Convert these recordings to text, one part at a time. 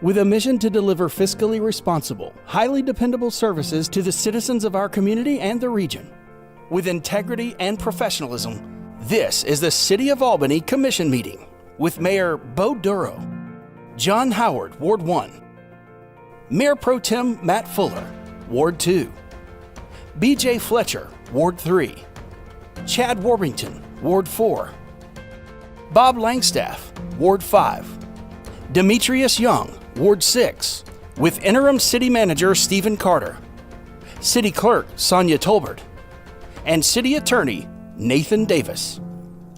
With a mission to deliver fiscally responsible, highly dependable services to the citizens of our community and the region. With integrity and professionalism, this is the City of Albany Commission Meeting with Mayor Bo Duro, John Howard, Ward 1, Mayor Pro Tem Matt Fuller, Ward 2, BJ Fletcher, Ward 3, Chad Warbington, Ward 4, Bob Langstaff, Ward 5, Demetrius Young, Ward 6, with Interim City Manager Stephen Carter, City Clerk Sonia Tolbert, and City Attorney Nathan Davis.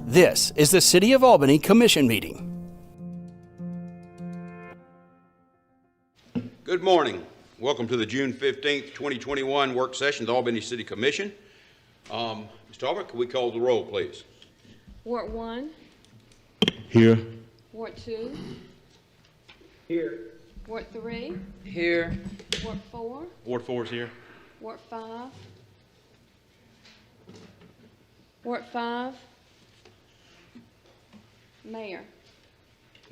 This is the City of Albany Commission Meeting. Good morning. Welcome to the June 15th, 2021 work session of the Albany City Commission. Mr. Tolbert, can we call the roll, please? Ward 1. Here. Ward 2. Here. Ward 3. Here. Ward 4. Ward 4 is here. Ward 5. Ward 5. Mayor.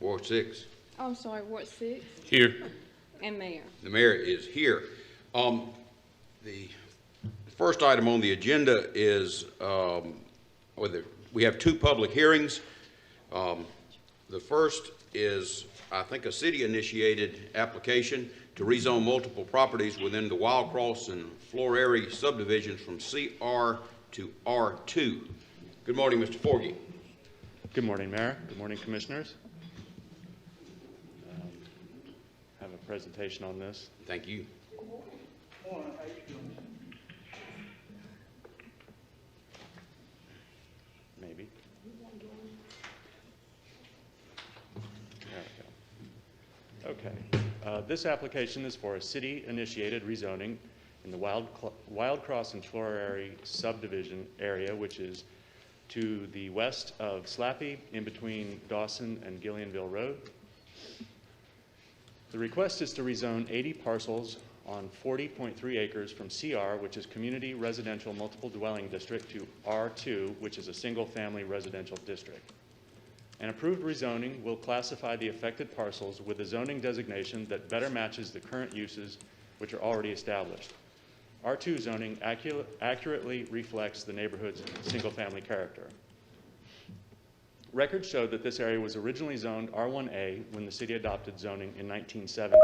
Ward 6. Oh, I'm sorry, Ward 6. Here. And Mayor. The mayor is here. The first item on the agenda is we have two public hearings. The first is, I think, a city-initiated application to rezone multiple properties within the Wildcross and Florary subdivisions from CR to R2. Good morning, Mr. Forgy. Good morning, Mayor. Good morning, Commissioners. Have a presentation on this. Thank you. Maybe. There we go. Okay. This application is for a city-initiated rezoning in the Wildcross and Florary subdivision area, which is to the west of Slappy, in between Dawson and Gillianville Road. The request is to rezone 80 parcels on 40.3 acres from CR, which is Community Residential Multiple Dwelling District, to R2, which is a single-family residential district. An approved rezoning will classify the affected parcels with a zoning designation that better matches the current uses which are already established. R2 zoning accurately reflects the neighborhood's single-family character. Records show that this area was originally zoned R1A when the city adopted zoning in 1970.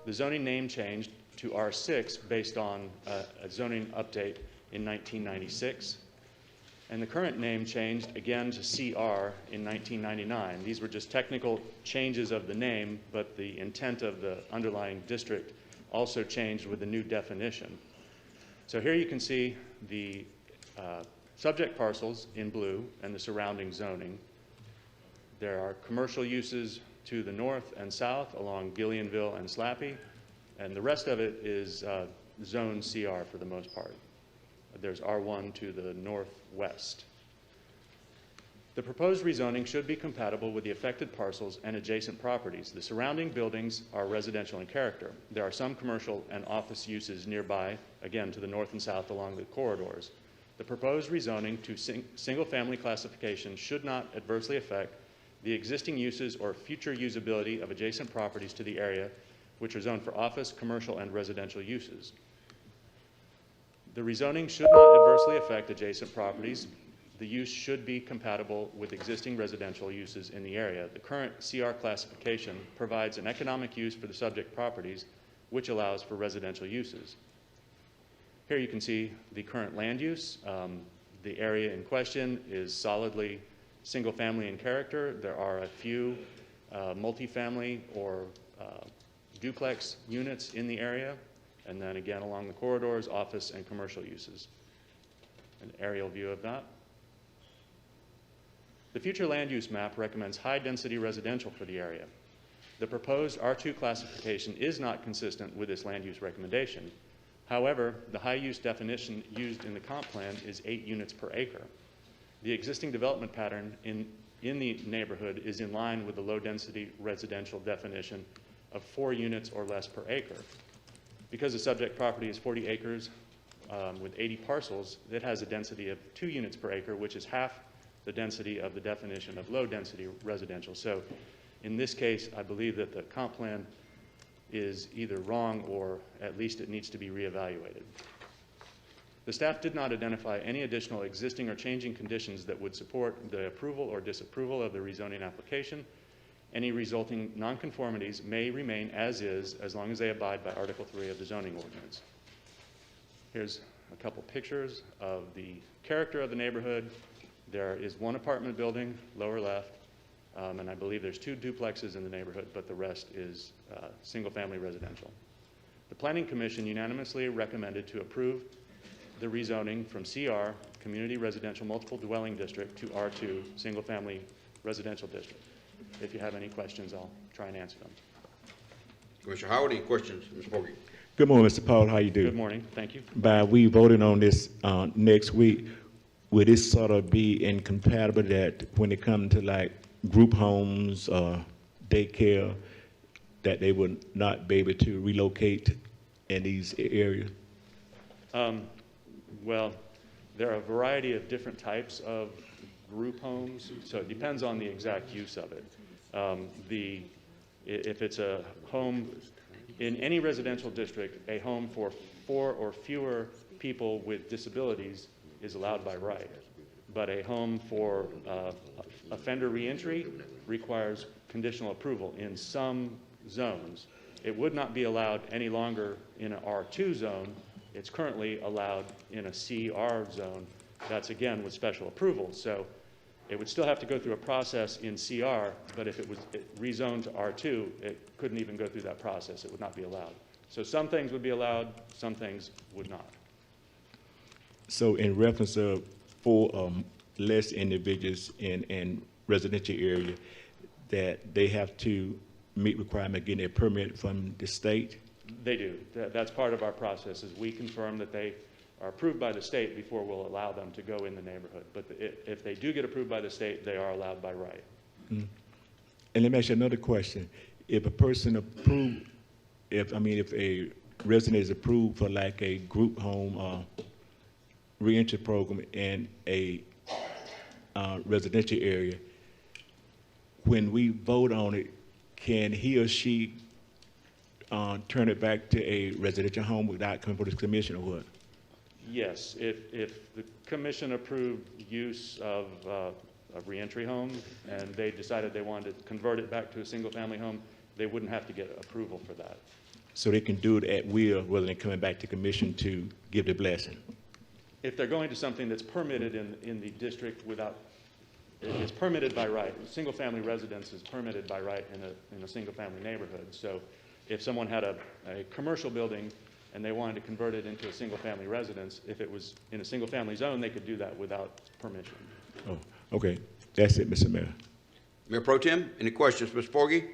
The zoning name changed to R6 based on a zoning update in 1996. And the current name changed again to CR in 1999. These were just technical changes of the name, but the intent of the underlying district also changed with the new definition. So here you can see the subject parcels in blue and the surrounding zoning. There are commercial uses to the north and south along Gillianville and Slappy, and the rest of it is zone CR for the most part. There's R1 to the northwest. The proposed rezoning should be compatible with the affected parcels and adjacent properties. The surrounding buildings are residential in character. There are some commercial and office uses nearby, again to the north and south along the corridors. The proposed rezoning to single-family classification should not adversely affect the existing uses or future usability of adjacent properties to the area, which are zoned for office, commercial, and residential uses. The rezoning should not adversely affect adjacent properties. The use should be compatible with existing residential uses in the area. The current CR classification provides an economic use for the subject properties, which allows for residential uses. Here you can see the current land use. The area in question is solidly single-family in character. There are a few multifamily or duplex units in the area, and then again along the corridors, office and commercial uses. An aerial view of that. The future land use map recommends high-density residential for the area. The proposed R2 classification is not consistent with this land use recommendation. However, the high-use definition used in the comp plan is 8 units per acre. The existing development pattern in the neighborhood is in line with the low-density residential definition of 4 units or less per acre. Because the subject property is 40 acres with 80 parcels, it has a density of 2 units per acre, which is half the density of the definition of low-density residential. So In this case, I believe that the comp plan is either wrong or at least it needs to be reevaluated. The staff did not identify any additional existing or changing conditions that would support the approval or disapproval of the rezoning application. Any resulting nonconformities may remain as is as long as they abide by Article 3 of the zoning ordinance. Here's a couple pictures of the character of the neighborhood. There is one apartment building, lower left, and I believe there's 2 duplexes in the neighborhood, but the rest is single-family residential. The Planning Commission unanimously recommended to approve the rezoning from CR, Community Residential Multiple Dwelling District, to R2, Single Family Residential District. If you have any questions, I'll try and answer them. Commissioner Howard, any questions? Ms. Forgy? Good morning, Mr. Paul. How you do? Good morning. Thank you. By we voting on this next week, will this sort of be incompatible that when it comes to like group homes, daycare, that they would not be able to relocate in these areas? Well, there are a variety of different types of group homes, so it depends on the exact use of it. If it's a home in any residential district, a home for 4 or fewer people with disabilities is allowed by right. But a home for offender reentry requires conditional approval in some zones. It would not be allowed any longer in an R2 zone. It's currently allowed in a CR zone. That's again with special approval. So it would still have to go through a process in CR, but if it was rezoned to R2, it couldn't even go through that process. It would not be allowed. So some things would be allowed, some things would not. So in reference of 4 less individuals in residential area, that they have to meet requirement of getting a permit from the state? They do. That's part of our process, is we confirm that they are approved by the state before we'll allow them to go in the neighborhood. But if they do get approved by the state, they are allowed by right. Mm. And let me ask you another question. If a person approved, if a resident is approved for like a group home reentry program in a residential area, when we vote on it, can he or she turn it back to a residential home without coming before the commission or what? Yes, if the commission approved use of a reentry home and they decided they wanted to convert it back to a single-family home, they wouldn't have to get approval for that. So they can do it at will rather than coming back to commission to give the blessing? If they're going to something that's permitted in the district without, it's permitted by right. Single-family residence is permitted by right in a single-family neighborhood. So if someone had a commercial building and they wanted to convert it into a single-family residence, if it was in a single-family zone, they could do that without permission. Oh, okay. That's it, Mr. Mayor. Mayor Pro Tem, any questions, Ms. Forgy?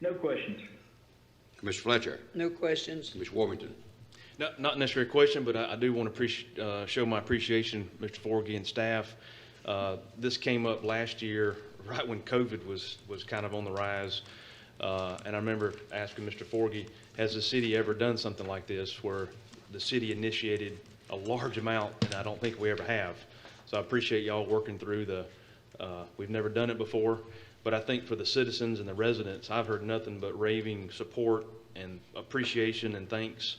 No questions. Commissioner Fletcher? No questions. Commissioner Warmington? Not necessarily a question, but I do want to show my appreciation, Mr. Forgy and staff. This came up last year, right when COVID was kind of on the rise. And I remember asking Mr. Forgy, has the city ever done something like this where the city initiated a large amount, and I don't think we ever have. So I appreciate y'all working through we've never done it before, but I think for the citizens and the residents, I've heard nothing but raving support and appreciation and thanks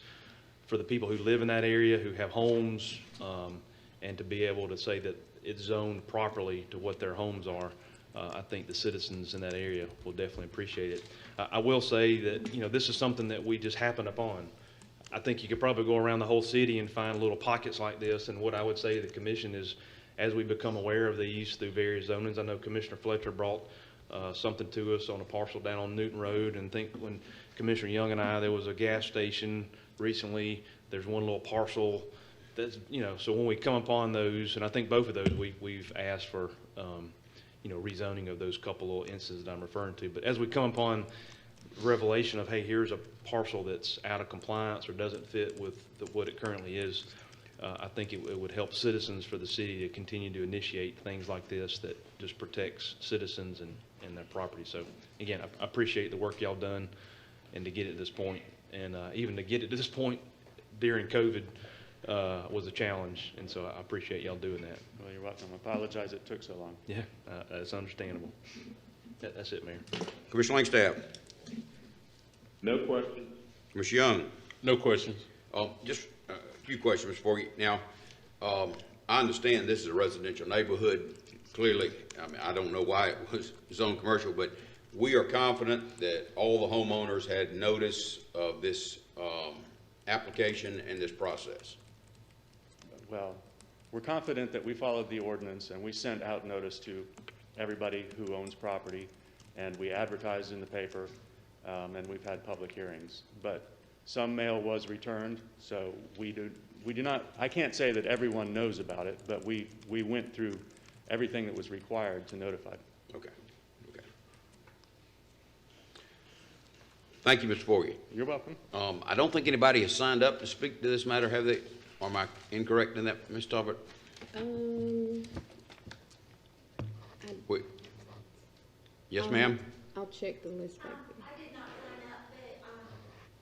for the people who live in that area, who have homes, and to be able to say that it's zoned properly to what their homes are. I think the citizens in that area will definitely appreciate it. I will say that, this is something that we just happened upon. I think you could probably go around the whole city and find little pockets like this, and what I would say to the commission is, as we become aware of these through various zonings, I know Commissioner Fletcher brought something to us on a parcel down on Newton Road, and think when Commissioner Young and there was a gas station recently, there's one little parcel that's, so when we come upon those, and I think both of those we've asked for, rezoning of those couple little instances that I'm referring to. But as we come upon revelation of, hey, here's a parcel that's out of compliance or doesn't fit with what it currently is, I think it would help citizens for the city to continue to initiate things like this that just protects citizens and their property. So again, I appreciate the work y'all done, and to get it to this point, and even to get it to this point during COVID was a challenge, and so I appreciate y'all doing that. Well, you're welcome. I apologize it took so long. Yeah, that's understandable. That's it, Mayor. Commissioner Langstaff? No question. Commissioner Young? No questions. Just a few questions, Mr. Forgy. Now, I understand this is a residential neighborhood. Clearly, I mean, I don't know why it was zoned commercial, but we are confident that all the homeowners had notice of this application and this process. Well, we're confident that we followed the ordinance, and we sent out notice to everybody who owns property, and we advertised in the paper, and we've had public hearings. But some mail was returned, so we do not, I can't say that everyone knows about it, but we went through everything that was required to notify. Okay. Okay. Thank you, Mr. Forgy. You're welcome. I don't think anybody has signed up to speak to this matter, have they? Or am I incorrect in that, Ms. Talbot? Wait. Yes, ma'am? I'll check the list back there. I did not sign up, but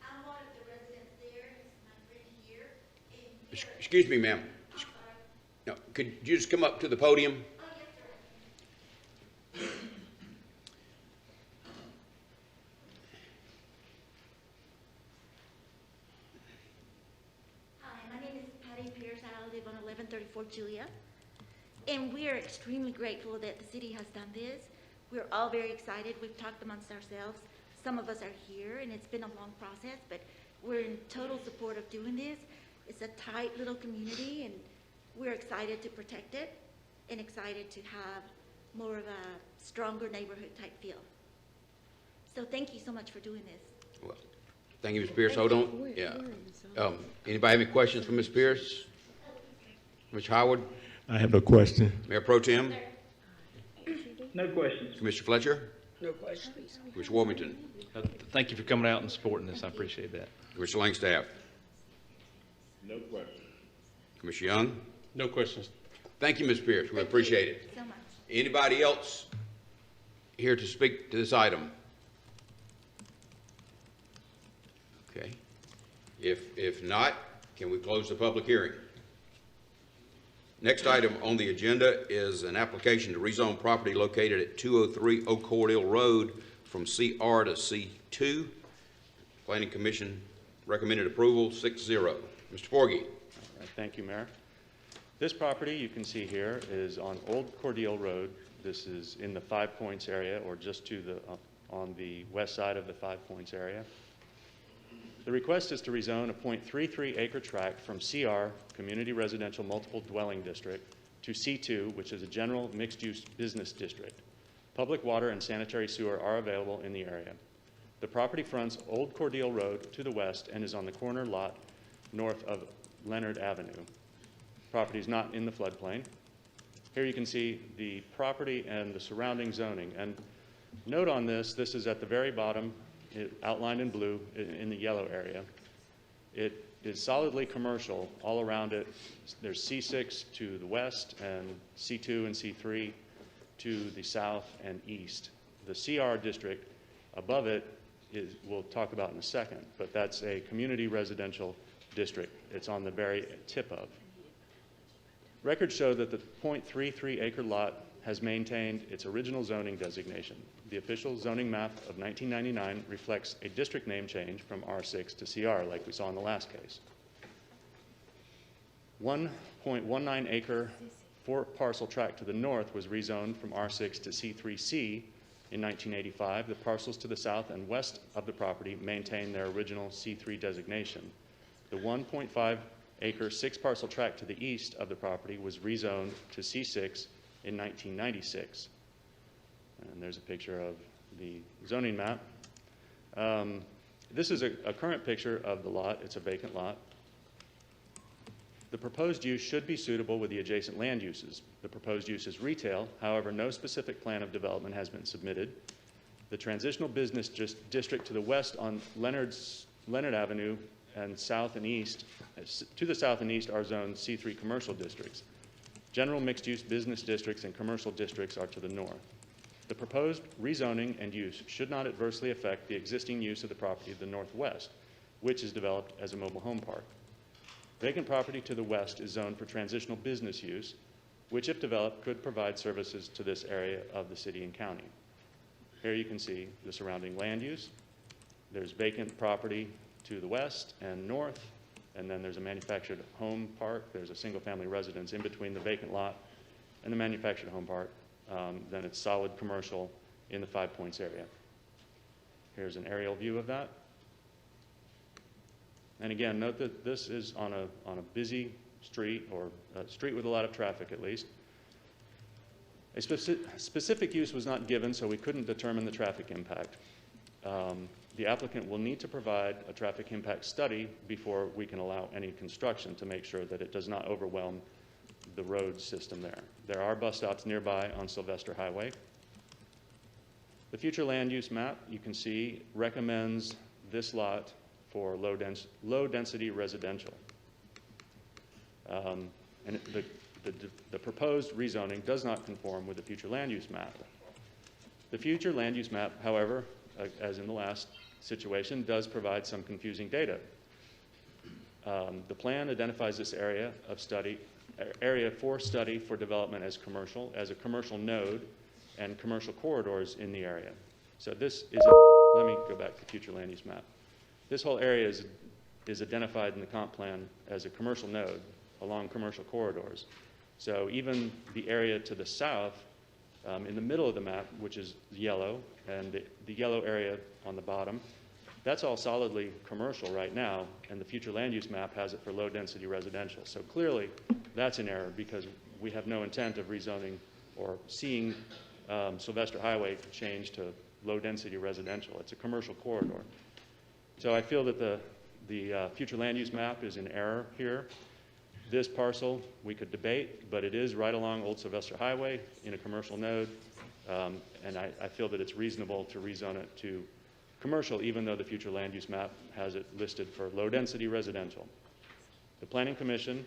I'm one of the residents there. This is my friend here. And Excuse me, ma'am. No, could you just come up to the podium? oh, yes, sir. Hi, my name is Patty Pierce. I live on 1134 Julia. And we are extremely grateful that the city has done this. We're all very excited. We've talked amongst ourselves. Some of us are here, and it's been a long process, but we're in total support of doing this. It's a tight little community, and we're excited to protect it and excited to have more of a stronger neighborhood type feel. So thank you so much for doing this. Well, thank you, Ms. Pierce. Hold on. Yeah. Anybody have any questions for Ms. Pierce? Mr. Howard? I have no question. Mayor Pro Tem? No questions. Commissioner Fletcher? No questions. Commissioner Warmington? Thank you for coming out and supporting this. I appreciate that. Commissioner Langstaff? No question. Commissioner Young? No questions. Thank you, Ms. Pierce. We appreciate it. So much. Anybody else here to speak to this item? Okay. If not, can we close the public hearing? Next item on the agenda is an application to rezone property located at 203 Oak Cordell Road from CR to C2. Planning Commission recommended approval 6-0. Mr. Forgy. All right, thank you, Mayor. This property you can see here is on Old Cordell Road. This is in the Five Points area, or just to the on the west side of the Five Points area. The request is to rezone a .33 acre tract from CR, Community Residential Multiple Dwelling District, to C2, which is a general mixed-use business district. Public water and sanitary sewer are available in the area. The property fronts Old Cordell Road to the west and is on the corner lot north of Leonard Avenue. Property is not in the floodplain. Here you can see the property and the surrounding zoning. And note on this, this is at the very bottom, outlined in blue in the yellow area. It is solidly commercial all around it. There's C6 to the west and C2 and C3 to the south and east. The CR district above it is, we'll talk about in a second, but that's a community residential district. It's on the very tip of. Records show that the .33 acre lot has maintained its original zoning designation. The official zoning map of 1999 reflects a district name change from R6 to CR, like we saw in the last case. 1.19 acre 4-parcel tract to the north was rezoned from R6 to C3C in 1985. The parcels to the south and west of the property maintain their original C3 designation. The 1.5 acre 6-parcel tract to the east of the property was rezoned to C6 in 1996. And there's a picture of the zoning map. This is a current picture of the lot. It's a vacant lot. The proposed use should be suitable with the adjacent land uses. The proposed use is retail. However, no specific plan of development has been submitted. The transitional business district to the west on Leonard Avenue and south and east, to the south and east are zoned C3 commercial districts. General mixed-use business districts and commercial districts are to the north. The proposed rezoning and use should not adversely affect the existing use of the property to the northwest, which is developed as a mobile home park. Vacant property to the west is zoned for transitional business use, which if developed could provide services to this area of the city and county. Here you can see the surrounding land use. There's vacant property to the west and north, and then there's a manufactured home park. There's a single-family residence in between the vacant lot and the manufactured home park. Then it's solid commercial in the 5 Points area. Here's an aerial view of that. And again, note that this is on a busy street, or a street with a lot of traffic at least. A specific use was not given, so we couldn't determine the traffic impact. The applicant will need to provide a traffic impact study before we can allow any construction to make sure that it does not overwhelm the road system there. There are bus stops nearby on Sylvester Highway. The future land use map, you can see, recommends this lot for low density residential. And the proposed rezoning does not conform with the future land use map. The future land use map, however, as in the last situation, does provide some confusing data. The plan identifies this area for study for development as a commercial node and commercial corridors in the area. So this is, let me go back to the future land use map. This whole area is identified in the comp plan as a commercial node along commercial corridors. So even the area to the south, in the middle of the map, which is yellow, and the yellow area on the bottom, that's all solidly commercial right now, and the future land use map has it for low density residential. So clearly, that's an error because we have no intent of rezoning or seeing Sylvester Highway change to low density residential. It's a commercial corridor. So I feel that the future land use map is in error here. This parcel we could debate, but it is right along Old Sylvester Highway in a commercial node, and I feel that it's reasonable to rezone it to commercial, even though the future land use map has it listed for low density residential. The Planning Commission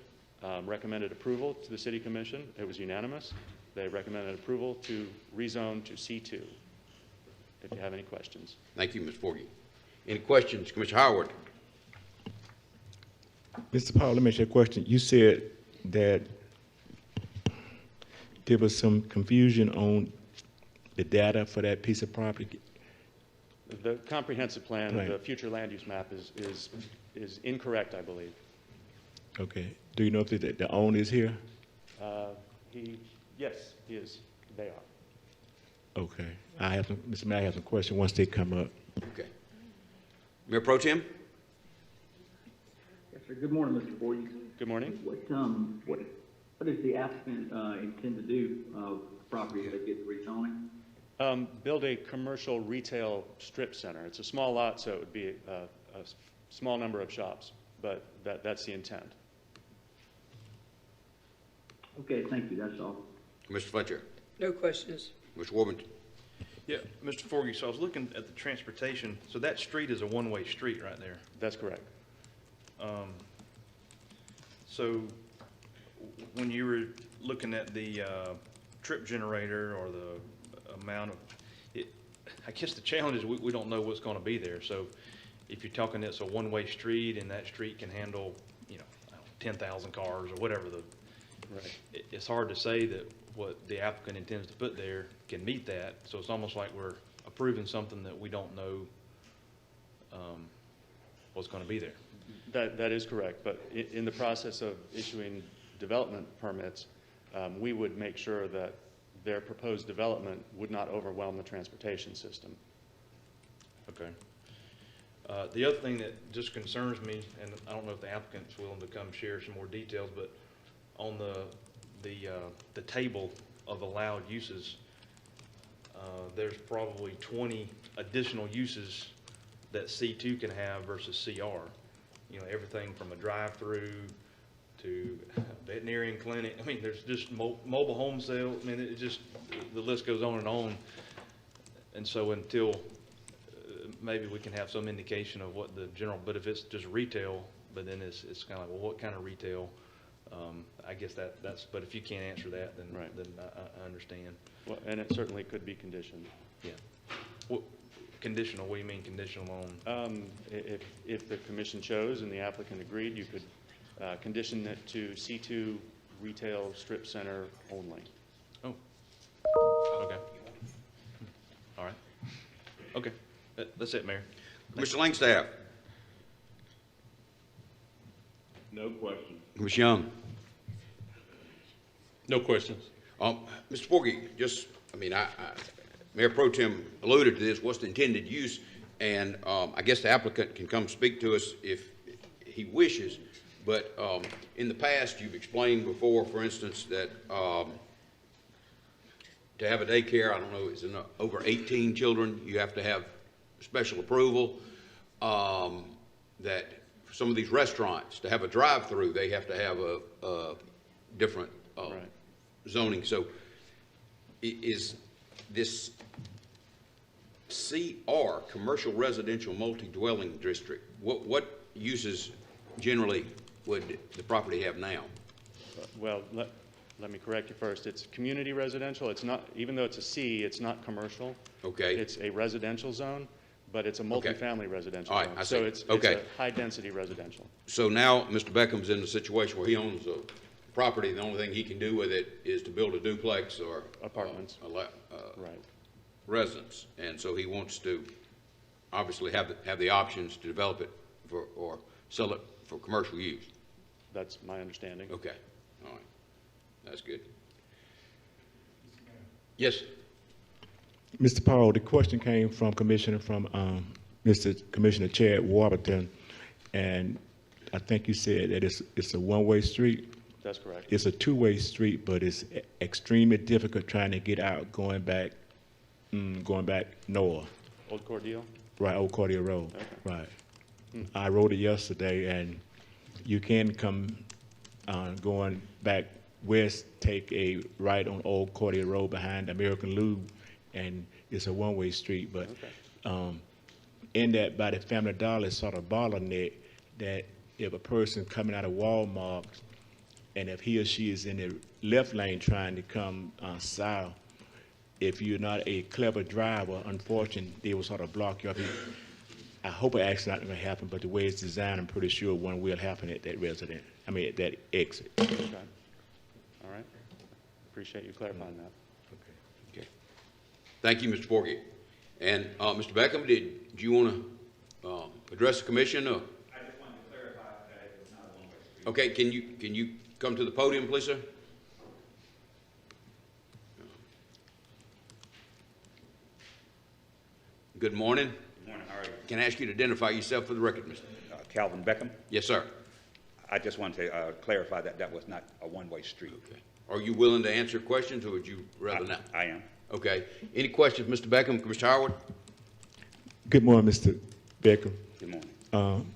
recommended approval to the City Commission. It was unanimous. They recommended approval to rezone to C2. If you have any questions. Thank you, Ms. Forgy. Any questions, Commissioner Howard? Mr. Powell, let me ask you a question. You said that there was some confusion on the data for that piece of property. The comprehensive plan, Right. the future land use map is incorrect, I believe. Okay. Do you know if the owner is here? Yes, he is. They are. Okay. Mr. Mayor, I have some questions once they come up. Okay. Mayor Pro Tem? Yes, sir. Good morning, Mr. Boyd. Good morning. What does the applicant intend to do with the property if they get the rezoning? Build a commercial retail strip center. It's a small lot, so it would be a small number of shops, but that's the intent. Okay, thank you. That's all. Mr. Fletcher? No questions. Mr. Warburton? Yeah, Mr. Forgy, so I was looking at the transportation, so that street is a one-way street right there. That's correct. So when you were looking at the trip generator or the amount of it, I guess the challenge is we don't know what's going to be there. So if you're talking it's a one-way street and that street can handle, 10,000 cars or whatever Right. it's hard to say that what the applicant intends to put there can meet that. So it's almost like we're approving something that we don't know what's going to be there. That is correct, but in the process of issuing development permits, we would make sure that their proposed development would not overwhelm the transportation system. Okay. The other thing that just concerns me, and I don't know if the applicant's willing to come share some more details, but on the table of allowed uses, there's probably 20 additional uses that C2 can have versus CR. Everything from a drive-through to veterinarian clinic. I mean, there's just mobile home sale. I mean, it just, the list goes on and on. And so until maybe we can have some indication of what the general, but if it's just retail, but then it's kind of like, well, what kind of retail? I guess that's, but if you can't answer that, then, Right. then I understand. Well, and it certainly could be conditioned. Yeah. What, conditional, what do you mean conditional on? If the commission chose and the applicant agreed, you could condition it to C2 retail strip center only. Oh, okay. All right. Okay, that's it, Mayor. Mr. Langstaff? No question. Ms. Young? No questions. Mr. Forgy, just, I mean, Mayor Pro Tem alluded to this, what's the intended use? And I guess the applicant can come speak to us if he wishes, but in the past, you've explained before, for instance, that to have a daycare, I don't know, is it over 18 children, you have to have special approval. That for some of these restaurants, to have a drive-through, they have to have a different Right. zoning. So is this CR, Commercial Residential Multi-Dwelling District, what uses generally would the property have now? Well, let me correct you first. It's community residential. It's not, even though it's a C, it's not commercial. Okay. It's a residential zone, but it's a multifamily residential All right, zone. I So see. it's Okay. a high-density residential. So now Mr. Beckham's in the situation where he owns a property, the only thing he can do with it is to build a duplex or Apartments. Right. residence. And so he wants to obviously have the options to develop it for, or sell it for commercial use. That's my understanding. Okay, all right, that's good. Yes, Mr. Paul, the question came from Mr. Commissioner Chad Warburton, and I think you said that it's a one-way street. That's correct. It's a two-way street, but it's extremely difficult trying to get out going back north. Old Cordeal? Right, Old Cordial Road. Okay. Right. I rode it yesterday, and you can come going back west, take a right on Old Cordial Road behind American Lube, and it's a one-way street. But in that, by the Family Dollar, it's sort of bottleneck that if a person coming out of Walmart, and if he or she is in the left lane trying to come south, if you're not a clever driver, unfortunately, they will sort of block you up. I hope an accident not going to happen, but the way it's designed, I'm pretty sure one will happen at that at that exit. Okay. All right. Appreciate you clarifying that. okay. Thank you, Mr. Forgy. And Mr. Beckham, did you want to address the commission? Or? I just wanted to clarify that it was not a one-way street. Okay, can you come to the podium, please, sir? Good morning. Good morning, how are you? Can I ask you to identify yourself for the record, Mr.? Calvin Beckham. Yes, sir. I just wanted to clarify that that was not a one-way street. Okay. Are you willing to answer questions, or would you rather not? I am. Okay. Any questions, Mr. Beckham, Mr. Howard? Good morning, Mr. Beckham. Good morning.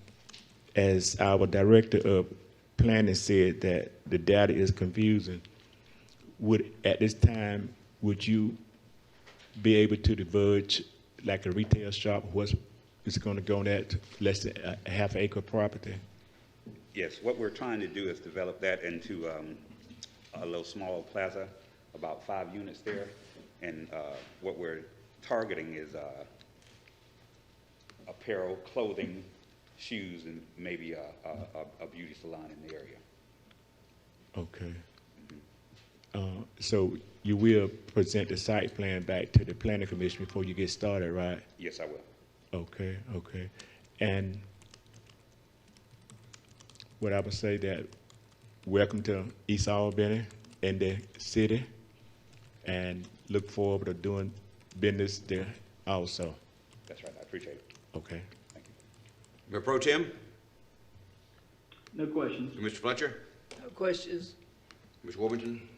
As our director of planning said that the data is confusing, at this time, would you be able to diverge like a retail shop? What's it going to go on that less than a half acre property? Yes, what we're trying to do is develop that into a little small plaza, about 5 units there. And what we're targeting is apparel, clothing, shoes, and maybe a beauty salon in the area. Okay. So you will present the site plan back to the planning commission before you get started, right? Yes, I will. Okay, okay. And what I would say that welcome to East Albany and the city, and look forward to doing business there also. That's right, I appreciate it. Okay. Thank you. Mayor Pro Tem? No questions. Mr. Fletcher? No questions. Ms. Warburton?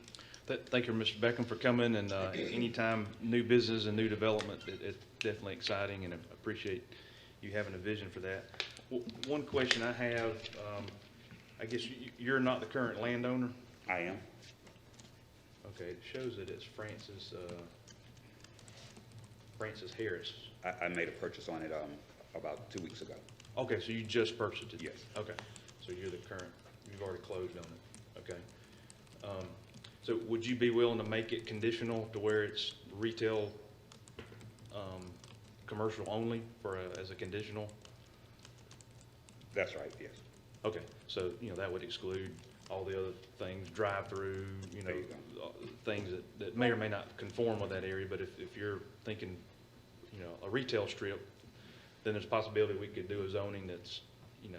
Thank you, Mr. Beckham, for coming, and anytime new business and new development, it's definitely exciting, and I appreciate you having a vision for that. One question I have, I guess you're not the current landowner? I am. Okay, it shows that it's Francis Harris. I made a purchase on it about 2 weeks ago. Okay, so you just purchased it? Yes. Okay, so you're the current, you've already closed on it, okay. So would you be willing to make it conditional to where it's retail, commercial only as a conditional? That's right, yes. Okay, so, that would exclude all the other things, drive-through, There you things that may or may not conform with that area, but if you're thinking you know, a retail strip, then there's a possibility we could do a zoning that's, you know,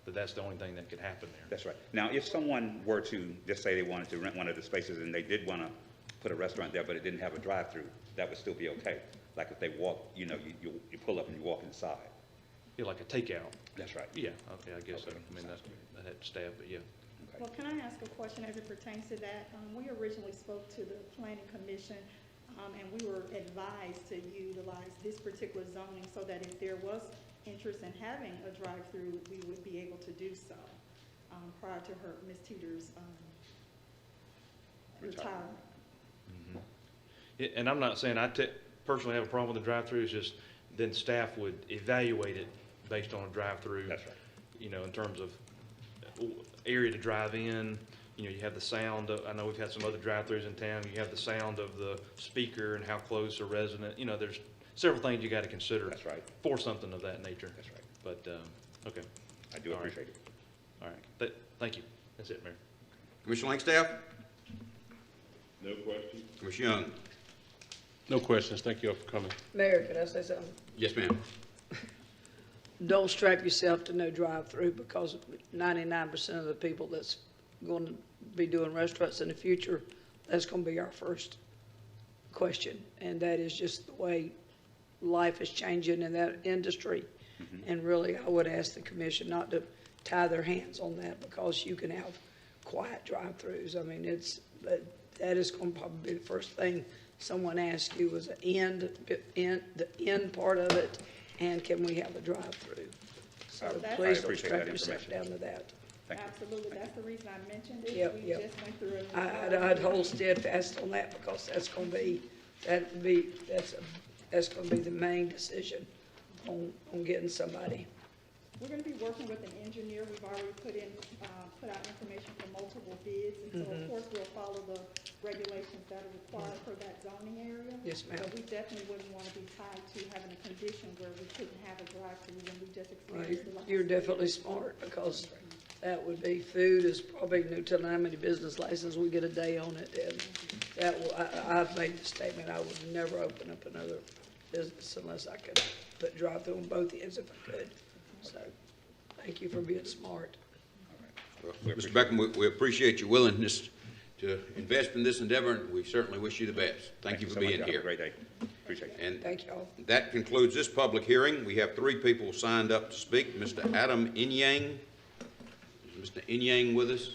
that's the only thing that could happen there. That's right. Now, if someone were to, just say they wanted to rent one of the spaces and they did want to put a restaurant there, but it didn't have a drive-through, that would still be okay? Like if they walk, you know, you pull up and you walk inside? Yeah, like a takeout. That's right. Yeah, okay, I guess so. Okay, I mean, sounds that had staff, but yeah. Okay. Well, can I ask a question as it pertains to that? We originally spoke to the planning commission, and we were advised to utilize this particular zoning so that if there was interest in having a drive-through, we would be able to do so, prior to Ms. Teeter's, retirement. Yeah, and I'm not saying personally have a problem with the drive-through, it's just then staff would evaluate it based on a drive-through. That's right. You know, in terms of area to drive in, you know, you have the sound of, I know we've had some other drive-throughs in town, you have the sound of the speaker and how close a resident, you know, there's several things you gotta consider. That's right. For something of that nature. That's right. But, okay. I do All right. appreciate it. All right, thank you. That's it, Mayor. Commissioner Langstaff? No question? Commissioner Young? No questions. Thank you all for coming. Mayor, could I say something? Yes, ma'am. Don't strap yourself to no drive-through, because 99% of the people that's going to be doing restaurants in the future, that's going to be our first question. And that is just the way life is changing in that industry. And really, I would ask the commission not to tie their hands on that, because you can have quiet drive-throughs. I mean, that is going to probably be the first thing someone asks you, is the end part of it, and can we have a drive-through? So that's- please I don't appreciate strap that yourself information. down to that. Thank you. Absolutely, that's the reason I mentioned it. Yep, We yep. just went through it. I'd hold steadfast on that, because that's going to be, that's going to be the main decision on getting somebody. We're gonna be working with an engineer. We've already put out information for multiple bids. And so, of course, we'll follow the regulations that are required for that zoning area. Yes, ma'am. But we definitely wouldn't want to be tied to having a condition where we couldn't have a drive-through when we just Well, experienced the last. you're definitely smart, because that would be, food is probably, no telling how many business licenses we get a day on it. And that will, I've made the statement, I would never open up another business unless I could put drive-through on both ends if I could. So, thank you for being smart. Well, Mr. Beckham, we appreciate your willingness to invest in this endeavor, and we certainly wish you the best. Thank you for so much. being Have a here. great day. Appreciate it. And Thank y'all. that concludes this public hearing. We have 3 people signed up to speak. Mr. Adam Inyang. Is Mr. Inyang with us?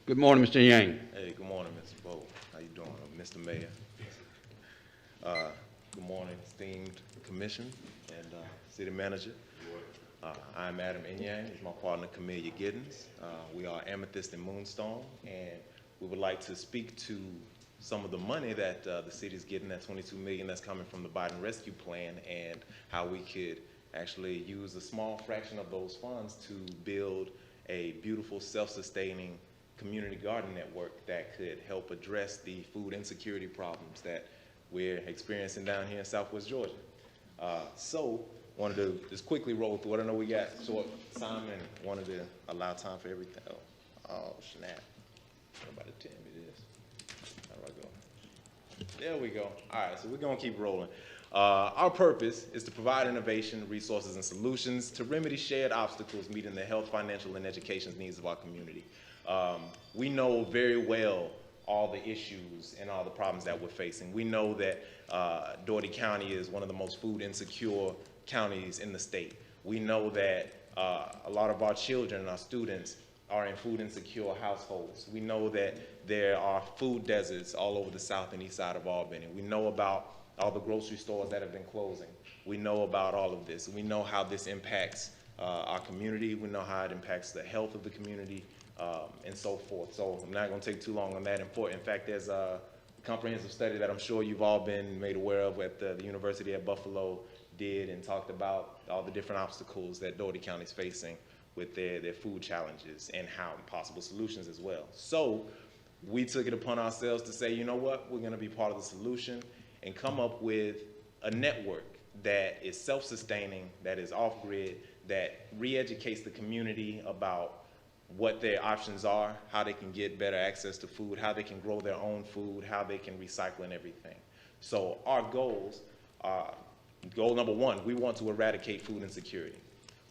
Good morning, Mr. Yang. Hey, good morning, Mr. Bo. How you doing, Mr. Mayor? Good morning, esteemed commission and city manager. I'm Adam Inyang. He's my partner, Camellia Giddens. We are Amethyst and Moonstone, and we would like to speak to some of the money that the city is getting, that $22 million that's coming from the Biden Rescue Plan, and how we could actually use a small fraction of those funds to build a beautiful, self-sustaining community garden network that could help address the food insecurity problems that we're experiencing down here in Southwest Georgia. So wanted to just quickly roll through it. I know we got short time and wanted to allow time for everything. Oh snap. Somebody tell me this. How do I go? There we go. All right, so we're gonna keep rolling. Our purpose is to provide innovation, resources, and solutions to remedy shared obstacles meeting the health, financial, and education needs of our community. We know very well all the issues and all the problems that we're facing. We know that Dougherty County is one of the most food insecure counties in the state. We know that a lot of our children and our students are in food insecure households. We know that there are food deserts all over the south and east side of Albany. We know about all the grocery stores that have been closing. We know about all of this. We know how this impacts our community. We know how it impacts the health of the community. And so forth. So I'm not going to take too long on that. In fact, there's a comprehensive study that I'm sure you've all been made aware of at the University at Buffalo did and talked about all the different obstacles that Dougherty County is facing with their food challenges and how possible solutions as well. So we took it upon ourselves to say, you know what, we're gonna be part of the solution and come up with a network that is self-sustaining, that is off-grid, that re-educates the community about what their options are, how they can get better access to food, how they can grow their own food, how they can recycle and everything. So our goals are, goal number one, we want to eradicate food insecurity.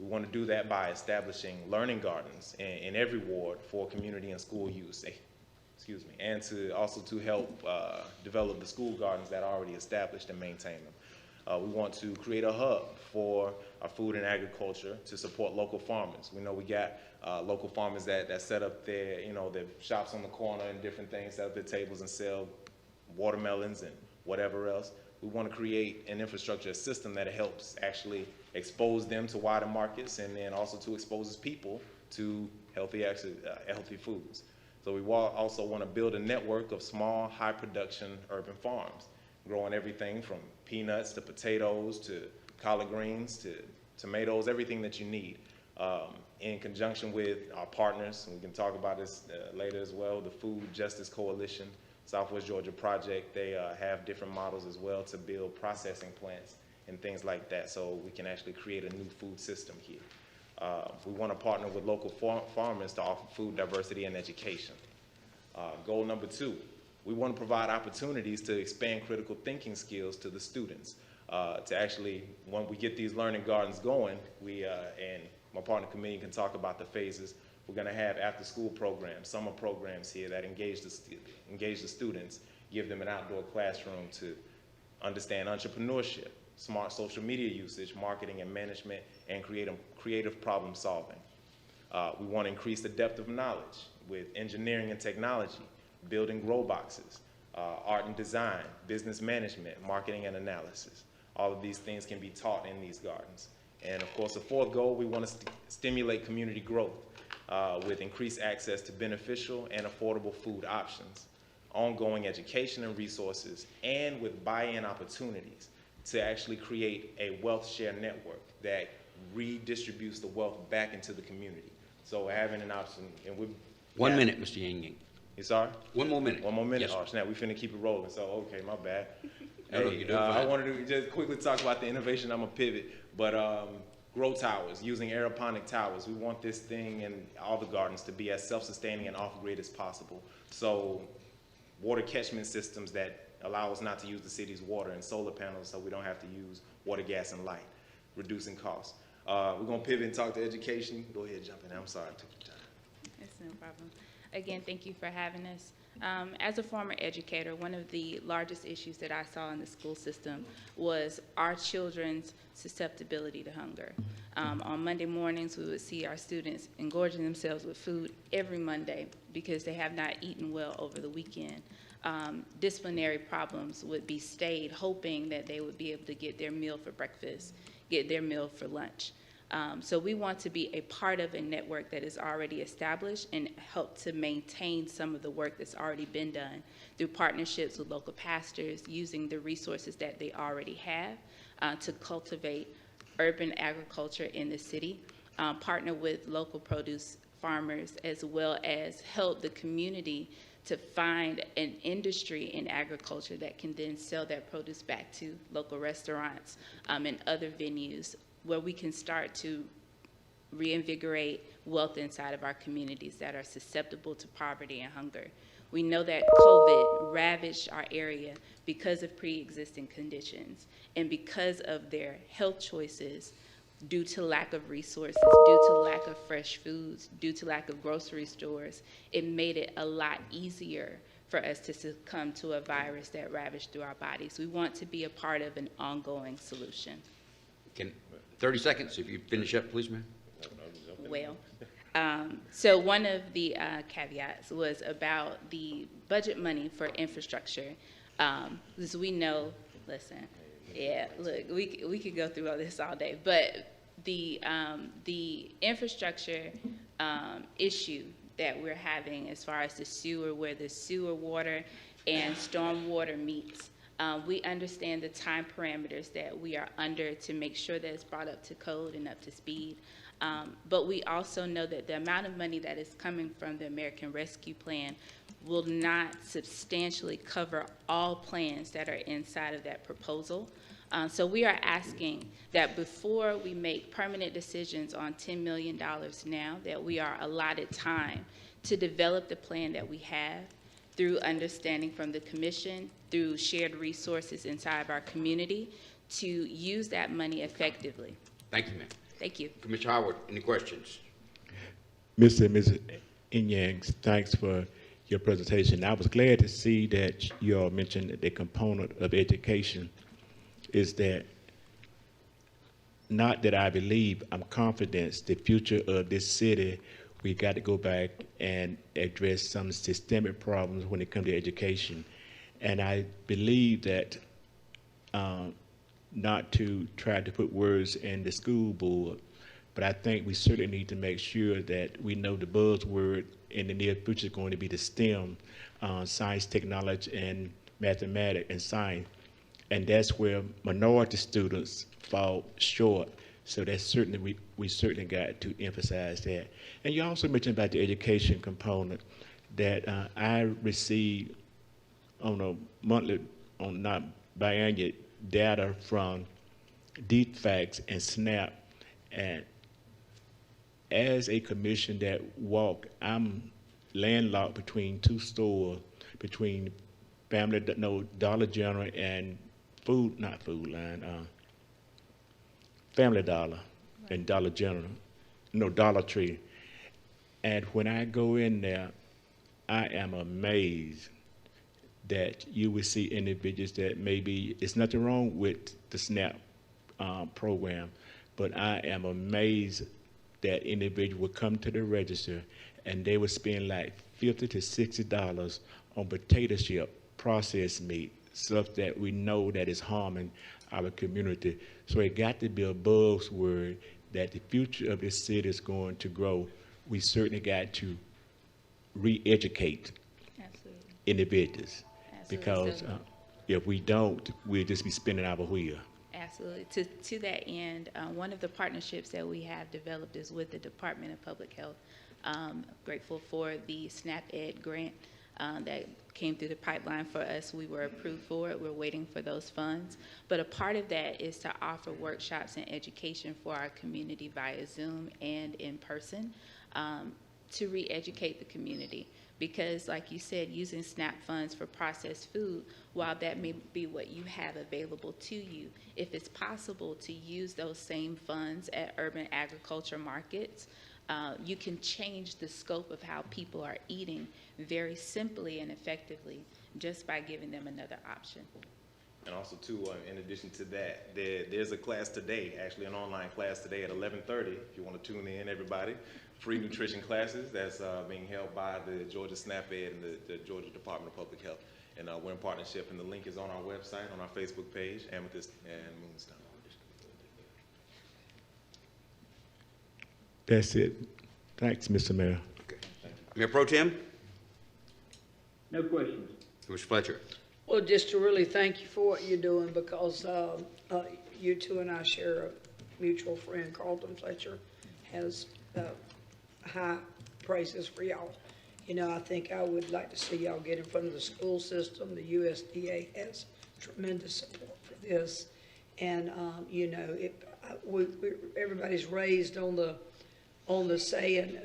We want to do that by establishing learning gardens in every ward for community and school use, excuse me, and to also to help develop the school gardens that are already established and maintain them. We want to create a hub for our food and agriculture to support local farmers. We know we got local farmers that set up their, their shops on the corner and different things, set up their tables and sell watermelons and whatever else. We want to create an infrastructure system that helps actually expose them to wider markets and then also to exposes people to healthy foods. So we also want to build a network of small, high production urban farms, growing everything from peanuts to potatoes to collard greens to tomatoes, everything that you need. In conjunction with our partners, and we can talk about this later as well, the Food Justice Coalition, Southwest Georgia Project, they have different models as well to build processing plants and things like that, so we can actually create a new food system here. We want to partner with local farmers to offer food diversity and education. Goal number two, we want to provide opportunities to expand critical thinking skills to the students. To actually, when we get these learning gardens going, and my partner committee can talk about the phases, we're going to have after-school programs, summer programs here that engage the students, give them an outdoor classroom to understand entrepreneurship, smart social media usage, marketing and management, and creative problem solving. We want to increase the depth of knowledge with engineering and technology, building grow boxes, art and design, business management, marketing and analysis. All of these things can be taught in these gardens. And of course, the fourth goal, we want to stimulate community growth with increased access to beneficial and affordable food options, ongoing education and resources, and with buy-in opportunities to actually create a wealth share network that redistributes the wealth back into the community. So having an option, and we're— 1 minute, Mr. Yang. You sorry? 1 more minute. 1 more minute? Yes, Oh, snap, we finna keep it rolling, so okay, my bad. No, you're doing fine. I wanted to just quickly talk about the innovation. I'm gonna pivot, but grow towers, using aeroponic towers. We want this thing in all the gardens to be as self-sustaining and off-grid as possible. So water catchment systems that allow us not to use the city's water, and solar panels so we don't have to use water, gas, and light, reducing costs. We're gonna pivot and talk to education. Go ahead, jump in. I'm sorry, I took your time. It's no problem. Again, thank you for having us. As a former educator, one of the largest issues that I saw in the school system was our children's susceptibility to hunger. On Monday mornings, we would see our students engorging themselves with food every Monday because they have not eaten well over the weekend. Disciplinary problems would be stayed, hoping that they would be able to get their meal for breakfast, get their meal for lunch. So we want to be a part of a network that is already established and help to maintain some of the work that's already been done through partnerships with local pastors, using the resources that they already have to cultivate urban agriculture in the city, partner with local produce farmers, as well as help the community to find an industry in agriculture that can then sell that produce back to local restaurants and other venues, where we can start to reinvigorate wealth inside of our communities that are susceptible to poverty and hunger. We know that COVID ravaged our area because of pre-existing conditions and because of their health choices due to lack of resources, due to lack of fresh foods, due to lack of grocery stores. It made it a lot easier for us to succumb to a virus that ravaged through our bodies. We want to be a part of an ongoing solution. 30 seconds, if you finish up, please, ma'am. Well, so one of the caveats was about the budget money for infrastructure. Because we know, listen, yeah, look, we could go through all this all day, but the infrastructure issue that we're having as far as the sewer, where the sewer water and storm water meets, We understand the time parameters that we are under to make sure that it's brought up to code and up to speed. But we also know that the amount of money that is coming from the American Rescue Plan will not substantially cover all plans that are inside of that proposal. So we are asking that before we make permanent decisions on $10 million now, that we are allotted time to develop the plan that we have through understanding from the commission, through shared resources inside of our community, to use that money effectively. Thank you, ma'am. Thank you. Commissioner Howard, any questions? Mr. and Mrs. Inyang, thanks for your presentation. I was glad to see that you all mentioned that the component of education is that, not that I believe, I'm confident the future of this city, we got to go back and address some systemic problems when it comes to education. And I believe that, not to try to put words in the school board, but I think we certainly need to make sure that we know the buzzword in the near future is going to be the STEM, science, technology, and mathematics and science. And that's where minority students fall short. So that's certainly, we certainly got to emphasize that. And you also mentioned about the education component that I receive on a monthly, not biannual data from DFACS and SNAP. And as a commission that walk, I'm landlocked between two stores, between Dollar General and Family Dollar and Dollar General, Dollar Tree. And when I go in there, I am amazed that you will see individuals that maybe, it's nothing wrong with the SNAP program, but I am amazed that individuals would come to the register and they would spend like $50 to $60 on potato chip, processed meat, stuff that we know that is harming our community. So it got to be a buzzword that the future of this city is going to grow. We certainly got to re-educate individuals. Because if we don't, we'll just be spinning our wheel. Absolutely. To that end, one of the partnerships that we have developed is with the Department of Public Health. Grateful for the SNAP Ed grant that came through the pipeline for us. We were approved for it. We're waiting for those funds. But a part of that is to offer workshops and education for our community via Zoom and in person to re-educate the community. Because, like you said, using SNAP funds for processed food, while that may be what you have available to you, if it's possible to use those same funds at urban agriculture markets, you can change the scope of how people are eating very simply and effectively just by giving them another option. And also, too, in addition to that, there's a class today, actually an online class today at 11:30, if you want to tune in, everybody. Free nutrition classes that's being held by the Georgia SNAP Ed and the Georgia Department of Public Health. And we're in partnership, and the link is on our website, on our Facebook page, Amethyst and Moonstone. That's it. Thanks, Mr. Mayor. Okay. Mayor Pro Tem? No questions. Commissioner Fletcher? Well, just to really thank you for what you're doing, because you two and I share a mutual friend, Carlton Fletcher, has high praises for y'all. You know, I think I would like to see y'all get in front of the school system. The USDA has tremendous support for this. And, you know, everybody's raised on the saying,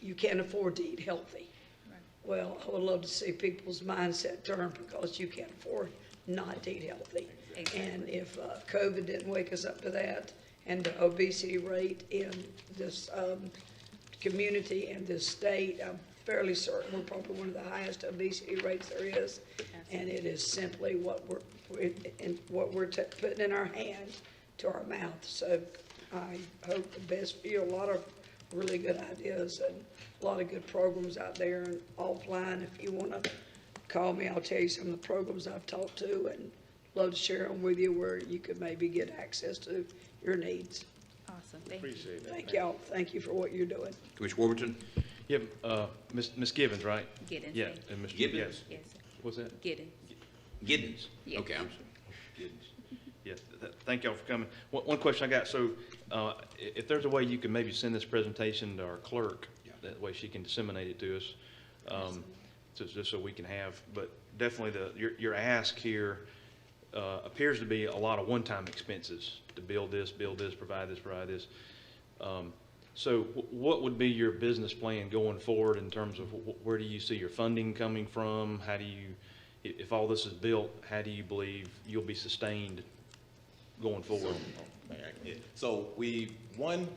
you can't afford to eat healthy. Right. Well, I would love to see people's mindset turn, because you can't afford not to eat healthy. Exactly. And if COVID didn't wake us up to that, and the obesity rate in this community and this state, I'm fairly certain we're probably one of the highest obesity rates there is. And it is simply what we're putting in our hand to our mouth. So I hope the best for you. A lot of really good ideas and a lot of good programs out there and offline. If you want to call me, I'll tell you some of the programs I've talked to and love to share them with you where you could maybe get access to your needs. Awesome. Thank you. Appreciate that. Thank y'all. Thank you for what you're doing. Commissioner Warburton? Yeah, Ms. Gibbons, right? Giddens. Yeah, and Mr. Gibbons? Yes, sir. What's that? Giddens. Giddens? Yes. Okay, I'm sorry. Giddens. Yes, thank y'all for coming. One question I got, so if there's a way you can maybe send this presentation to our clerk, that way she can disseminate it to us, just so we can have, but definitely your ask here appears to be a lot of one-time expenses to build this, provide this. So what would be your business plan going forward in terms of where do you see your funding coming from? How do you, if all this is built, how do you believe you'll be sustained going forward? So we're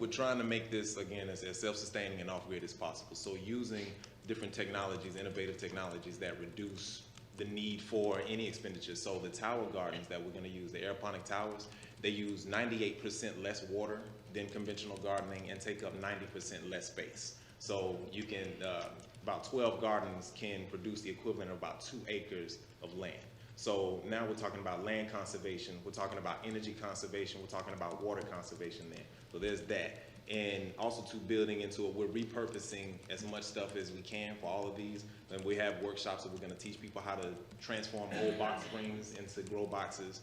trying to make this, again, as self-sustaining and off-grid as possible. So using different technologies, innovative technologies that reduce the need for any expenditure. So the tower gardens that we're gonna use, the aeroponic towers, they use 98% less water than conventional gardening and take up 90% less space. So you can, about 12 gardens can produce the equivalent of about 2 acres of land. So now we're talking about land conservation, we're talking about energy conservation, we're talking about water conservation there. So there's that. And also building into it, we're repurposing as much stuff as we can for all of these. And we have workshops that we're gonna teach people how to transform old box springs into grow boxes,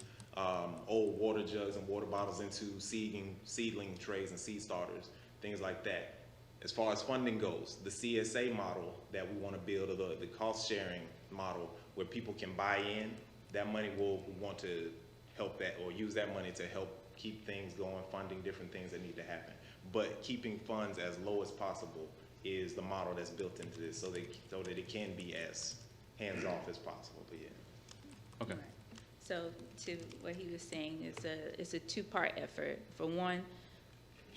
old water jugs and water bottles into seedling trays and seed starters, things like that. As far as funding goes, the CSA model that we wanna build, or the cost sharing model, where people can buy in, that money we want to help that, or use that money to help keep things going, funding different things that need to happen. But keeping funds as low as possible is the model that's built into this, so that it can be as hands-off as possible, but yeah. Okay. So to what he was saying, it's a two-part effort. For one,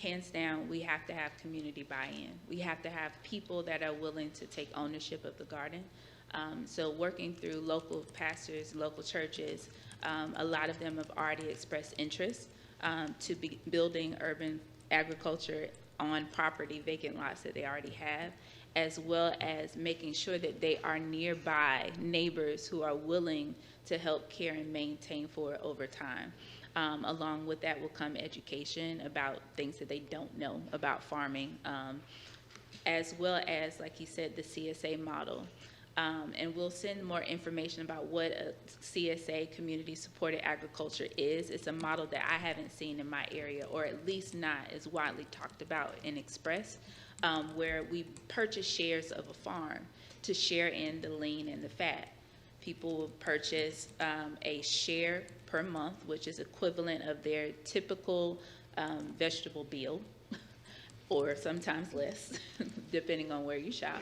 hands down, we have to have community buy-in. We have to have people that are willing to take ownership of the garden. So working through local pastors, local churches, a lot of them have already expressed interest to be building urban agriculture on property, vacant lots that they already have, as well as making sure that they are nearby neighbors who are willing to help care and maintain for it over time. Along with that will come education about things that they don't know about farming, as well as, like he said, the CSA model. And we'll send more information about what a CSA, community supported agriculture is. It's a model that I haven't seen in my area, or at least not as widely talked about and expressed, where we purchase shares of a farm to share in the lean and the fat. People will purchase a share per month, which is equivalent of their typical vegetable bill, or sometimes less, depending on where you shop.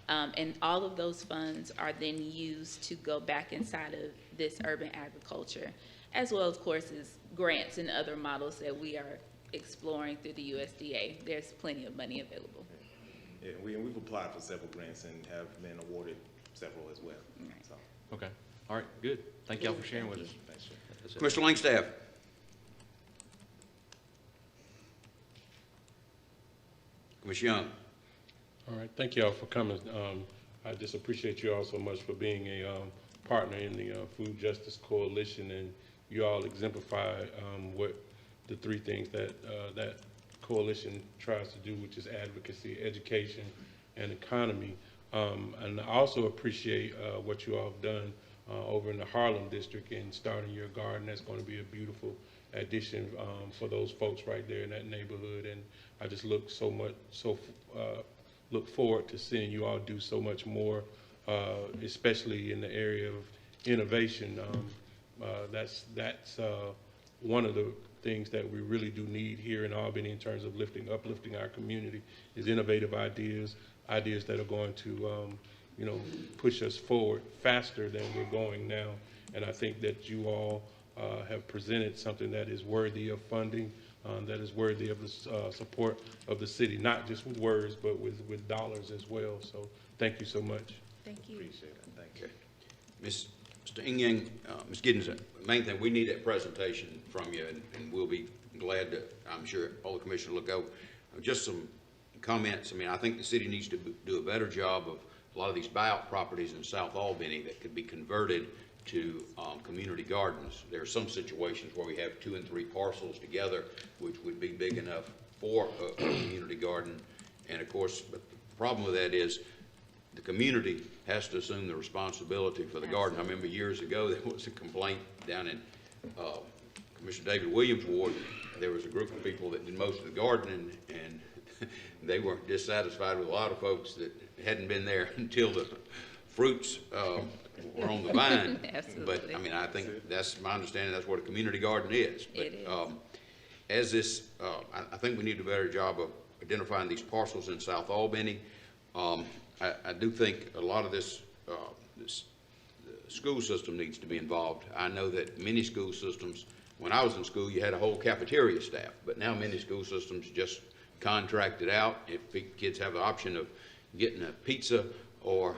And all of those funds are then used to go back inside of this urban agriculture, as well, of course, as grants and other models that we are exploring through the USDA. There's plenty of money available. Yeah, we've applied for several grants and have been awarded several as well. Right. So. Okay. All right, good. Thank y'all for sharing with us. Thanks, Chair. That's it. Commissioner Langstaff. Commissioner Young. All right, thank you all for coming. I just appreciate you all so much for being a partner in the Food Justice Coalition, and you all exemplify what the three things that that coalition tries to do, which is advocacy, education, and economy. And I also appreciate what you all have done over in the Harlem district in starting your garden. That's going to be a beautiful addition for those folks right there in that neighborhood. And I just look look forward to seeing you all do so much more, especially in the area of innovation. That's one of the things that we really do need here in Albany in terms of uplifting our community, is innovative ideas that are going to push us forward faster than we're going now. And I think that you all have presented something that is worthy of funding, that is worthy of the support of the city, not just with words, but with dollars as well. So thank you so much. Thank you. Appreciate it. Thank you. Okay. Mr. Ng, Ms. Giddens, the main thing, we need that presentation from you, and we'll be glad to, I'm sure all the commissioners will go. Just some comments. I mean, I think the city needs to do a better job of a lot of these buyout properties in South Albany that could be converted to community gardens. There are some situations where we have 2 and 3 parcels together, which would be big enough for a community garden. And of course, but the problem with that is the community has to assume the responsibility for the garden. I remember years ago there was a complaint down in Commissioner David Williams' ward, there was a group of people that did most of the gardening, and they were dissatisfied with a lot of folks that hadn't been there until the fruits were on the vine. But, I mean, I think that's my understanding, that's what a community garden is. But, It is. As this, I think we need a better job of identifying these parcels in South Albany. I do think a lot of this, this the school system needs to be involved. I know that many school systems, when I was in school, you had a whole cafeteria staff, but now many school systems just contract it out. If kids have the option of getting a pizza or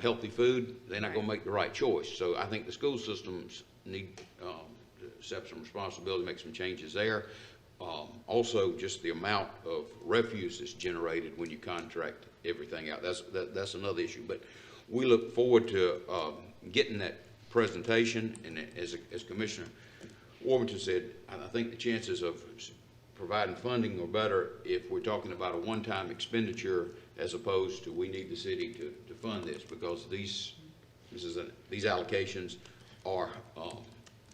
healthy food, they're not going to make the right choice. So I think the school systems need to accept some responsibility, make some changes there. Also, just the amount of refuse that's generated when you contract everything out. That's another issue. But we look forward to getting that presentation. And as Commissioner Warburton said, I think the chances of providing funding are better if we're talking about a one-time expenditure as opposed to we need the city to fund this, because these allocations are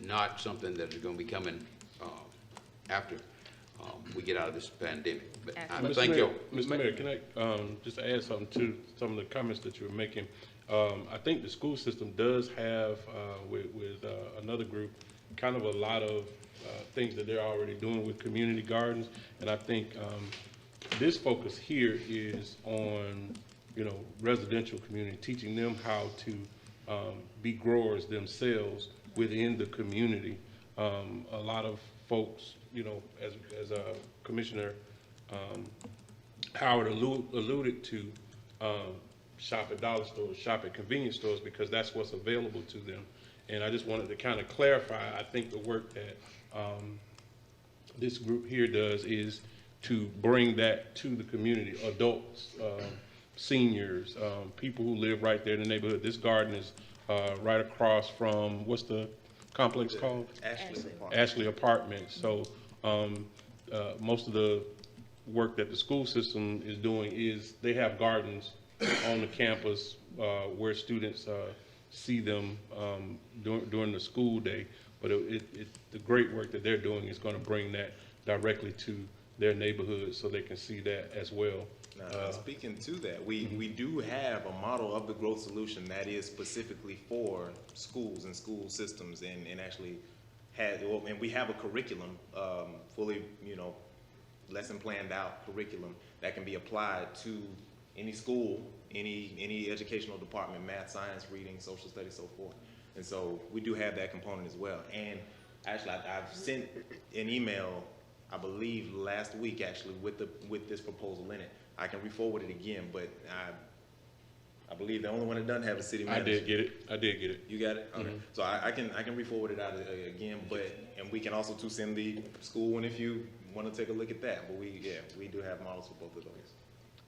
not something that is going to be coming after we get out of this pandemic. But I thank you. Mr. Mayor, can I just add something to some of the comments that you were making? I think the school system does have, with another group, kind of a lot of things that they're already doing with community gardens. And I think this focus here is on, residential community, teaching them how to be growers themselves within the community. A lot of folks, as Commissioner Howard alluded to, shop at dollar stores, shop at convenience stores, because that's what's available to them. And I just wanted to kind of clarify, I think the work that this group here does is to bring that to the community, adults, seniors, people who live right there in the neighborhood. This garden is right across from, what's the complex called? Ashley Apartments. So most of the work that the school system is doing is they have gardens on the campus where students see them during the school day. But the great work that they're doing is going to bring that directly to their neighborhood so they can see that as well. Now, speaking to that, we do have a model of the growth solution that is specifically for schools and school systems, and actually and we have a curriculum, fully, lesson planned out curriculum that can be applied to any school, any educational department, math, science, reading, social studies, so forth. And so we do have that component as well. And actually, I've sent an email, I believe last week actually, with this proposal in it. I can re-forward it again, but I believe the only one that doesn't have a city manager. I did get it. You got it? Okay. So I can re-forward it out again, and we can also send the school one if you want to take a look at that. But we do have models for both of those.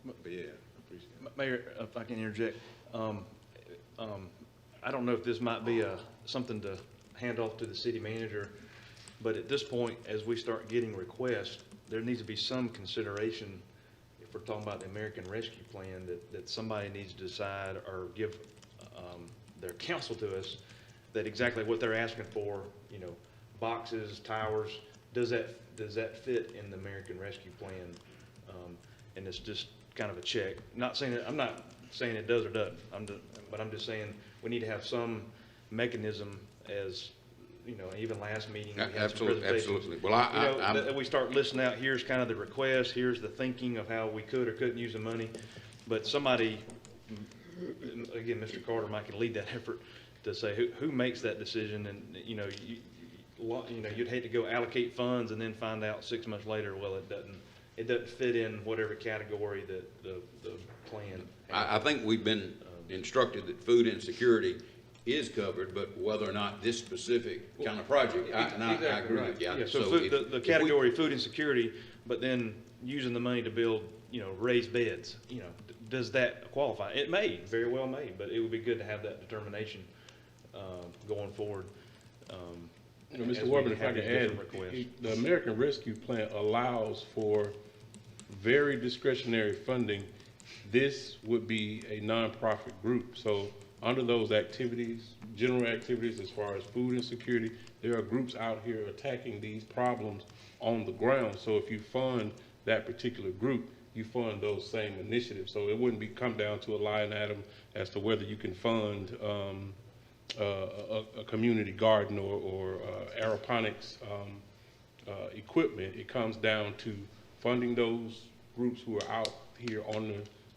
But yeah, I appreciate it. Mayor, if I can interject, I don't know if this might be something to hand off to the city manager, but at this point, as we start getting requests, there needs to be some consideration, if we're talking about the American Rescue Plan, that somebody needs to decide or give their counsel to us that exactly what they're asking for, boxes, towers, does that fit in the American Rescue Plan? And it's just kind of a check. I'm not saying it does or doesn't. But I'm just saying we need to have some mechanism, as even last meeting we had some presentations. Absolutely. Well, that we start listing out. Here's kind of the request. Here's the thinking of how we could or couldn't use the money. But somebody, again, Mr. Carter might can lead that effort to say who makes that decision. And you'd hate to go allocate funds and then find out 6 months later, well, it doesn't fit in whatever category that the plan. I think we've been instructed that food insecurity is covered, but whether or not this specific kind of project, I agree with you. Yeah, so the category food insecurity, but then using the money to build, raised beds, does that qualify? It may, very well may, but it would be good to have that determination going forward. Mr. Warburton, if I can add, the American Rescue Plan allows for very discretionary funding. This would be a nonprofit group, so under those activities, general activities as far as food insecurity, there are groups out here attacking these problems on the ground. So if you fund that particular group, you fund those same initiatives. So it wouldn't come down to a line item as to whether you can fund a community garden or aeroponics equipment. It comes down to funding those groups who are out here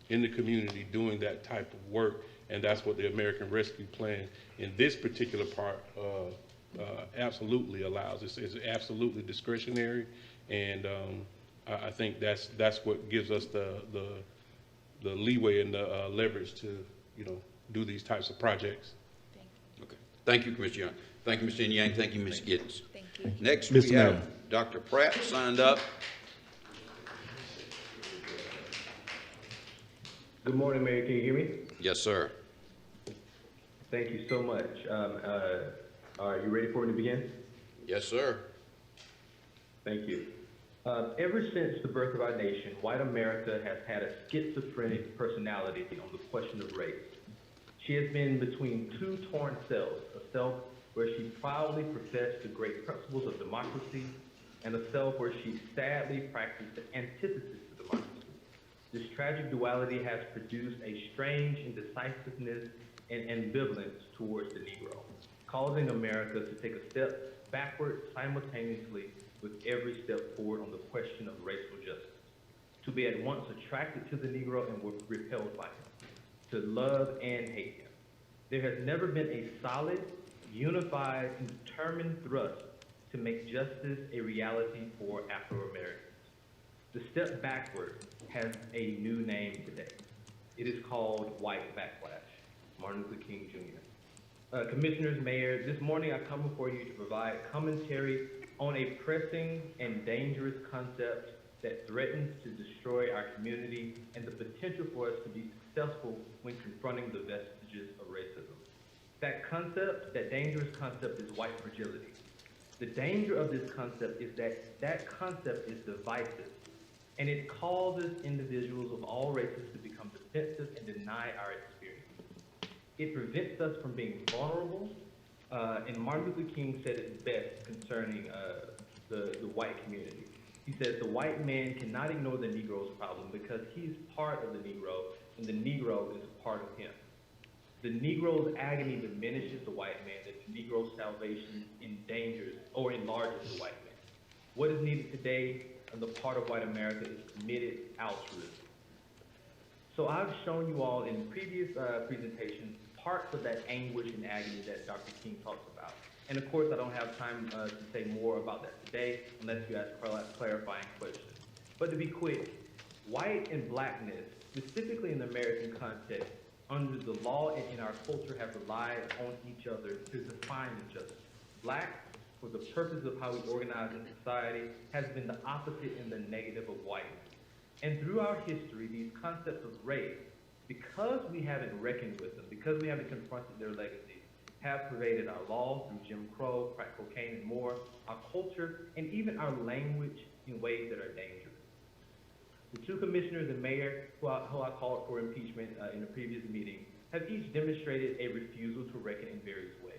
in the community doing that type of work, and that's what the American Rescue Plan in this particular part absolutely allows. It's absolutely discretionary, and I think that's what gives us the leeway and the leverage to, do these types of projects. Okay. Thank you, Commissioner Young. Thank you, Mr. Yang. Thank you, Ms. Giddens. Thank you. Next, Mr. we have Mayor. Dr. Pratt signed up. Good morning, Mayor. Can you hear me? Yes, sir. Thank you so much. Are you ready for me to begin? Yes, sir. Thank you. Ever since the birth of our nation, white America has had a schizophrenic personality on the question of race. She has been between two torn selves, a self where she proudly professed the great principles of democracy, and a self where she sadly practiced the antithesis to democracy. This tragic duality has produced a strange indecisiveness and ambivalence towards the Negro, causing America to take a step backward simultaneously with every step forward on the question of racial justice, to be at once attracted to the Negro and repelled by him, to love and hate him. There has never been a solid, unified, and determined thrust to make justice a reality for Afro-Americans. The step backward has a new name today. It is called white backlash, Martin Luther King Jr. Commissioners, Mayor, this morning I come before you to provide commentary on a pressing and dangerous concept that threatens to destroy our community and the potential for us to be successful when confronting the vestiges of racism. That concept, that dangerous concept, is white fragility. The danger of this concept is that that concept is divisive, and it causes individuals of all races to become defensive and deny our experience. It prevents us from being vulnerable, and Martin Luther King said it best concerning the white community. He says, the white man cannot ignore the Negro's problem because he's part of the Negro, and the Negro is a part of him. The Negro's agony diminishes the white man, and the Negro's salvation endangers or enlarges the white man. What is needed today on the part of white America is committed altruism. So I've shown you all in previous presentations parts of that anguish and agony that Dr. King talks about. And of course, I don't have time to say more about that today unless you ask clarifying questions. But to be quick, white and blackness, specifically in the American context, under the law and in our culture, have relied on each other to define each other. Black, for the purpose of how we organize in society, has been the opposite and the negative of white. And through our history, these concepts of race, because we haven't reckoned with them, because we haven't confronted their legacies, have pervaded our laws through Jim Crow, crack cocaine, and more, our culture, and even our language in ways that are dangerous. The two commissioners and mayor who I called for impeachment in a previous meeting have each demonstrated a refusal to reckon in various ways.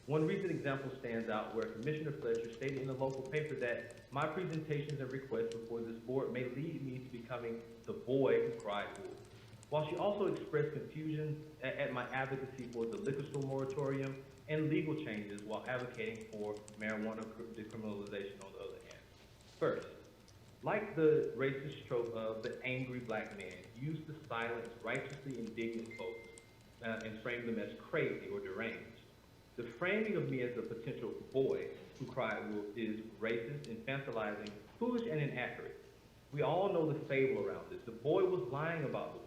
One recent example stands out where Commissioner Fletcher stated in a local paper that my presentations and requests before this board may lead me to becoming the boy who cried wolf. While she also expressed confusion at my advocacy for the liquor store moratorium and legal changes while advocating for marijuana decriminalization on the other hand. First, like the racist trope of the angry black man used to silence righteously indignant folks and frame them as crazy or deranged. The framing of me as a potential boy who cried wolf is racist, infantilizing, foolish, and inaccurate. We all know the fable around this. The boy was lying about wolf.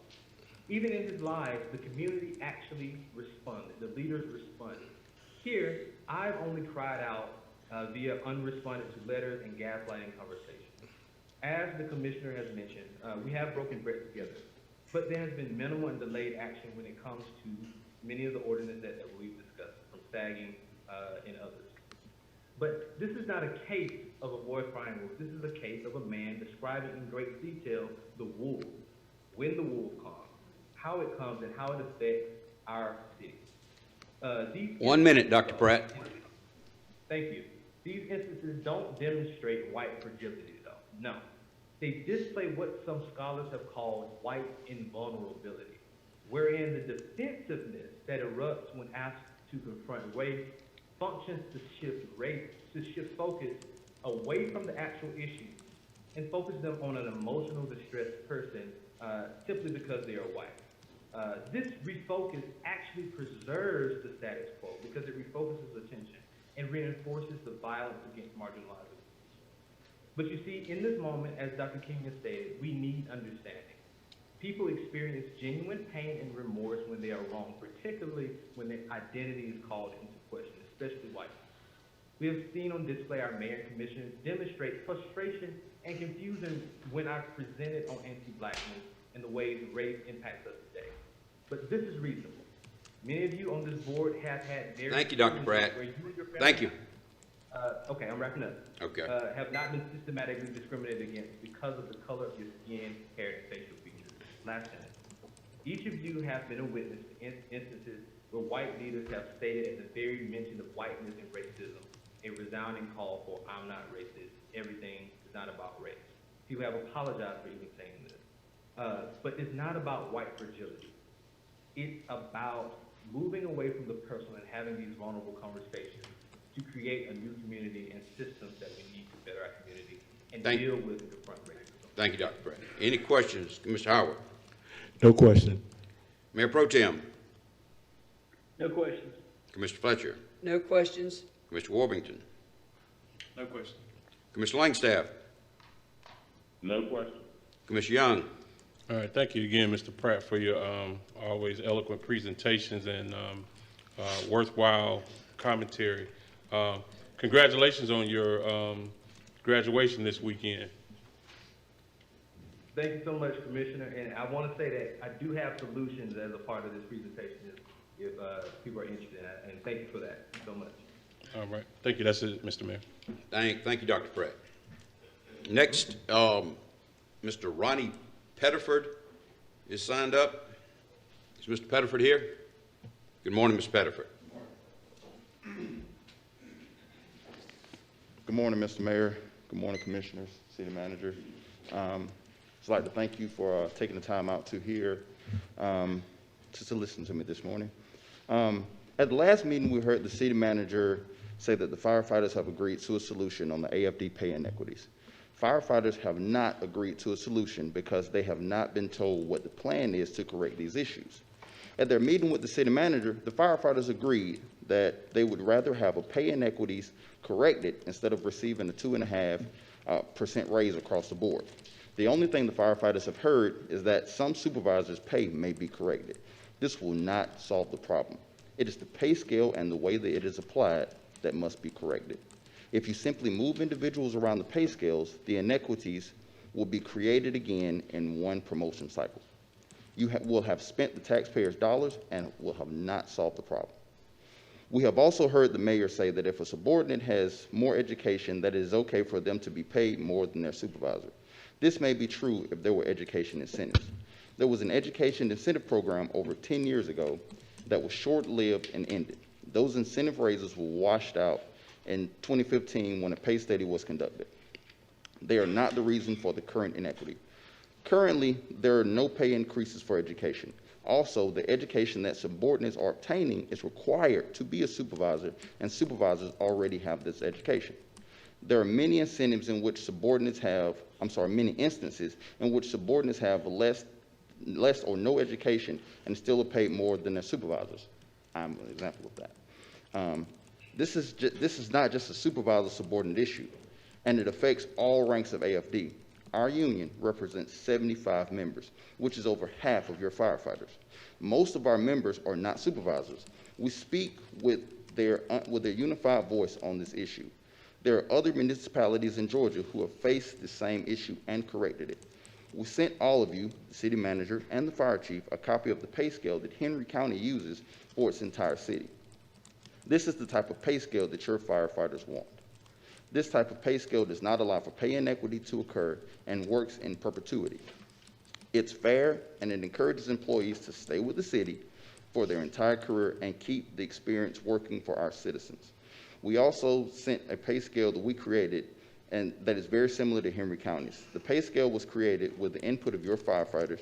Even in his lies, the community actually responded. The leaders responded. Here, I've only cried out via unresponded to letters and gaslighting conversations. As the commissioner has mentioned, we have broken bread together, but there has been minimal and delayed action when it comes to many of the ordinances that we've discussed, from sagging and others. But this is not a case of a boy crying wolf. This is a case of a man describing in great detail the wolf, when the wolf comes, how it comes, and how it affects our city. These 1 minute, Dr. Pratt. Thank you. These instances don't demonstrate white fragility, though. No. They display what some scholars have called white invulnerability, wherein the defensiveness that erupts when asked to confront race functions to shift focus away from the actual issue and focus them on an emotional distressed person simply because they are white. This refocus actually preserves the status quo because it refocuses attention and reinforces the violence against marginalized groups. But you see, in this moment, as Dr. King has stated, we need understanding. People experience genuine pain and remorse when they are wrong, particularly when their identity is called into question, especially white. We have seen on display our mayor and commissioners demonstrate frustration and confusion when I presented on anti-blackness and the ways race impacts us today. But this is reasonable. Many of you on this board have had very— Thank you, Dr. Pratt. Thank you. Okay, I'm wrapping up. Okay. Have not been systematically discriminated against because of the color of your skin, hair, and facial features. Last sentence. Each of you have been a witness to instances where white leaders have stated at the very mention of whiteness and racism, a resounding call for "I'm not racist, everything is not about race." People have apologized for even saying this. But it's not about white fragility. It's about moving away from the personal and having these vulnerable conversations to create a new community and systems that we need to better our community and deal with and confront racism. Thank you, Dr. Pratt. Any questions? Mr. Howard? No question. Mayor Pro Tem? No questions. Commissioner Fletcher? No questions. Commissioner Warbington? No question. Commissioner Langstaff? No question. Commissioner Young? All right, thank you again, Mr. Pratt, for your always eloquent presentations and worthwhile commentary. Congratulations on your graduation this weekend. Thank you so much, Commissioner. And I want to say that I do have solutions as a part of this presentation if people are interested. And thank you for that so much. All right, thank you. That's it, Mr. Mayor. Thank you, Dr. Pratt. Next, Mr. Ronnie Pettiford is signed up. Is Mr. Pettiford here? Good morning, Mr. Pettiford. Good morning, Mr. Mayor. Good morning, Commissioners, City Manager. I'd like to thank you for taking the time out to hear, to listen to me this morning. At the last meeting, we heard the City Manager say that the firefighters have agreed to a solution on the AFD pay inequities. Firefighters have not agreed to a solution because they have not been told what the plan is to correct these issues. At their meeting with the City Manager, the firefighters agreed that they would rather have a pay inequities corrected instead of receiving a 2.5% raise across the board. The only thing the firefighters have heard is that some supervisors' pay may be corrected. This will not solve the problem. It is the pay scale and the way that it is applied that must be corrected. If you simply move individuals around the pay scales, the inequities will be created again in one promotion cycle. You will have spent the taxpayers' dollars and will have not solved the problem. We have also heard the mayor say that if a subordinate has more education, that it is okay for them to be paid more than their supervisor. This may be true if there were education incentives. There was an education incentive program over 10 years ago that was short-lived and ended. Those incentive raises were washed out in 2015 when a pay study was conducted. They are not the reason for the current inequity. Currently, there are no pay increases for education. Also, the education that subordinates are obtaining is required to be a supervisor, and supervisors already have this education. There are many incentives in which subordinates have, many instances in which subordinates have less or no education and still are paid more than their supervisors. I'm an example of that. This is not just a supervisor-subordinate issue, and it affects all ranks of AFD. Our union represents 75 members, which is over half of your firefighters. Most of our members are not supervisors. We speak with their unified voice on this issue. There are other municipalities in Georgia who have faced the same issue and corrected it. We sent all of you, the city manager and the fire chief, a copy of the pay scale that Henry County uses for its entire city. This is the type of pay scale that your firefighters want. This type of pay scale does not allow for pay inequity to occur and works in perpetuity. It's fair and it encourages employees to stay with the city for their entire career and keep the experience working for our citizens. We also sent a pay scale that we created and that is very similar to Henry County's. The pay scale was created with the input of your firefighters.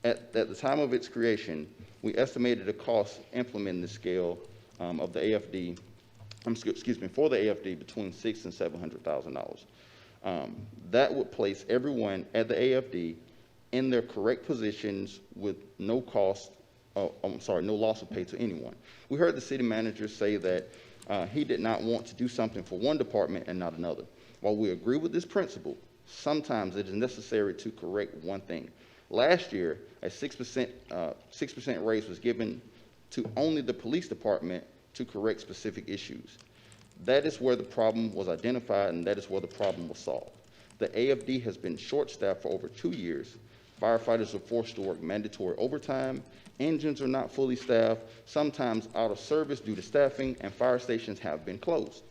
At the time of its creation, we estimated the cost implementing the scale of the AFD, for the AFD between $600,000 and $700,000. That would place everyone at the AFD in their correct positions with no loss of pay to anyone. We heard the city manager say that he did not want to do something for one department and not another. While we agree with this principle, sometimes it is necessary to correct one thing. Last year, a 6% raise was given to only the police department to correct specific issues. That is where the problem was identified, and that is where the problem was solved. The AFD has been short-staffed for over 2 years. Firefighters are forced to work mandatory overtime. Engines are not fully staffed, sometimes out of service due to staffing, and fire stations have been closed.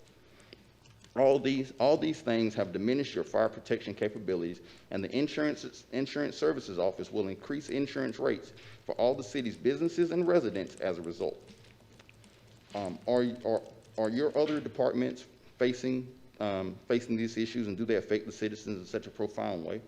All these things have diminished your fire protection capabilities, and the Insurance Services Office will increase insurance rates for all the city's businesses and residents as a result. Are your other departments facing these issues, and do they affect the citizens in such a profound way?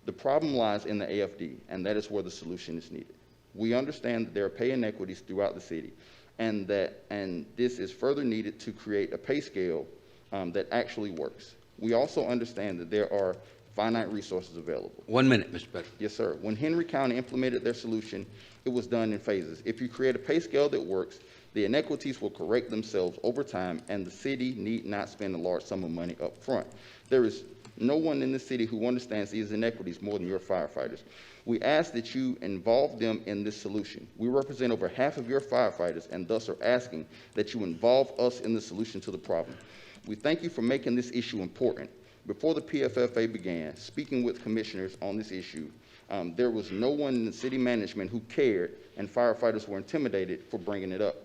The problem lies in the AFD, and that is where the solution is needed. We understand that there are pay inequities throughout the city, and this is further needed to create a pay scale that actually works. We also understand that there are finite resources available. 1 minute, Mr. Bedford. Yes, sir. When Henry County implemented their solution, it was done in phases. If you create a pay scale that works, the inequities will correct themselves over time, and the city need not spend a large sum of money up front. There is no one in the city who understands these inequities more than your firefighters. We ask that you involve them in this solution. We represent over half of your firefighters, and thus are asking that you involve us in the solution to the problem. We thank you for making this issue important. Before the PFFA began, speaking with commissioners on this issue, there was no one in the city management who cared, and firefighters were intimidated for bringing it up.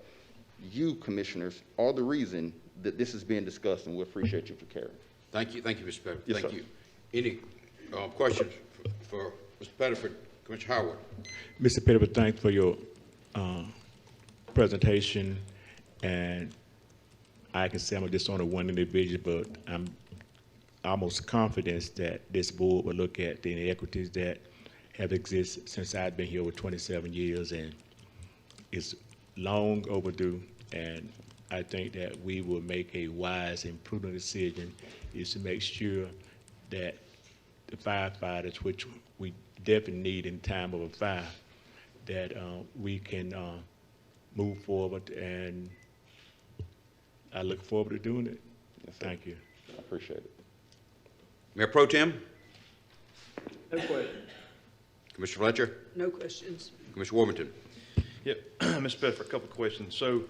You, commissioners, are the reason that this is being discussed, and we appreciate you for caring. Thank you, Mr. Bedford. Yes, Thank sir. you. Any questions for Mr. Bedford, Commissioner Howard? Mr. Pettiford, thanks for your presentation, and I can say I'm just only one individual, but I'm almost confident that this board will look at the inequities that have existed since I've been here over 27 years, and it's long overdue, and I think that we will make a wise and prudent decision is to make sure that the firefighters, which we definitely need in time of a fire, that we can move forward, and I look forward to doing it. Yes, thank you. I appreciate it. Mayor Pro Tem? No questions. Commissioner Fletcher? No questions. Commissioner Warmington? Yep, Mr. Bedford, a couple of questions. So,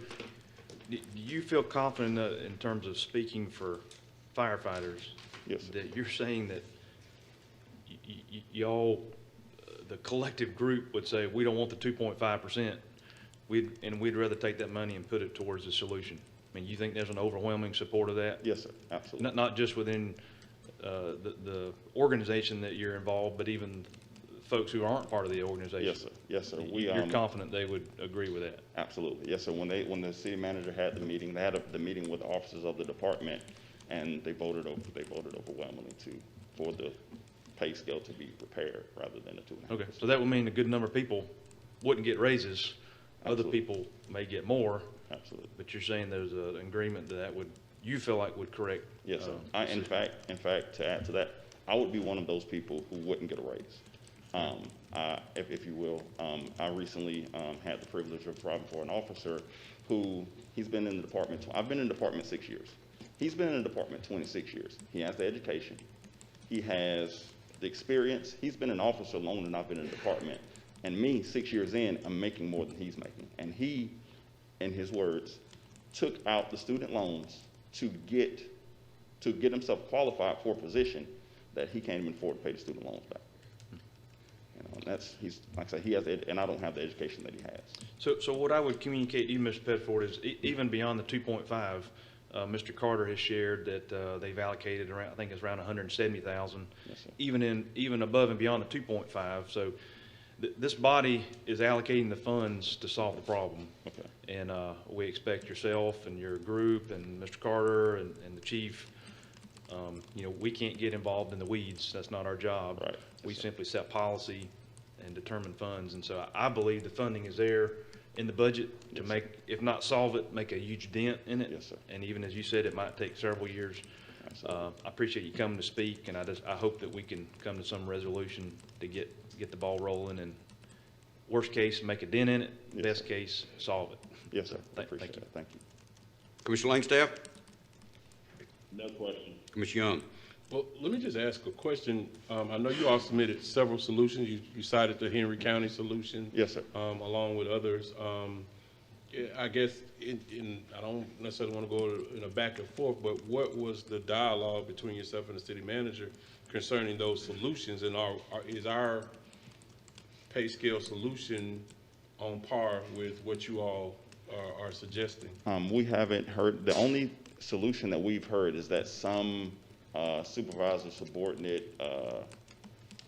do you feel confident in terms of speaking for firefighters? Yes, sir. That you're saying that y'all, the collective group would say, we don't want the 2.5%, and we'd rather take that money and put it towards the solution? I mean, you think there's an overwhelming support of that? Yes, sir, absolutely. Not just within the organization that you're involved, but even folks who aren't part of the organization? Yes, sir. Yes, sir. You're confident they would agree with that? Absolutely. Yes, sir. When the city manager had the meeting, they had the meeting with the officers of the department, and they voted overwhelmingly for the pay scale to be prepared rather than the 2.5%. Okay, so that would mean a good number of people wouldn't get raises. Other people may get more. Absolutely. But you're saying there's an agreement that would, you feel like would correct? Yes, sir. In fact, to add to that, I would be one of those people who wouldn't get a raise. If you will, I recently had the privilege of driving for an officer who, he's been in the department, I've been in the department 6 years. He's been in the department 26 years. He has the education. He has the experience. He's been an officer longer than I've been in the department. And me, 6 years in, I'm making more than he's making. And he, in his words, took out the student loans to get himself qualified for a position that he can't even afford to pay the student loans back. And he's, like I say, he has, and I don't have the education that he has. So what I would communicate to you, Mr. Bedford, is even beyond the 2.5, Mr. Carter has shared that they've allocated around, I think it's around 170,000, Yes, sir. even above and beyond the 2.5. So This body is allocating the funds to solve the problem. Okay. And we expect yourself and your group and Mr. Carter and the chief, we can't get involved in the weeds. That's not our job. Right. We simply set policy and determine funds. And so I believe the funding is there in the budget to make, if not solve it, make a huge dent in it. Yes, sir. And even as you said, it might take several years. I appreciate you coming to speak, and I hope that we can come to some resolution to get the ball rolling, and worst case, make a dent in it, Yes, best sir. case, solve it. Yes, sir. Thank Appreciate you. it. Thank you. Commissioner Langstaff? No question. Commissioner Young? Well, let me just ask a question. I know you all submitted several solutions. You cited the Henry County solution. Yes, sir. Along with others. I guess, I don't necessarily want to go in a back and forth, but what was the dialogue between yourself and the city manager concerning those solutions? And is our pay scale solution on par with what you all are suggesting? We haven't heard, the only solution that we've heard is that some supervisor subordinate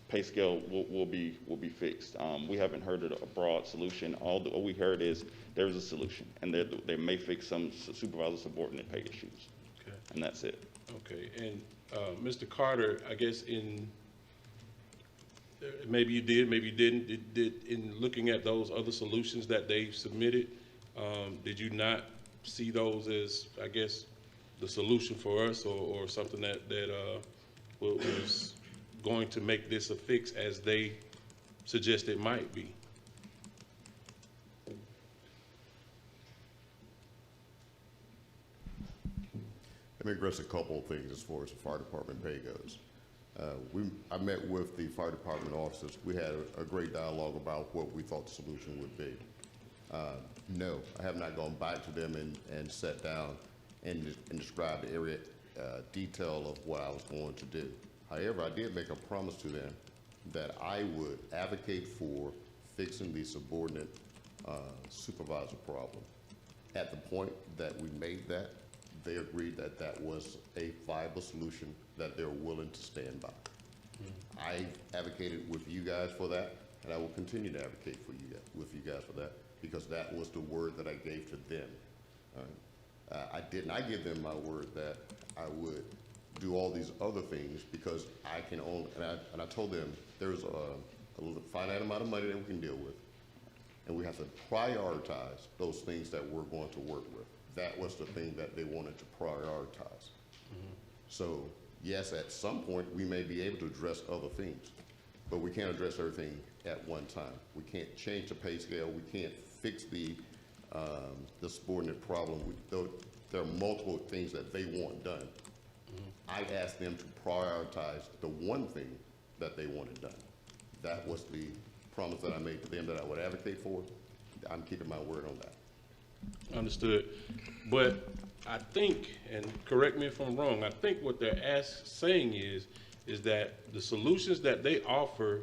pay scale will be fixed. We haven't heard of a broad solution. All we heard is there's a solution, and they may fix some supervisor subordinate pay issues. Okay. And that's it. Okay, and Mr. Carter, I guess maybe you did, maybe you didn't. In looking at those other solutions that they submitted, did you not see those as, I guess, the solution for us, or something that was going to make this a fix as they suggest it might be? Let me address a couple of things as far as the fire department pay goes. I met with the fire department officers. We had a great dialogue about what we thought the solution would be. No, I have not gone back to them and sat down and described every detail of what I was going to do. However, I did make a promise to them that I would advocate for fixing the subordinate supervisor problem. At the point that we made that, they agreed that that was a viable solution that they're willing to stand by. I advocated with you guys for that, and I will continue to advocate for you with you guys for that, because that was the word that I gave to them. I did not give them my word that I would do all these other things, because I can only, and I told them there's a finite amount of money that we can deal with, and we have to prioritize those things that we're going to work with. That was the thing that they wanted to prioritize. So yes, at some point we may be able to address other things, but we can't address everything at one time. We can't change the pay scale. We can't fix the subordinate problem. There are multiple things that they want done. I asked them to prioritize the one thing that they wanted done. That was the promise that I made to them that I would advocate for. I'm keeping my word on that. Understood. But I think, and correct me if I'm wrong, I think what they're saying is that the solutions that they offer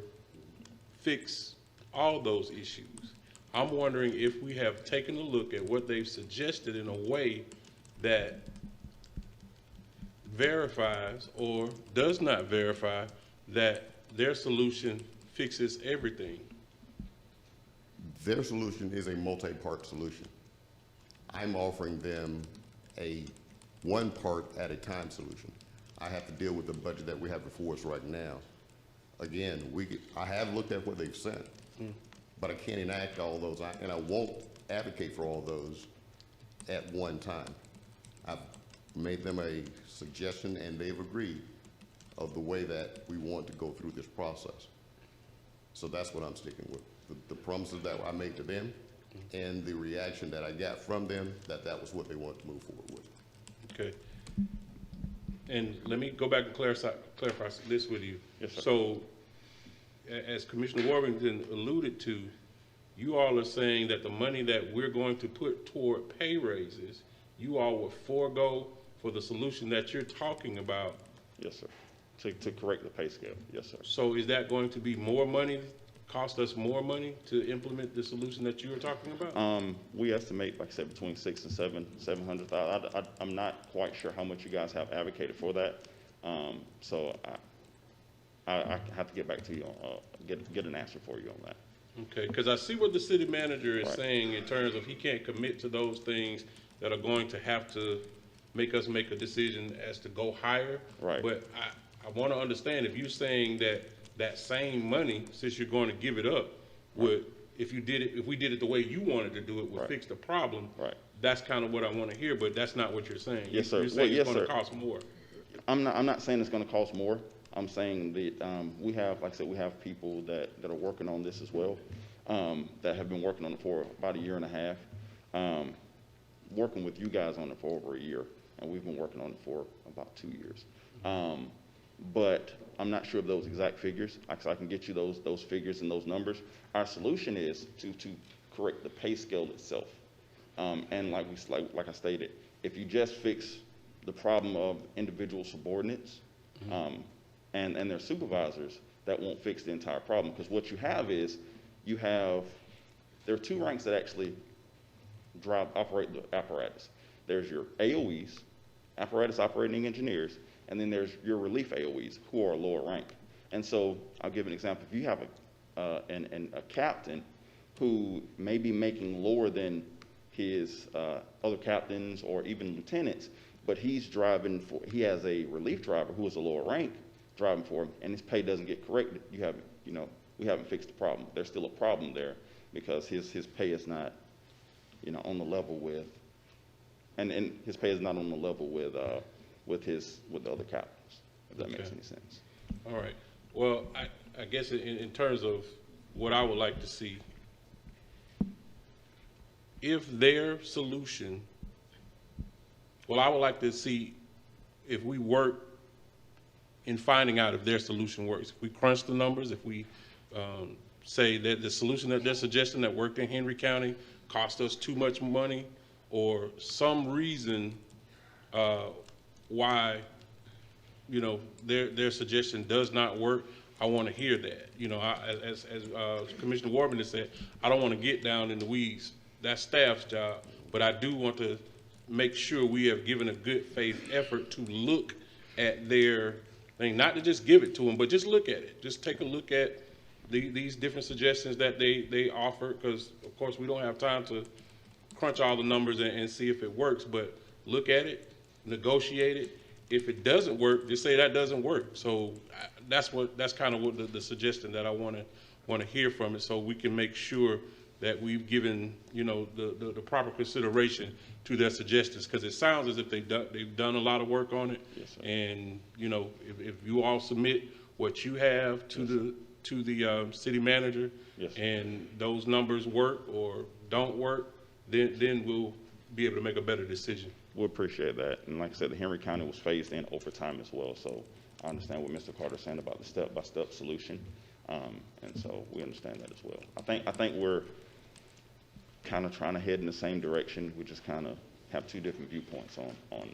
fix all those issues. I'm wondering if we have taken a look at what they've suggested in a way that verifies or does not verify that their solution fixes everything. Their solution is a multi-part solution. I'm offering them a one part at a time solution. I have to deal with the budget that we have before us right now. Again, I have looked at what they've sent, but I can't enact all those, and I won't advocate for all those at one time. I've made them a suggestion, and they've agreed of the way that we want to go through this process. So that's what I'm sticking with. The promises that I made to them and the reaction that I got from them, that was what they wanted to move forward with. Okay. And let me go back and clarify this with you. Yes, sir. So, as Commissioner Worthington alluded to, you all are saying that the money that we're going to put toward pay raises, you all will forego for the solution that you're talking about. Yes, sir. To correct the pay scale. Yes, sir. So is that going to be more money, cost us more money to implement the solution that you were talking about? We estimate, like I said, between $600,000 and $700,000. I'm not quite sure how much you guys have advocated for that. So I have to get back to you on, get an answer for you on that. Okay, because I see what the city manager is Right. saying in terms of he can't commit to those things that are going to have to make us make a decision as to go higher. Right. But I want to understand, if you're saying that that same money, since you're going to give it up, would, if we did it the way you wanted to do it, would Right. fix the problem. Right. That's kind of what I want to hear, but that's not what you're saying. Yes, sir. You're saying Well, it's yes, going to sir. cost more. I'm not saying it's gonna cost more. I'm saying that, we have, like I said, we have people that are working on this as well, that have been working on it for about a year and a half. Working with you guys on it for over a year, and we've been working on it for about 2 years. But I'm not sure of those exact figures. I can get you those figures and those numbers. Our solution is to correct the pay scale itself. And like I stated, if you just fix the problem of individual subordinates, and their supervisors, that won't fix the entire problem. Because what you have is, there are two ranks that actually operate the apparatus. There's your AOEs, apparatus operating engineers, and then there's your relief AOEs, who are lower rank. And so I'll give an example. If you have a captain who may be making lower than his other captains or even lieutenants, but he has a relief driver who is a lower rank driving for him, and his pay doesn't get corrected, we haven't fixed the problem. There's still a problem there because his pay is not, on the level with, and his pay is not on the level with the other captains, if that makes any sense. All right. Well, I guess in terms of what I would like to see, if their solution, well, I would like to see if we work in finding out if their solution works. If we crunch the numbers, if we say that the solution that they're suggesting that worked in Henry County cost us too much money, or some reason why, their suggestion does not work, I want to hear that. As Commissioner Warman has said, I don't want to get down in the weeds. That's staff's job, but I do want to make sure we have given a good faith effort to look at their thing, not to just give it to them, but just look at it. Just take a look at these different suggestions that they offer, because of course we don't have time to crunch all the numbers and see if it works, but look at it, negotiate it. If it doesn't work, just say that doesn't work. So that's kind of what the suggestion that I want to hear from it, so we can make sure that we've given the proper consideration to their suggestions, because it sounds as if they've done a lot of work on it. Yes, sir. And if you all submit what you have to the city manager, Yes, sir. and those numbers work or don't work, then we'll be able to make a better decision. We appreciate that. And like I said, the Henry County was phased in over time as well. So I understand what Mr. Carter's saying about the step-by-step solution. And so we understand that as well. I think we're kind of trying to head in the same direction. We just kind of have two different viewpoints on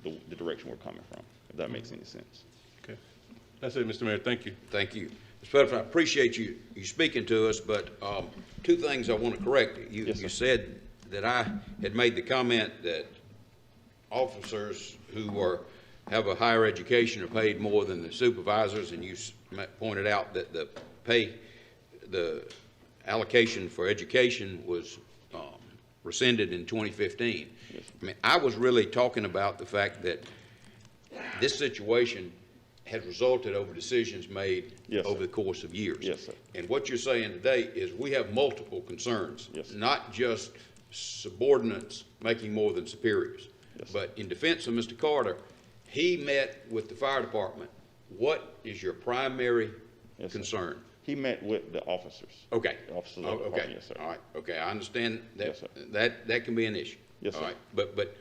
the direction we're coming from, if that makes any sense. Okay. That's it, Mr. Mayor. Thank you. Thank you. Mr. Butterfield, I appreciate you speaking to us, but two things I want to correct. You said that I had made the comment that officers who have a higher education are paid more than the supervisors, and you pointed out that the allocation for education was rescinded in 2015. Yes. I mean, I was really talking about the fact that this situation has resulted over decisions made Yes, over sir. the course of years. Yes, sir. And what you're saying today is we have multiple concerns, Yes, sir. not just subordinates making more than superiors. Yes, sir. But in defense of Mr. Carter, he met with the fire department. What is your primary Yes, sir. concern? He met with the officers. Okay. The officers Oh, of the okay. department, yes, sir. All right. Okay. I understand that. Yes, sir. that can be an issue. Yes, All sir. right. But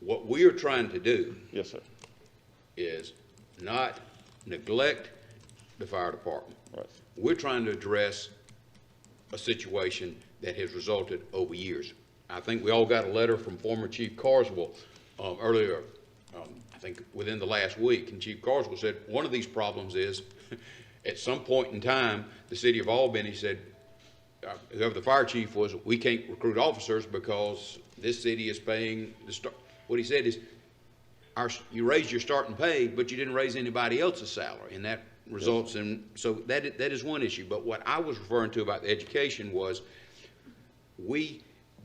what we are trying to do Yes, sir. is not neglect the fire department. Right. We're trying to address a situation that has resulted over years. I think we all got a letter from former Chief Carswell earlier, I think within the last week, and Chief Carswell said one of these problems is at some point in time, the city of Albany said, whoever the fire chief was, we can't recruit officers because this city is paying what he said is, you raised your starting pay, but you didn't raise anybody else's salary, and that results in, so that is one issue. But what I was referring to about the education was we,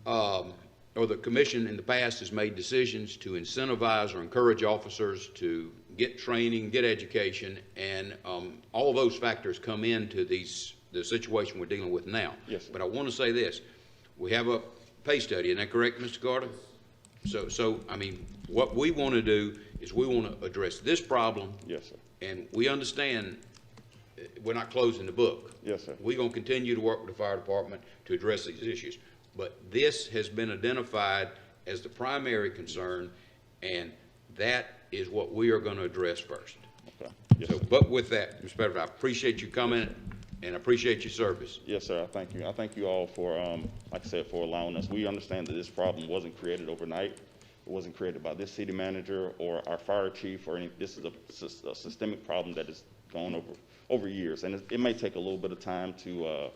or the commission in the past has made decisions to incentivize or encourage officers to get training, get education, and all those factors come into the situation we're dealing with now. Yes, sir. But I want to say this. We have a pay study, isn't that correct, Mr. Carter? So I mean, what we want to do is we want to address this problem. Yes, sir. And we understand we're not closing the book. Yes, sir. We're going to continue to work with the fire department to address these issues. But this has been identified as the primary concern, and that is what we are going to address first. Okay. Yes, So, sir. but with that, Mr. Bedford, I appreciate you coming and I appreciate your service. Yes, sir. I thank you. I thank you all for, like I said, for allowing us. We understand that this problem wasn't created overnight. It wasn't created by this city manager or our fire chief or any. This is a systemic problem that has gone over years, and it may take a little bit of time to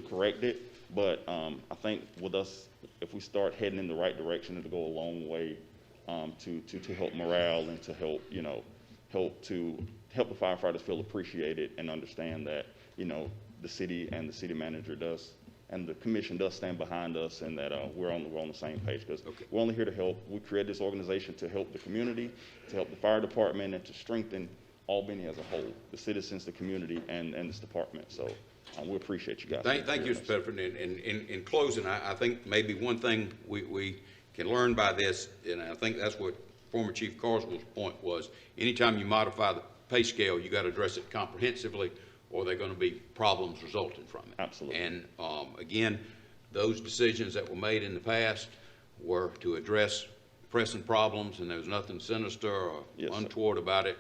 correct it. But I think with us, if we start heading in the right direction, it'll go a long way to help morale and to help help the firefighters feel appreciated and understand that the city and the city manager does and the commission does stand behind us, and that we're on the same page, because we're only here to help. We created this organization to help the community, to help the fire department, and to strengthen Albany as a whole, the citizens, the community, and this department. So we appreciate you guys. Thank you, Mr. Bedford. In closing, I think maybe one thing we can learn by this, and I think that's what former Chief Carswell's point was, anytime you modify the pay scale, you got to address it comprehensively, or there are going to be problems resulting from it. Absolutely. And again, those decisions that were made in the past were to address pressing problems, and there was nothing sinister or untoward about it.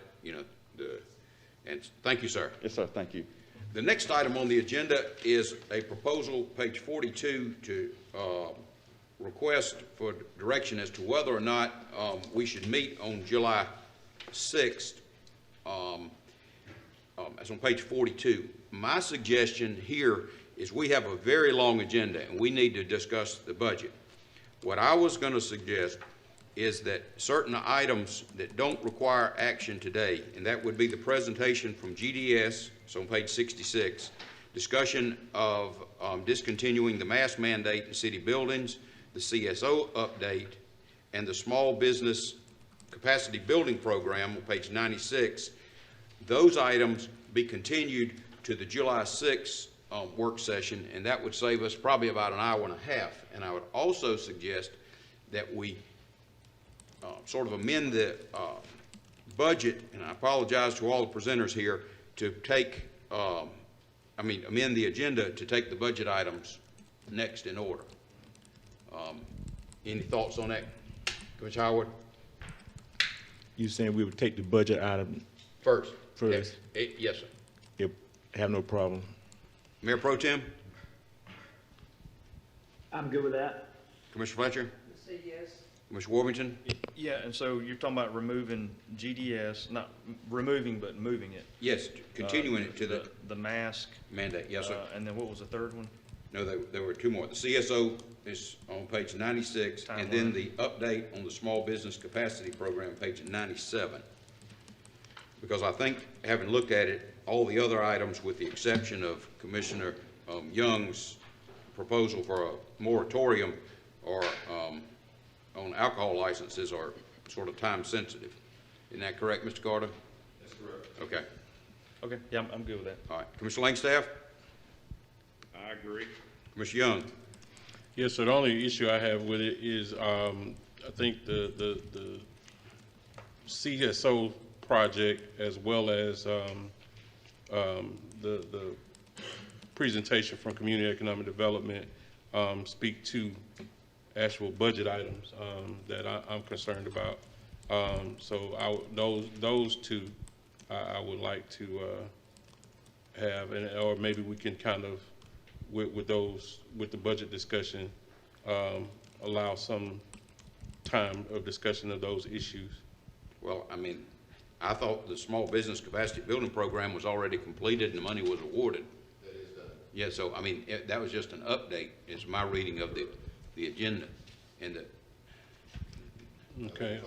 And thank you, sir. Yes, sir. Thank you. The next item on the agenda is a proposal, page 42, to request for direction as to whether or not we should meet on July 6th. That's on page 42. My suggestion here is we have a very long agenda and we need to discuss the budget. What I was going to suggest is that certain items that don't require action today, and that would be the presentation from GDS, so on page 66, discussion of discontinuing the mask mandate in city buildings, the CSO update, and the small business capacity building program on page 96. Those items be continued to the July 6th work session, and that would save us probably about an hour and a half. And I would also suggest that we sort of amend the budget, and I apologize to all the presenters here, to take, amend the agenda to take the budget items next in order. Any thoughts on that, Commissioner Howard? You saying we would take the budget item First. first? Yes, sir. Yep, have no problem. Mayor Pro Tem? I'm good with that. Commissioner Fletcher? Say yes. Commissioner Worthington? Yeah, and so you're talking about removing GDS, not removing, but moving it. Yes, continuing it to the mask mandate. Yes, sir. And then what was the third one? No, there were two more. The CSO is on page 96, and then the update on the small business capacity program, page 97. Because I think, having looked at it, all the other items, with the exception of Commissioner Young's proposal for a moratorium or on alcohol licenses, are sort of time sensitive. Isn't that correct, Mr. Carter? That's correct. Okay. Okay, yeah, I'm good with that. All right. Commissioner Langstaff? I agree. Commissioner Young? Yes, so the only issue I have with it is, I think the CSO project, as well as the presentation from Community Economic Development, speak to actual budget items that I'm concerned about. So those two I would like to have, or maybe we can kind of, with the budget discussion, allow some time of discussion of those issues. Well, I mean, I thought the small business capacity building program was already completed and the money was awarded. That is done. Yeah, so, I mean, that was just an update, is my reading of the agenda. And okay.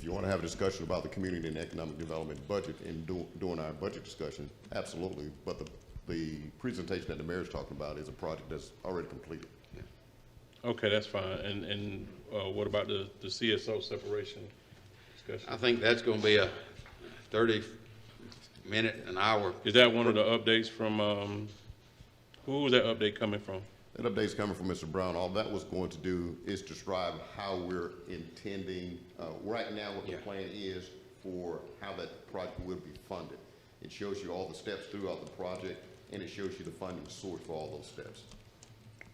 you want to have a discussion about the community and economic development budget and doing our budget discussion, absolutely. But the presentation that the mayor's talking about is a project that's already completed. Okay, that's fine. And what about the CSO separation discussion? I think that's going to be a 30-minute, an hour. Is that one of the updates from, who was that update coming from? That update's coming from Mr. Brown. All that was going to do is describe how we're intending, right now what the plan is for how that project will be funded. It shows you all the steps throughout the project, and it shows you the funding source for all those steps.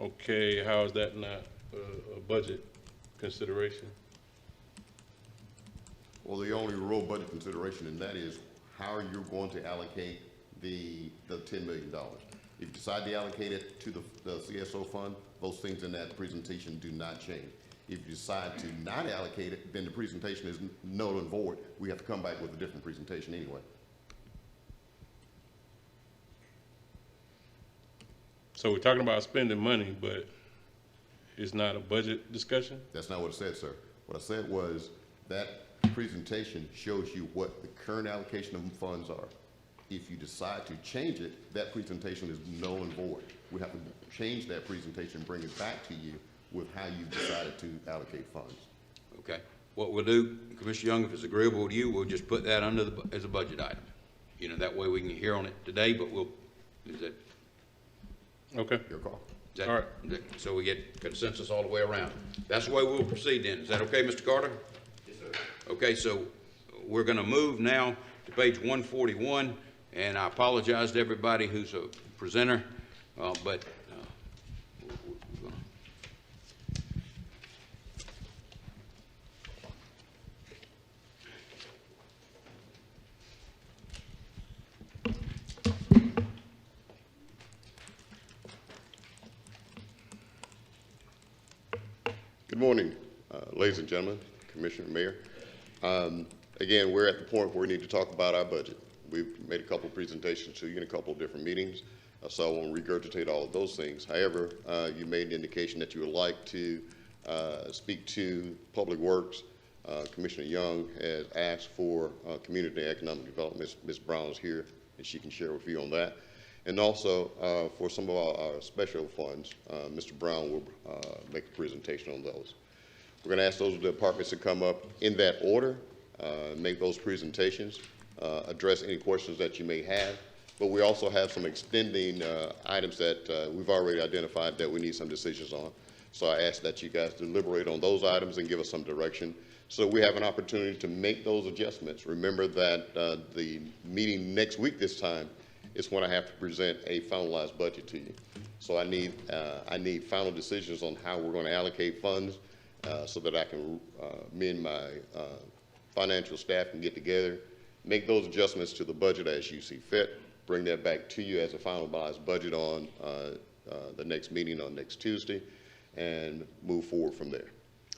Okay, how is that not a budget consideration? Well, the only real budget consideration in that is how are you going to allocate the $10 million? If you decide to allocate it to the CSO fund, those things in that presentation do not change. If you decide to not allocate it, then the presentation is null and void. We have to come back with a different presentation anyway. So we're talking about spending money, but it's not a budget discussion? That's not what I said, sir. What I said was that presentation shows you what the current allocation of funds are. If you decide to change it, that presentation is null and void. We have to change that presentation and bring it back to you with how you decided to allocate funds. Okay. What we'll do, Commissioner Young, if it's agreeable to you, we'll just put that under as a budget item. You know, that way we can hear on it today, but is that? Okay. Your call. Is that, all right. So we get consensus all the way around. That's the way we'll proceed then. Is that okay, Mr. Carter? Yes, sir. Okay, so we're going to move now to page 141, and I apologize to everybody who's a presenter, but Good morning, ladies and gentlemen, Commissioner, Mayor. Again, we're at the point where we need to talk about our budget. We've made a couple of presentations to you in a couple of different meetings, so I won't regurgitate all of those things. However, you made an indication that you would like to speak to Public Works. Commissioner Young has asked for Community and Economic Development. Ms. Brown is here, and she can share with you on that. And also, for some of our special funds, Mr. Brown will make a presentation on those. We're going to ask those departments to come up in that order, make those presentations, address any questions that you may have. But we also have some extending items that we've already identified that we need some decisions on. So I ask that you guys deliberate on those items and give us some direction so we have an opportunity to make those adjustments. Remember that the meeting next week this time is when I have to present a finalized budget to you. So I need final decisions on how we're going to allocate funds so that I can, me and my financial staff can get together, make those adjustments to the budget as you see fit, bring that back to you as a finalized budget on the next meeting on next Tuesday, and move forward from there.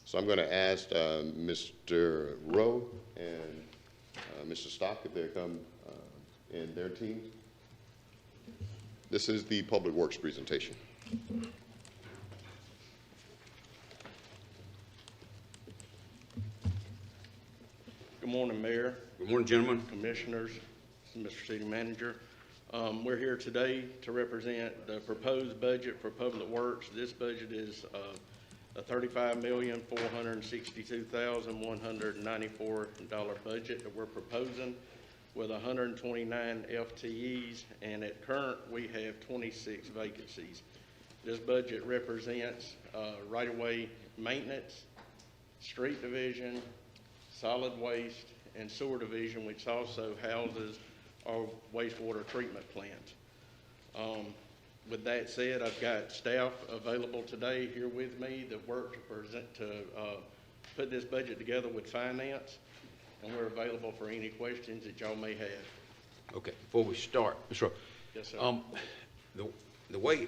So I'm going to ask Mr. Rowe and Mr. Stock if they come in their teams. This is the Public Works presentation. Good morning, Mayor. Good morning, gentlemen. Commissioners, Mr. City Manager. We're here today to represent the proposed budget for Public Works. This budget is a $35,462,194 budget that we're proposing with 129 FTEs, and at current we have 26 vacancies. This budget represents right-of-way maintenance, street division, solid waste, and sewer division, which also houses our wastewater treatment plant. With that said, I've got staff available today here with me that work to put this budget together with finance, and we're available for any questions that y'all may have. Okay, before we start, Mr. Rowe. Yes, sir. The way,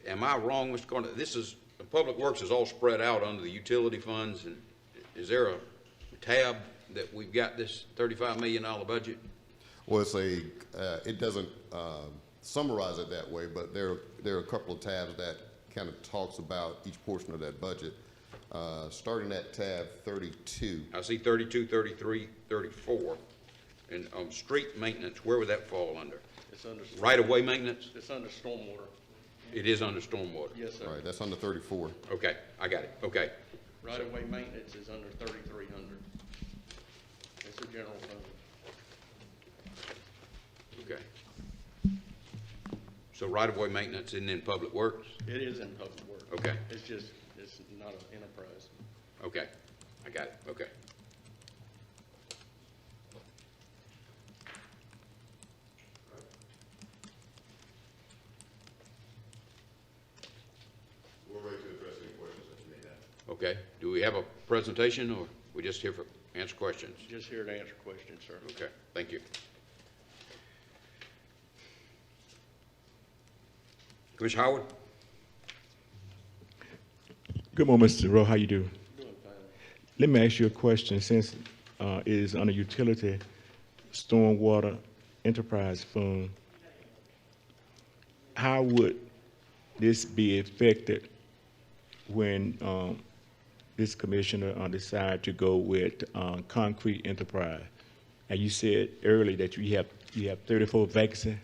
am I wrong, Mr. Carter? This is, the Public Works is all spread out under the utility funds, and is there a tab that we've got this $35 million budget? Well, it's it doesn't summarize it that way, but there are a couple of tabs that kind of talks about each portion of that budget. Starting at tab 32. I see 32, 33, 34. And, street maintenance, where would that fall under? It's under. Right-of-way maintenance? It's under stormwater. It is under stormwater. Yes, sir. All right, that's under 34. Okay, I got it, okay. Right-of-way maintenance is under 3,300. It's a general fund. Okay. So right-of-way maintenance isn't in Public Works? It is in public works. Okay. It's just, it's not an enterprise. Okay, I got it, okay. We're ready to address any questions that you may have. Okay, do we have a presentation, or we just here for answer questions? Just here to answer questions, sir. Okay, thank you. Commissioner Howard? Good morning, Mr. Rowe. How you do? Doing fine. Let me ask you a question. Since it is under utility stormwater enterprise fund, how would this be affected when this commissioner decide to go with concrete enterprise? And you said earlier that you have 34 vacancies.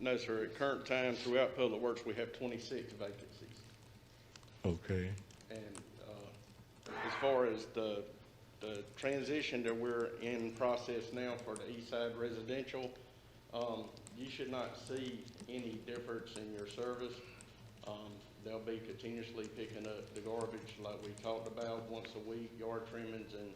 No, sir. At current time, throughout Public Works, we have 26 vacancies. Okay. And as far as the transition that we're in process now for the East Side residential, you should not see any difference in your service. They'll be continuously picking up the garbage like we talked about once a week. Yard trimmings and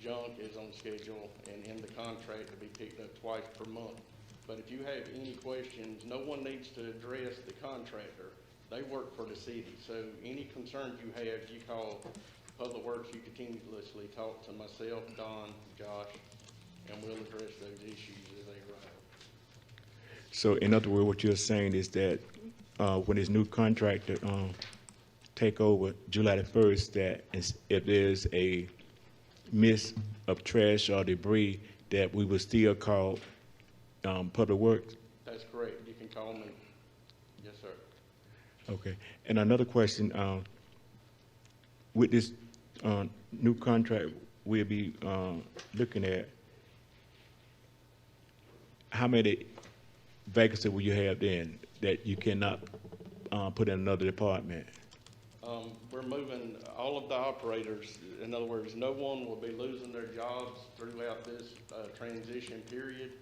junk is on schedule and in the contract to be picked up twice per month. But if you have any questions, no one needs to address the contractor. They work for the city. So any concerns you have, you call Public Works. You continuously talk to myself, Don, Josh, and we'll address those issues as they arise. So in other words, what you're saying is that when this new contractor take over July the 1st, that if there's a miss of trash or debris, that we will still call Public Works? That's correct. You can call me. Yes, sir. Okay. And another question, with this new contract we'll be looking at, how many vacancies will you have then that you cannot put in another department? We're moving all of the operators. In other words, no one will be losing their jobs throughout this transition period.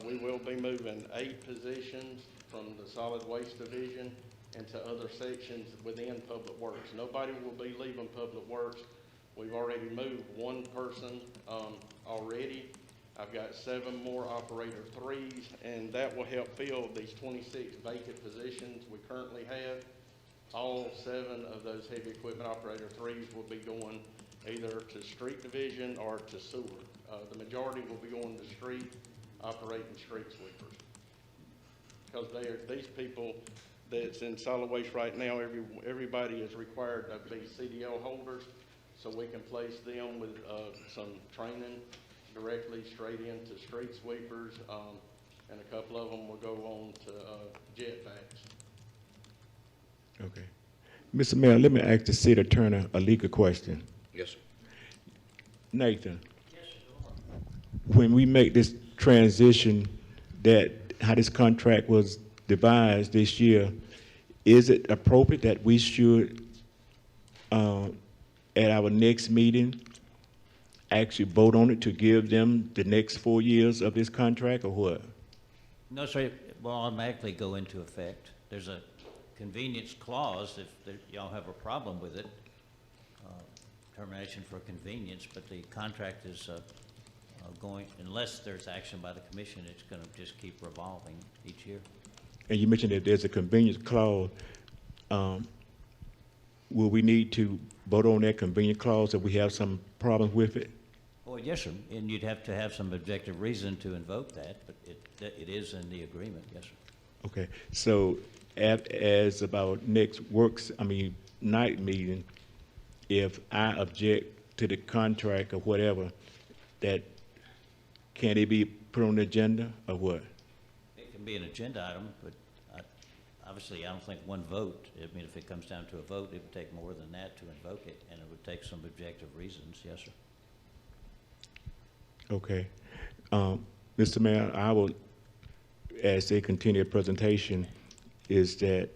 We will be moving 8 positions from the solid waste division into other sections within Public Works. Nobody will be leaving Public Works. We've already moved 1 person already. I've got 7 more operator 3s, and that will help fill these 26 vacant positions we currently have. All 7 of those heavy equipment operator 3s will be going either to street division or to sewer. The majority will be going to street, operating street sweepers. Because these people that's in solid waste right now, everybody is required to be CDL holders, so we can place them with some training directly straight into street sweepers, and a couple of them will go on to jetpacks. Okay. Mr. Mayor, let me ask the city attorney a legal question. Yes, sir. Nathan, when we make this transition, that how this contract was devised this year, is it appropriate that we should, at our next meeting, actually vote on it to give them the next 4 years of this contract, or what? No, sir, it will automatically go into effect. There's a convenience clause if y'all have a problem with it, termination for convenience, but the contract is going, unless there's action by the commission, it's going to just keep revolving each year. And you mentioned that there's a convenience clause. Will we need to vote on that convenience clause if we have some problems with it? Well, yes, sir, and you'd have to have some objective reason to invoke that, but it is in the agreement, yes, sir. Okay, so as about next night meeting, if I object to the contract or whatever, that can it be put on the agenda or what? It can be an agenda item, but obviously, I don't think one vote, I mean, if it comes down to a vote, it would take more than that to invoke it, and it would take some objective reasons, yes, sir. Okay. Mr. Mayor, I will, as they continue the presentation, is that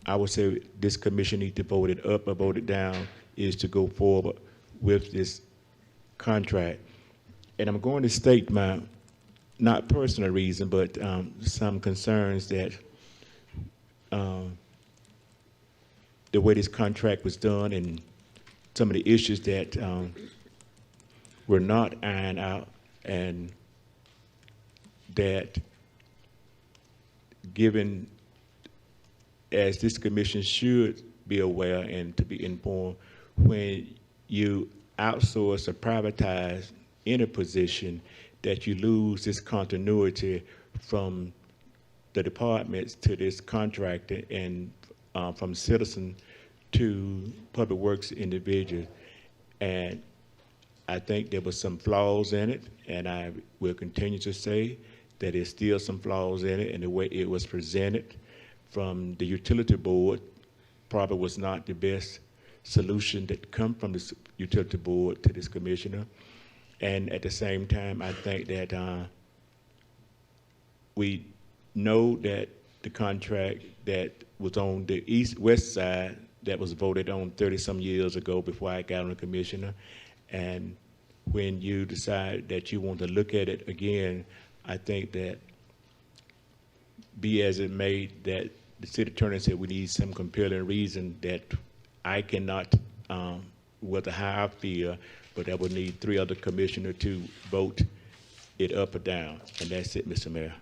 I would say this commission need to vote it up or vote it down, is to go forward with this contract. And I'm going to state my, not personal reason, but some concerns that the way this contract was done and some of the issues that were not ironed out, and that given, as this commission should be aware and to be informed, when you outsource or privatize any position, that you lose this continuity from the departments to this contractor and from citizen to public works individual. And I think there was some flaws in it, and I will continue to say that there's still some flaws in it, and the way it was presented from the utility board probably was not the best solution that come from the utility board to this commissioner. And at the same time, I think that we know that the contract that was on the east-west side that was voted on 30-some years ago before I got on the commissioner, and when you decide that you want to look at it again, I think that, be as it may, that the city attorney said we need some compelling reason that I cannot, whether how I feel, but I would need 3 other commissioners to vote it up or down. And that's it, Mr. Mayor.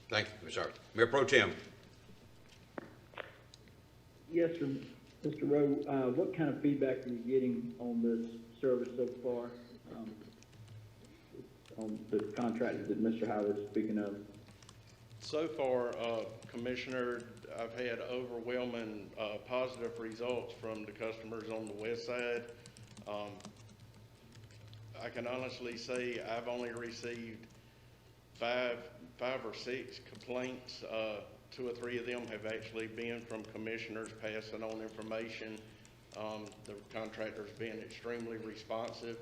Thank you, Mr. Hart. Mayor Pro Tem. Yes, sir. Mr. Rowe, what kind of feedback are you getting on this service so far? On the contractor that Mr. Howard's speaking of? So far, Commissioner, I've had overwhelming positive results from the customers on the west side. I can honestly say I've only received five or six complaints. 2 or 3 of them have actually been from commissioners passing on information. The contractor's been extremely responsive.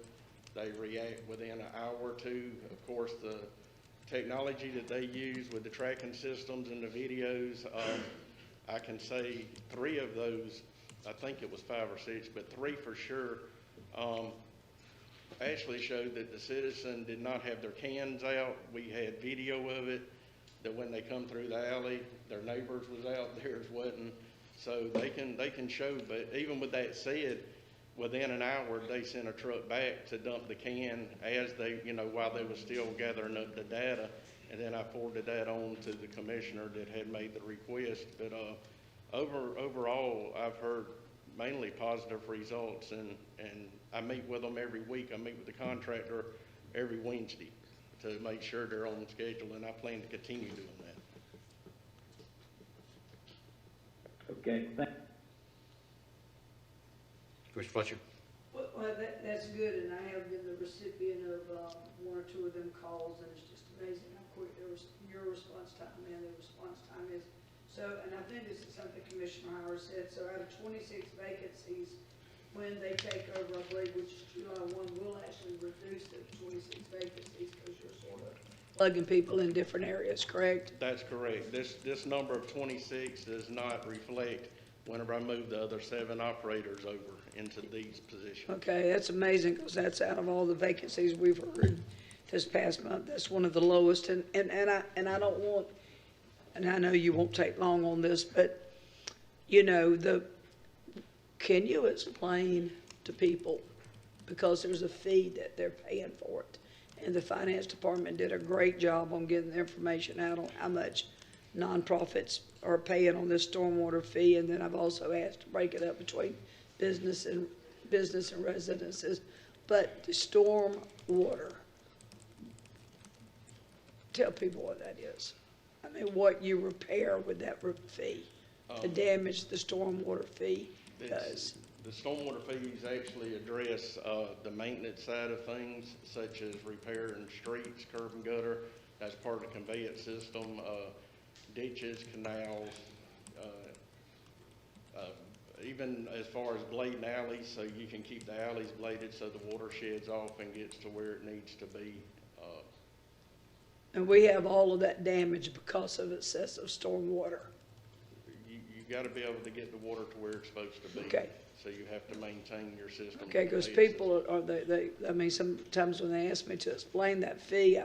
They react within an hour or 2. Of course, the technology that they use with the tracking systems and the videos, I can say 3 of those, I think it was 5 or 6, but 3 for sure, actually showed that the citizen did not have their cans out. We had video of it, that when they come through the alley, their neighbors was out, theirs wasn't. So they can show, but even with that said, within an hour, they sent a truck back to dump the can as they, while they were still gathering up the data. And then I forwarded that on to the commissioner that had made the request. But overall, I've heard mainly positive results, and I meet with them every week. I meet with the contractor every Wednesday to make sure they're on schedule, and I plan to continue doing that. Okay, thank you. Commissioner Fletcher. Well, that's good, and I have been the recipient of 1 or 2 of them calls, and it's just amazing how quick your response time and their response time is. So, and I think this is something Commissioner Howard said, so out of 26 vacancies, when they take over, I believe, which is July 1, we'll actually reduce the 26 vacancies because you're sort of plugging people in different areas, correct? That's correct. This number of 26 does not reflect whenever I move the other 7 operators over into these positions. Okay, that's amazing, because that's out of all the vacancies we've heard this past month, that's one of the lowest, and I don't want, and I know you won't take long on this, but, can you explain to people, because there's a fee that they're paying for it, and the finance department did a great job on getting the information out on how much nonprofits are paying on this stormwater fee, and then I've also asked to break it up between business and residences. But the storm water, tell people what that is. I mean, what you repair with that fee, the damage the stormwater fee does. The stormwater fees actually address the maintenance side of things, such as repairing streets, curb and gutter. That's part of the conveyance system. ditches, canals, even as far as blading alleys, so you can keep the alleys bladed so the water sheds off and gets to where it needs to be. And we have all of that damage because of excessive storm water. You gotta be able to get the water to where it's supposed to be. Okay. So you have to maintain your system. Okay, because people are, I mean, sometimes when they ask me to explain that fee,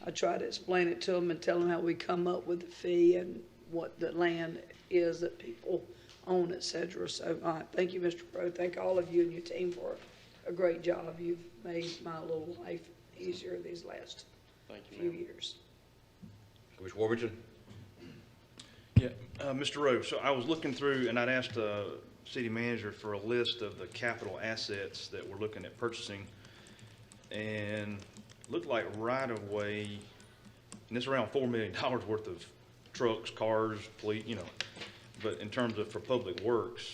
I try to explain it to them and tell them how we come up with the fee and what the land is that people own, et cetera. So, all right, thank you, Mr. Pro. Thank all of you and your team for a great job. You've made my little life easier these last few years. Commissioner Warburton? Yeah, Mr. Rowe, so I was looking through and I'd asked city manager for a list of the capital assets that we're looking at purchasing, and looked like right of way, and it's around $4 million worth of trucks, cars, fleet, you know. But in terms of for public works,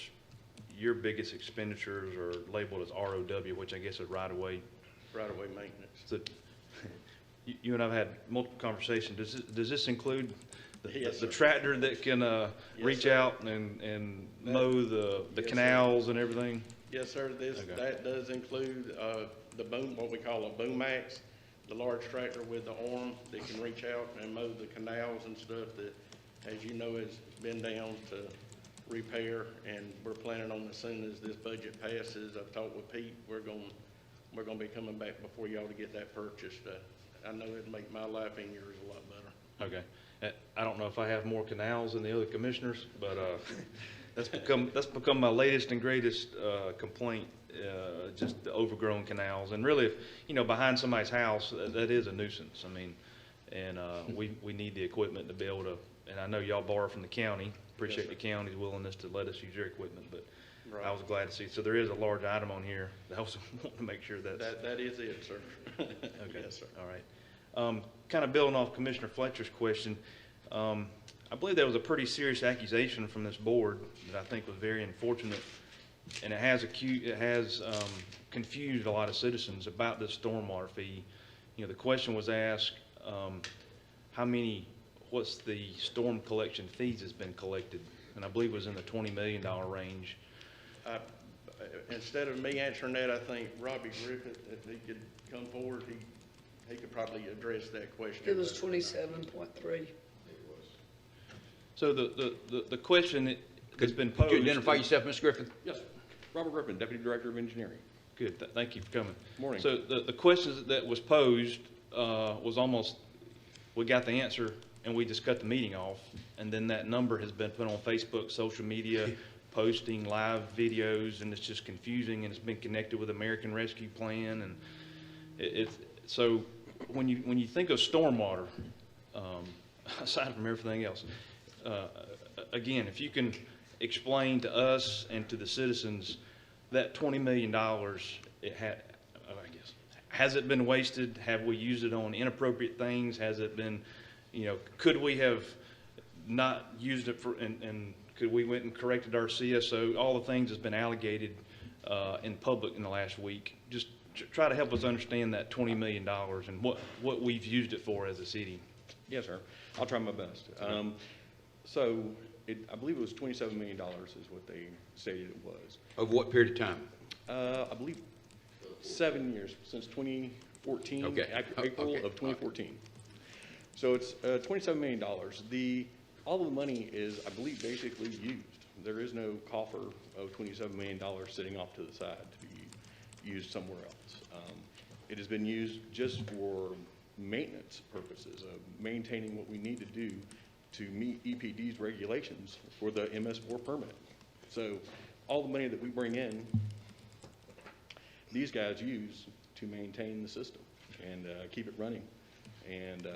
your biggest expenditures are labeled as ROW, which I guess is right of way. Right of way maintenance. So you and I've had multiple conversations. Does this include the tractor that can reach out and mow the canals and everything? Yes, sir. That does include the boom, what we call a boom axe, the large tractor with the arm that can reach out and mow the canals and stuff that, as you know, has been down to repair. And we're planning on, as soon as this budget passes, I've talked with Pete, we're gonna be coming back before y'all to get that purchased. I know it'd make my life and yours a lot better. Okay. I don't know if I have more canals than the other commissioners, but that's become my latest and greatest complaint, just the overgrown canals. And really, if, you know, behind somebody's house, that is a nuisance. I mean, and we need the equipment to be able to, and I know y'all borrow from the county. Appreciate the county's willingness to let us use your equipment, but Right. I was glad to see. So there is a large item on here. I was wanting to make sure That is it, sir. Okay. Yes, sir. All right. Kind of building off Commissioner Fletcher's question, I believe there was a pretty serious accusation from this board that I think was very unfortunate, and it has confused a lot of citizens about this stormwater fee. You know, the question was asked, what's the storm collection fees has been collected? And I believe it was in the $20 million range. Instead of me answering that, I think Robbie Griffith, if he could come forward, he could probably address that question. It was 27.3. So the question that's been posed. Could you identify yourself, Mr. Griffin? Yes, sir. Robert Griffin, Deputy Director of Engineering. Good, thank you for coming. Morning. So the question that was posed was almost, we got the answer and we just cut the meeting off. And then that number has been put on Facebook, social media, posting live videos, and it's just confusing, and it's been connected with American Rescue Plan. And so when you think of stormwater, aside from everything else, again, if you can explain to us and to the citizens that $20 million, has it been wasted? Have we used it on inappropriate things? Has it been, you know, could we have not used it for, and could we went and corrected our CSO? All the things that's been alleged in public in the last week. Just try to help us understand that $20 million and what we've used it for as a city. Yes, sir. I'll try my best. I believe it was $27 million is what they stated it was. Over what period of time? I believe 7 years, since 2014, Okay. April of 2014. So it's $27 million. All of the money is, I believe, basically used. There is no coffer of $27 million sitting off to the side to be used somewhere else. It has been used just for maintenance purposes of maintaining what we need to do to meet EPD's regulations for the MS4 permit. So all the money that we bring in, these guys use to maintain the system and keep it running. And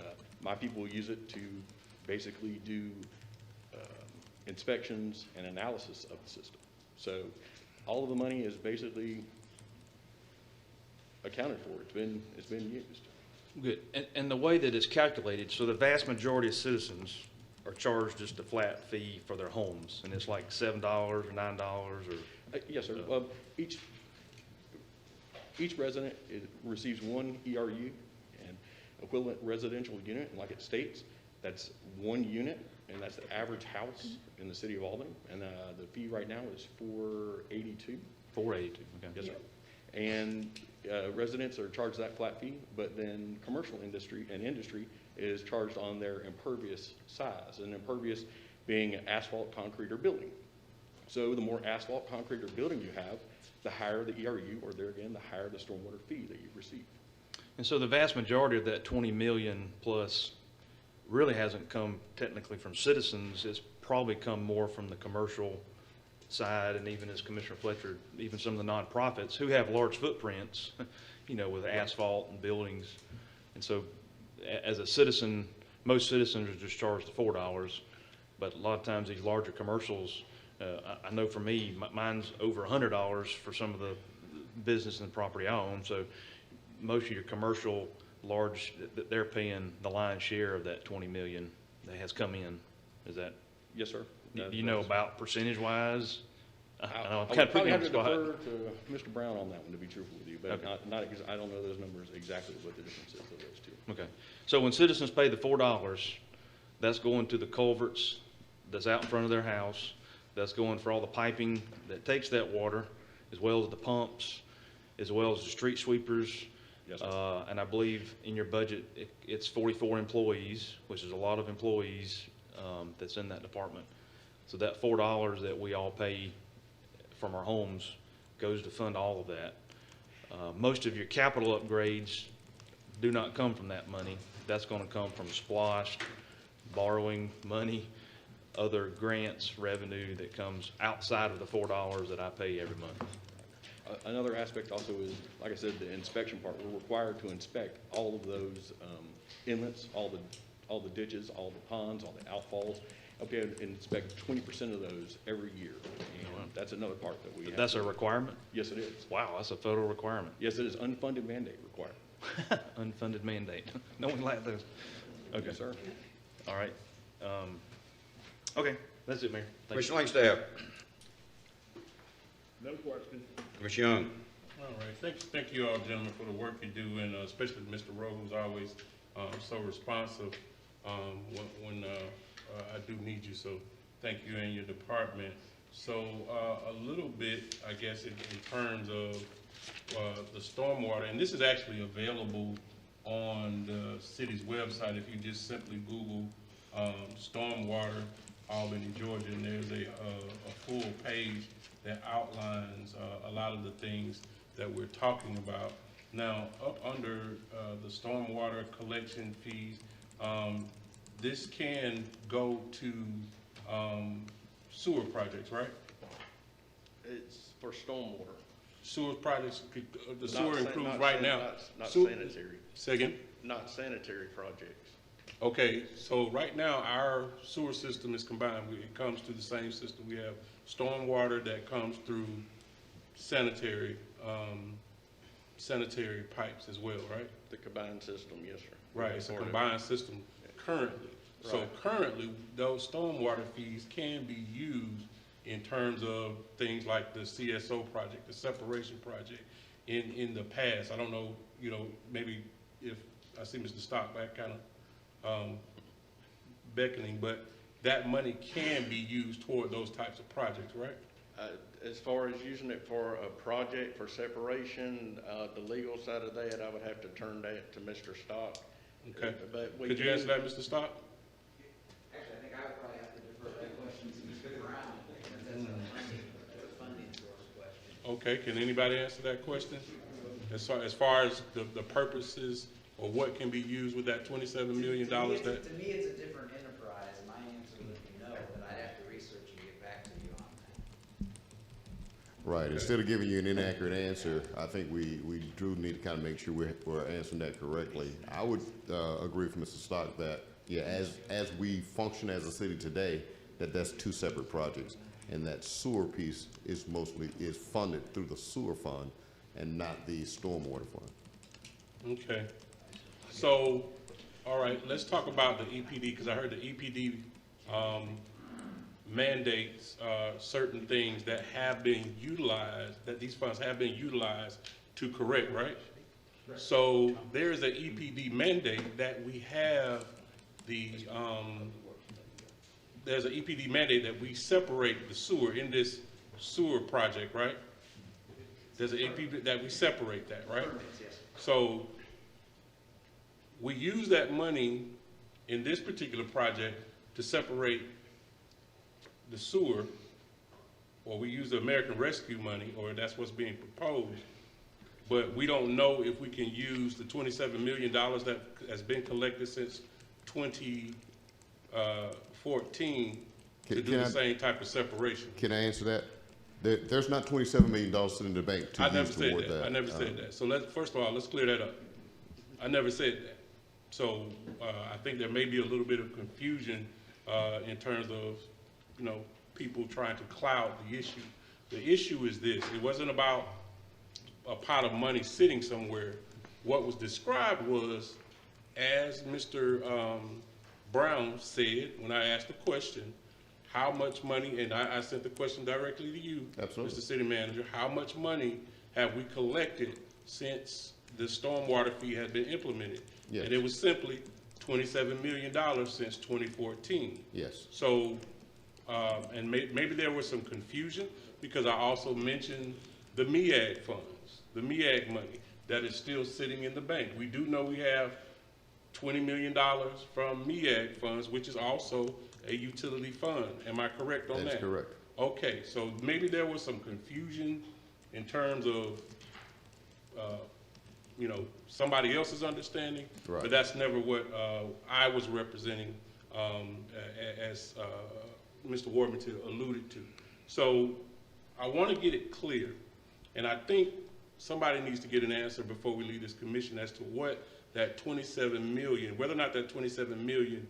my people use it to basically do inspections and analysis of the system. So all of the money is basically accounted for. It's been used. Good. And the way that it's calculated, so the vast majority of citizens are charged just a flat fee for their homes, and it's like $7 or $9 or? Yes, sir. Each resident receives one ERU, and equivalent residential unit, and like it states, that's one unit and that's the average house in the city of Albany. And the fee right now is $482. $482, okay. Yes, sir. And residents are charged that flat fee, but then commercial industry is charged on their impervious size, and impervious being asphalt, concrete, or building. So the more asphalt, concrete, or building you have, the higher the ERU, or there again, the higher the stormwater fee that you receive. And so the vast majority of that 20 million plus really hasn't come technically from citizens. It's probably come more from the commercial side, and even as Commissioner Fletcher, even some of the nonprofits who have large footprints, you know, with asphalt and buildings. And so as a citizen, most citizens are just charged the $4, but a lot of times these larger commercials, I know for me, mine's over $100 for some of the business and property I own. So most of your commercial large, they're paying the lion's share of that 20 million that has come in. Is that? Yes, sir. Do you know about percentage wise? I would probably have to defer to Mr. Brown on that one, to be truthful with you, but Okay. I don't know those numbers exactly, what the difference is of those two. Okay. So when citizens pay the $4, that's going to the culverts that's out in front of their house. That's going for all the piping that takes that water, as well as the pumps, as well as the street sweepers. Yes, sir. And I believe in your budget, it's 44 employees, which is a lot of employees that's in that department. So that $4 that we all pay from our homes goes to fund all of that. Most of your capital upgrades do not come from that money. That's going to come from SPLOST, borrowing money, other grants, revenue that comes outside of the $4 that I pay every month. Another aspect also is, like I said, the inspection part. We're required to inspect all of those inlets, all the ditches, all the ponds, all the outfalls. Okay, and inspect 20% of those every year. And that's another part that we have. That's a requirement? Yes, it is. Wow, that's a federal requirement. Yes, it is. Unfunded mandate required. Unfunded mandate. No one like those. Okay. Yes, sir. All right. Okay, that's it, Mayor. Thank you. Commissioner Langstaff. No question. Commissioner Young. All right, thank you all, gentlemen, for the work you do, and especially Mr. Rowe, who's always so responsive when I do need you. So thank you and your department. So a little bit, I guess, in terms of the stormwater, and this is actually available on the city's website. If you just simply Google stormwater Albany, Georgia, and there's a full page that outlines a lot of the things that we're talking about. Now, up under the stormwater collection fees, this can go to sewer projects, right? It's for stormwater. Sewer projects, the sewer Not improves not right now. Not Sewer- sanitary. Say again? Not sanitary projects. Okay, so right now, our sewer system is combined. It comes through the same system. We have stormwater that comes through sanitary pipes as well, right? The combined system, yes, sir. Right, it's a combined system currently. So Right. currently, those stormwater fees can be used in terms of things like the CSO project, the separation project. In the past, I don't know, maybe if, I see Mr. Stockback kind of beckoning, but that money can be used toward those types of projects, right? As far as using it for a project for separation, the legal side of that, I would have to turn that to Mr. Stock. Okay. But we Could you do- answer that, Mr. Stock? Actually, I think I would probably have to defer that question to Mr. Brown, because that's a funding source question. Okay, can anybody answer that question? As far as the purposes or what can be used with that $27 million To me, that? To me, it's a different enterprise. My answer would be no, but I'd have to research and get back to you on that. Right, instead of giving you an inaccurate answer, I think we do need to kind of make sure we're answering that correctly. I would agree with Mr. Stock that, yeah, as we function as a city today, that's two separate projects. And that sewer piece is funded through the sewer fund and not the stormwater fund. Okay. So, all right, let's talk about the EPD, because I heard the EPD mandates certain things that have been utilized, that these funds have been utilized to correct, right? So there is an EPD mandate that we have the there's an EPD mandate that we separate the sewer in this sewer project, right? There's an EPD that we separate that, right? So we use that money in this particular project to separate the sewer, or we use the American Rescue money, or that's what's being proposed. But we don't know if we can use the $27 million that has been collected since 2014 to do the same type of separation. Can I answer that? There's not $27 million sitting in the bank to use toward that. I never said that. So first of all, let's clear that up. I never said that. So I think there may be a little bit of confusion in terms of, you know, people trying to cloud the issue. The issue is this: it wasn't about a pot of money sitting somewhere. What was described was, as Mr. Brown said when I asked the question, how much money, and I sent the question directly to you, Mr. City Manager, how much money have we collected since the stormwater fee had been implemented? Yes. And it was simply $27 million since 2014. Yes. So, and maybe there was some confusion because I also mentioned the MEAG funds, the MEAG money that is still sitting in the bank. We do know we have $20 million from MEAG funds, which is also a utility fund. Am I correct on that? That's correct. Okay, so maybe there was some confusion in terms of, you know, somebody else's understanding, Right. but that's never what I was representing as Mr. Warmington alluded to. So I want to get it clear, and I think somebody needs to get an answer before we leave this commission as to what that 27 million, whether or not that 27 million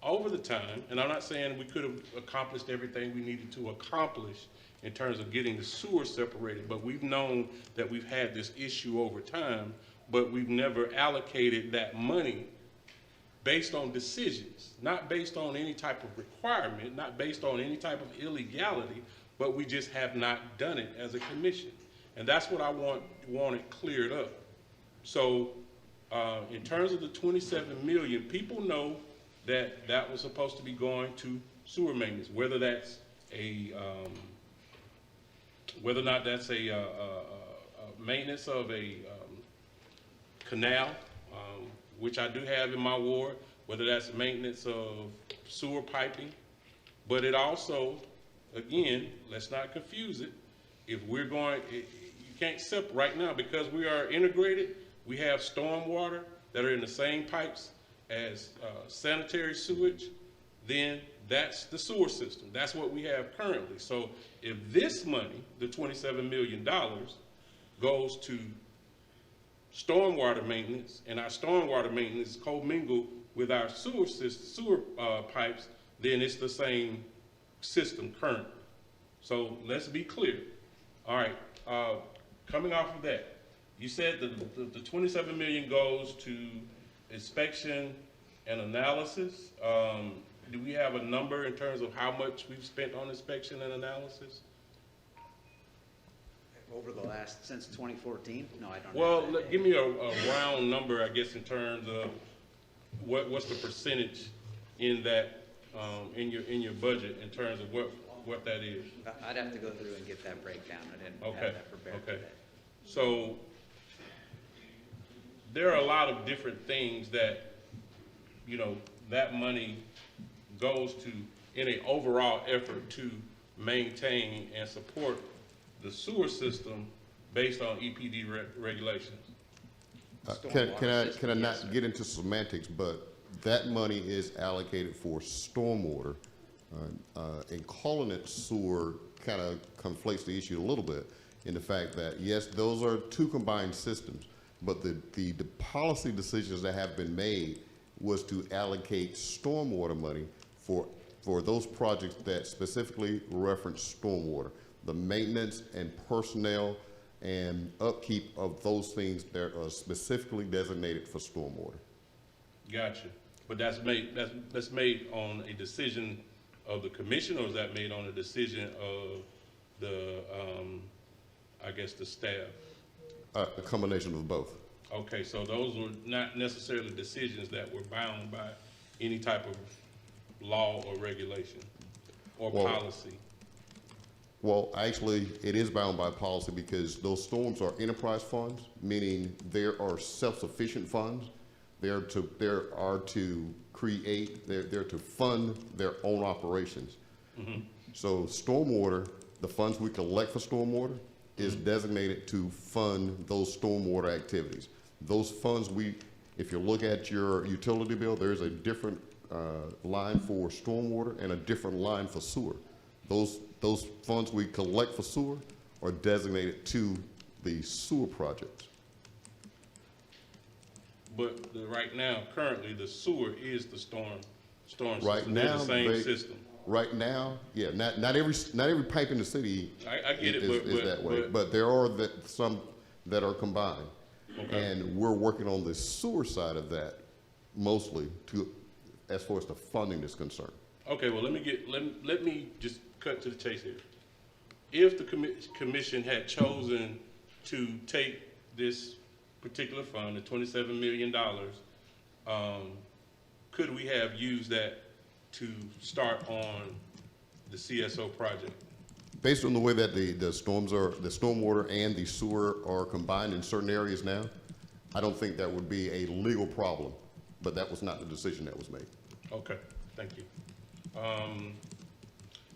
over the time, and I'm not saying we could have accomplished everything we needed to accomplish in terms of getting the sewer separated, but we've known that we've had this issue over time, but we've never allocated that money based on decisions, not based on any type of requirement, not based on any type of illegality, but we just have not done it as a commission. And that's what I want it cleared up. So in terms of the 27 million, people know that that was supposed to be going to sewer maintenance, whether that's a, whether or not that's a maintenance of a canal, which I do have in my ward, whether that's maintenance of sewer piping, but it also, again, let's not confuse it. If we're going, you can't separate right now because we are integrated. We have stormwater that are in the same pipes as sanitary sewage, then that's the sewer system. That's what we have currently. So if this money, the $27 million, goes to stormwater maintenance, and our stormwater maintenance is commingled with our sewer pipes, then it's the same system currently. So let's be clear. All right, coming off of that, you said the 27 million goes to inspection and analysis. Do we have a number in terms of how much we've spent on inspection and analysis? Over the last, since 2014? No, I don't. Well, give me a round number, I guess, in terms of what's the percentage in that, in your budget in terms of what that is. I'd have to go through and get that breakdown. I didn't have that prepared today. So there are a lot of different things that, you know, that money goes to in an overall effort to maintain and support the sewer system based on EPD regulations. Can I not get into semantics, but that money is allocated for stormwater. And calling it sewer kind of conflates the issue a little bit in the fact that, yes, those are two combined systems, but the policy decisions that have been made was to allocate stormwater money for those projects that specifically reference stormwater, the maintenance and personnel and upkeep of those things that are specifically designated for stormwater. Gotcha. But that's made on a decision of the commission, or is that made on a decision of the, I guess, the staff? A combination of both. Okay, so those were not necessarily decisions that were bound by any type of law or regulation. or Well- policy? Well, actually, it is bound by policy because those storms are enterprise funds, meaning there are self-sufficient funds. They're to create, they're to fund their own operations. So stormwater, the funds we collect for stormwater is designated to fund those stormwater activities. Those funds if you look at your utility bill, there's a different line for stormwater and a different line for sewer. Those funds we collect for sewer are designated to the sewer projects. But right now, currently, the sewer is the storm Right system. They're now, the same system. Right now, yeah, not every pipe in the city I get it, is that way, but there are some that are combined. Okay. And we're working on the sewer side of that mostly as far as the funding is concerned. Okay, well, let me just cut to the chase here. If the commission had chosen to take this particular fund, the $27 million, could we have used that to start on the CSO project? Based on the way that the stormwater and the sewer are combined in certain areas now, I don't think that would be a legal problem, but that was not the decision that was made. Okay, thank you.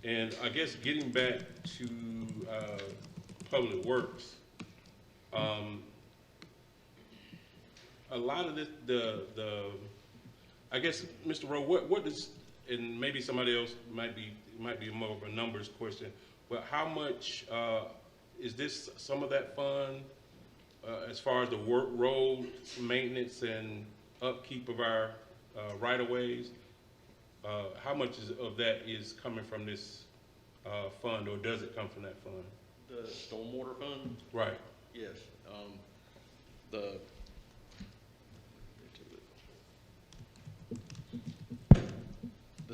And I guess getting back to Public Works, a lot of this, I guess, Mr. Rowe, what is, and maybe somebody else might be more of a numbers question, but how much is this, some of that fund, as far as the road maintenance and upkeep of our right-of-ways? How much of that is coming from this fund, or does it come from that fund? The stormwater fund? Right. Yes. The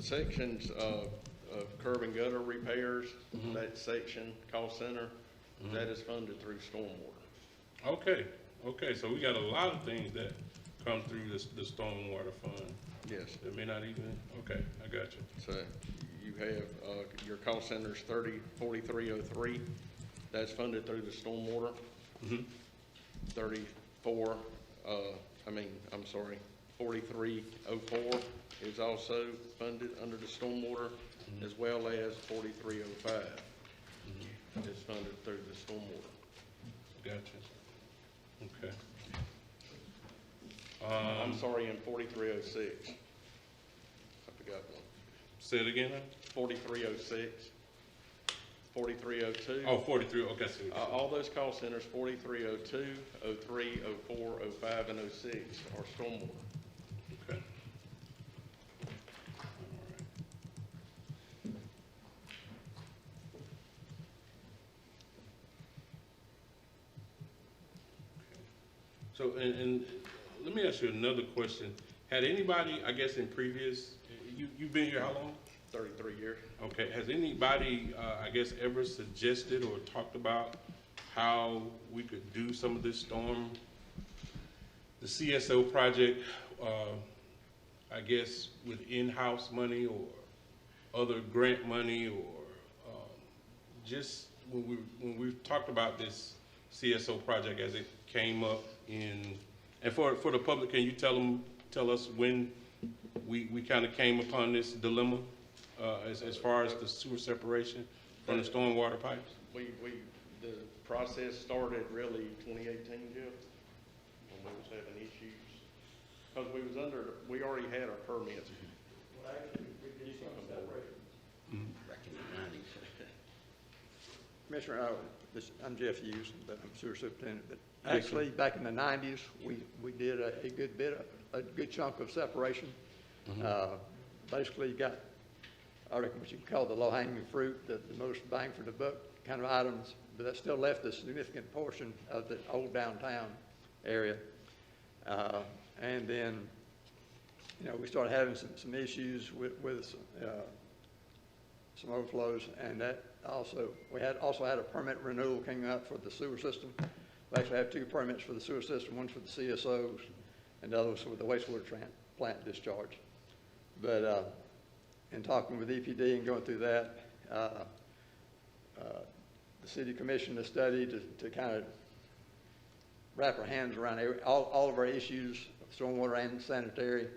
sections of curb and gutter repairs, that section, cost center, that is funded through stormwater. Okay, so we got a lot of things that come through the stormwater fund. Yes. That may not even, okay, I got you. So you have, your cost center's 4303, that's funded through the stormwater. 4304 is also funded under the stormwater, as well as 4305 is funded through the stormwater. Gotcha. Okay. I'm sorry, in 4306. I forgot one. Say it again, 4306, 4302. Oh, 43, okay, I see what you're saying. All those call centers, 4302, 03, 04, 05, and 06 are stormwater. Okay. So, and let me ask you another question. Had anybody, I guess in previous, you've been here how long? 33 years. Okay, has anybody, I guess, ever suggested or talked about how we could do some of this the CSO project, I guess, with in-house money or other grant money, or just when we've talked about this CSO project as it came up and for the public, can you tell us when we kind of came upon this dilemma as far as the sewer separation from the stormwater pipes? The process started really 2018, Jeff, when we was having issues. Because we already had our permits. Well, actually, we did some separation. Back in the 90s. Commissioner, I'm Jeff Hughes, but I'm sewer superintendent. But actually, back in the 90s, we did a good chunk of separation. Basically, you got, I reckon, what you can call the low-hanging fruit, the most bang for the buck kind of items, but that still left a significant portion of the old downtown area. And then, we started having some issues with some overflows, and that we also had a permit renewal came out for the sewer system. We actually have 2 permits for the sewer system, one for the CSOs, and the other was for the wastewater plant discharge. But in talking with EPD and going through that, the city commissioned a study to kind of wrap our hands around all of our issues, stormwater and sanitary,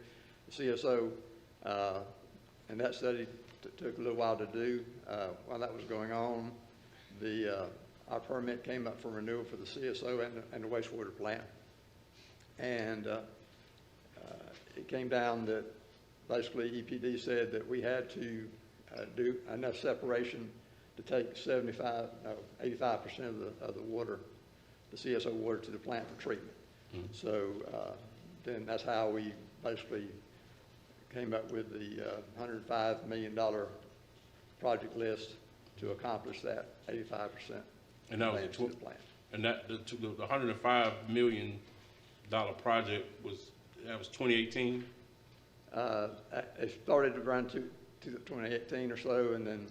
CSO, and that study took a little while to do. While that was going on, our permit came up for renewal for the CSO and the wastewater plant. And it came down that basically EPD said that we had to do enough separation to take 85% of the water, the CSO water, to the plant for treatment. So then that's how we basically came up with the $105 million project list to accomplish that 85%. And that was to the plant. And that the $105 million project was 2018. It started around 2018 or so, and then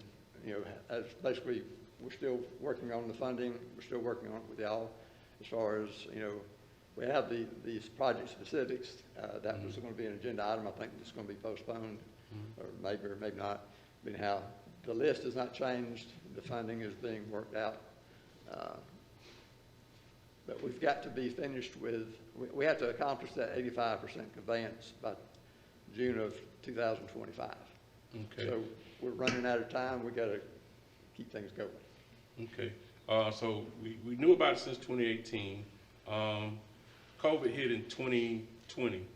as basically we're still working on the funding. We're still working on it with y'all as far as we have these project specifics. That was going to be an agenda item. I think it's going to be postponed, or maybe not. But anyhow, the list has not changed. The funding is being worked out. But we've got to be finished with, we have to accomplish that 85% conveyance by June of 2025. Okay. So we're running out of time. We got to keep things going. Okay. So we knew about it since 2018. COVID hit in 2020.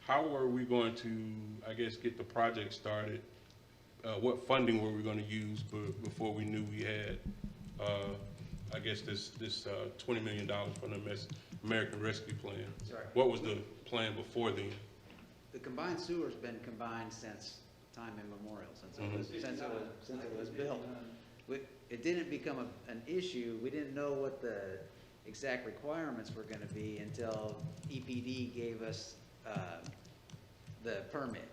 How were we going to, I guess, get the project started? What funding were we going to use before we knew we had, I guess, this $20 million from the American Rescue Plan? Sorry. What was the plan before then? The combined sewer's been combined since time immemorial, since it was built. It didn't become an issue. We didn't know what the exact requirements were going to be until EPD gave us the permit,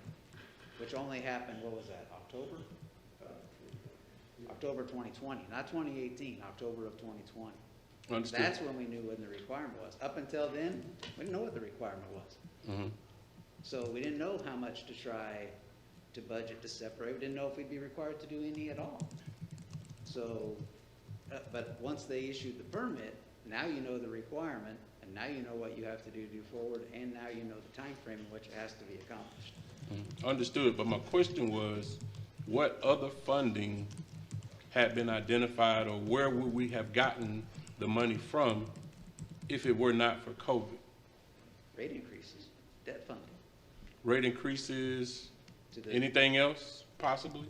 which only happened, what was that, October? October 2020, not 2018, October of 2020. Understood. That's when we knew what the requirement was. Up until then, we didn't know what the requirement was. So we didn't know how much to try to budget to separate. We didn't know if we'd be required to do any at all. So, but once they issued the permit, now you know the requirement, and now you know what you have to do forward, and now you know the time frame in which it has to be accomplished. Understood, but my question was, what other funding had been identified, or where would we have gotten the money from if it were not for COVID? Rate increases, debt funding. Rate increases, anything else possibly?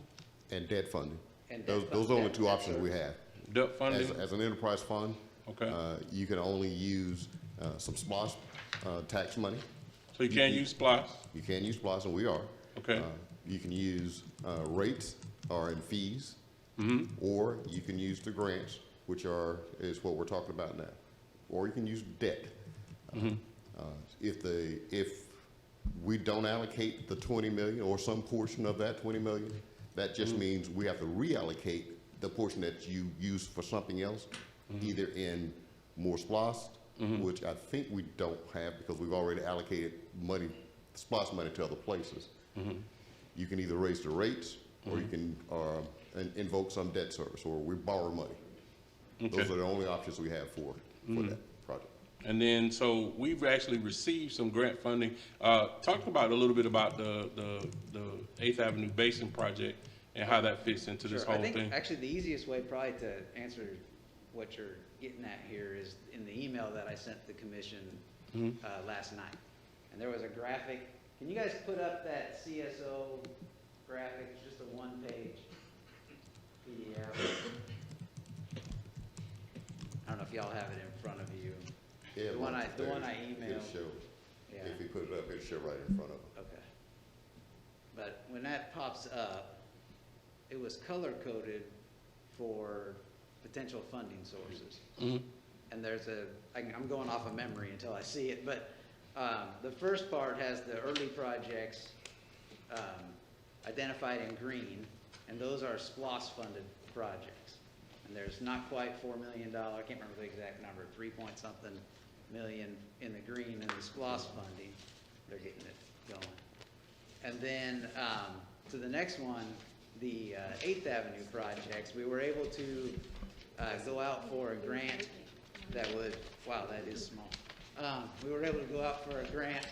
And debt funding. And Those are the only two options we have. Debt funding? As an enterprise fund, okay. You can only use some SPLOST tax money. So you can't use SPLOST? You can use SPLOST, and we are. Okay. You can use rates or in fees, or you can use the grants, which is what we're talking about now, or you can use debt. If we don't allocate the 20 million or some portion of that 20 million, that just means we have to reallocate the portion that you use for something else, either in more SPLOST, which I think we don't have because we've already allocated money, SPLOST money, to other places. You can either raise the rates, or you can invoke some debt service, or we borrow money. Okay. Those are the only options we have for that project. And then, so we've actually received some grant funding. Talk about a little bit about the 8th Avenue Basin project and how that fits into this whole I think thing. actually the easiest way probably to answer what you're getting at here is in the email that I sent the commission last night. And there was a graphic. Can you guys put up that CSO graphic? It's just a one-page PDF. I don't know if y'all have it in front of you. Yeah, the one I it'll emailed. show. Yeah. If we put it up, it'll show right in front of it. Okay. But when that pops up, it was color-coded for potential funding sources. And there's I'm going off of memory until I see it, but the first part has the early projects identified in green, and those are SPLOST-funded projects. And there's not quite $4 million, I can't remember the exact number, 3-point-something million in the green, and the SPLOST funding, they're getting it going. And then to the next one, the 8th Avenue projects, we were able to go out for a grant that would, wow, that is small. We were able to go out for a grant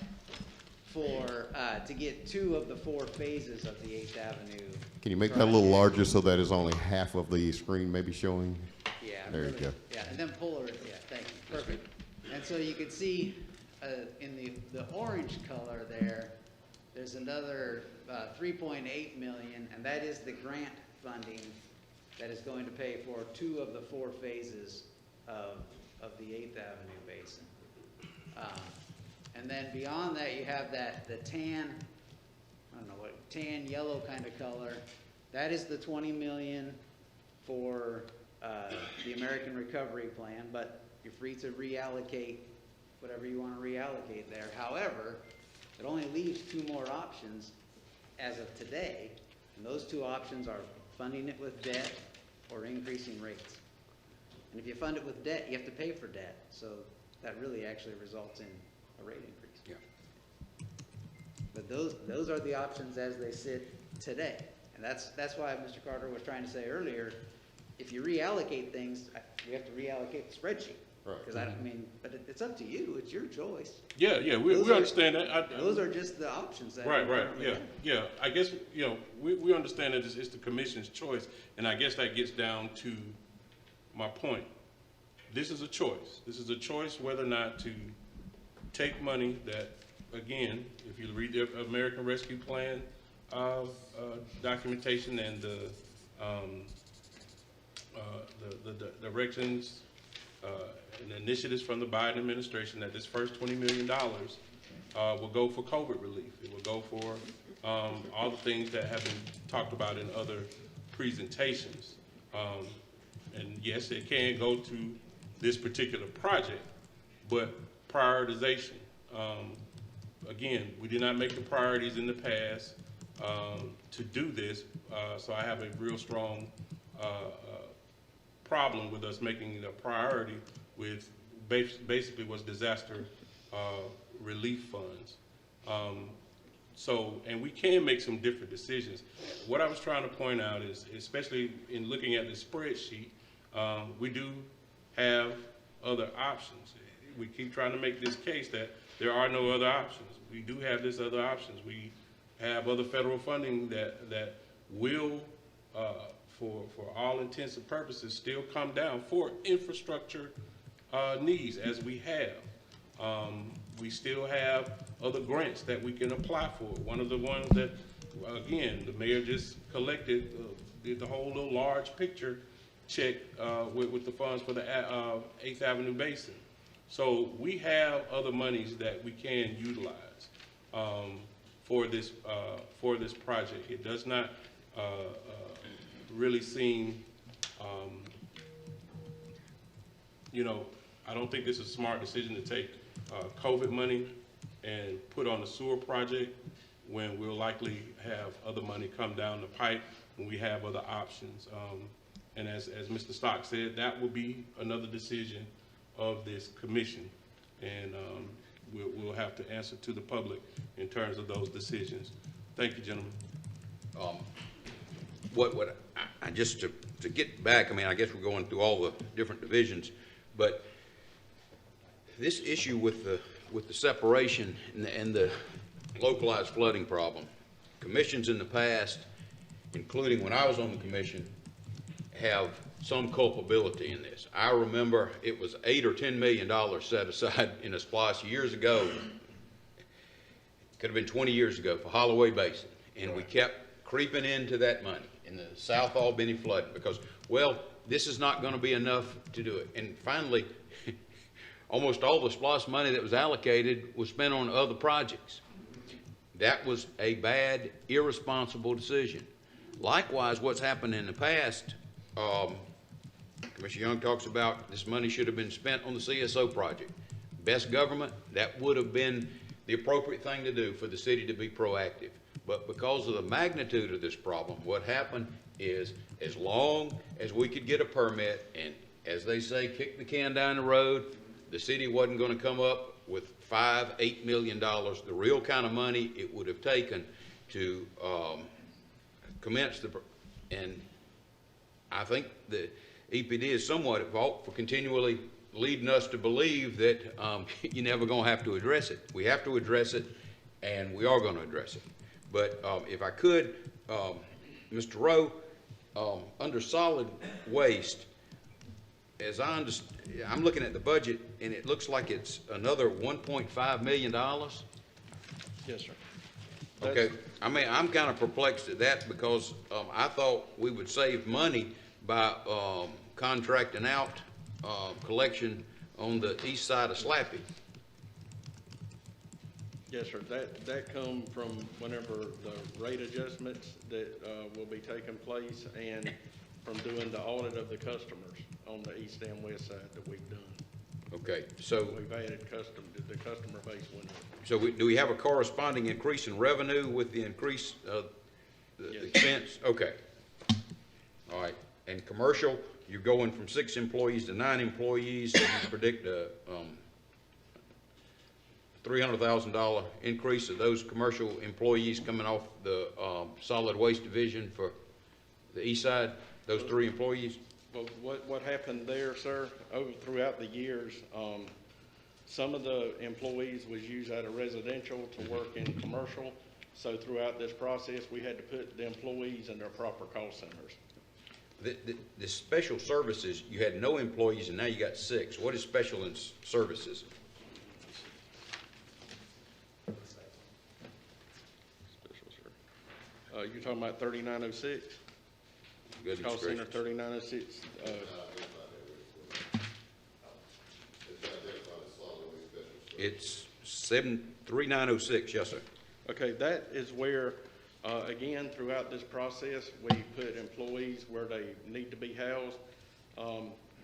to get 2 of the 4 phases of the 8th Avenue. Can you make that a little larger so that it's only half of the screen maybe showing? Yeah. There you go. Yeah, and then polar, yeah, thank you, perfect. And so you can see in the orange color there, there's another 3.8 million, and that is the grant funding that is going to pay for 2 of the 4 phases of the 8th Avenue Basin. And then beyond that, you have the tan, I don't know what, tan yellow kind of color. That is the 20 million for the American Recovery Plan, but you're free to reallocate whatever you want to reallocate there. However, it only leaves 2 more options as of today, and those 2 options are funding it with debt or increasing rates. And if you fund it with debt, you have to pay for debt, so that really actually results in a rate increase. Yeah. But those are the options as they sit today. And that's why Mr. Carter was trying to say earlier, if you reallocate things, we have to reallocate the spreadsheet. Right. Because I mean, but it's up to you, it's your choice. Yeah, we understand that. Those are just the options that. Right, we currently yeah, have. yeah. I guess, we understand that it's the commission's choice, and I guess that gets down to my point. This is a choice. This is a choice whether or not to take money that, again, if you read the American Rescue Plan documentation and the directions and initiatives from the Biden administration, that this first $20 million will go for COVID relief. It will go for all the things that have been talked about in other presentations. And yes, it can go to this particular project, but prioritization. Again, we did not make the priorities in the past to do this, so I have a real strong problem with us making it a priority with basically what's disaster relief funds. And we can make some different decisions. What I was trying to point out is, especially in looking at the spreadsheet, we do have other options. We keep trying to make this case that there are no other options. We do have this other options. We have other federal funding that will, for all intents and purposes, still come down for infrastructure needs as we have. We still have other grants that we can apply for. One of the ones that, again, the mayor just collected, did the whole little large picture check with the funds for the 8th Avenue Basin. So we have other monies that we can utilize for this project. It does not really seem, I don't think this is a smart decision to take COVID money and put on the sewer project when we'll likely have other money come down the pipe when we have other options. And as Mr. Stock said, that will be another decision of this commission. And we'll have to answer to the public in terms of those decisions. Thank you, gentlemen. Just to get back, I guess we're going through all the different divisions, but this issue with the separation and the localized flooding problem, commissions in the past, including when I was on the commission, have some culpability in this. I remember it was $8 or $10 million set aside in a SPLOST years ago. Could have been 20 years ago for Holloway Basin, and we kept creeping into that money in the South Albany flood because, well, this is not going to be enough to do it. And finally, almost all the SPLOST money that was allocated was spent on other projects. That was a bad, irresponsible decision. Likewise, what's happened in the past, Commissioner Young talks about this money should have been spent on the CSO project. Best government, that would have been the appropriate thing to do for the city to be proactive. But because of the magnitude of this problem, what happened is as long as we could get a permit and, as they say, kick the can down the road, the city wasn't going to come up with $5, $8 million, the real kind of money it would have taken to commenced and I think the EPD is somewhat at fault for continually leading us to believe that you're never going to have to address it. We have to address it, and we are going to address it. But if I could, Mr. Rowe, under solid waste, as I understand, I'm looking at the budget, and it looks like it's another $1.5 million. Yes, sir. Okay, I mean, I'm kind of perplexed at that because I thought we would save money by contracting out collection on the east side of Slappy. Yes, sir. That come from whenever the rate adjustments that will be taking place and from doing the audit of the customers on the east and west side that we've done. Okay, so We've added the customer base went up. so do we have a corresponding increase in revenue with the increase of the expense? Okay. All right. And commercial, you're going from 6 employees to 9 employees, and you predict a $300,000 increase of those commercial employees coming off the solid waste division for the east side, those 3 employees? Well, what happened there, sir, throughout the years, some of the employees was used out of residential to work in commercial. So throughout this process, we had to put the employees in their proper call centers. The special services, you had no employees and now you got 6. What is special in services? Special, sir. You're talking about 3906? Goodness Call center gracious. 3906. It's 3906, yes, sir. Okay, that is where, again, throughout this process, we put employees where they need to be housed.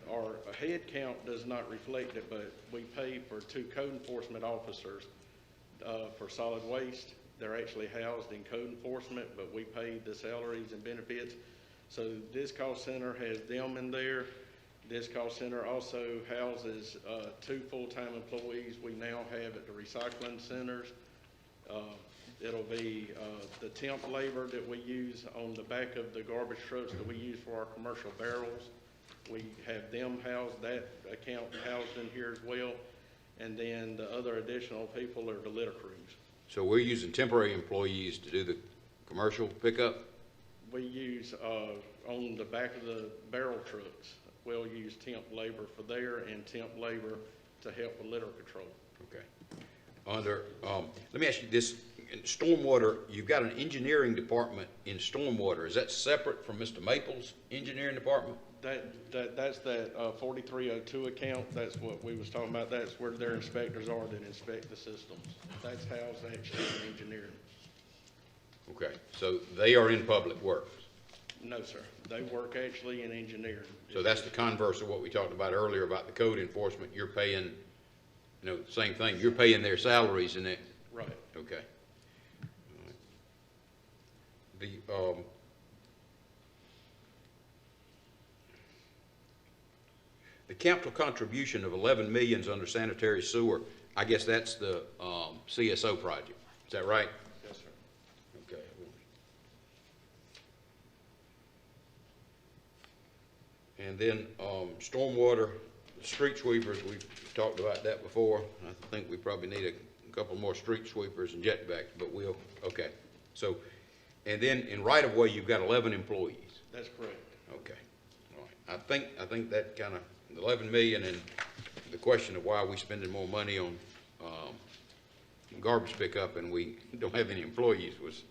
Our head count does not reflect it, but we pay for 2 code enforcement officers for solid waste. They're actually housed in code enforcement, but we pay the salaries and benefits. So this call center has them in there. This call center also houses 2 full-time employees we now have at the recycling centers. It'll be the temp labor that we use on the back of the garbage trucks that we use for our commercial barrels. We have them housed, that account housed in here as well. And then the other additional people are the litter crews. So we're using temporary employees to do the commercial pickup? We use, on the back of the barrel trucks, we'll use temp labor for there and temp labor to help with litter control. Okay. Let me ask you this, in stormwater, you've got an engineering department in stormwater. Is that separate from Mr. Maples' engineering department? That's that 4302 account. That's what we was talking about. That's where their inspectors are that inspect the systems. That's housed actually in engineering. Okay, so they are in public works. No, sir. They work actually in engineering. So that's the converse of what we talked about earlier about the code enforcement. You're paying, same thing. You're paying their salaries and that. Right. Okay. All right. The capital contribution of 11 million under sanitary sewer, I guess that's the CSO project. Is that right? Yes, sir. Okay. And then stormwater, street sweepers, we've talked about that before. I think we probably need a couple more street sweepers and jetbacks, but okay. So, and then in right-of-way, you've got 11 employees. That's correct. Okay. All right. I think that kind of 11 million and the question of why are we spending more money on garbage pickup and we don't have any employees was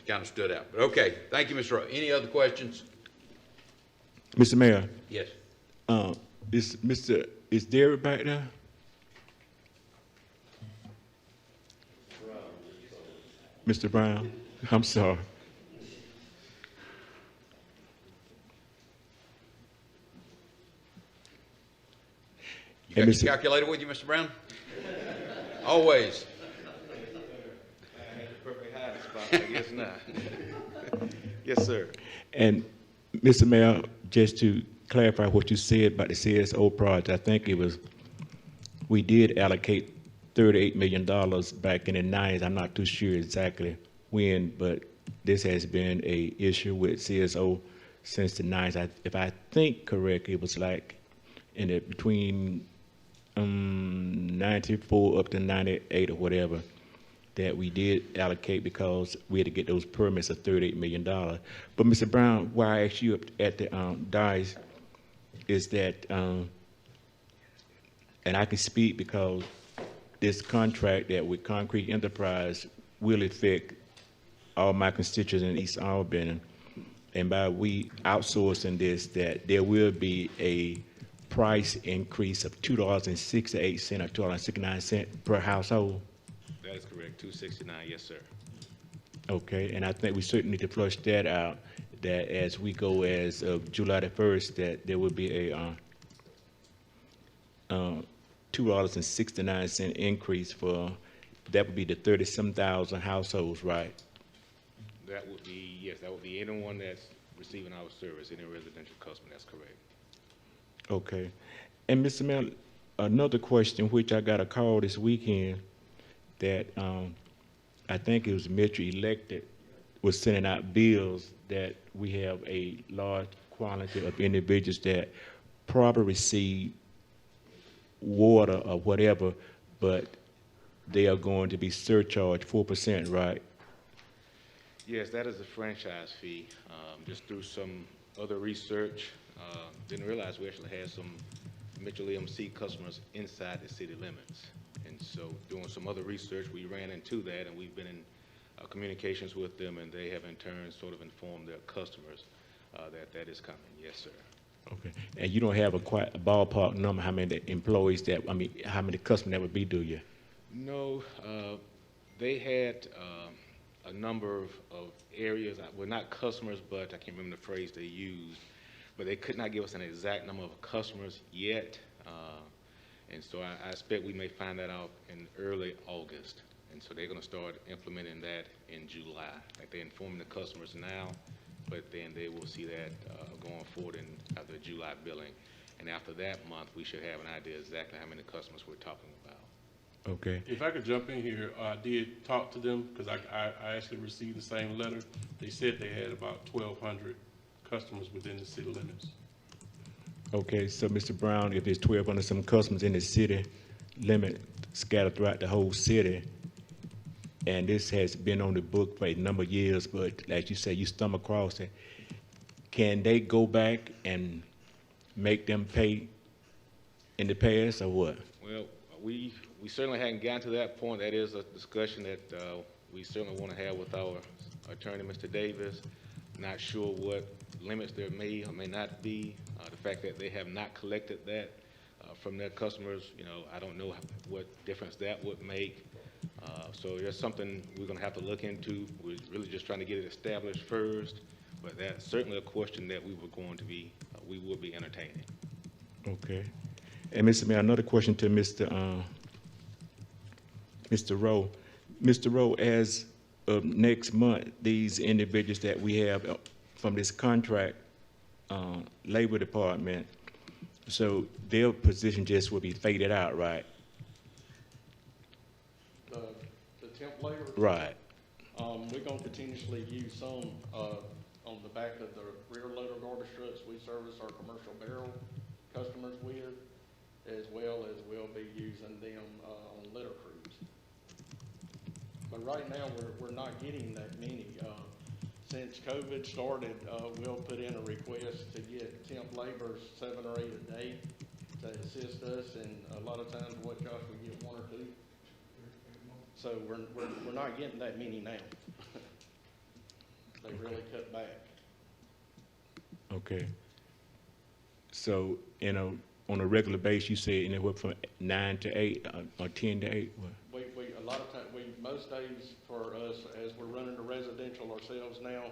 kind of stood out. But okay, thank you, Mr. Rowe. Any other questions? Mr. Mayor, Yes. is Derek back there? Mr. Brown, I'm sorry. You got your calculator with you, Mr. Brown? Always. I guess not. Yes, sir. And Mr. Mayor, just to clarify what you said about the CSO project, I think we did allocate $38 million back in the 90s. I'm not too sure exactly when, but this has been a issue with CSO since the 90s. If I think correctly, it was like in the between 94 up to 98 or whatever that we did allocate because we had to get those permits of $38 million. But Mr. Brown, why I asked you up at the dais is that, and I can speak because this contract that with Concrete Enterprise will affect all my constituents in East Albany. And by we outsourcing this, that there will be a price increase of $2.68 or $2.69 per household. That is correct, $2.69, yes, sir. Okay, and I think we certainly need to flush that out, that as we go as of July the 1st, that there will be a $2.69 increase for, that would be the 30-some thousand households, right? That would be, yes, that would be anyone that's receiving our service, any residential customer, that's correct. Okay. And Mr. Mayor, another question, which I got a call this weekend, that I think it was Metro Electric was sending out bills that we have a large quantity of individuals that probably receive water or whatever, but they are going to be surcharged 4%, right? Yes, that is a franchise fee. Just through some other research, didn't realize we actually had some Mitchell EMC customers inside the city limits. And so doing some other research, we ran into that, and we've been in communications with them, and they have in turn sort of informed their customers that that is coming. Yes, sir. Okay. And you don't have a ballpark number how many employees that, I mean, how many customers that would be, do you? No, they had a number of areas, well, not customers, but I can't remember the phrase they used, but they could not give us an exact number of customers yet. And so I expect we may find that out in early August. And so they're going to start implementing that in July. Like they're informing the customers now, but then they will see that going forward in the July billing. And after that month, we should have an idea exactly how many customers we're talking about. Okay. If I could jump in here, I did talk to them because I actually received the same letter. They said they had about 1,200 customers within the city limits. Okay, so Mr. Brown, if there's 1,200 some customers in the city limit scattered throughout the whole city, and this has been on the book for a number of years, but like you say, you stumble across it, can they go back and make them pay in the past or what? Well, we certainly hadn't gotten to that point. That is a discussion that we certainly want to have with our attorney, Mr. Davis. Not sure what limits there may or may not be. The fact that they have not collected that from their customers, you know, I don't know what difference that would make. So there's something we're going to have to look into. We're really just trying to get it established first, but that's certainly a question that we will be entertaining. Okay. And Mr. Mayor, another question to Mr. Rowe. Mr. Rowe, as of next month, these individuals that we have from this contract labor department, so their position just will be faded out, right? The temp labor? Right. We're gonna continuously use some, on the back of the rear loader garbage trucks we service our commercial barrel customers with, as well as we'll be using them, on litter crews. But right now, we're not getting that many. Since COVID started, we'll put in a request to get temp laborers 7 or 8 a day to assist us, and a lot of times, what Josh, we get 1 or 2. So we're not getting that many now. They really cut back. Okay. So, you know, on a regular basis, you say anywhere from 9 to 8 or 10 to 8? What? We a lot of times, most days for us, as we're running the residential ourselves now,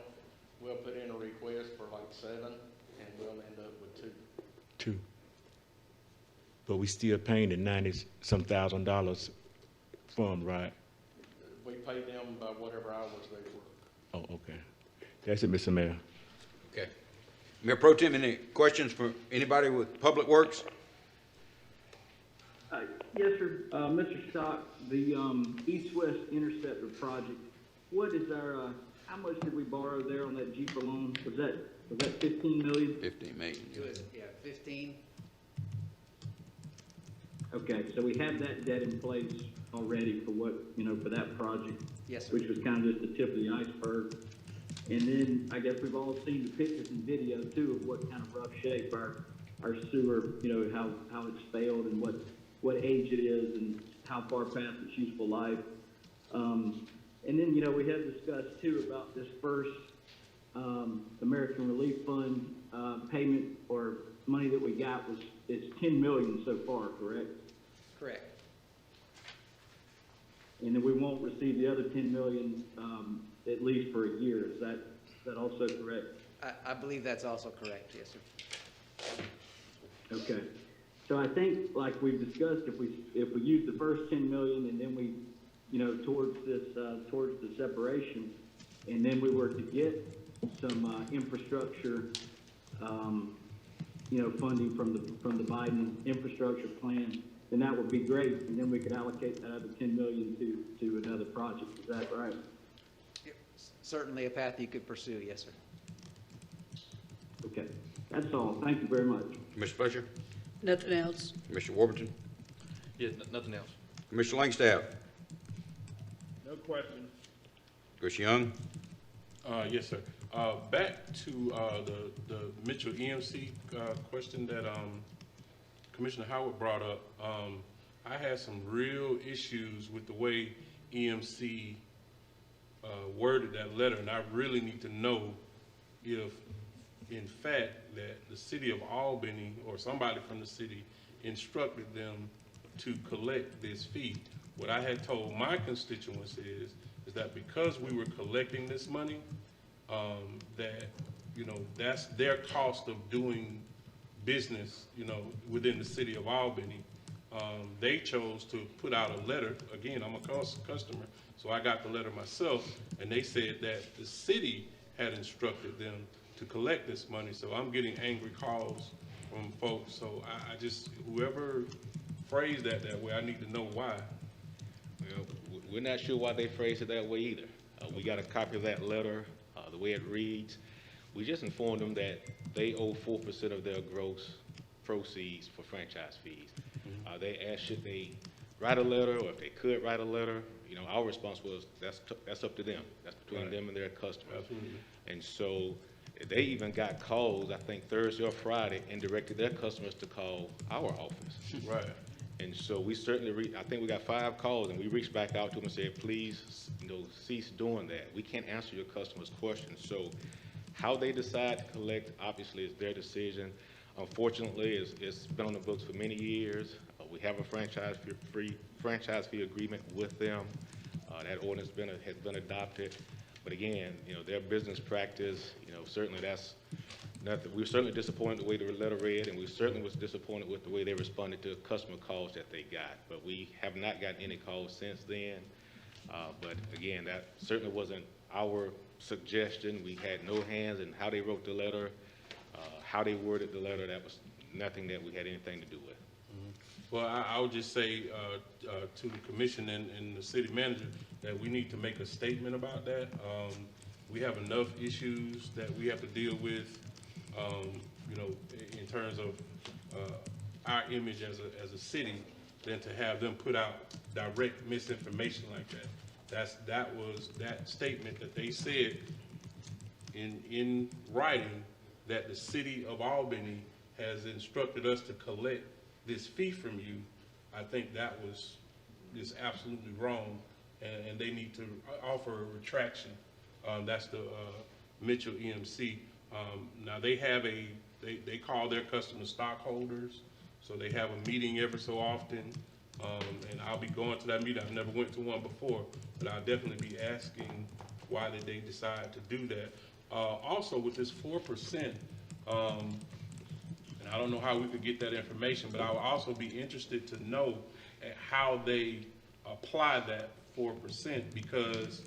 we'll put in a request for like 7, and we'll end up with 2. 2. But we still paying the $90-some thousand for them, right? We pay them by whatever hours they work. Oh, okay. That's it, Mr. Mayor. Okay. Mayor Pro Tem, any questions for anybody with Public Works? Yes, sir. Mr. Stock, the east-west interceptor project, what is our How much did we borrow there on that Jeep loan? Was that 15 million? 15 million. It was, yeah, 15. Okay, so we have that debt in place already for what, for that project. Yes, sir. Which was kind of just the tip of the iceberg. And then I guess we've all seen the pictures and video too of what kind of rough shape our sewer, how it's failed and what age it is and how far past its useful life. And then, we have discussed too about this first American Relief Fund payment or money that we got it's 10 million so far, correct? Correct. And then we won't receive the other 10 million at least for a year. Is that also correct? I believe that's also correct, yes, sir. Okay. So I think, like we've discussed, if we use the first 10 million and then we, towards the separation, and then we were to get some infrastructure, funding from the Biden infrastructure plan, then that would be great, and then we could allocate that other 10 million to another project. Is that right? Certainly a path you could pursue, yes, sir. Okay. That's all. Thank you very much. Commissioner Fletcher? Nothing else. Commissioner Warburton? Yeah, nothing else. Commissioner Langstaff? No question. Commissioner Young? Yes, sir. Back to the Mitchell EMC question that Commissioner Howard brought up. I had some real issues with the way EMC worded that letter, and I really need to know if, in fact, that the city of Albany or somebody from the city instructed them to collect this fee. What I had told my constituents is that because we were collecting this money, that, that's their cost of doing business, within the city of Albany. They chose to put out a letter. Again, I'm a customer, so I got the letter myself, and they said that the city had instructed them to collect this money. So I'm getting angry calls from folks. So I just, whoever phrased that way, I need to know why. Well, we're not sure why they phrased it that way either. We got a copy of that letter, the way it reads. We just informed them that they owe 4% of their gross proceeds for franchise fees. They asked should they write a letter or if they could write a letter. Our response was that's up to them. That's between them and their customers. Absolutely. And so they even got calls, I think Thursday or Friday, and directed their customers to call our office. Right. And so we certainly, I think we got 5 calls, and we reached back out to them and said, please, cease doing that. We can't answer your customers' questions. So how they decide to collect, obviously, is their decision. Unfortunately, it's been on the books for many years. We have a franchise fee agreement with them. That ordinance has been adopted. But again, their business practice, certainly that's nothing. We were certainly disappointed the way the letter read, and we certainly was disappointed with the way they responded to customer calls that they got. But we have not gotten any calls since then. But again, that certainly wasn't our suggestion. We had no hands in how they wrote the letter, how they worded the letter. That was nothing that we had anything to do with. Well, I would just say to the commission and the city manager that we need to make a statement about that. We have enough issues that we have to deal with, in terms of our image as a city, than to have them put out direct misinformation like that. That statement that they said in writing that the city of Albany has instructed us to collect this fee from you. I think that is absolutely wrong, and they need to offer a retraction. That's the Mitchell EMC. Now they have they call their customers stockholders, so they have a meeting every so often, and I'll be going to that meeting. I never went to one before, but I'll definitely be asking why did they decide to do that. Also with this 4%, and I don't know how we could get that information, but I would also be interested to know how they apply that 4%, because,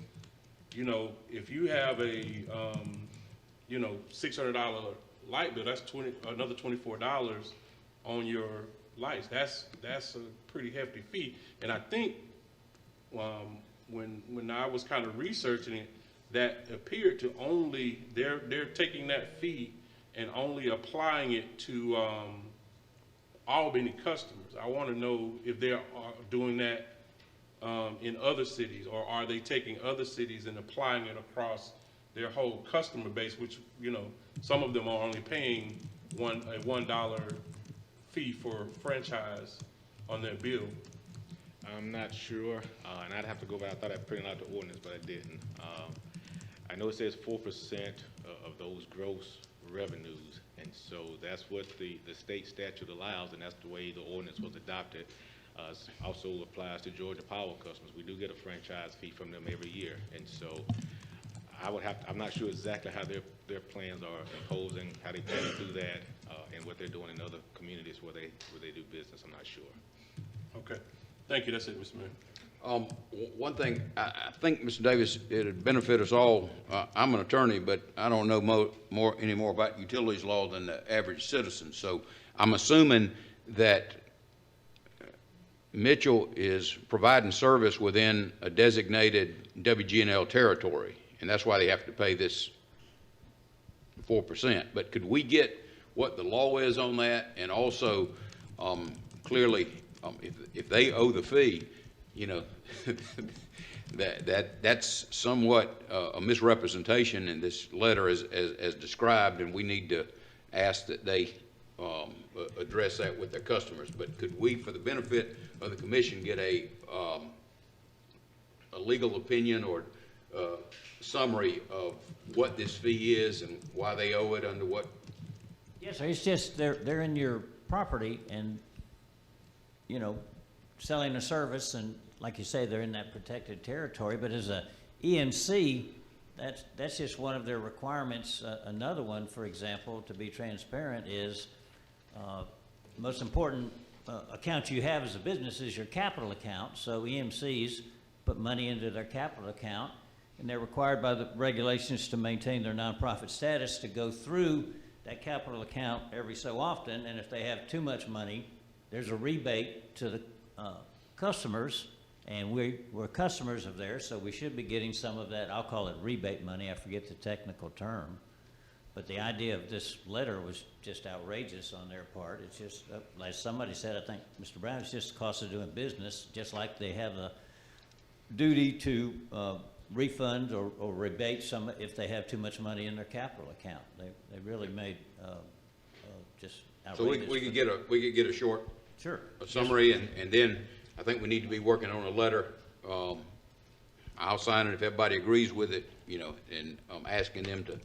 if you have a, $600 light bill, that's another $24 on your lights. That's a pretty hefty fee. And I think when I was kind of researching it, that appeared to only, they're taking that fee and only applying it to Albany customers. I want to know if they are doing that in other cities, or are they taking other cities and applying it across their whole customer base, which, you know, some of them are only paying a $1 fee for franchise on their bill. I'm not sure, and I'd have to go back. I thought I printed out the ordinance, but I didn't. I know it says 4% of those gross revenues, and so that's what the state statute allows, and that's the way the ordinance was adopted. Also applies to Georgia Power customers. We do get a franchise fee from them every year, and so I'm not sure exactly how their plans are imposing, how they plan to do that, and what they're doing in other communities where they do business. I'm not sure. Okay, thank you. That's it, Mr. Mayor. One thing, I think, Mr. Davis, it'd benefit us all. I'm an attorney, but I don't know any more about utilities law than the average citizen. So I'm assuming that Mitchell is providing service within a designated WGNL territory, and that's why they have to pay this 4%. But could we get what the law is on that, and also clearly, if they owe the fee, you know, that's somewhat a misrepresentation in this letter as described, and we need to ask that they address that with their customers. But could we, for the benefit of the commission, get a legal opinion or summary of what this fee is and why they owe it under what? Yes, sir. It's just they're in your property and, you know, selling a service, and like you say, they're in that protected territory. But as a EMC, that's just one of their requirements. Another one, for example, to be transparent, is most important account you have as a business is your capital account. So EMCs put money into their capital account, and they're required by the regulations to maintain their nonprofit status to go through that capital account every so often. And if they have too much money, there's a rebate to the customers, and we're customers of theirs, so we should be getting some of that. I'll call it rebate money. I forget the technical term. But the idea of this letter was just outrageous on their part. It's just, like somebody said, I think, Mr. Brown, it's just the cost of doing business, just like they have a duty to refund or rebate some if they have too much money in their capital account. They really made just outrageous. So we could get a short summary, and then I think we need to be working on a letter. I'll sign it if everybody agrees with it, you know, and I'm asking them to,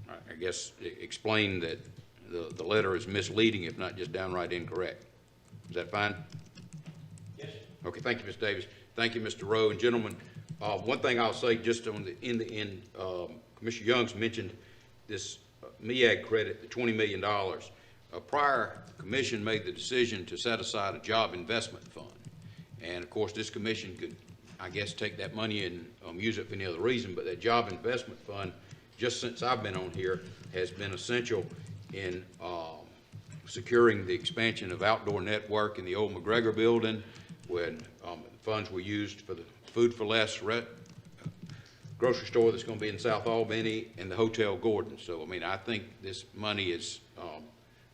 I guess, explain that the letter is misleading, if not just downright incorrect. Is that fine? Yes. Okay, thank you, Mr. Davis. Thank you, Mr. Rowe. And gentlemen, one thing I'll say just on in the end, Commissioner Young's mentioned this MEAG credit, the $20 million. A prior commission made the decision to set aside a job investment fund. And of course, this commission could, I guess, take that money and use it for any other reason, but that job investment fund, just since I've been on here, has been essential in securing the expansion of outdoor network in the old McGregor building, when funds were used for the Food for Less grocery store that's going to be in South Albany, and the Hotel Gordon. So, I mean, I think this money is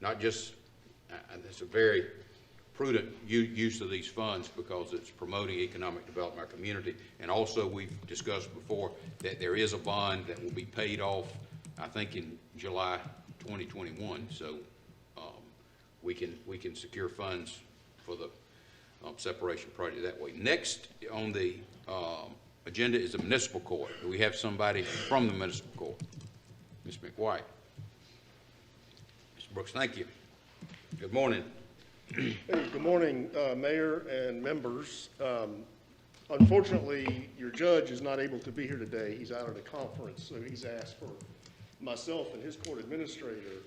not just, it's a very prudent use of these funds, because it's promoting economic development in our community. And also, we've discussed before that there is a bond that will be paid off, I think, in July 2021. So we can secure funds for the separation project that way. Next on the agenda is the municipal court. Do we have somebody from the municipal court? Ms. McWhite. Mr. Brooks, thank you. Good morning. Hey, good morning, Mayor and members. Unfortunately, your judge is not able to be here today. He's out at a conference, so he's asked for myself and his court administrator,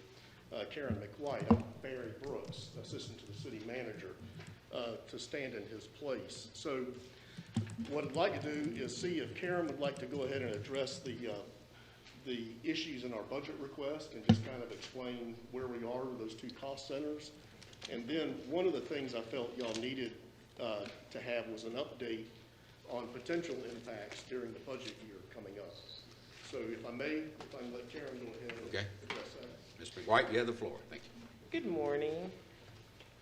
Karen McWhite, Barry Brooks, assistant to the city manager, to stand in his place. So what I'd like to do is see if Karen would like to go ahead and address the issues in our budget request and just kind of explain where we are with those two cost centers. And then one of the things I felt y'all needed to have was an update on potential impacts during the budget year coming up. So if I may, if I can let Karen go ahead and Okay. address that. Ms. McWhite, you have the floor. Thank you. Good morning.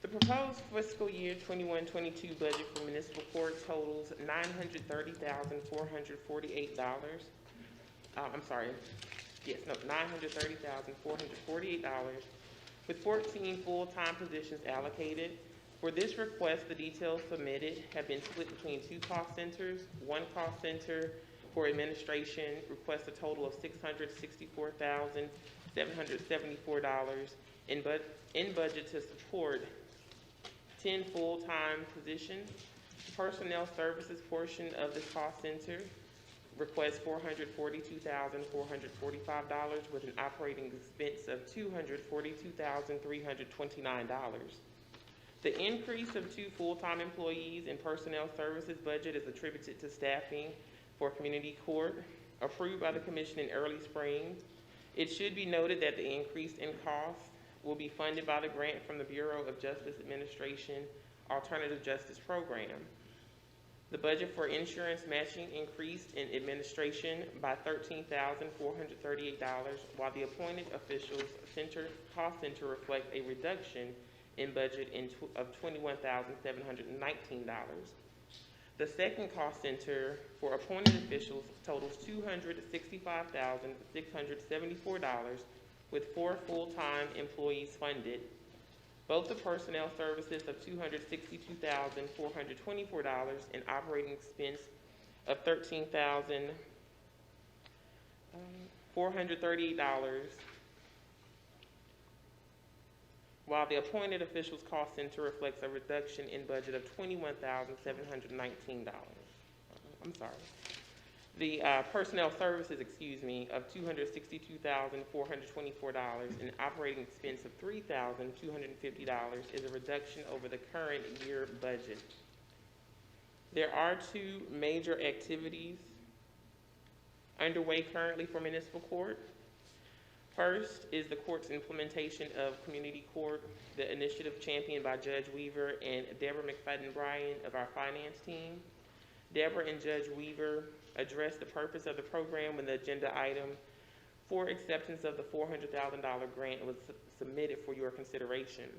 The proposed fiscal year 21-22 budget for municipal court totals $930,448. $930,448, with 14 full-time positions allocated. For this request, the details submitted have been split between 2 cost centers. One cost center for administration requests a total of $664,774 in budget to support 10 full-time positions. Personnel services portion of this cost center requests $442,445 with an operating expense of $242,329. The increase of 2 full-time employees in personnel services budget is attributed to staffing for community court, approved by the commission in early spring. It should be noted that the increase in costs will be funded by the grant from the Bureau of Justice Administration Alternative Justice Program. The budget for insurance matching increased in administration by $13,438, while the appointed officials cost center reflect a reduction in budget of $21,719. The second cost center for appointed officials totals $265,674 with 4 full-time employees funded. Both the personnel services of $262,424 and operating expense of $13,438, while the appointed officials cost center reflects a reduction in budget of $21,719. I'm sorry. The personnel services, of $262,424 and operating expense of $3,250 is a reduction over the current year budget. There are 2 major activities underway currently for municipal court. First is the court's implementation of community court, the initiative championed by Judge Weaver and Deborah McFadden-Bryan of our finance team. Deborah and Judge Weaver addressed the purpose of the program when the agenda item for acceptance of the $400,000 grant was submitted for your consideration.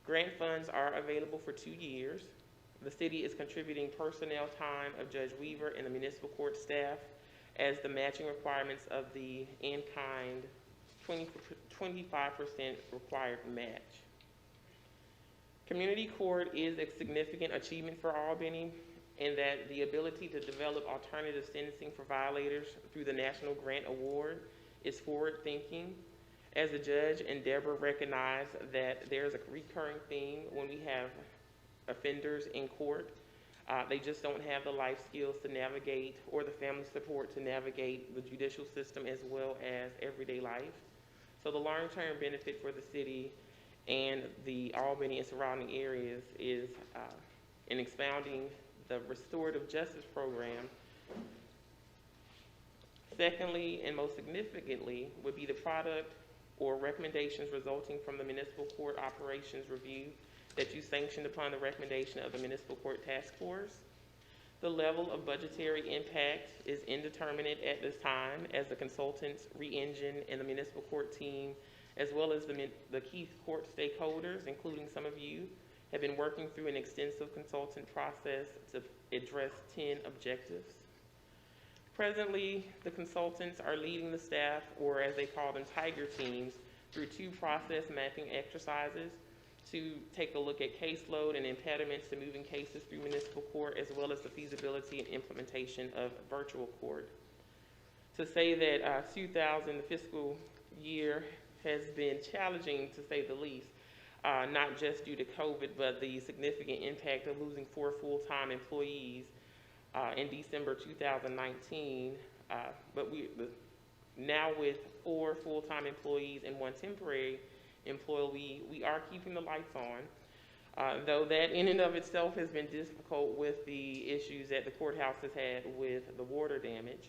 Grant funds are available for 2 years. The city is contributing personnel time of Judge Weaver and the municipal court staff as the matching requirements of the in-kind 25% required match. Community court is a significant achievement for Albany, in that the ability to develop alternative sentencing for violators through the National Grant Award is forward-thinking. As a judge and Deborah recognize that there's a recurring theme when we have offenders in court. They just don't have the life skills to navigate or the family support to navigate the judicial system as well as everyday life. So the long-term benefit for the city and the Albany and surrounding areas is in expounding the restorative justice program. Secondly, and most significantly, would be the product or recommendations resulting from the municipal court operations review that you sanctioned upon the recommendation of the municipal court task force. The level of budgetary impact is indeterminate at this time, as the consultants, re-engine, and the municipal court team, as well as the key court stakeholders, including some of you, have been working through an extensive consultant process to address 10 objectives. Presently, the consultants are leading the staff, or as they call them, tiger teams, through 2 process mapping exercises to take a look at caseload and impediments to moving cases through municipal court, as well as the feasibility and implementation of virtual court. To say that 2000, the fiscal year, has been challenging to say the least, not just due to COVID, but the significant impact of losing 4 full-time employees in December 2019. But now with 4 full-time employees and 1 temporary employee, we are keeping the lights on. Though that in and of itself has been difficult with the issues that the courthouse has had with the water damage.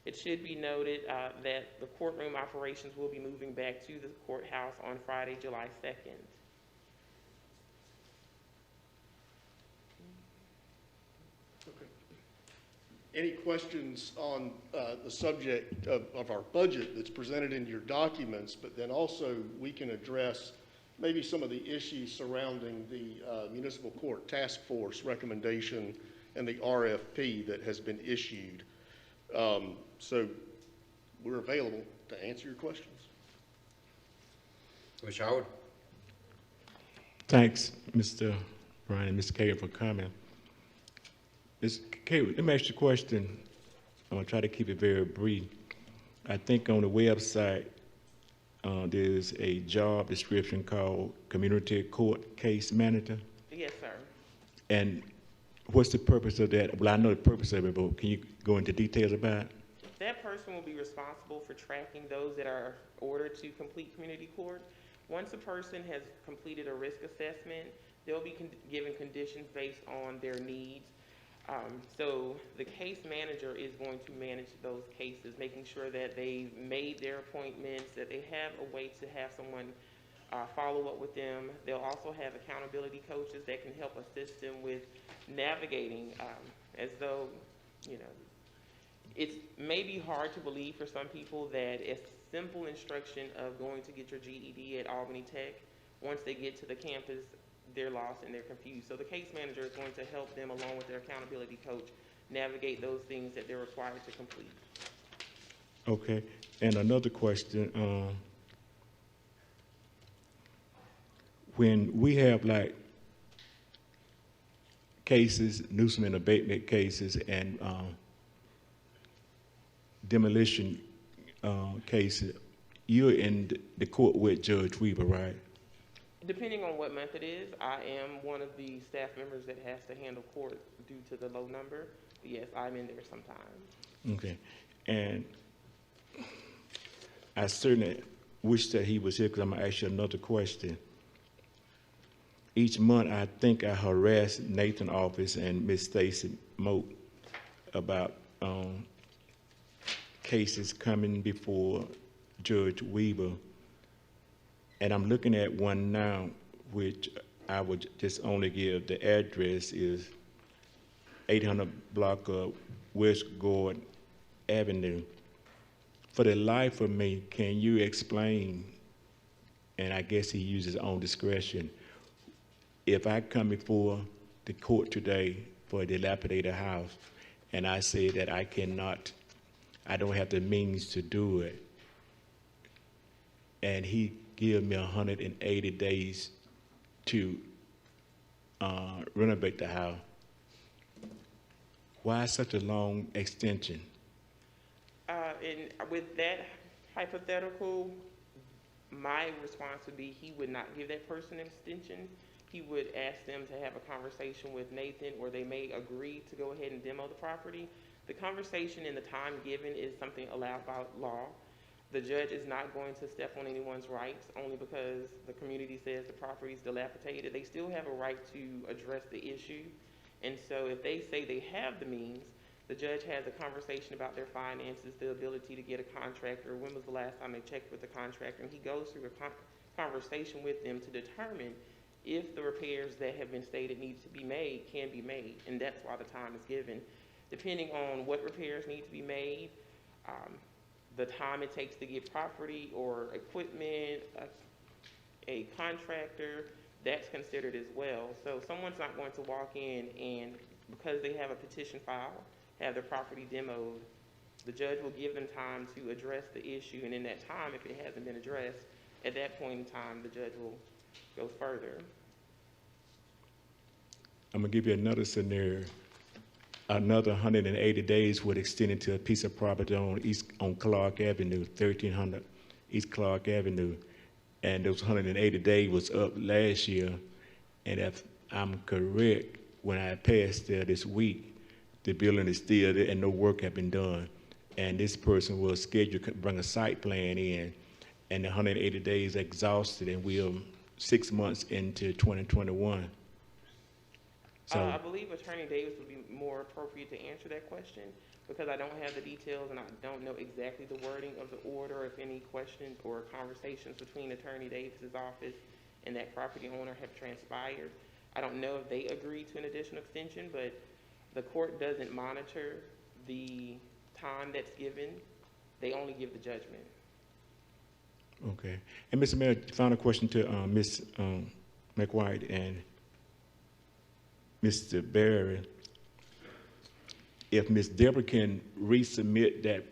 It should be noted that the courtroom operations will be moving back to the courthouse on Friday, July 2nd. any questions on the subject of our budget that's presented in your documents, but then also we can address maybe some of the issues surrounding the municipal court task force recommendation and the RFP that has been issued. So we're available to answer your questions. Mr. Howard? Thanks, Mr. Bryan and Mr. Cagle for coming. Ms. Cagle, let me ask you a question. I'm gonna try to keep it very brief. I think on the website, there's a job description called Community Court Case Manager. Yes, sir. And what's the purpose of that? Well, I know the purpose of it, but can you go into details about it? That person will be responsible for tracking those that are ordered to complete community court. Once a person has completed a risk assessment, they'll be given conditions based on their needs. So the case manager is going to manage those cases, making sure that they made their appointments, that they have a way to have someone follow up with them. They'll also have accountability coaches that can help assist them with navigating, as though, you know, it's maybe hard to believe for some people that a simple instruction of going to get your GED at Albany Tech, once they get to the campus, they're lost and they're confused. So the case manager is going to help them, along with their accountability coach, navigate those things that they're required to complete. Okay, and another question, when we have like cases, nuisance and abatement cases, and demolition cases, you're in the court with Judge Weaver, right? Depending on what month it is, I am one of the staff members that has to handle court due to the low number. But yes, I'm in there sometimes. Okay, and I certainly wish that he was here, because I'm gonna ask you another question. Each month, I think I harass Nathan's office and Miss Stacy Moat about cases coming before Judge Weaver. And I'm looking at one now, which I would just only give, the address is 800 block of West Gordon Avenue. For the life of me, can you explain, and I guess he uses his own discretion, if I come before the court today for a dilapidated house, and I say that I cannot, I don't have the means to do it, and he give me 180 days to renovate the house, why such a long extension? And with that hypothetical, my response would be he would not give that person an extension. He would ask them to have a conversation with Nathan, or they may agree to go ahead and demo the property. The conversation and the time given is something allowed by law. The judge is not going to step on anyone's rights only because the community says the property is dilapidated. They still have a right to address the issue. And so if they say they have the means, the judge has a conversation about their finances, the ability to get a contractor, when was the last time they checked with the contractor, and he goes through a conversation with them to determine if the repairs that have been stated need to be made can be made, and that's why the time is given. Depending on what repairs need to be made, the time it takes to get property or equipment, a contractor, that's considered as well. So someone's not going to walk in and, because they have a petition filed, have their property demoed. The judge will give them time to address the issue, and in that time, if it hasn't been addressed, at that point in time, the judge will go further. I'm gonna give you another scenario. Another 180 days would extend into a piece of property on Clark Avenue, 1300 East Clark Avenue. And those 180 days was up last year. And if I'm correct, when I passed there this week, the building is still there and no work had been done. And this person was scheduled to bring a site plan in, and the 180 days exhausted, and we're 6 months into 2021. So I believe Attorney Davis would be more appropriate to answer that question, because I don't have the details and I don't know exactly the wording of the order, if any questions or conversations between Attorney Davis's office and that property owner have transpired. I don't know if they agreed to an additional extension, but the court doesn't monitor the time that's given, they only give the judgment. Okay. And Mr. Mayor, final question to Ms. McWhite and Mr. Barry. If Ms. Deborah can resubmit that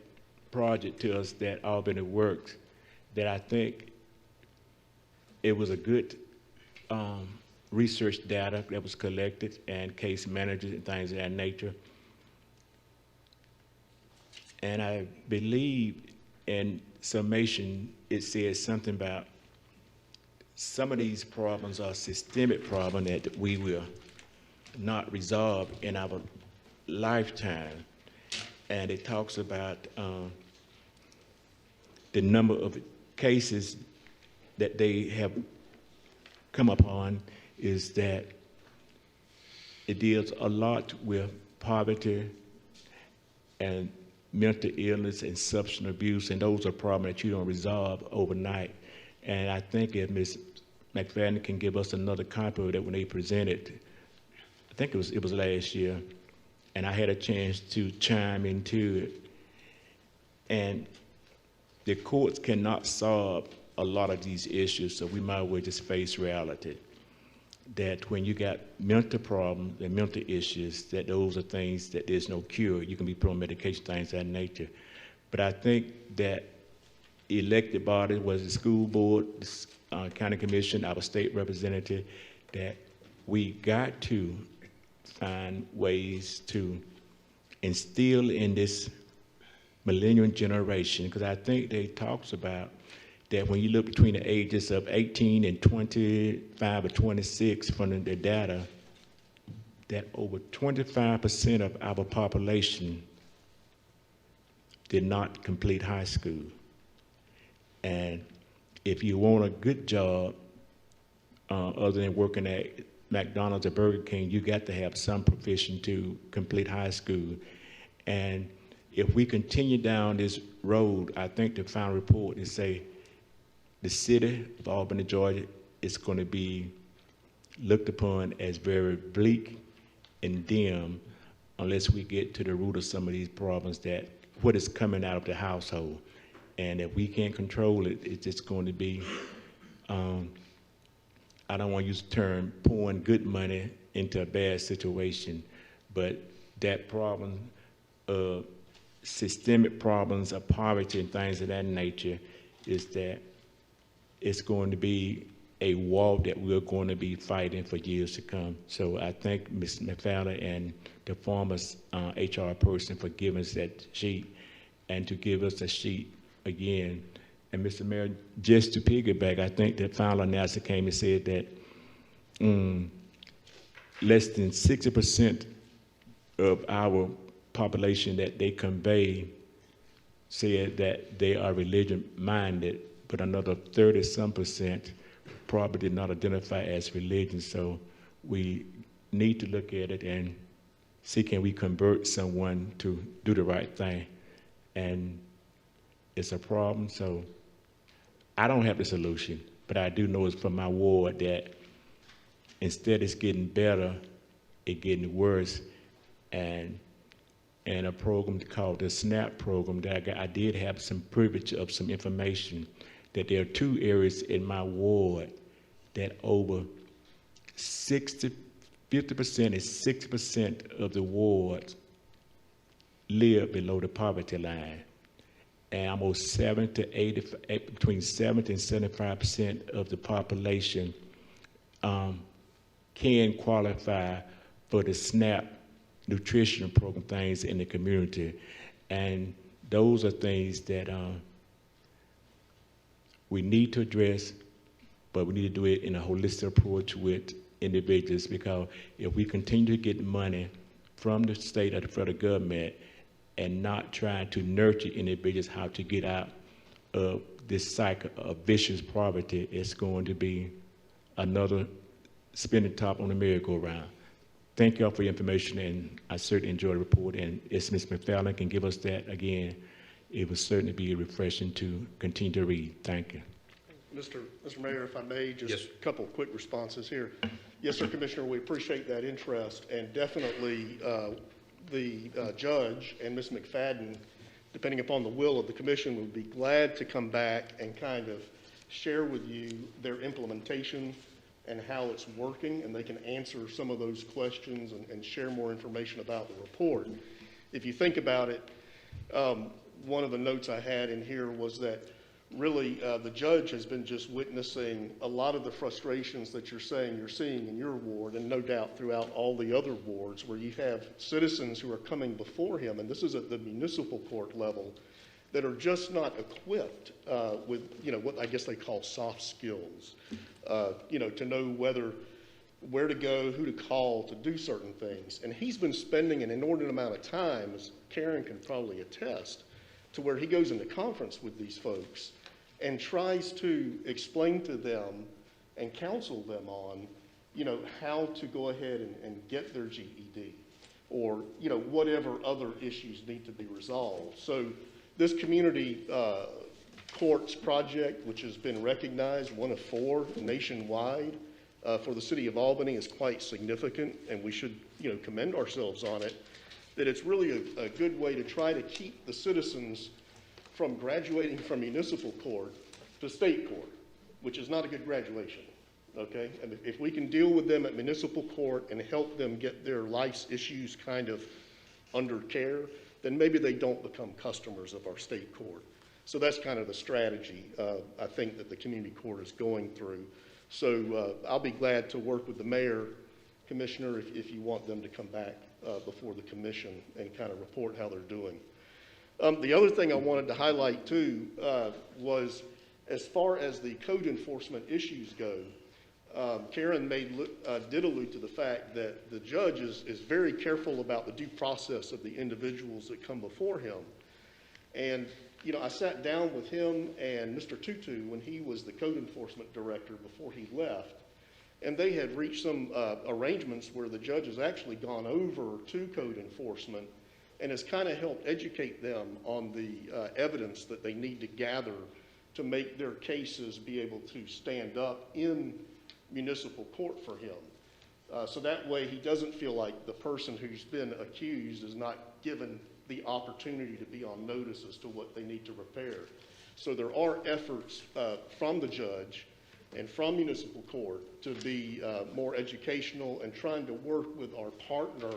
project to us, that Albany Works, that I think it was a good research data that was collected and case managers and things of that nature. And I believe in summation, it says something about some of these problems are systemic problems that we will not resolve in our lifetime. And it talks about the number of cases that they have come upon is that it deals a lot with poverty and mental illness and substance abuse, and those are problems that you don't resolve overnight. And I think if Ms. McFadden can give us another copy of that when they present it, I think it was last year, and I had a chance to chime into it. And the courts cannot solve a lot of these issues, so we might as well just face reality. That when you got mental problems and mental issues, that those are things that there's no cure. You can be put on medication, things of that nature. But I think that elected body was the school board, the county commission, our state representative, that we got to find ways to instill in this millennial generation, because I think they talks about that when you look between the ages of 18 and 25 or 26 from the data, that over 25% of our population did not complete high school. And if you want a good job, other than working at McDonald's or Burger King, you got to have some proficiency to complete high school. And if we continue down this road, I think the final report is say the city of Albany, Georgia is going to be looked upon as very bleak and dim unless we get to the root of some of these problems, that what is coming out of the household. And if we can't control it, it's just going to be, I don't want to use the term pouring good money into a bad situation, but that problem, systemic problems of poverty and things of that nature, is that it's going to be a war that we're going to be fighting for years to come. So I thank Ms. McFadden and the former HR person for giving us that sheet and to give us a sheet again. And Mr. Mayor, just to piggyback, I think the final analysis came and said that less than 60% of our population that they convey said that they are religion-minded, but another 30-some% probably did not identify as religion. So we need to look at it and see, can we convert someone to do the right thing? And it's a problem. So I don't have the solution, but I do know it's from my ward that instead it's getting better, it's getting worse. And a program called the SNAP program that I did have some privilege of some information that there are 2 areas in my ward that over 50% and 60% of the wards live below the poverty line. And almost between 70 and 75% of the population can qualify for the SNAP nutrition program things in the community. And those are things that we need to address, but we need to do it in a holistic approach with individuals, because if we continue to get money from the state or the federal government and not trying to nurture individuals how to get out of this cycle of vicious poverty, it's going to be another spinning top on the merry-go-round. Thank you all for your information, and I certainly enjoyed the report. And if Ms. McFadden can give us that again, it would certainly be refreshing to continue to read. Thank you. Mr. Mayor, if I may, just a couple of quick responses here. Yes, sir, Commissioner, we appreciate that interest, and definitely the judge and Ms. McFadden, depending upon the will of the commission, would be glad to come back and kind of share with you their implementation and how it's working, and they can answer some of those questions and share more information about the report. If you think about it, one of the notes I had in here was that really the judge has been just witnessing a lot of the frustrations that you're saying you're seeing in your ward, and no doubt throughout all the other wards where you have citizens who are coming before him, and this is at the municipal court level, that are just not equipped with, what I guess they call soft skills, to know where to go, who to call to do certain things. And he's been spending an inordinate amount of time, as Karen can probably attest, to where he goes into conference with these folks and tries to explain to them and counsel them on, how to go ahead and get their GED, or, whatever other issues need to be resolved. So this community courts project, which has been recognized, one of 4 nationwide for the city of Albany, is quite significant, and we should, commend ourselves on it, that it's really a good way to try to keep the citizens from graduating from municipal court to state court, which is not a good graduation, okay? And if we can deal with them at municipal court and help them get their life's issues kind of under care, then maybe they don't become customers of our state court. So that's kind of the strategy, I think, that the community court is going through. So I'll be glad to work with the mayor, commissioner, if you want them to come back before the commission and kind of report how they're doing. The other thing I wanted to highlight too was, as far as the code enforcement issues go, Karen did allude to the fact that the judge is very careful about the due process of the individuals that come before him. And, I sat down with him and Mr. Tutu when he was the code enforcement director before he left, and they had reached some arrangements where the judge has actually gone over to code enforcement and has kind of helped educate them on the evidence that they need to gather to make their cases be able to stand up in municipal court for him. So that way he doesn't feel like the person who's been accused is not given the opportunity to be on notice as to what they need to repair. So there are efforts from the judge and from municipal court to be more educational and trying to work with our partner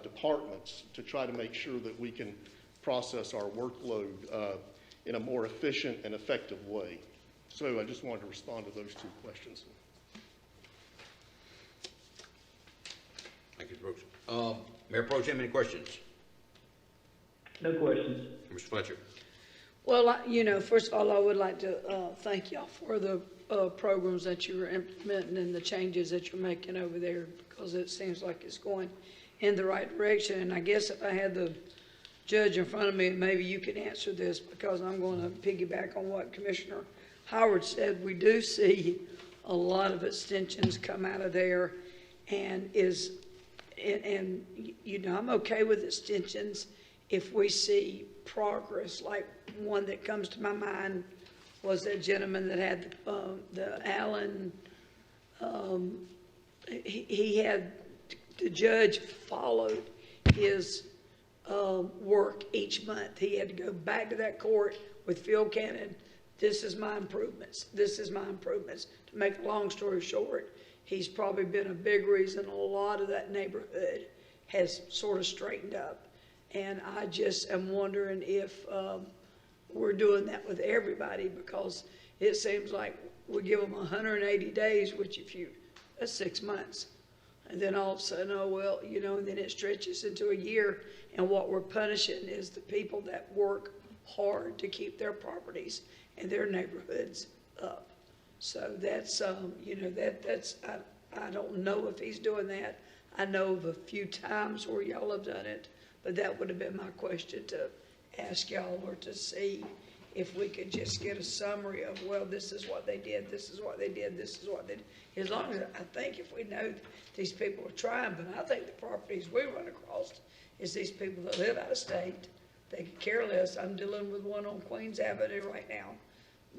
departments to try to make sure that we can process our workload in a more efficient and effective way. So I just wanted to respond to those 2 questions. Thank you, Bruce. Mayor Pro Tem, any questions? No questions. Mr. Fletcher. Well, first of all, I would like to thank y'all for the programs that you're implementing and the changes that you're making over there, because it seems like it's going in the right direction. And I guess if I had the judge in front of me, maybe you could answer this, because I'm going to piggyback on what Commissioner Howard said. We do see a lot of extensions come out of there, and I'm okay with extensions if we see progress. Like one that comes to my mind was that gentleman that had the Allen, he had, the judge followed his work each month. He had to go back to that court with Phil Cannon. This is my improvements. This is my improvements. To make a long story short, he's probably been a big reason a lot of that neighborhood has sort of straightened up. And I just am wondering if we're doing that with everybody, because it seems like we give them 180 days, which that's 6 months. And then all of a sudden, and then it stretches into a year. And what we're punishing is the people that work hard to keep their properties and their neighborhoods up. So that's, I don't know if he's doing that. I know of a few times where y'all have done it, but that would have been my question to ask y'all, or to see if we could just get a summary of, this is what they did, this is what they did, this is what they did. As long as, I think if we know these people are trying, but I think the properties we run across is these people that live out of state. They could care less. I'm dealing with one on Queens Avenue right now.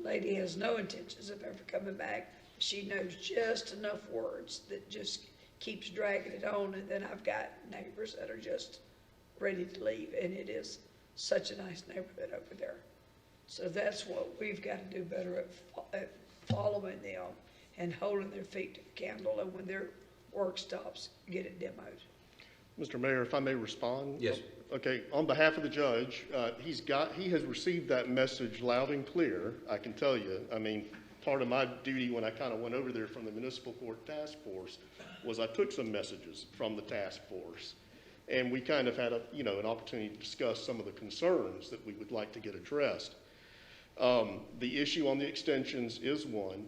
Lady has no intentions of ever coming back. She knows just enough words that just keeps dragging it on. And then I've got neighbors that are just ready to leave, and it is such a nice neighborhood over there. So that's what we've got to do better at following them and holding their feet to the candle, and when their work stops, get it demoed. Mr. Mayor, if I may respond? Yes. Okay, on behalf of the judge, he has received that message loud and clear, I can tell you. I mean, part of my duty when I kind of went over there from the municipal court task force was I took some messages from the task force, and we kind of had an opportunity to discuss some of the concerns that we would like to get addressed. The issue on the extensions is one,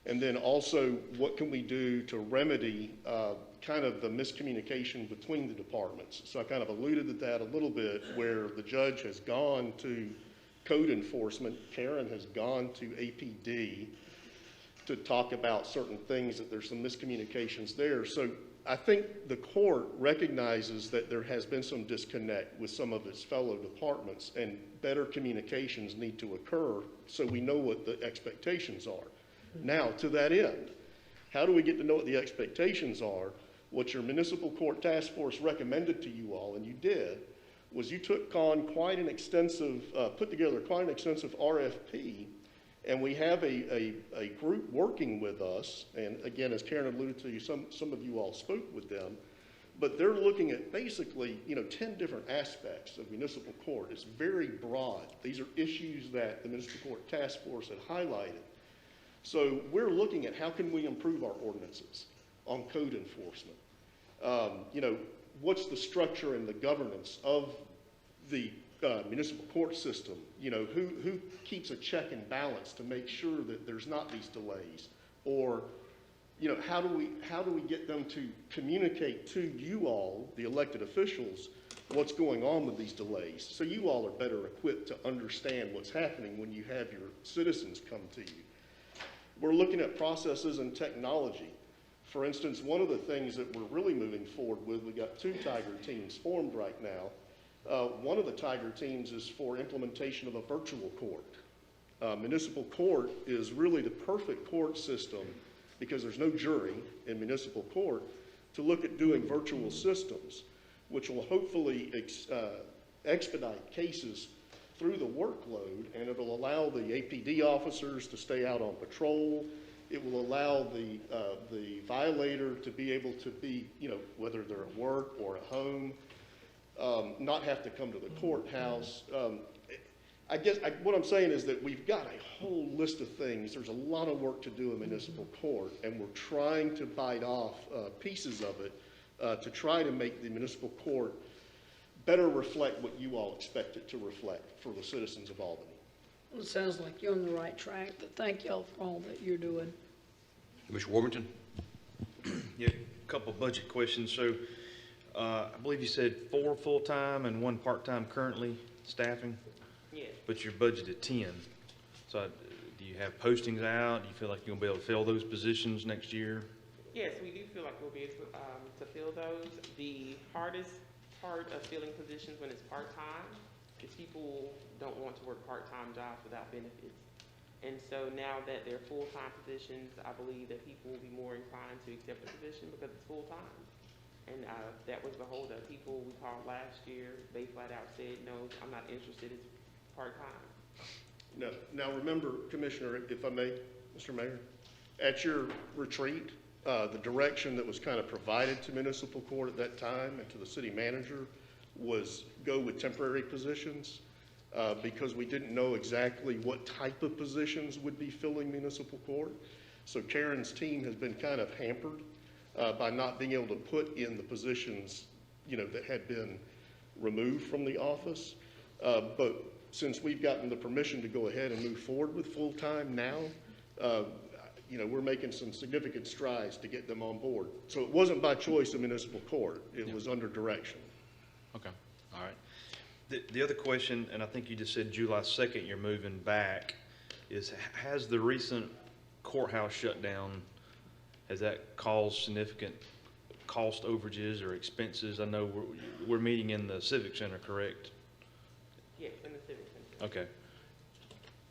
and then also what can we do to remedy kind of the miscommunication between the departments. So I kind of alluded to that a little bit, where the judge has gone to code enforcement, Karen has gone to APD to talk about certain things, that there's some miscommunications there. So I think the court recognizes that there has been some disconnect with some of its fellow departments, and better communications need to occur so we know what the expectations are. Now, to that end, how do we get to know what the expectations are? What your municipal court task force recommended to you all, and you did, was you took on quite an extensive, put together quite an extensive RFP, and we have a group working with us, and again, as Karen alluded to, some of you all spoke with them, but they're looking at basically, 10 different aspects of municipal court. It's very broad. These are issues that the municipal court task force had highlighted. So we're looking at how can we improve our ordinances on code enforcement. What's the structure and the governance of the municipal court system? Who keeps a check and balance to make sure that there's not these delays? Or, how do we get them to communicate to you all, the elected officials, what's going on with these delays, so you all are better equipped to understand what's happening when you have your citizens come to you? We're looking at processes and technology. For instance, one of the things that we're really moving forward with, we got 2 Tiger teams formed right now. One of the Tiger teams is for implementation of a virtual court. Municipal court is really the perfect court system because there's no jury in municipal court to look at doing virtual systems, which will hopefully expedite cases through the workload, and it'll allow the APD officers to stay out on patrol. It will allow the violator to be able to be, whether they're at work or at home, not have to come to the courthouse. I guess what I'm saying is that we've got a whole list of things. There's a lot of work to do in municipal court, and we're trying to bite off pieces of it to try to make the municipal court better reflect what you all expect it to reflect for the citizens of Albany. Well, it sounds like you're on the right track, but thank y'all for all that you're doing. Mr. Warmington? Yeah, a couple budget questions. So, I believe you said 4 full-time and 1 part-time currently staffing, Yes. but you're budgeted 10. So, do you have postings out? Do you feel like you're gonna be able to fill those positions next year? Yes, we do feel like we'll be able to fill those. The hardest part of filling positions when it's part-time is people don't want to work part-time jobs without benefits. And so now that they're full-time positions, I believe that people will be more inclined to accept the position because it's full-time. And that was the holdup. People we called last year, they flat out said, no, I'm not interested, it's part-time. No. Now remember, Commissioner, if I may, Mr. Mayor, at your retreat, the direction that was kind of provided to municipal court at that time and to the city manager was go with temporary positions because we didn't know exactly what type of positions would be filling municipal court. So Karen's team has been kind of hampered by not being able to put in the positions, that had been removed from the office. But since we've gotten the permission to go ahead and move forward with full-time now, we're making some significant strides to get them on board. So it wasn't by choice of municipal court. It was under direction. Okay, all right. The other question, and I think you just said July 2nd you're moving back, is has the recent courthouse shutdown, has that caused significant cost overages or expenses? I know we're meeting in the Civic Center, correct? Yes, in the Civic Center. Okay.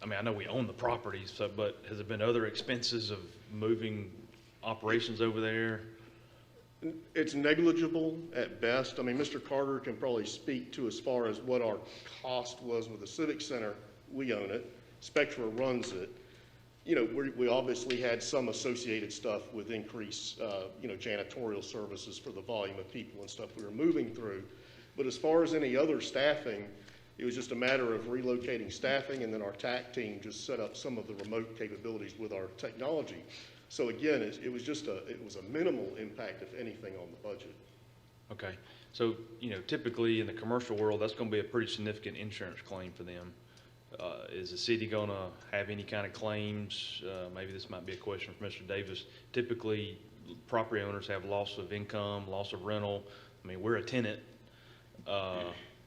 I mean, I know we own the property, but has there been other expenses of moving operations over there? It's negligible at best. I mean, Mr. Carter can probably speak to as far as what our cost was with the Civic Center. We own it. Spectra runs it. You know, we obviously had some associated stuff with increased, you know, janitorial services for the volume of people and stuff we were moving through. But as far as any other staffing, it was just a matter of relocating staffing, and then our TAC team just set up some of the remote capabilities with our technology. So again, it was just it was a minimal impact, if anything, on the budget. Okay, so, you know, typically in the commercial world, that's gonna be a pretty significant insurance claim for them. Is the city gonna have any kind of claims? Maybe this might be a question for Mr. Davis. Typically, property owners have loss of income, loss of rental. I mean, we're a tenant.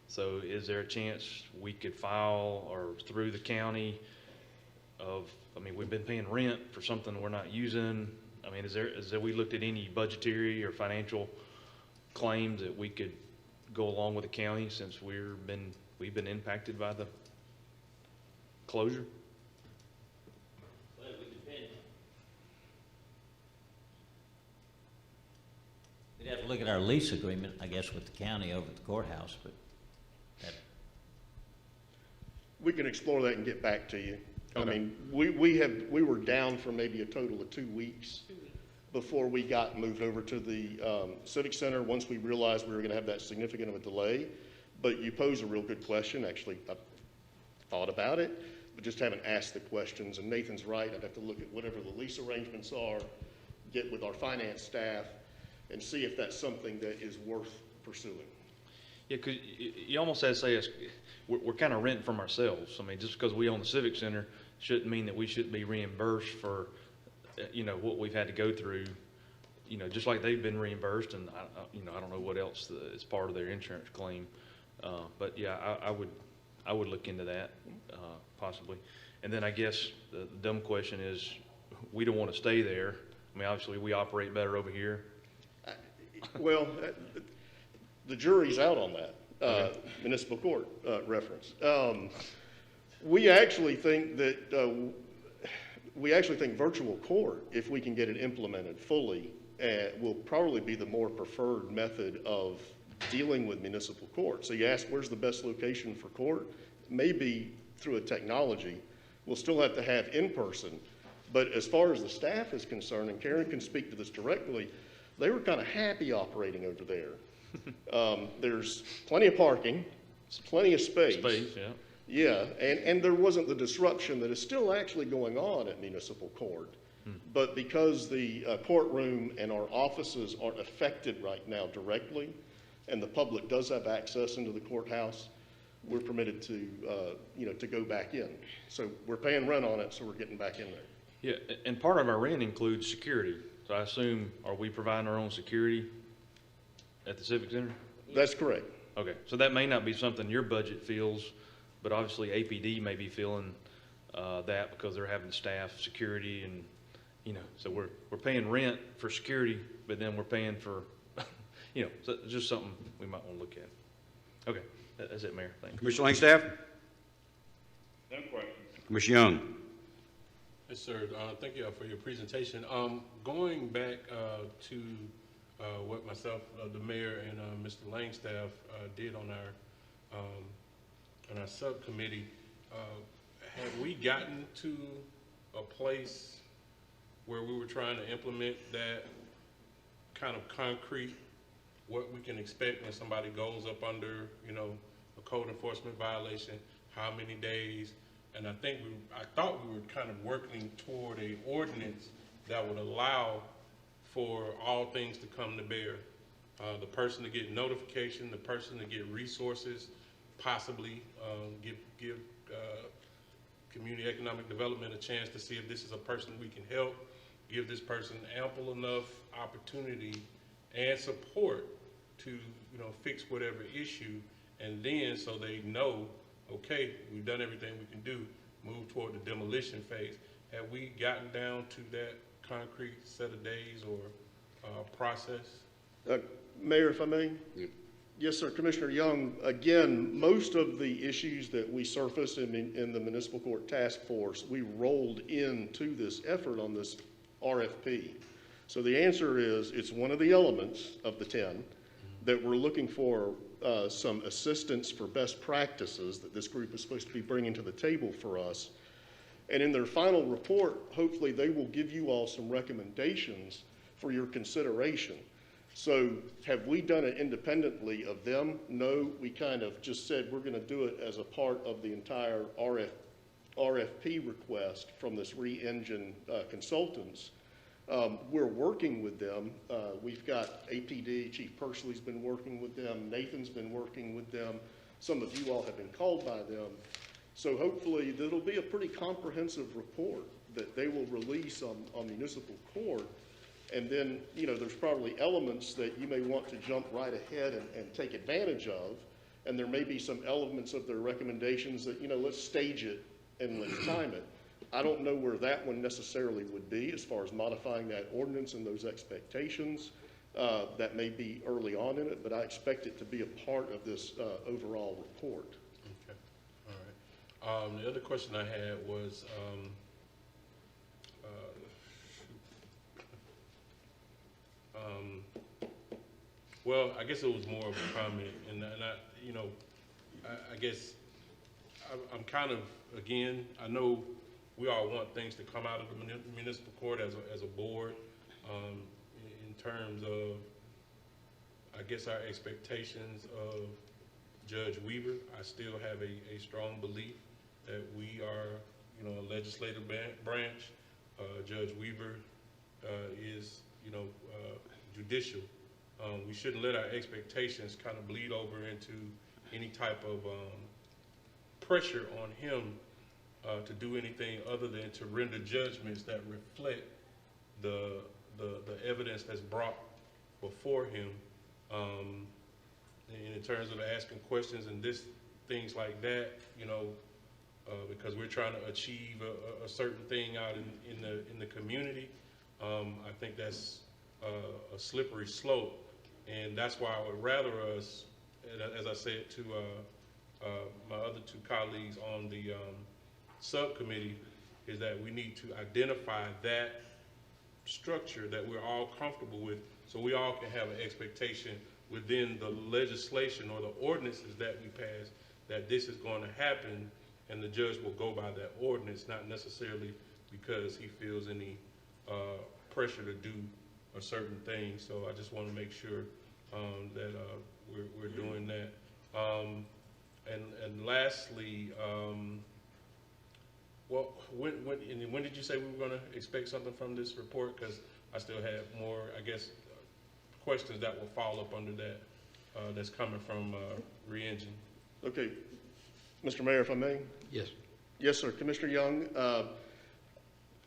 So is there a chance we could file or through the county of, I mean, we've been paying rent for something we're not using. I mean, is there we looked at any budgetary or financial claims that we could go along with the county since we've been impacted by the closure? Well, it would depend. We'd have to look at our lease agreement, I guess, with the county over at the courthouse, but that. We can explore that and get back to you. Okay. I mean, we were down for maybe a total of 2 weeks before we got moved over to the Civic Center, once we realized we were gonna have that significant of a delay. But you pose a real good question. Actually, I thought about it, but just haven't asked the questions. And Nathan's right, I'd have to look at whatever the lease arrangements are, get with our finance staff, and see if that's something that is worth pursuing. Yeah, because you almost have to say we're kind of renting from ourselves. I mean, just because we own the Civic Center shouldn't mean that we shouldn't be reimbursed for, you know, what we've had to go through, you know, just like they've been reimbursed, and, you know, I don't know what else is part of their insurance claim. But yeah, I would look into that, possibly. And then I guess the dumb question is, we don't want to stay there. I mean, obviously, we operate better over here. Well, the jury's out on that, municipal court reference. We actually think that, virtual court, if we can get it implemented fully, will probably be the more preferred method of dealing with municipal court. So you ask, where's the best location for court? Maybe through a technology. We'll still have to have in-person. But as far as the staff is concerned, and Karen can speak to this directly, they were kind of happy operating over there. There's plenty of parking, plenty of space. Space, yeah. Yeah, and there wasn't the disruption that is still actually going on at municipal court. But because the courtroom and our offices aren't affected right now directly, and the public does have access into the courthouse, we're permitted to, you know, to go back in. So we're paying rent on it, so we're getting back in there. Yeah, and part of our rent includes security. So I assume, are we providing our own security at the Civic Center? That's correct. Okay, so that may not be something your budget feels, but obviously APD may be feeling that because they're having staff security and, you know, so we're paying rent for security, but then we're paying for, you know, so it's just something we might want to look at. Okay, that's it, Mayor. Thank you. Commissioner Langstaff? No question. Commissioner Young? Yes, sir. Thank you for your presentation. Going back to what myself, the mayor, and Mr. Langstaff did on our subcommittee, have we gotten to a place where we were trying to implement that kind of concrete, what we can expect when somebody goes up under, you know, a code enforcement violation, how many days? And I thought we were kind of working toward a ordinance that would allow for all things to come to bear. The person to get notification, the person to get resources, possibly give community economic development a chance to see if this is a person we can help, give this person ample enough opportunity and support to, you know, fix whatever issue, and then so they know, okay, we've done everything we can do, move toward the demolition phase. Have we gotten down to that concrete set of days or process? Mayor, if I may? Yeah. Yes, sir. Commissioner Young, again, most of the issues that we surfaced in the Municipal Court Task Force, we rolled into this effort on this RFP. So the answer is, it's one of the elements of the 10 that we're looking for some assistance for best practices that this group is supposed to be bringing to the table for us. And in their final report, hopefully they will give you all some recommendations for your consideration. So have we done it independently of them? No, we kind of just said we're going to do it as a part of the entire RFP request from this re-engine consultants. We're working with them. We've got APD, Chief Pursley's been working with them. Nathan's been working with them. Some of you all have been called by them. So hopefully there'll be a pretty comprehensive report that they will release on municipal court. And then, you know, there's probably elements that you may want to jump right ahead and take advantage of. And there may be some elements of their recommendations that, you know, let's stage it and let's time it. I don't know where that one necessarily would be as far as modifying that ordinance and those expectations. That may be early on in it, but I expect it to be a part of this overall report. Okay, all right. The other question I had was, well, I guess it was more of a comment, and I, you know, I guess I'm kind of, again, I know we all want things to come out of the municipal court as a board, in terms of, I guess, our expectations of Judge Weaver. I still have a strong belief that we are, you know, a legislative branch. Judge Weaver is, you know, judicial. We shouldn't let our expectations kind of bleed over into any type of pressure on him to do anything other than to render judgments that reflect the evidence that's brought before him. And in terms of asking questions and things like that, you know, because we're trying to achieve a certain thing out in the community, I think that's a slippery slope. And that's why I would rather us, as I said to my other two colleagues on the subcommittee, is that we need to identify that structure that we're all comfortable with, so we all can have an expectation within the legislation or the ordinances that we pass that this is going to happen, and the judge will go by that ordinance, not necessarily because he feels any pressure to do a certain thing. So I just want to make sure that we're doing that. And lastly, well, when did you say we were going to expect something from this report? Because I still have more, I guess, questions that will fall up under that that's coming from re-engine. Okay, Mr. Mayor, if I may? Yes. Yes, sir. Commissioner Young,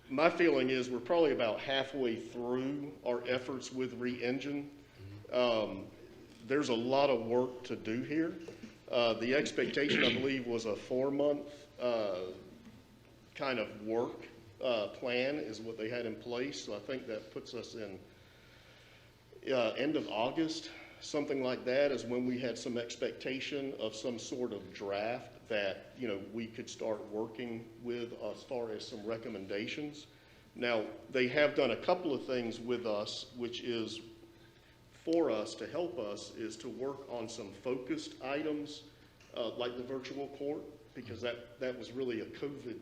my feeling is we're probably about halfway through our efforts with re-engine. There's a lot of work to do here. The expectation, I believe, was a 4-month kind of work plan is what they had in place. So I think that puts us in end of August, something like that, is when we had some expectation of some sort of draft that, you know, we could start working with as far as some recommendations. Now, they have done a couple of things with us, which is for us to help us is to work on some focused items like the virtual court, because that was really a COVID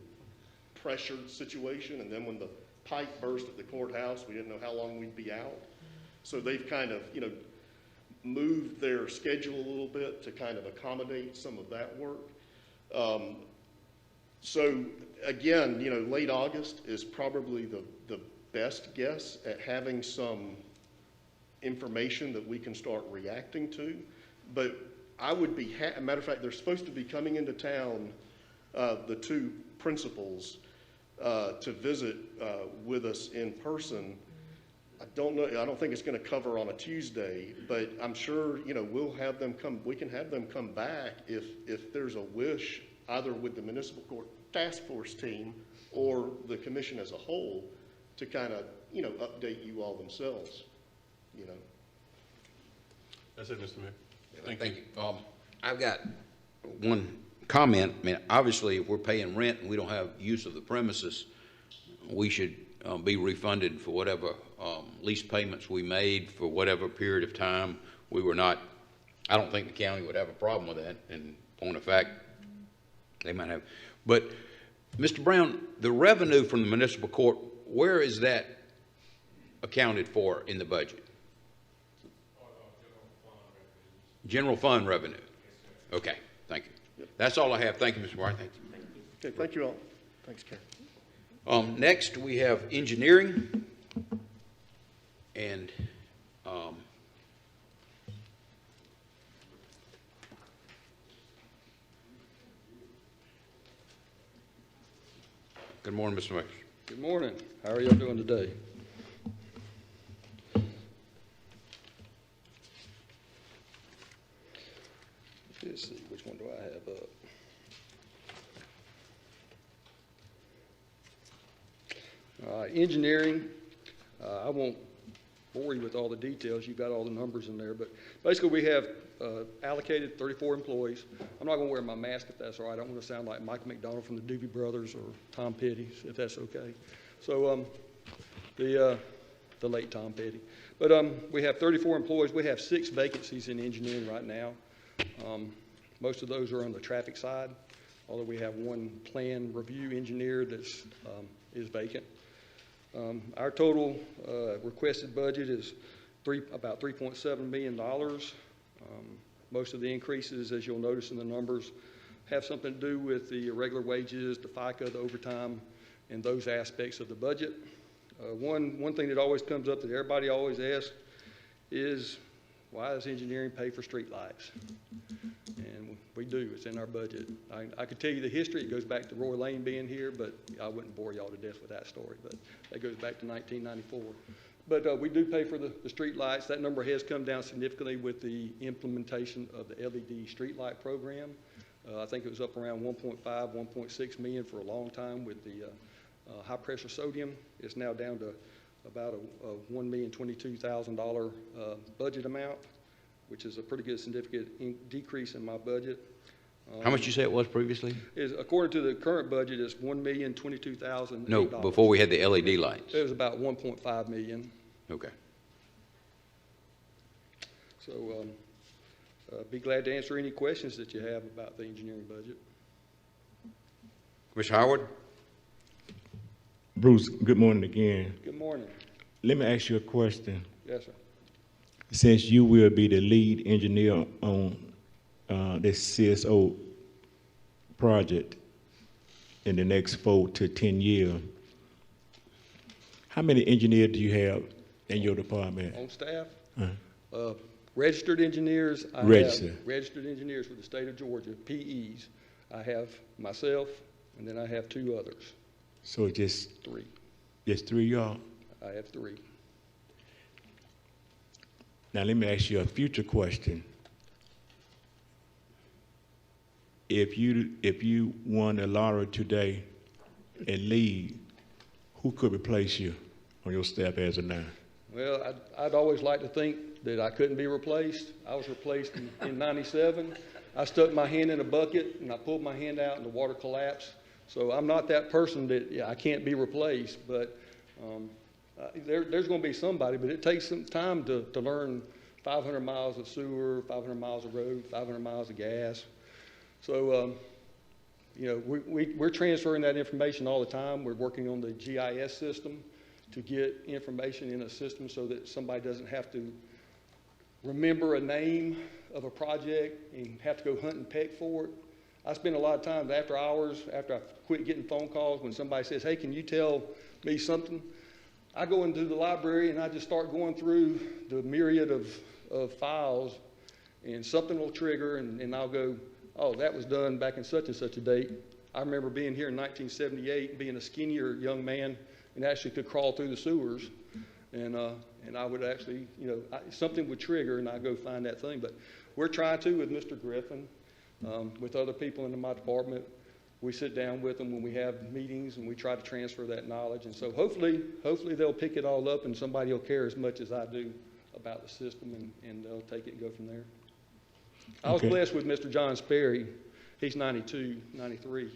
pressured situation. And then when the pipe burst at the courthouse, we didn't know how long we'd be out. So they've kind of, you know, moved their schedule a little bit to kind of accommodate some of that work. So again, you know, late August is probably the best guess at having some information that we can start reacting to. But I would be, matter of fact, they're supposed to be coming into town, the two principals, to visit with us in person. I don't know, I don't think it's going to cover on a Tuesday, but I'm sure, you know, we'll have them come, we can have them come back if there's a wish, either with the municipal court task force team or the commission as a whole, to kind of, you know, update you all themselves, you know. That's it, Mr. Mayor. Thank you. I've got one comment. I mean, obviously, if we're paying rent and we don't have use of the premises, we should be refunded for whatever lease payments we made for whatever period of time. We were not, I don't think the county would have a problem with that. In point of fact, they might have. But, Mr. Brown, the revenue from the municipal court, where is that accounted for in the budget? General fund revenue. Okay, thank you. That's all I have. Thank you, Mr. White. Thank you. Okay, thank you all. Thanks, Karen. Next, we have engineering. And good morning, Mr. Mayor. Good morning. How are y'all doing today? Let's see, which one do I have up? Engineering, I won't bore you with all the details. You've got all the numbers in there, but basically we have allocated 34 employees. I'm not going to wear my mask if that's all right. I don't want to sound like Michael McDonald from the Doobie Brothers or Tom Petty, if that's okay. So the late Tom Petty. But we have 34 employees. We have 6 vacancies in engineering right now. Most of those are on the traffic side, although we have one plan review engineer that's is vacant. Our total requested budget is about $3.7 million. Most of the increases, as you'll notice in the numbers, have something to do with the irregular wages, the FICA, the overtime, and those aspects of the budget. One thing that always comes up that everybody always asks is, why does engineering pay for streetlights? And we do. It's in our budget. I could tell you the history. It goes back to Roy Lane being here, but I wouldn't bore y'all to death with that story. But that goes back to 1994. But we do pay for the street lights. That number has come down significantly with the implementation of the LED streetlight program. I think it was up around 1.5, 1.6 million for a long time with the high pressure sodium. It's now down to about a $1,022,000 budget amount, which is a pretty good significant decrease in my budget. How much you say it was previously? According to the current budget, it's $1,022,000. No, before we had the LED lights. It was about 1.5 million. Okay. So be glad to answer any questions that you have about the engineering budget. Commissioner Howard? Bruce, good morning again. Good morning. Let me ask you a question. Yes, sir. Since you will be the lead engineer on this CSO project in the next 4 to 10 years, how many engineers do you have in your department? On staff? Registered engineers. Registered. Registered engineers with the state of Georgia, PEs. I have myself, and then I have 2 others. So just 3. Just 3 y'all? I have 3. Now let me ask you a future question. If you won a lottery today and leave, who could replace you on your staff as of now? Well, I'd always like to think that I couldn't be replaced. I was replaced in 97. I stuck my hand in a bucket and I pulled my hand out and the water collapsed. So I'm not that person that I can't be replaced, but there's going to be somebody, but it takes some time to learn 500 miles of sewer, 500 miles of road, 500 miles of gas. So, we're transferring that information all the time. We're working on the GIS system to get information in a system so that somebody doesn't have to remember a name of a project and have to go hunt and peck for it. I spend a lot of time after hours, after I quit getting phone calls, when somebody says, hey, can you tell me something? I go into the library and I just start going through the myriad of files, and something will trigger, and I'll go, oh, that was done back in such and such a date. I remember being here in 1978, being a skinnier young man, and actually could crawl through the sewers, and I would actually, something would trigger, and I'd go find that thing. But we're trying to with Mr. Griffin, with other people in my department. We sit down with them when we have meetings, and we try to transfer that knowledge. And so hopefully they'll pick it all up, and somebody will care as much as I do about the system, and they'll take it and go from there. I was blessed with Mr. John Sperry. He's 92, 93.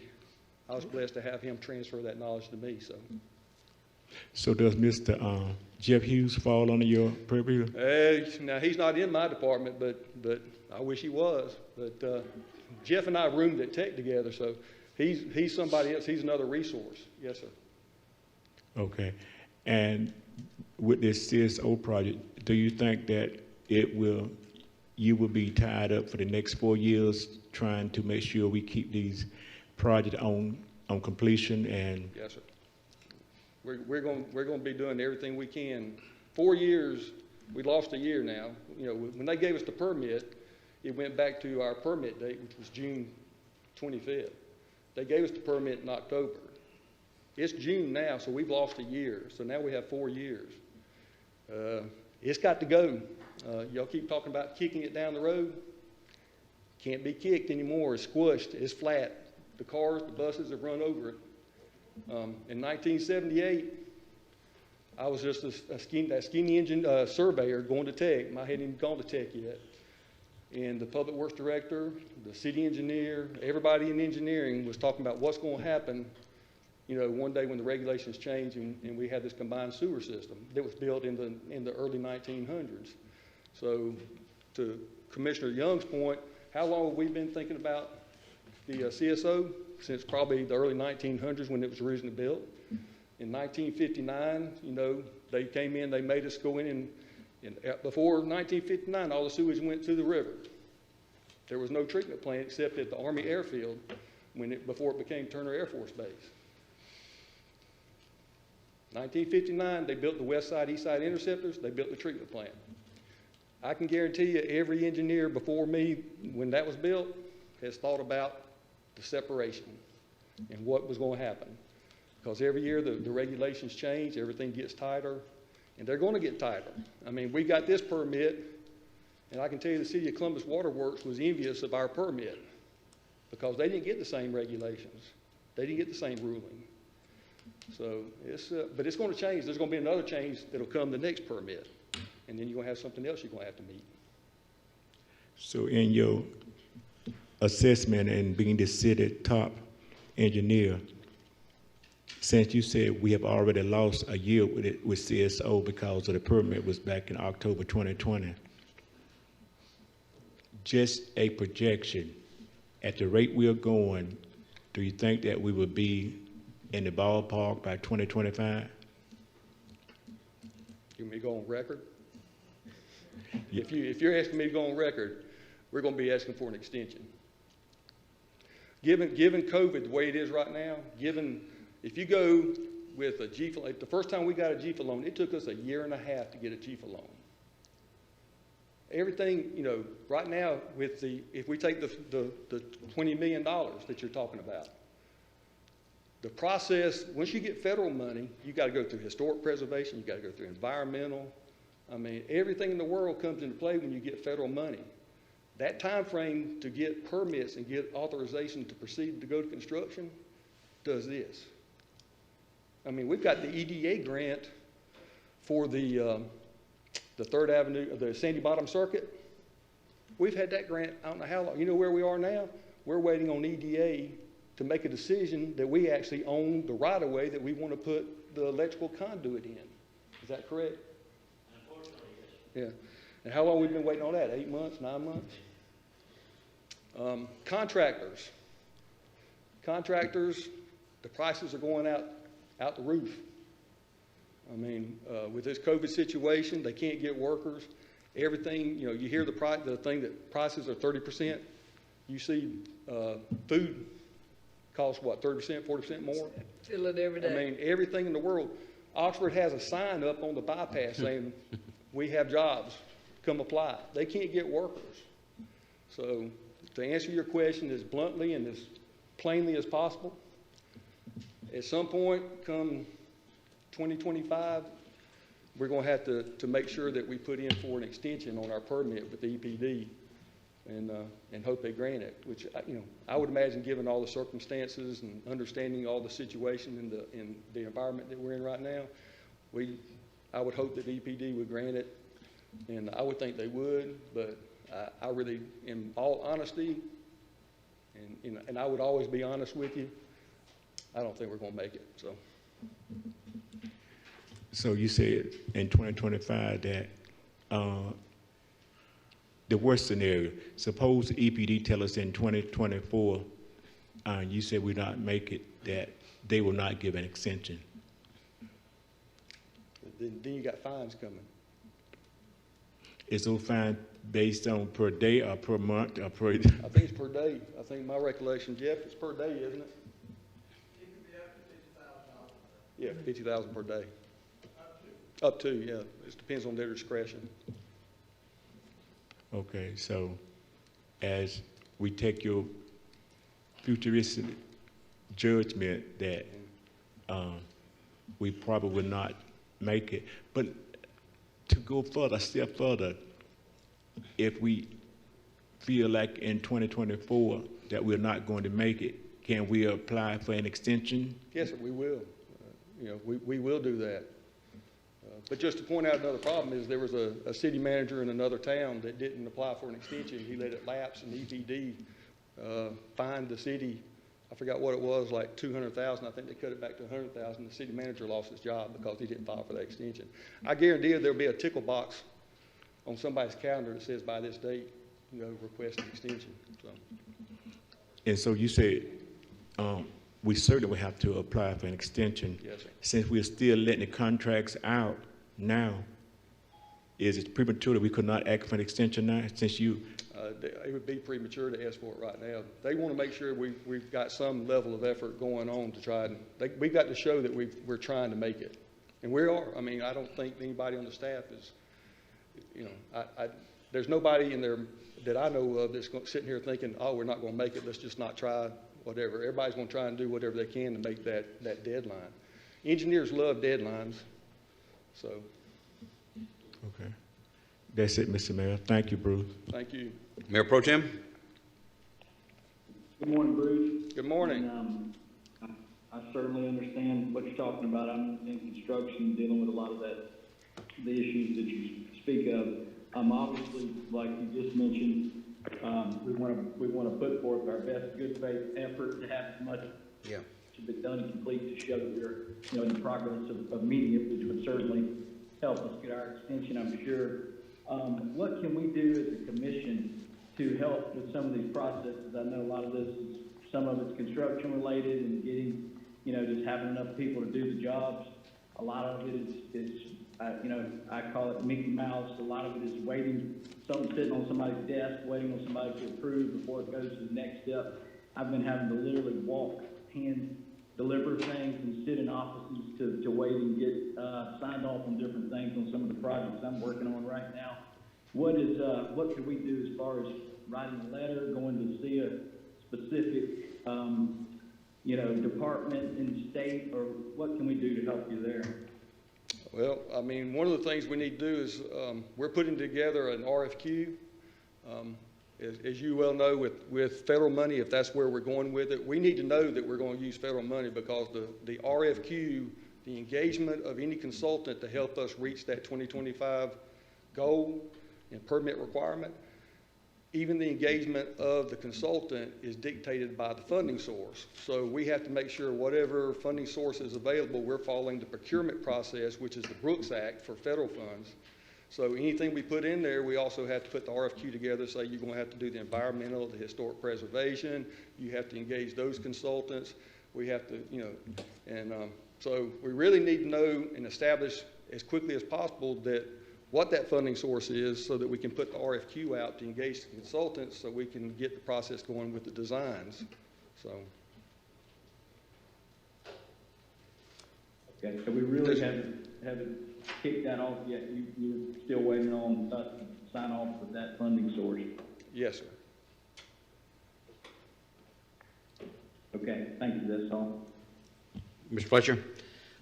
I was blessed to have him transfer that knowledge to me. So. So does Mr. Jeff Hughes fall under your purview? Now, he's not in my department, but I wish he was. But Jeff and I roomed at Tech together, so he's somebody else. He's another resource. Yes, sir. Okay. And with this CSO project, do you think that you will be tied up for the next 4 years trying to make sure we keep these projects on completion? And Yes, sir. We're going to be doing everything we can. 4 years, we lost a year now. You know, when they gave us the permit, it went back to our permit date, which was June 25th. They gave us the permit in October. It's June now, so we've lost a year. So now we have 4 years. It's got to go. Y'all keep talking about kicking it down the road. Can't be kicked anymore. It's squished. It's flat. The cars, the buses have run over it. In 1978, I was just a skinny engine surveyor going to Tech. I hadn't even gone to Tech yet. And the public works director, the city engineer, everybody in engineering was talking about what's going to happen, you know, one day when the regulations change and we have this combined sewer system that was built in the early 1900s. So to Commissioner Young's point, how long have we been thinking about the CSO? Since probably the early 1900s when it was originally built. In 1959, you know, they came in, they made us go in and before 1959, all the sewage went to the river. There was no treatment plant except at the Army Airfield before it became Turner Air Force Base. 1959, they built the West Side, East Side interceptors, they built the treatment plant. I can guarantee you every engineer before me, when that was built, has thought about the separation and what was going to happen. Because every year the regulations change, everything gets tighter, and they're going to get tighter. I mean, we got this permit, and I can tell you the City of Columbus Water Works was envious of our permit because they didn't get the same regulations. They didn't get the same ruling. So but it's going to change. There's going to be another change that'll come the next permit, and then you're going to have something else you're going to have to meet. So in your assessment and being the city top engineer, since you said we have already lost a year with CSO because of the permit was back in October 2020, just a projection, at the rate we are going, do you think that we will be in the ballpark by 2025? You want me to go on record? Yeah. If you're asking me to go on record, we're going to be asking for an extension. Given COVID the way it is right now, if you go with a GFA, like the first time we got a GFA loan, it took us a year and a half to get a GFA loan. Everything, you know, right now if we take the $20 million that you're talking about, the process, once you get federal money, you got to go through historic preservation, you got to go through environmental. I mean, everything in the world comes into play when you get federal money. That time frame to get permits and get authorization to proceed to go to construction does this. I mean, we've got the EDA grant for the 3rd Avenue, the Sandy Bottom Circuit. We've had that grant, I don't know how long. You know where we are now? We're waiting on EDA to make a decision that we actually own the right-of-way that we want to put the electrical conduit in. Is that correct? Unfortunately, yes. Yeah. And how long have we been waiting on that? 8 months, 9 months? Contractors, the prices are going out the roof. I mean, with this COVID situation, they can't get workers. Everything, you know, you hear the thing that prices are 30%. You see food costs what, 30%, 40% more? Feel it every day. I mean, everything in the world. Oxford has a sign up on the bypass saying, we have jobs, come apply. They can't get workers. So to answer your question as bluntly and as plainly as possible, at some point, come 2025, we're going to have to make sure that we put in for an extension on our permit with the EPD and hope they grant it, which, you know, I would imagine given all the circumstances and understanding all the situation in the environment that we're in right now, I would hope that the EPD would grant it, and I would think they would, but I really, in all honesty, and I would always be honest with you, I don't think we're going to make it, so. So you said in 2025 that the worst scenario, suppose the EPD tell us in 2024, you said we not make it, that they will not give an extension. Then you got fines coming. Is those fines based on per day or per month or per? I think it's per day. I think my recollection, Jeff, it's per day, isn't it? It could be up to $50,000. Yeah, $50,000 per day. Up to, yeah. It depends on their discretion. Okay, so as we take your futuristic judgment that we probably will not make it, but to go further, a step further, if we feel like in 2024 that we're not going to make it, can we apply for an extension? Yes, sir, we will. You know, we will do that. But just to point out another problem is there was a city manager in another town that didn't apply for an extension. He let it lapse, and EPD fined the city, I forgot what it was, like $200,000. I think they cut it back to $100,000. The city manager lost his job because he didn't file for that extension. I guarantee you there'll be a tickle box on somebody's calendar that says by this date, you know, request an extension. So. And so you said we certainly will have to apply for an extension. Yes, sir. Since we're still letting the contracts out now, is it premature that we could not act for an extension now, since you? It would be premature to ask for it right now. They want to make sure we've got some level of effort going on to try and, we've got to show that we're trying to make it. And we are. I mean, I don't think anybody on the staff is, you know, there's nobody in there that I know of that's sitting here thinking, oh, we're not going to make it, let's just not try, whatever. Everybody's going to try and do whatever they can to make that deadline. Engineers love deadlines, so. Okay. That's it, Mr. Mayor. Thank you, Bruce. Thank you. Mayor Pro Tem? Good morning, Bruce. Good morning. And, I certainly understand what you're talking about. I'm in construction, dealing with a lot of the issues that you speak of. Obviously, like you just mentioned, we want to put forth our best good faith effort to have as much to be done and complete to show that we're, you know, in the progress of meeting it, which would certainly help us get our extension, I'm sure. What can we do as a commission to help with some of these processes? I know a lot of this is, some of it's construction related and getting, you know, just having enough people to do the jobs. A lot of it is you know, I call it Mickey Mouse. A lot of it is waiting, something sitting on somebody's desk, waiting on somebody to approve before it goes to the next step. I've been having to literally walk, hand deliver things and sit in offices to wait and get signed off on different things on some of the projects I'm working on right now. What can we do as far as writing a letter, going to see a specific, you know, department in state, or what can we do to help you there? Well, I mean, one of the things we need to do is we're putting together an RFQ. As you well know, with federal money, if that's where we're going with it, we need to know that we're going to use federal money, because the RFQ, the engagement of any consultant to help us reach that 2025 goal and permit requirement, even the engagement of the consultant is dictated by the funding source. So we have to make sure whatever funding source is available, we're following the procurement process, which is the Brooks Act for federal funds. So anything we put in there, we also have to put the RFQ together, say you're going to have to do the environmental, the historic preservation, you have to engage those consultants, we have to, you know, and so we really need to know and establish as quickly as possible that what that funding source is, so that we can put the RFQ out to engage the consultants, so we can get the process going with the designs. So. Okay, so we really haven't kicked that off yet. You're still waiting on us to sign off with that funding source? Yes, sir. Okay, thank you, that's all. Mr. Fletcher?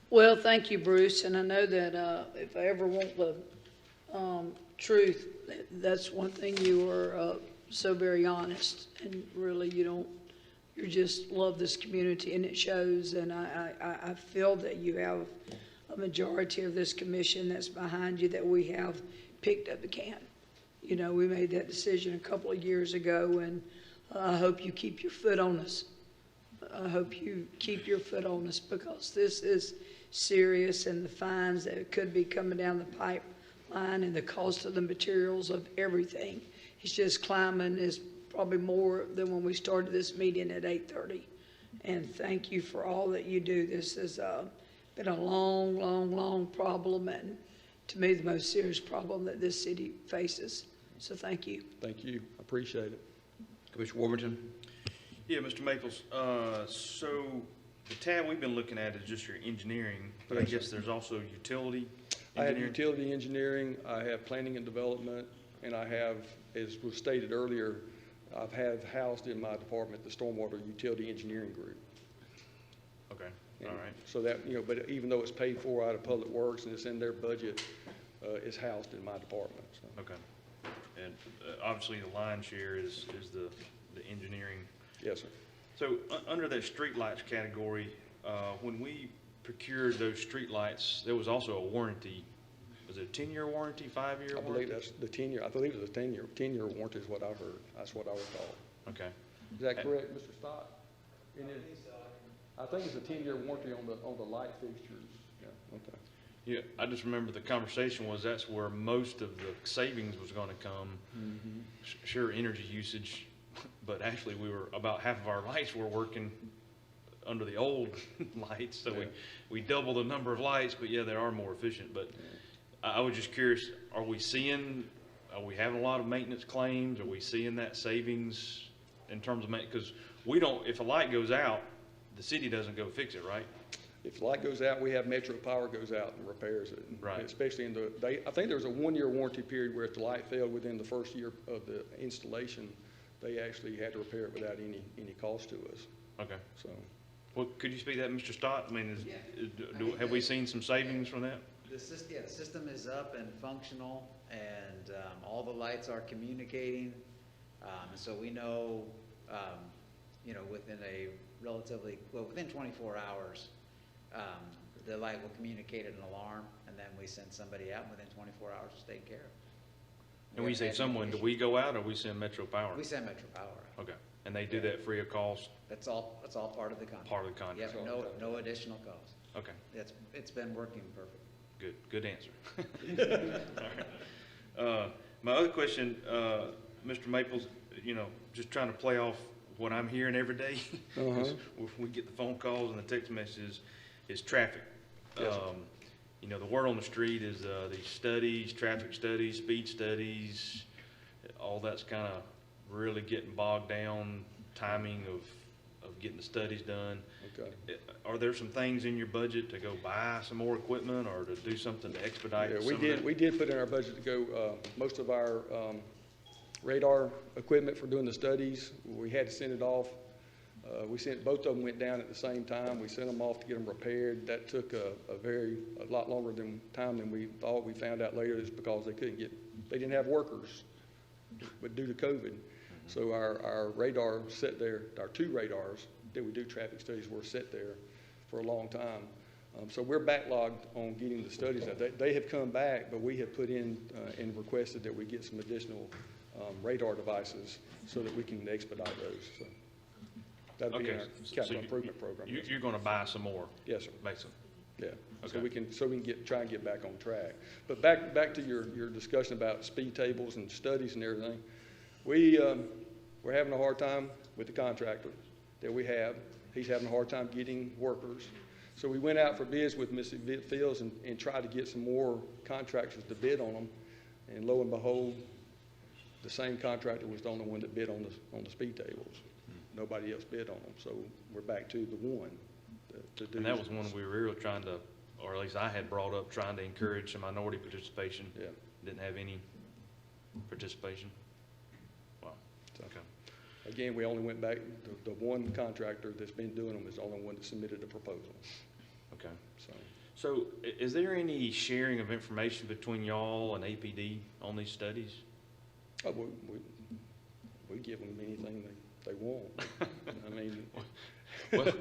Well, thank you, Bruce, and I know that if I ever want the truth, that's one thing. You are so very honest, and really you just love this community, and it shows, and I feel that you have a majority of this commission that's behind you, that we have picked up the can. You know, we made that decision a couple of years ago, and I hope you keep your foot on us. I hope you keep your foot on us, because this is serious, and the fines that could be coming down the pipeline and the cost of the materials of everything. It's just climbing is probably more than when we started this meeting at 8:30. And thank you for all that you do. This has been a long, long, long problem, and to me, the most serious problem that this city faces. So thank you. Thank you. I appreciate it. Commissioner Warburton? Yeah, Mr. Maples, so the tab we've been looking at is just your engineering, but I Yes, sir. guess there's also utility I have engineering? utility engineering, I have planning and development, and I have, as was stated earlier, I've had housed in my department the stormwater utility engineering group. Okay, all And right. So that, you know, but even though it's paid for out of Public Works and it's in their budget, it's housed in my department, so. Okay. And obviously, the lion's share is the engineering. Yes, sir. So, under that streetlights category, when we procured those streetlights, there was also a warranty. Was it a 10-year warranty, 5-year I warranty? believe that's the 10-year, I believe it was a 10-year warranty is what I heard. That's what I recall. Okay. Is that correct, Mr. Stott? I think it's a 10-year warranty on the light fixtures. Yeah, okay. Yeah, I just remember the conversation was that's where most of the savings was gonna come. Sure, energy usage, but actually about half of our lights were working under the old lights, so we double the number of lights, but yeah, they are more efficient. But I was just curious, are we having a lot of maintenance claims? Are we seeing that savings in terms of because we don't, if a light goes out, the city doesn't go fix it, right? If the light goes out, we have Metro Power goes out and repairs it. Right. Especially I think there's a 1-year warranty period where if the light failed within the first year of the installation, they actually had to repair it without any cost to us. Okay. So. Well, could you speak to that, Mr. Stott? I mean, have we seen some savings from that? The system is up and functional, and all the lights are communicating. And so we know, within a within 24 hours, the light will communicate an alarm, and then we send somebody out, and within 24 hours, it's taken care of. And when you say someone, do we go out or we send Metro Power? We send Metro Power out. Okay. And they do that free of cost? That's all part of the contract. Part of the contract. Yeah, no additional cost. Okay. It's been working perfect. Good answer. All right. My other question, Mr. Maples, just trying to play off what I'm hearing every day. We get the phone calls and the text messages, is traffic. Yes, sir. The word on the street is these studies, traffic studies, speed studies, all that's kind of really getting bogged down, timing of getting the studies done. Okay. Are there some things in your budget to go buy some more equipment or to do something to expedite Yeah, some of that? we did put in our budget to go, most of our radar equipment for doing the studies, we had to send it off. Both of them went down at the same time. We sent them off to get them repaired. That took a lot longer time than we thought. We found out later it's because they didn't have workers, but due to COVID. So our radar sat there, our 2 radars that we do traffic studies were set there for a long time. So we're backlogged on getting the studies out. They have come back, but we have put in and requested that we get some additional radar devices so that we can expedite those. So that'd be in our capital improvement program. You're going to buy some more? Yes, sir. Basically? Yeah. Okay. So we can try and get back on track. But back to your discussion about speed tables and studies and everything. We're having a hard time with the contractor that we have. He's having a hard time getting workers. So we went out for bids with Mississippi Fields and tried to get some more contractors to bid on them. And lo and behold, the same contractor was the only one that bid on the speed tables. Nobody else bid on them. So we're back to the one to do. And that was one we were really trying to, or at least I had brought up, trying to encourage some minority participation. Yeah. Didn't have any participation. Wow. Okay. Again, we only went back, the one contractor that's been doing them is the only one that submitted a proposal. Okay. So is there any sharing of information between y'all and APD on these studies? Oh, we give them anything they want. I mean. Well,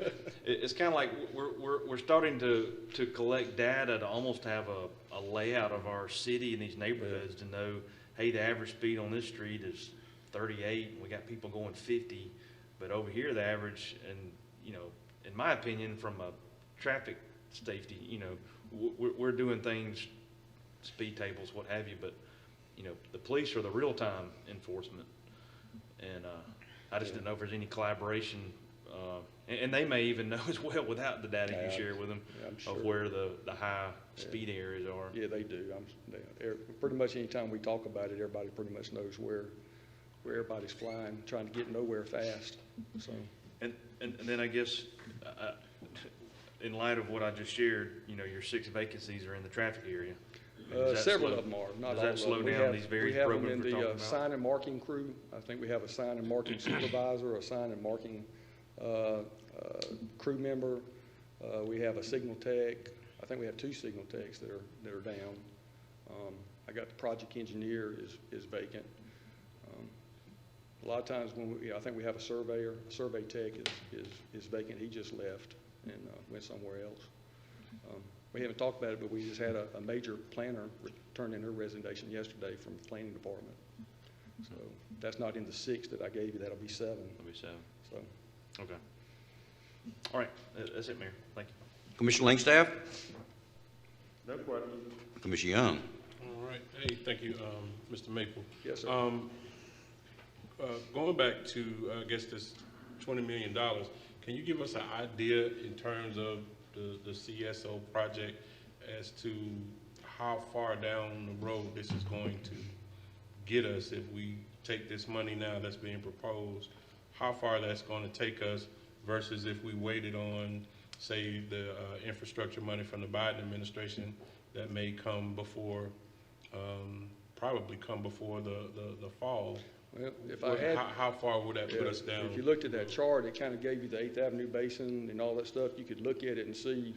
it's kind of like we're starting to collect data to almost have a layout of our city and these neighborhoods to know, hey, the average speed on this street is 38, and we got people going 50, but over here the average, and in my opinion, from a traffic safety, you know, we're doing things, speed tables, what have you, but, you know, the police are the real-time enforcement. And, I just didn't know if there's any collaboration, and they may even know as well without the data you share with them Yeah, I'm sure. of where the high speed areas are. Yeah, they do. Pretty much anytime we talk about it, everybody pretty much knows where everybody's flying, trying to get nowhere fast, so. And then I guess, in light of what I just shared, you know, your 6 vacancies are in the traffic area. I mean, does that Several slow- of them are, not all of Does them. that slow We down have- these various We have them programs in we're the talking about? sign and marking crew. I think we have a sign and marking supervisor, a sign and marking crew member. We have a signal tech. I think we have 2 signal techs that are down. I got the project engineer is vacant. A lot of times when I think we have a surveyor, a survey tech is vacant. He just left and went somewhere else. We haven't talked about it, but we just had a major planner turn in her resignation yesterday from the planning department. So that's not in the 6 that I gave you. That'll be 7. That'll be 7. So. Okay. All right, that's it, Mayor. Thank you. Commissioner Langstaff? No questions. Commissioner Young? All right. Hey, thank you, Mr. Maple. Yes, sir. Going back to, I guess, this $20 million, can you give us an idea in terms of the CSO project as to how far down the road this is going to get us if we take this money now that's being proposed, how far that's going to take us versus if we waited on, say, the infrastructure money from the Biden administration that may come before, probably come before the fall. Well, if I had. How far would that put us down? If you looked at that chart, it kind of gave you the 8th Avenue Basin and all that stuff. You could look at it and see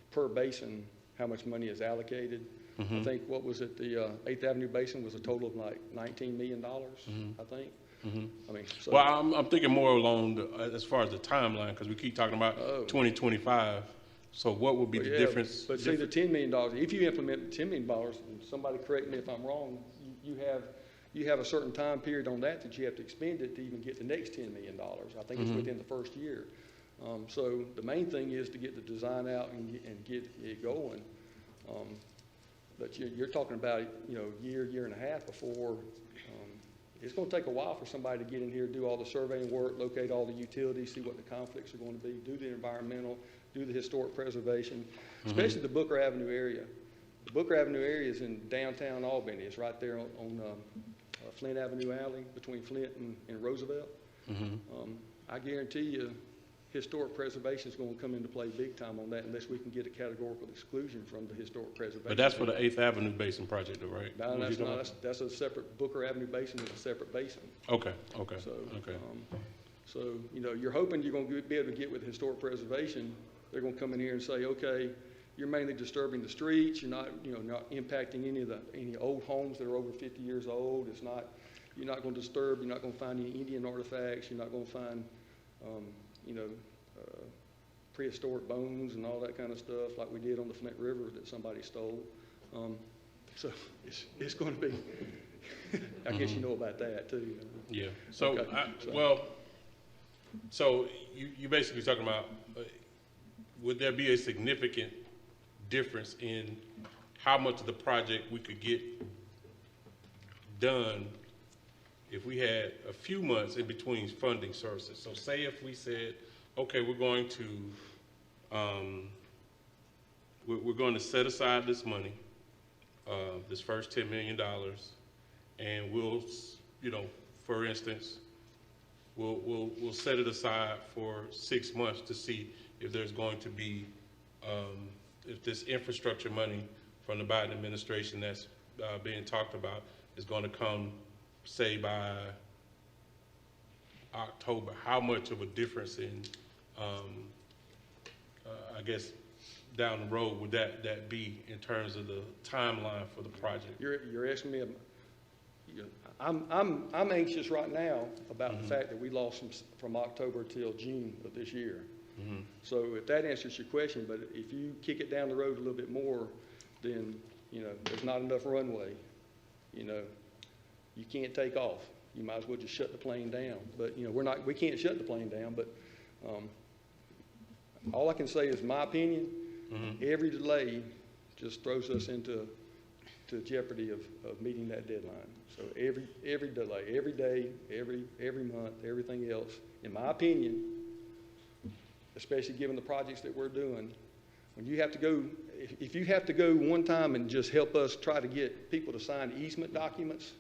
per basin how much money is allocated. I think, what was it, the 8th Avenue Basin was a total of like $19 million, I think. I mean, so. Well, I'm thinking more along the, as far as the timeline, because we keep talking about 2025. So what would be the difference? But see, the $10 million, if you implement $10 million, and somebody correct me if I'm wrong, you have a certain time period on that you have to expend it to even get the next $10 million. I think it's within the first year. So the main thing is to get the design out and get it going. But you're talking about, you know, year and a half before. It's going to take a while for somebody to get in here, do all the surveying work, locate all the utilities, see what the conflicts are going to be, do the environmental, do the historic preservation, especially the Booker Avenue area. The Booker Avenue area is in downtown Albany. It's right there on Flint Avenue Alley between Flint and Roosevelt. I guarantee you historic preservation is going to come into play big time on that unless we can get a categorical exclusion from the historic preservation. But that's for the 8th Avenue Basin project, though, right? No, that's not. That's a separate, Booker Avenue Basin is a separate basin. Okay. So, you know, you're hoping you're going to be able to get with historic preservation. They're going to come in here and say, okay, you're mainly disturbing the streets. You're not, you know, not impacting any old homes that are over 50 years old. It's not, you're not going to disturb. You're not going to find any Indian artifacts. You're not going to find, you know, prehistoric bones and all that kind of stuff like we did on the Flint River that somebody stole. So it's going to be. I guess you know about that too. Yeah. So, Okay. So you basically talking about, would there be a significant difference in how much of the project we could get done if we had a few months in between funding sources? So say if we said, okay, we're going to set aside this money, this first $10 million, and we'll, you know, for instance, we'll set it aside for 6 months to see if there's going to be, if this infrastructure money from the Biden administration that's being talked about is going to come, say, by October. How much of a difference in, I guess, down the road would that be in terms of the timeline for the project? You're asking me. I'm anxious right now about the fact that we lost from October till June of this year. So if that answers your question, but if you kick it down the road a little bit more, then, you know, there's not enough runway. You know, you can't take off. You might as well just shut the plane down. But, you know, we can't shut the plane down, but all I can say is my opinion, Every delay just throws us into jeopardy of meeting that deadline. So every delay, every day, every month, everything else, in my opinion, especially given the projects that we're doing, when you have to go, if you have to go one time and just help us try to get people to sign easement documents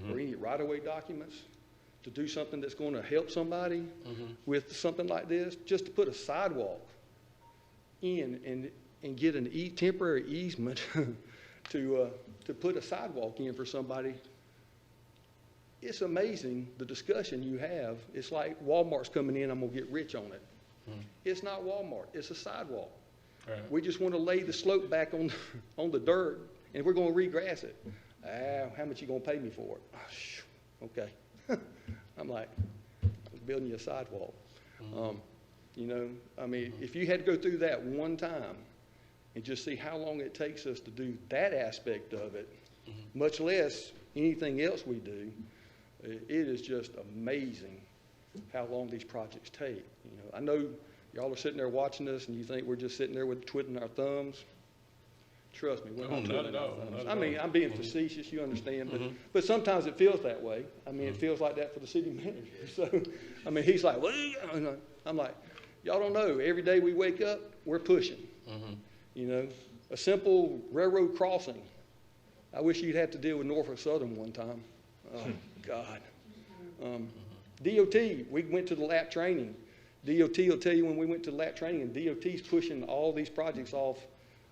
or any right-of-way documents to do something that's going to help somebody with something like this, just to put a sidewalk in and get an temporary easement to put a sidewalk in for somebody, it's amazing the discussion you have. It's like Walmart's coming in, I'm going to get rich on it. It's not Walmart, it's a sidewalk. Right. We just want to lay the slope back on the dirt, and we're going to regrass it. How much you going to pay me for it? Okay. I'm like, I was building you a sidewalk. You know, I mean, if you had to go through that one time and just see how long it takes us to do that aspect of it, much less anything else we do, it is just amazing how long these projects take. You know, I know y'all are sitting there watching us and you think we're just sitting there with twiddling our thumbs. Trust me, we're not twiddling our thumbs. I mean, I'm being facetious, you understand, but sometimes it feels that way. I mean, it feels like that for the city manager. So, I mean, he's like, well, I'm like, y'all don't know. Every day we wake up, we're pushing. You know, a simple railroad crossing. I wish you'd have to deal with Norfolk Southern one time. Oh, God. DOT, we went to the lap training. DOT will tell you when we went to the lap training, and DOT's pushing all these projects off.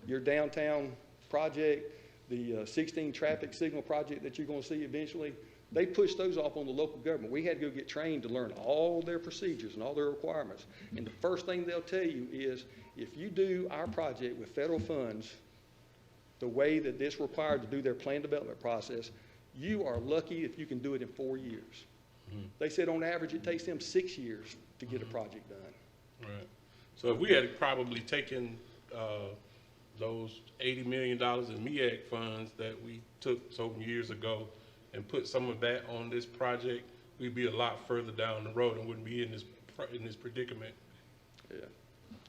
Your downtown project, the 16 traffic signal project that you're going to see eventually, they push those off on the local government. We had to go get trained to learn all their procedures and all their requirements. And the first thing they'll tell you is, if you do our project with federal funds the way that this required to do their plan development process, you are lucky if you can do it in 4 years. They said on average it takes them 6 years to get a project done. Right. So if we had probably taken those $80 million in MEAC funds that we took so years ago and put some of that on this project, we'd be a lot further down the road and wouldn't be in this predicament. Yeah.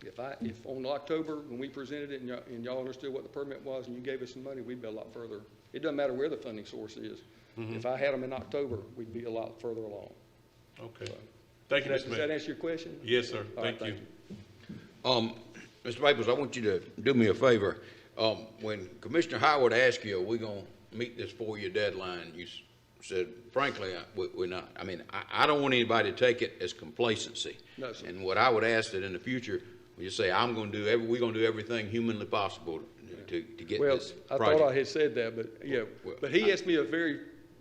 If on October, when we presented it and y'all understood what the permit was and you gave us some money, we'd be a lot further. It doesn't matter where the funding source is. If I had them in October, we'd be a lot further along. Okay. So, Thank you, Mr. does Mayor. that answer your question? Yes, sir. All right, Thank you. Mr. Maples, I want you to do me a favor. When Commissioner Howard asked you, are we going to meet this 4-year deadline, you said, frankly, we're not. I mean, I don't want anybody to take it as complacency. No, sir. And what I would ask that in the future, when you say, we're going to do everything humanly possible to get this project. Well, I thought I had said that, but yeah. But he asked me a very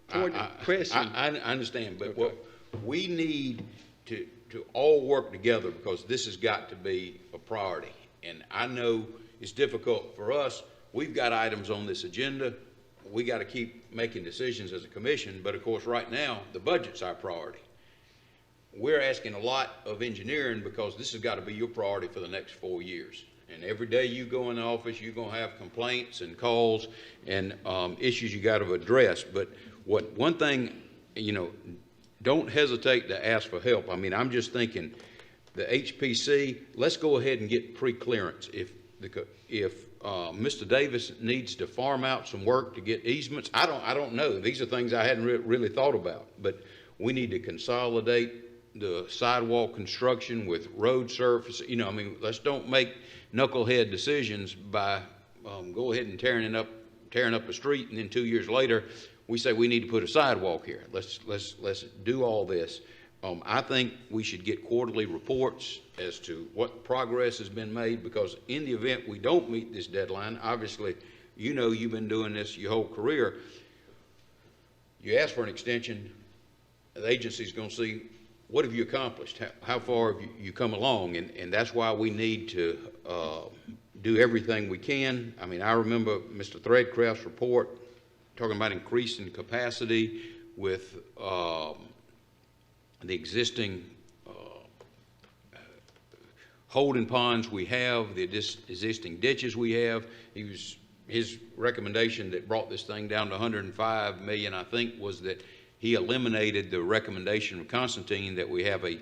pointed question. I understand, but what we need to all work together, because this has got to be a priority. And I know it's difficult for us. We've got items on this agenda. We got to keep making decisions as a commission, but of course right now the budget's our priority. We're asking a lot of engineering because this has got to be your priority for the next 4 years. And every day you go in the office, you're going to have complaints and calls and issues you got to address. But one thing, you know, don't hesitate to ask for help. I mean, I'm just thinking the HPC, let's go ahead and get pre-clearance. If Mr. Davis needs to farm out some work to get easements, I don't know. These are things I hadn't really thought about. But we need to consolidate the sidewalk construction with road surface. You know, I mean, let's don't make knucklehead decisions by go ahead and tearing up a street, and then 2 years later we say we need to put a sidewalk here. Let's do all this. I think we should get quarterly reports as to what progress has been made, because in the event we don't meet this deadline, obviously, you know, you've been doing this your whole career. You ask for an extension, the agency's going to see, what have you accomplished? How far have you come along? And that's why we need to do everything we can. I mean, I remember Mr. Threadcraft's report talking about increasing capacity with the existing holding ponds we have, the existing ditches we have. His recommendation that brought this thing down to 105 million, I think, was that he eliminated the recommendation of Constantine that we have a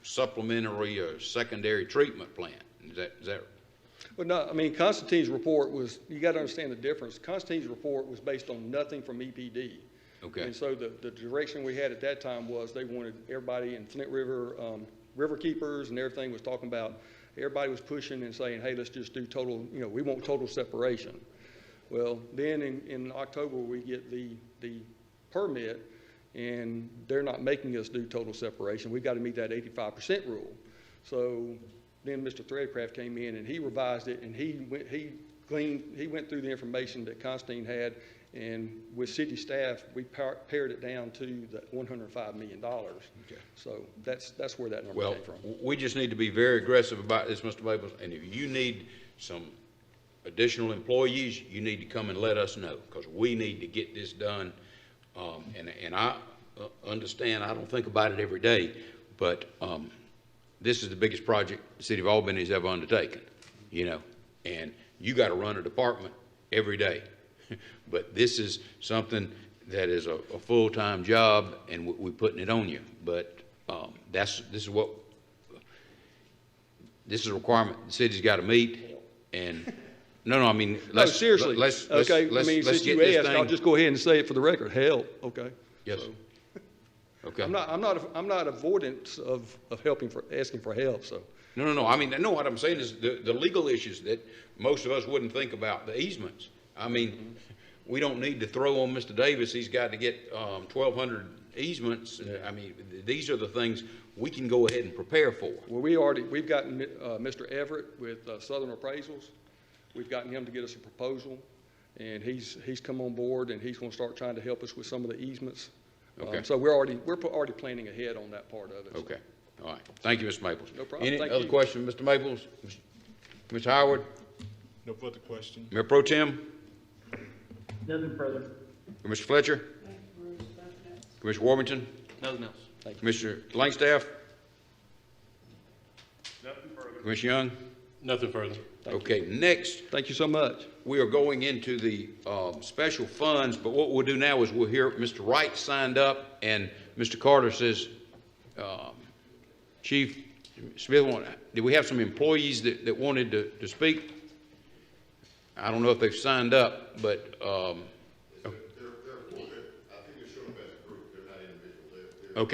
supplementary or secondary treatment plant. Is that Well, no, I mean, Constantine's report was, you got to understand the difference. Constantine's report was based on nothing from EPD. Okay. And so the direction we had at that time was they wanted everybody in Flint River, river keepers and everything was talking about, everybody was pushing and saying, hey, let's just do total, you know, we want total separation. Well, then in October, we get the permit, and they're not making us do total separation. We've got to meet that 85% rule. So then Mr. Threadcraft came in and he revised it, and he went through the information that Constantine had, and with city staff, we pared it down to the $105 million. Okay. So that's where that number came from. Well, we just need to be very aggressive about this, Mr. Maples, and if you need some additional employees, you need to come and let us know, because we need to get this done. And I understand, I don't think about it every day, but this is the biggest project the city of Albany has ever undertaken, you know, and you got to run a department every day. But this is something that is a full-time job, and we're putting it on you. But this is a requirement the city's got to meet. And no, I mean, seriously. Okay, I mean, since you asked, I'll just go ahead and say it for the record. Help, okay? Yes. So, okay. I'm not avoidant of asking for help. So. No. I mean, no. What I'm saying is the legal issues that most of us wouldn't think about, the easements. I mean, we don't need to throw on Mr. Davis. He's got to get 1,200 easements. I mean, these are the things we can go ahead and prepare for. Well, we've gotten Mr. Everett with Southern Appraisals. We've gotten him to get us a proposal, and he's come on board, and he's going to start trying to help us with some of the easements. Okay. So we're already planning ahead on that part of it. Okay. All right. Thank you, Mr. Maples. No problem. Any Thank other you. questions, Mr. Maples? Mr. Howard? No further questions. Mayor Pro Tem? Nothing further. Commissioner Fletcher? Commissioner Warmington? Nothing else. Thank you. Commissioner Langstaff? Nothing further. Commissioner Young? Nothing further. Okay, next, Thank you so much. we are going into the special funds, but what we'll do now is we'll hear Mr. Wright signed up, and Mr. Carter says, Chief Smith, did we have some employees that wanted to speak? I don't know if they've signed up, but I think they're showing up as a group, they're not individual.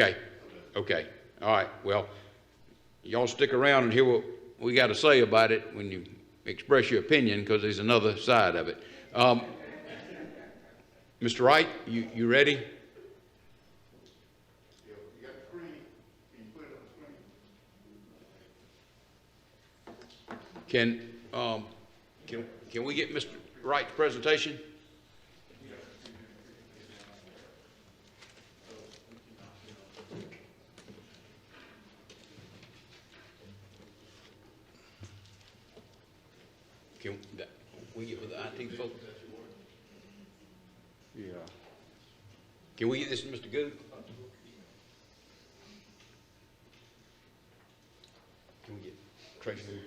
okay, all right. Well, y'all stick around and hear what we got to say about it when you express your opinion, because there's another side of it. Mr. Wright, you ready? You got the screen, can you put it on the screen? Can we get Mr. Wright's presentation? Can we get with the IT folks? Yeah. Can we get this to Mr. Good? Can we get Tracy?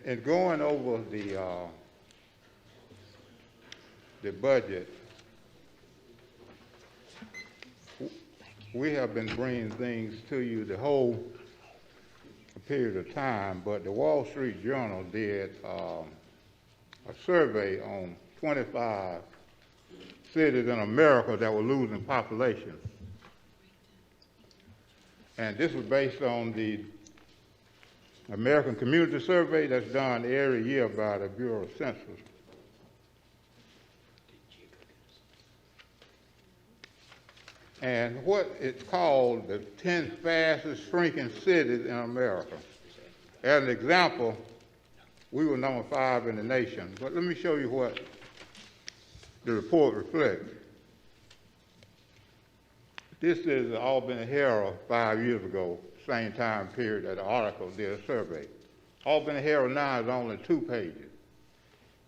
And going over the budget, we have been bringing things to you the whole period of time, but the Wall Street Journal did a survey on 25 cities in America that were losing population. And this was based on the American Community Survey that's done every year by the Bureau of Census. And what it's called the 10 fastest shrinking cities in America. As an example, we were number 5 in the nation, but let me show you what the report reflects. This is the Albany Herald 5 years ago, same time period that the article did a survey. Albany Herald now is only 2 pages.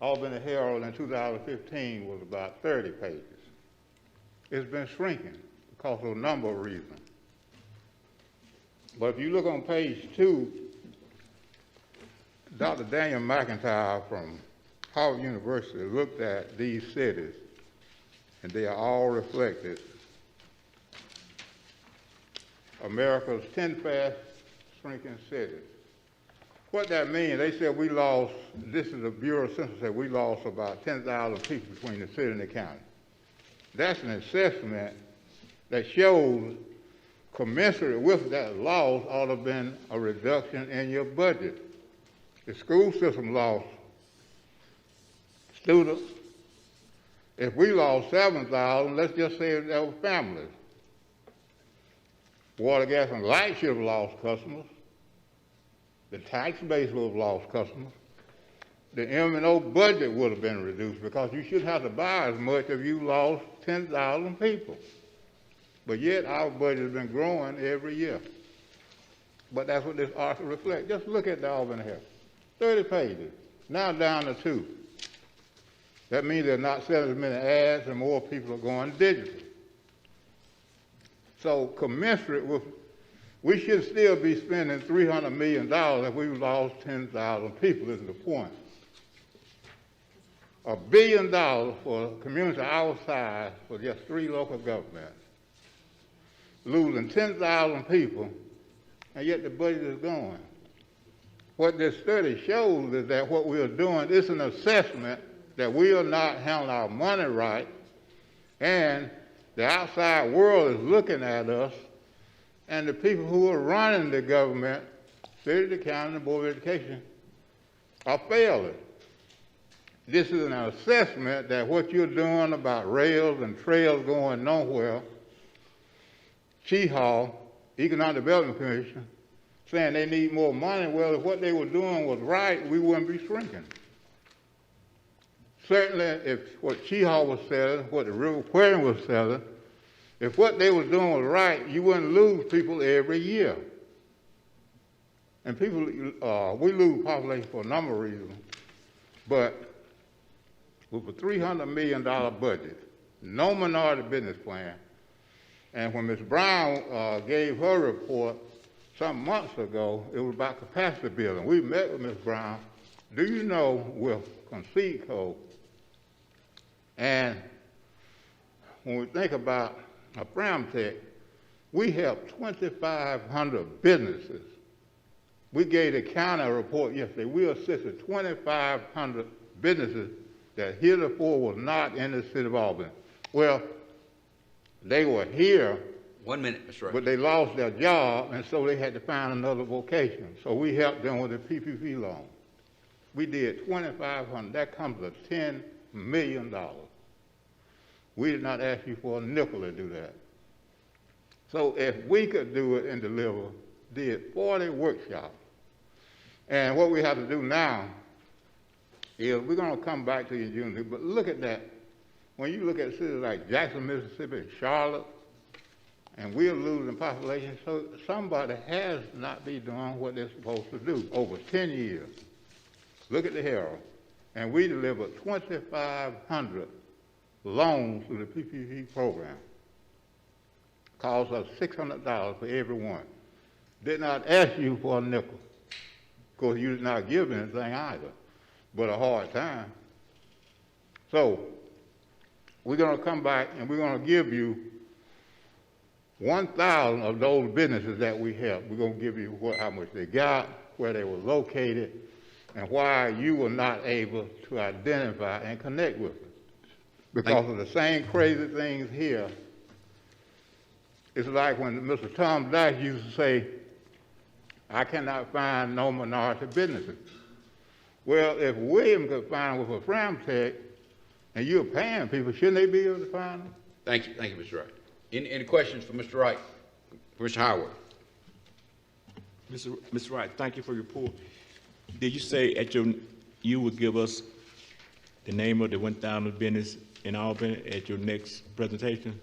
Albany Herald in 2015 was about 30 pages. It's been shrinking because of a number of reasons. But if you look on page 2, Dr. Daniel McIntyre from Harvard University looked at these cities, and they are all reflected. America's 10 fast shrinking cities. What that means, they said we lost, this is the Bureau of Census said we lost about 10,000 people between the city and the county. That's an assessment that shows commensurate with that loss ought to have been a reduction in your budget. The school system lost students. If we lost 7,000, let's just say that were families. Water, gas, and light should have lost customers. The tax base would have lost customers. The M&O budget would have been reduced because you shouldn't have to buy as much if you lost 10,000 people. But yet our budget has been growing every year. But that's what this article reflects. Just look at the Albany Herald. 30 pages, now down to 2. That means there are not 7 as many ads and more people are going digital. So commensurate with, we should still be spending $300 million if we lost 10,000 people, is the point. $1 billion for a community our size for just 3 local governments. Losing 10,000 people, and yet the budget is going. What this study shows is that what we are doing is an assessment that we are not handling our money right, and the outside world is looking at us, and the people who are running the government, city, the county, the Board of Education, are failing. This is an assessment that what you're doing about rails and trails going nowhere, Chehaw, Economic Development Commission, saying they need more money. Well, if what they were doing was right, we wouldn't be shrinking. Certainly, if what Chehaw was selling, what the River Aquarium was selling, if what they were doing was right, you wouldn't lose people every year. And people, we lose population for a number of reasons, but with a $300 million budget, no minority business plan, and when Ms. Brown gave her report some months ago, it was about capacity building. We met with Ms. Brown. Do you know with Conseco, and when we think about a Framtech, we helped 2,500 businesses. We gave the county a report yesterday. We assisted 2,500 businesses that heretofore was not in the city of Albany. Well, they were here. 1 minute, Mr. Wright. But they lost their job, and so they had to find another vocation. So we helped them with the PPP loan. We did 2,500. That comes to $10 million. We did not ask you for a nickel to do that. So if we could do it and deliver, did 40 workshops. And what we have to do now is we're going to come back to you in June, but look at that. When you look at cities like Jackson, Mississippi, Charlotte, and we're losing population, so somebody has not been doing what they're supposed to do over 10 years. Look at the Herald. And we delivered 2,500 loans through the PPP program. Cost us $600 for every one. Did not ask you for a nickel. Of course, you did not give anything either, but a hard time. So we're going to come back and we're going to give you 1,000 of those businesses that we helped. We're going to give you how much they got, where they were located, and why you were not able to identify and connect with them. Because of the same crazy things here. It's like when Mr. Tom Dash used to say, I cannot find no minority businesses. Well, if William could find with a Framtech, and you're paying people, shouldn't they be able to find them? Thank you, Mr. Wright. Any questions for Mr. Wright? Mr. Howard? Mr. Wright, thank you for your report. Did you say you would give us the name of the 1,000 business in Albany at your next presentation?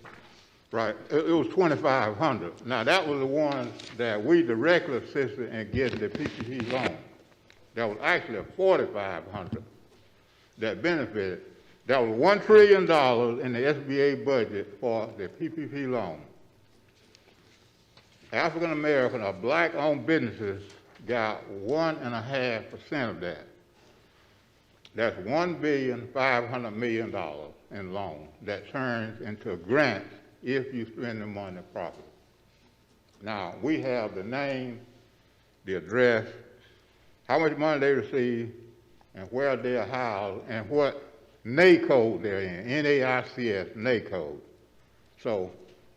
Right. It was 2,500. Now, that was the one that we directly assisted in getting the PPP loan. That was actually 4,500 that benefited. That was $1 trillion in the SBA budget for the PPP loan. African American or black-owned businesses got 1.5% of that. That's $1,500,000,000 in loan that turns into grants if you spend the money properly. Now, we have the name, the address, how much money they receive, and where they're housed, and what NAICS they're in, NAICS, NAICS. So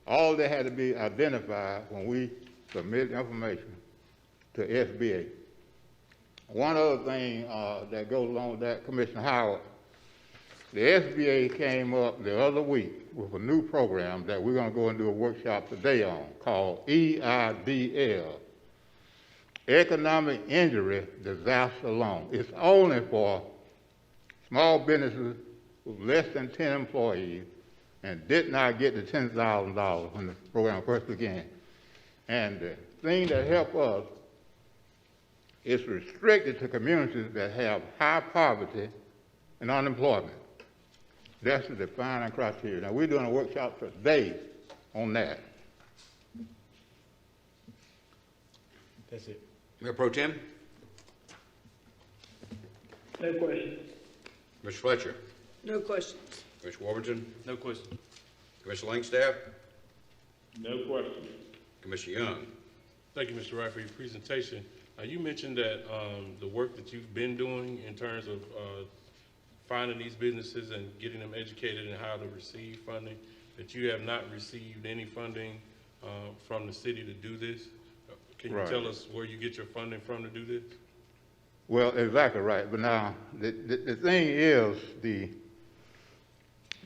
all that had to be identified when we submit information to SBA. One other thing that goes along with that, Commissioner Howard, the SBA came up the other week with a new program that we're going to go and do a workshop today on called EIDL, Economic Injury Disaster Loan. It's only for small businesses with less than 10 employees and did not get the $10,000 when the program first began. And the thing that helped us is restricted to communities that have high poverty and unemployment. That's the defining criteria. Now, we're doing a workshop today on that. That's it. Mayor Pro Tem? No questions. Mr. Fletcher? No questions. Commissioner Warburton? No question. Commissioner Langstaff? No questions. Commissioner Young? Thank you, Mr. Wright, for your presentation. You mentioned that the work that you've been doing in terms of finding these businesses and getting them educated in how to receive funding, that you have not received any funding from the city to do this. Can you Right. tell us where you get your funding from to do this? Well, exactly right. But now, the thing is,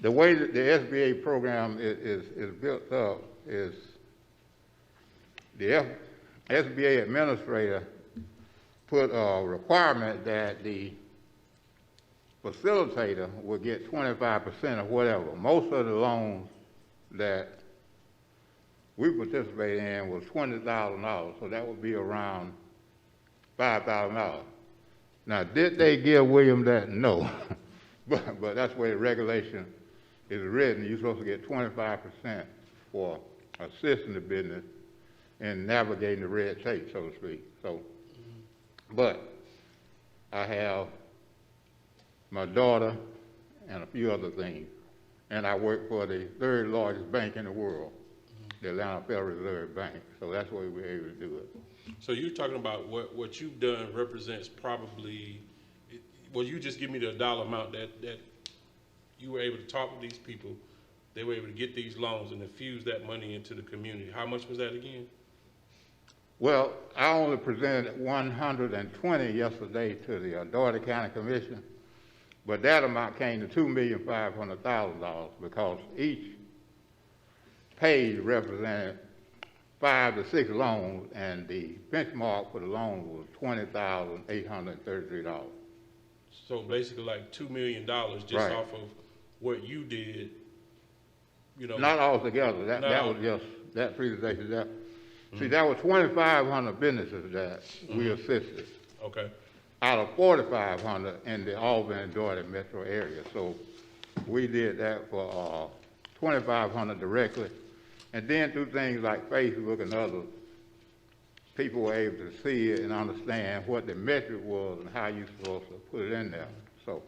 the way that the SBA program is built up is the SBA administrator put a requirement that the facilitator will get 25% of whatever. Most of the loans that we participated in was $20,000, so that would be around $5,000. Now, did they give William that? No. but that's the way the regulation is written. You're supposed to get 25% for assisting the business in navigating the red tape, so to speak. So, but I have my daughter and a few other things, and I work for the third largest bank in the world, the Atlanta Federal Reserve Bank. So that's why we were able to do it. So you're talking about what you've done represents probably, well, you just give me the dollar amount that you were able to talk to these people, they were able to get these loans and infuse that money into the community. How much was that again? Well, I only presented 120 yesterday to the Dougherty County Commission, but that amount came to $2,500,000 because each page represented 5 to 6 loans, and the benchmark for the loan was $20,833. So basically like $2 million just Right. off of what you did, you know. Not altogether. That No. was just that presentation. That see, that was 2,500 businesses that we assisted. Okay. Out of 4,500 in the Albany and Dougherty metro area. So we did that for 2,500 directly, and then through things like Facebook and others, people were able to see it and understand what the metric was and how you're supposed to put it in there. So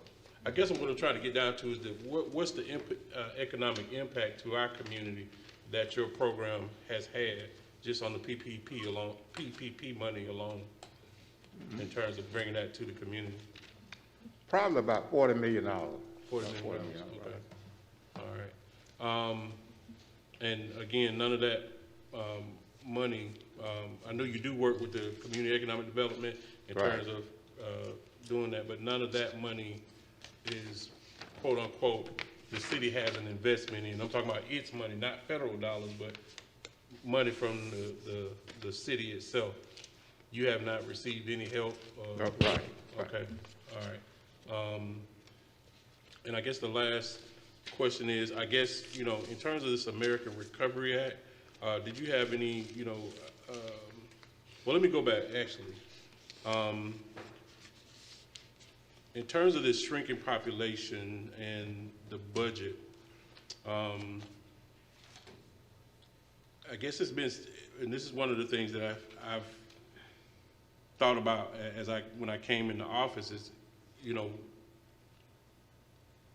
I guess what I'm trying to get down to is what's the economic impact to our community that your program has had just on the PPP money alone, in terms of bringing that to the community? probably about $40 million. $40 million, okay. All right. And again, none of that money, I know you do work with the community economic development in Right. terms of doing that, but none of that money is, quote unquote, the city has an investment in. I'm talking about its money, not federal dollars, but money from the city itself. You have not received any help? Right. Okay, all right. And I guess the last question is, I guess, you know, in terms of this American Recovery Act, did you have any, you know, well, let me go back, actually. In terms of this shrinking population and the budget, I guess it's been, and this is one of the things that I've thought about when I came into office is, you know,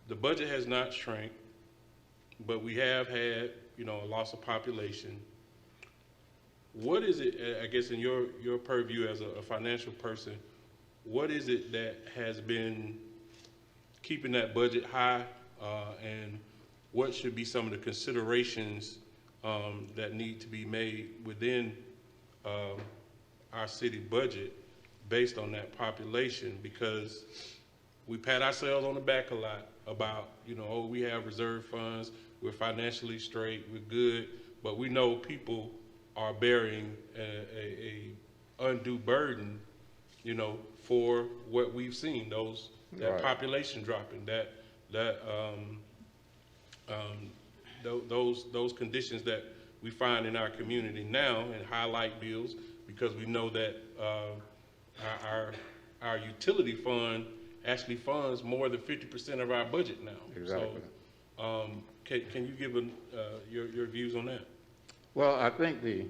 the budget has not shrank, but we have had, you know, a loss of population. What is it, I guess in your purview as a financial person, what is it that has been keeping that budget high, and what should be some of the considerations that need to be made within our city budget based on that population? Because we pat ourselves on the back a lot about, you know, oh, we have reserve funds, we're financially straight, we're good, but we know people are bearing a undue burden, you know, for what we've seen, that Right. population dropping, those conditions that we find in our community now, and high light bills, because we know that our utility fund actually funds more than 50% of our budget now. Exactly. So, can you give your views on that? Well, I think the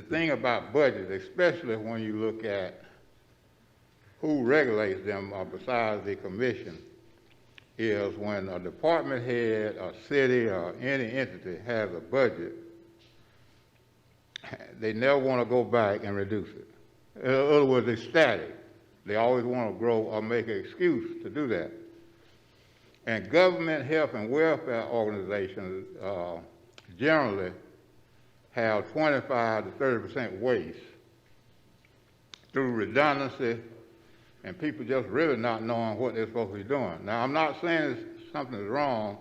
thing about budgets, especially when you look at who regulates them besides the commission, is when a department head, a city, or any entity has a budget, they never want to go back and reduce it. In other words, it's static. They always want to grow or make an excuse to do that. And government health and welfare organizations generally have 25 to 30% waste through redundancy and people just really not knowing what they're supposed to be doing. Now, I'm not saying something's wrong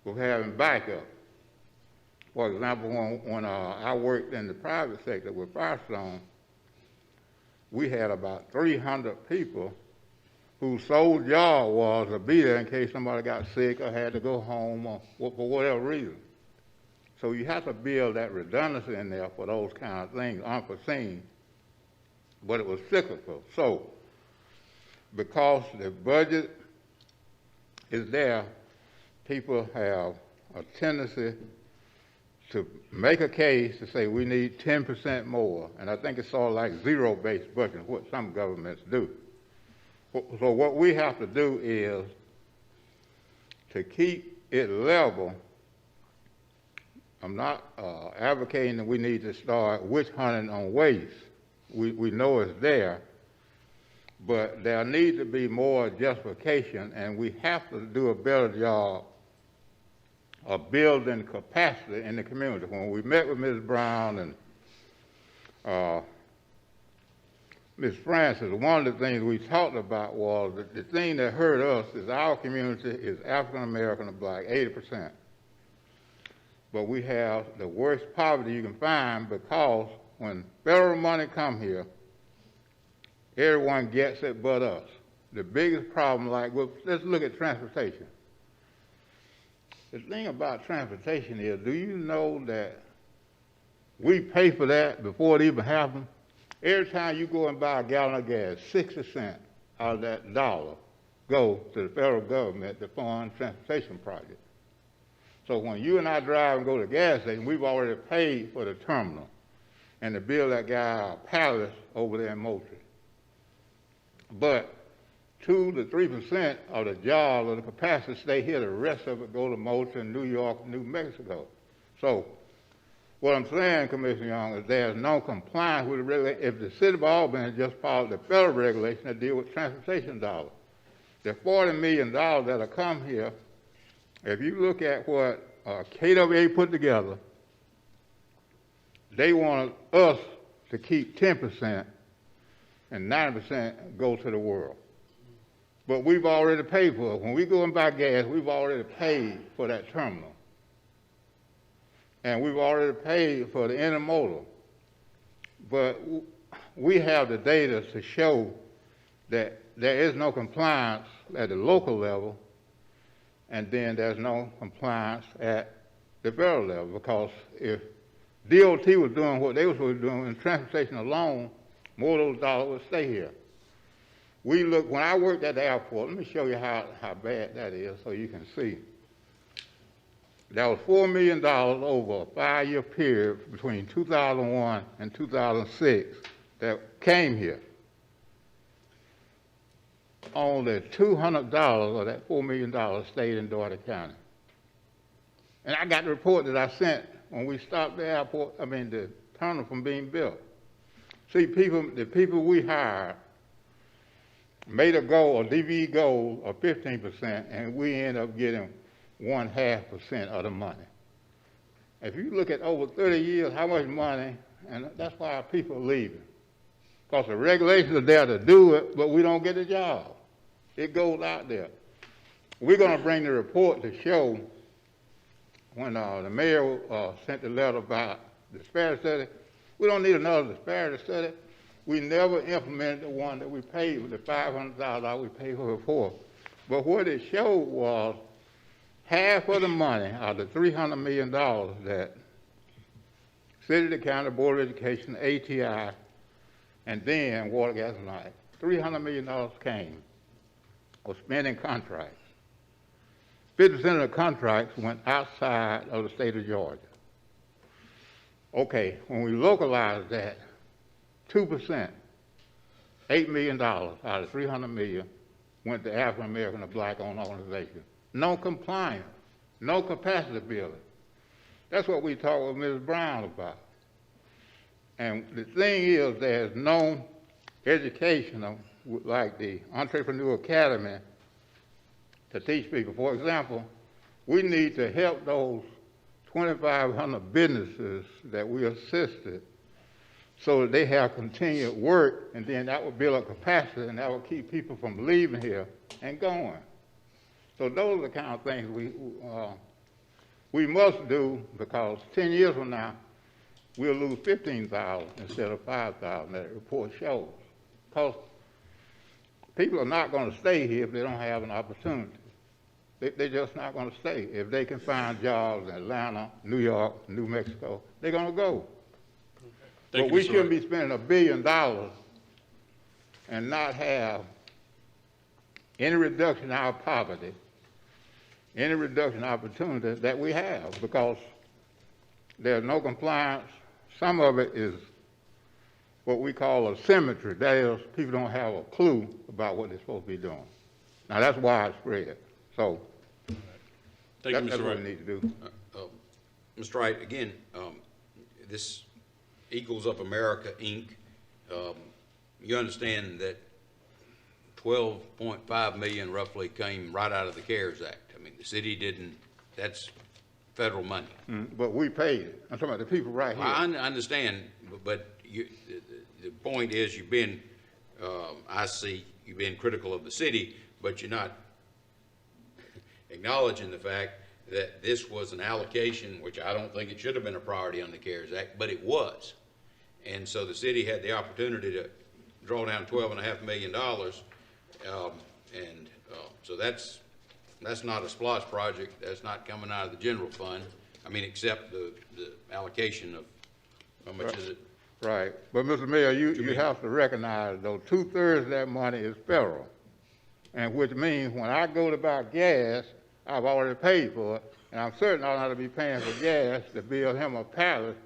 with having backup. For example, when I worked in the private sector with Firestone, we had about 300 people whose sole job was to be there in case somebody got sick or had to go home or for whatever reason. So you have to build that redundancy in there for those kind of things, unforeseen. But it was cyclical. So because the budget is there, people have a tendency to make a case to say we need 10% more. And I think it's sort of like zero-based budgeting, what some governments do. So what we have to do is to keep it level. I'm not advocating that we need to start witch hunting on waste. We know it's there, but there needs to be more justification, and we have to do a better job of building capacity in the community. When we met with Ms. Brown and Ms. Francis, one of the things we talked about was that the thing that hurt us is our community is African American and black, 80%. But we have the worst poverty you can find because when federal money come here, everyone gets it but us. The biggest problem, let's look at transportation. The thing about transportation is, do you know that we pay for that before it even happens? Every time you go and buy a gallon of gas, 60 cents out of that dollar go to the federal government to fund transportation projects. So when you and I drive and go to the gas station, we've already paid for the terminal and to build that guy a palace over there in Moultrie. But 2 to 3% of the jobs or the capacity stay here. The rest of it go to Moultrie, New York, New Mexico. So what I'm saying, Commissioner Young, is there's no compliance with the regulation. If the city of Albany just followed the federal regulation that deal with transportation dollars, the $40 million that'll come here, if you look at what KWA put together, they want us to keep 10% and 90% go to the world. But we've already paid for it. When we go and buy gas, we've already paid for that terminal. And we've already paid for the intermodal. But we have the data to show that there is no compliance at the local level, and then there's no compliance at the federal level, because if DOT was doing what they were supposed to be doing in transportation alone, more of those dollars would stay here. When I worked at the airport, let me show you how bad that is so you can see. That was $4 million over a 5-year period between 2001 and 2006 that came here. only $200 of that $4 million stayed in Dougherty County. And I got the report that I sent when we stopped the airport, the tunnel from being built. See, the people we hired made a DVE goal of 15%, and we end up getting 1/2% of the money. If you look at over 30 years, how much money, and that's why our people are leaving. Because the regulations are there to do it, but we don't get the job. It goes out there. We're going to bring the report to show when the mayor sent the letter about the disparity study. We don't need another disparity study. We never implemented the one that we paid with the $500,000 we paid for before. But what it showed was half of the money out of the $300 million that City, the County Board of Education, ATI, and then Water, Gas, and Light, $300 million came or spent in contracts. 50% of the contracts went outside of the state of Georgia. Okay, when we localized that, 2%, $8 million out of $300 million went to African American or black-owned organizations. No compliance, no capacity building. That's what we talked with Ms. Brown about. And the thing is, there's no education like the Entrepreneur Academy to teach people. For example, we need to help those 2,500 businesses that we assisted so that they have continued work, and then that will build up capacity, and that will keep people from leaving here and going. So those are the kind of things we must do, because 10 years from now, we'll lose 15,000 instead of 5,000, that report shows. Because people are not going to stay here if they don't have an opportunity. They're just not going to stay. If they can find jobs in Atlanta, New York, New Mexico, they're going to go. But we shouldn't be spending $1 billion and not have any reduction in our poverty, any reduction in opportunity that we have, because there's no compliance. Some of it is what we call a symmetry. That is, people don't have a clue about what they're supposed to be doing. Now, that's widespread. So that's what we need to do. Mr. Wright, again, this Eagles Up America, Inc., you understand that 12.5 million roughly came right out of the CARES Act. I mean, the city didn't, that's federal money. But we paid it. I'm talking about the people right here. I understand, but the point is you've been, I see you've been critical of the city, but you're not acknowledging the fact that this was an allocation, which I don't think it should have been a priority on the CARES Act, but it was. And so the city had the opportunity to draw down $12.5 million, so that's not a SPLOST project. That's not coming out of the general fund. I mean, except the allocation of, how much is it? Right. But, Mr. Mayor, you have to recognize, though, 2/3 of that money is federal, and which means when I go to buy gas, I've already paid for it, and I'm certain I'll not to be paying for gas to build him a palace,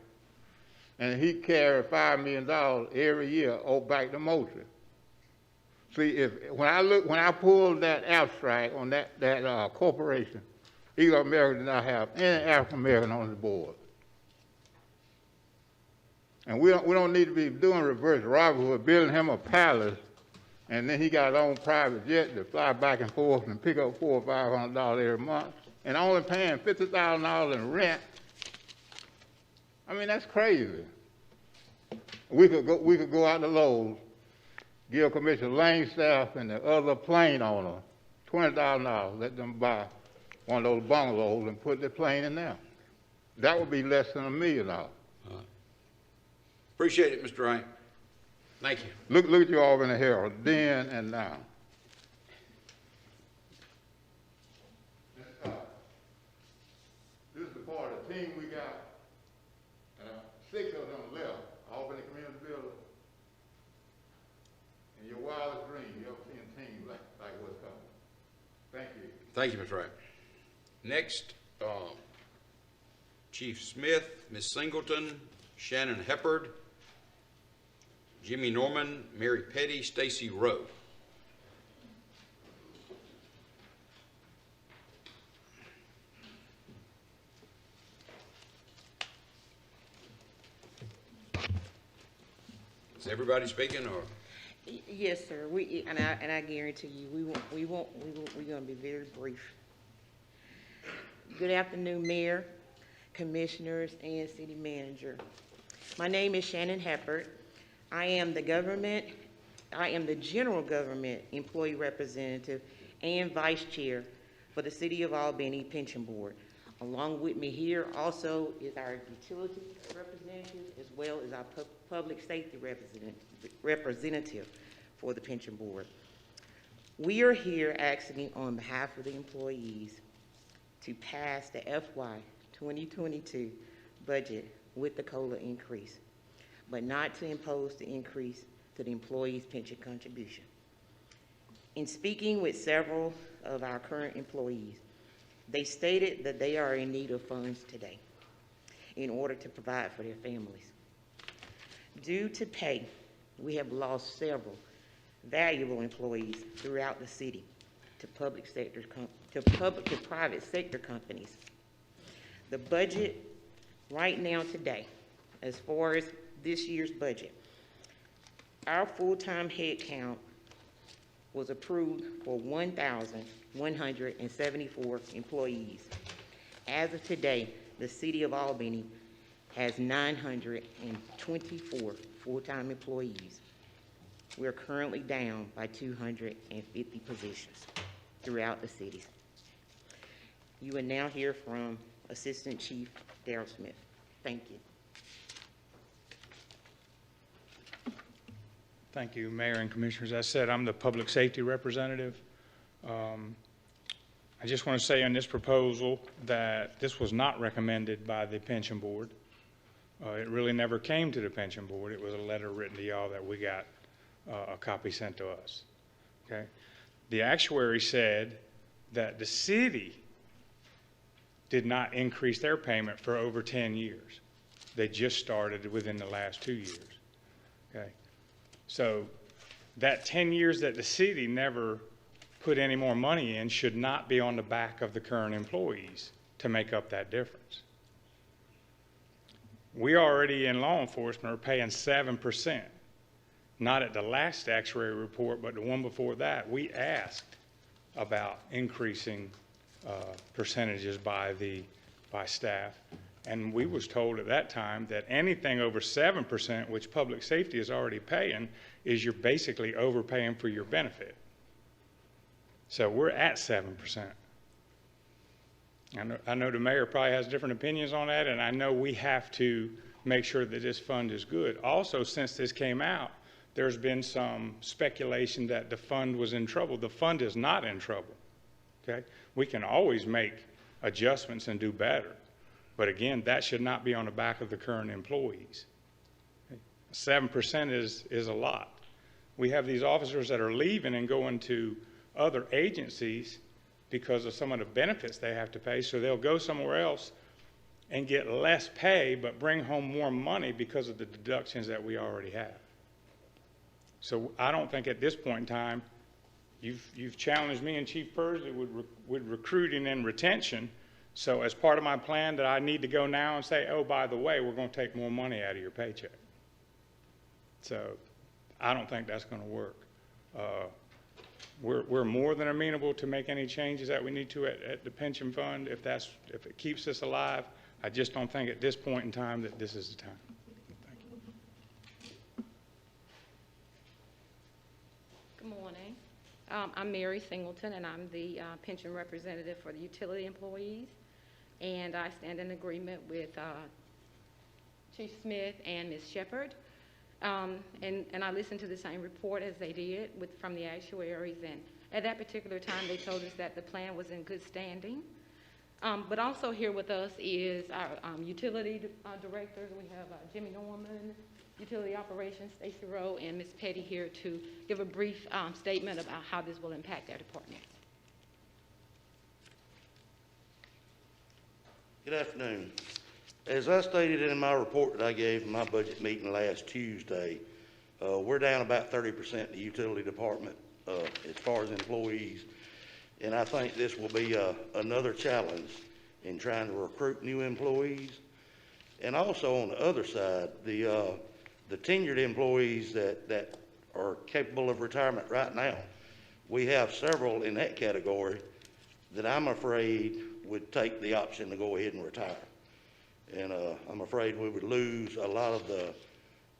and he carried $5 million every year back to Moultrie. See, when I pulled that abstract on that corporation, Eagle America did not have any African American on the board. And we don't need to be doing reverse Robin Hood, building him a palace, and then he got his own private jet to fly back and forth and pick up $400 or $500 every month, and only paying $50,000 in rent. I mean, that's crazy. We could go out to Lowe's, give Commissioner Langstaff and the other plane owner $20,000, let them buy one of those bungalows and put the plane in there. That would be less than $1 million. Appreciate it, Mr. Wright. Thank you. Look at you all in the Herald, then and now. This is the part of the team we got. 6 of them left, Albany Community Building. And your wildest dream, you ever seen a team like what's coming. Thank you. Thank you, Mr. Wright. Next, Chief Smith, Ms. Singleton, Shannon Heppard, Jimmy Norman, Mary Petty, Stacy Rowe. Is everybody speaking, or? Yes, sir. And I guarantee you, we're gonna be very brief. Good afternoon, Mayor, Commissioners, and City Manager. My name is Shannon Heppert. I am the General Government Employee Representative and Vice Chair for the City of Albany Pension Board. Along with me here also is our utility representative as well as our public safety representative for the pension board. We are here asking on behalf of the employees to pass the FY 2022 budget with the COLA increase, but not to impose the increase to the employees' pension contribution. In speaking with several of our current employees, they stated that they are in need of funds today in order to provide for their families. Due to pay, we have lost several valuable employees throughout the city to private sector companies. The budget right now today, as far as this year's budget, our full-time head count was approved for 1,174 employees. As of today, the City of Albany has 924 full-time employees. We're currently down by 250 positions throughout the city. You will now hear from Assistant Chief Darrell Smith. Thank you. Thank you, Mayor and Commissioners. As I said, I'm the public safety representative. I just want to say on this proposal that this was not recommended by the pension board. It really never came to the pension board. It was a letter written to y'all that we got a copy sent to us. Okay. The actuary said that the city did not increase their payment for over 10 years. They just started within the last 2 years. Okay. So that 10 years that the city never put any more money in should not be on the back of the current employees to make up that difference. We already in law enforcement are paying 7%. Not at the last actuary report, but the one before that, we asked about increasing percentages by staff. And we was told at that time that anything over 7%, which public safety is already paying, is you're basically overpaying for your benefit. So we're at 7%. I know the mayor probably has different opinions on that, and I know we have to make sure that this fund is good. Also, since this came out, there's been some speculation that the fund was in trouble. The fund is not in trouble, okay? We can always make adjustments and do better. But again, that should not be on the back of the current employees. 7% is a lot. We have these officers that are leaving and going to other agencies because of some of the benefits they have to pay, so they'll go somewhere else and get less pay but bring home more money because of the deductions that we already have. So I don't think at this point in time, you've challenged me and Chief Pursley with recruiting and retention. So as part of my plan that I need to go now and say, oh, by the way, we're going to take more money out of your paycheck. So I don't think that's going to work. We're more than amenable to make any changes that we need to at the pension fund if it keeps us alive. I just don't think at this point in time that this is the time. Thank you. Good morning. I'm Mary Singleton, and I'm the pension representative for the utility employees. And I stand in agreement with Chief Smith and Ms. Shepherd. And I listened to the same report as they did from the actuaries. And at that particular time, they told us that the plan was in good standing. But also here with us is our utility directors. We have Jimmy Norman, Utility Operations, Stacy Rowe, and Ms. Petty here to give a brief statement about how this will impact their department. Good afternoon. As I stated in my report that I gave in my budget meeting last Tuesday, we're down about 30% in the utility department as far as employees. And I think this will be another challenge in trying to recruit new employees. And also on the other side, the the tenured employees that are capable of retirement right now, we have several in that category that I'm afraid would take the option to go ahead and retire. And I'm afraid we would lose a lot of the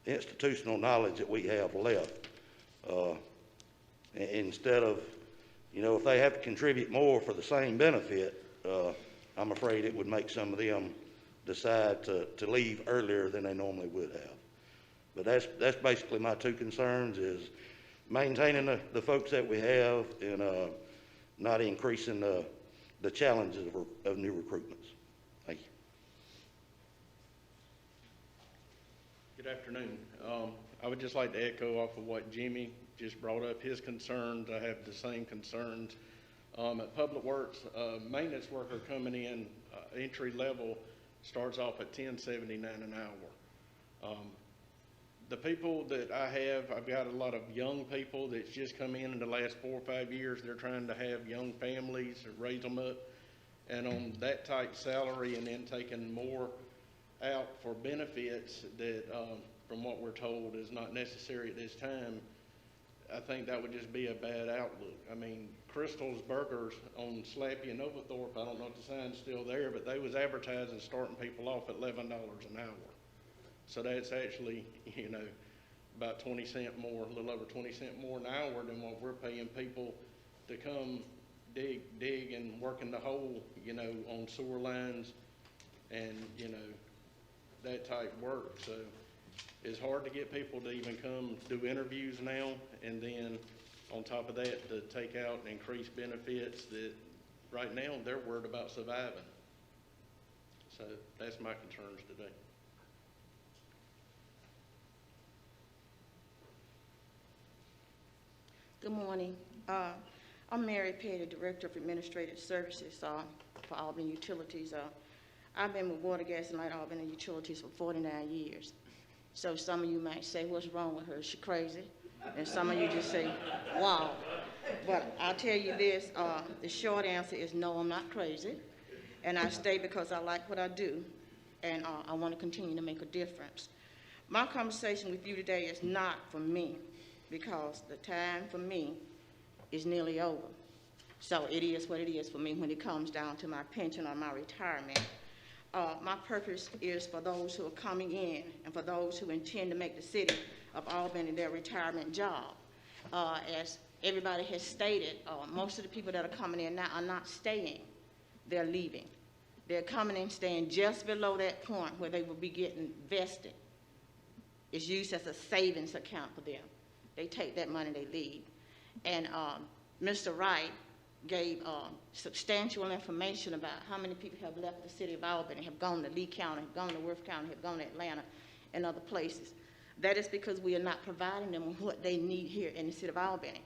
institutional knowledge that we have left. Instead of, if they have to contribute more for the same benefit, I'm afraid it would make some of them decide to leave earlier than they normally would have. But that's basically my two concerns, is maintaining the folks that we have and not increasing the challenges of new recruitments. Thank you. Good afternoon. I would just like to echo off of what Jimmy just brought up, his concerns. I have the same concerns. At Public Works, maintenance worker coming in, entry level, starts off at $10.79 an hour. The people that I have, I've got a lot of young people that's just come in the last 4 or 5 years. They're trying to have young families, raise them up, and on that type salary, and then taking more out for benefits that, from what we're told, is not necessary at this time. I think that would just be a bad outlook. I mean, Crystal's Burgers on Slappy and Oglethorpe, I don't know if the sign's still there, but they was advertising starting people off at $11 an hour. So that's actually, about 20 cents more, a little over 20 cents more an hour than what we're paying people to come dig and work in the hole, on sewer lines and, that type work. So it's hard to get people to even come do interviews now, and then on top of that, to take out and increase benefits that right now they're worried about surviving. So that's my concerns today. Good morning. I'm Mary Petty, Director of Administrative Services for Albany Utilities. I've been with Water, Gas, and Light Albany Utilities for 49 years. So some of you might say, what's wrong with her? Is she crazy? And some of you just say, wow. But I'll tell you this, the short answer is no, I'm not crazy. And I stay because I like what I do, and I want to continue to make a difference. My conversation with you today is not for me, because the time for me is nearly over. So it is what it is for me when it comes down to my pension or my retirement. My purpose is for those who are coming in and for those who intend to make the city of Albany their retirement job. As everybody has stated, most of the people that are coming in now are not staying, they're leaving. They're coming in staying just below that point where they will be getting vested. It's used as a savings account for them. They take that money, they leave. And Mr. Wright gave substantial information about how many people have left the city of Albany, have gone to Lee County, have gone to Worth County, have gone to Atlanta and other places. That is because we are not providing them with what they need here in the city of Albany.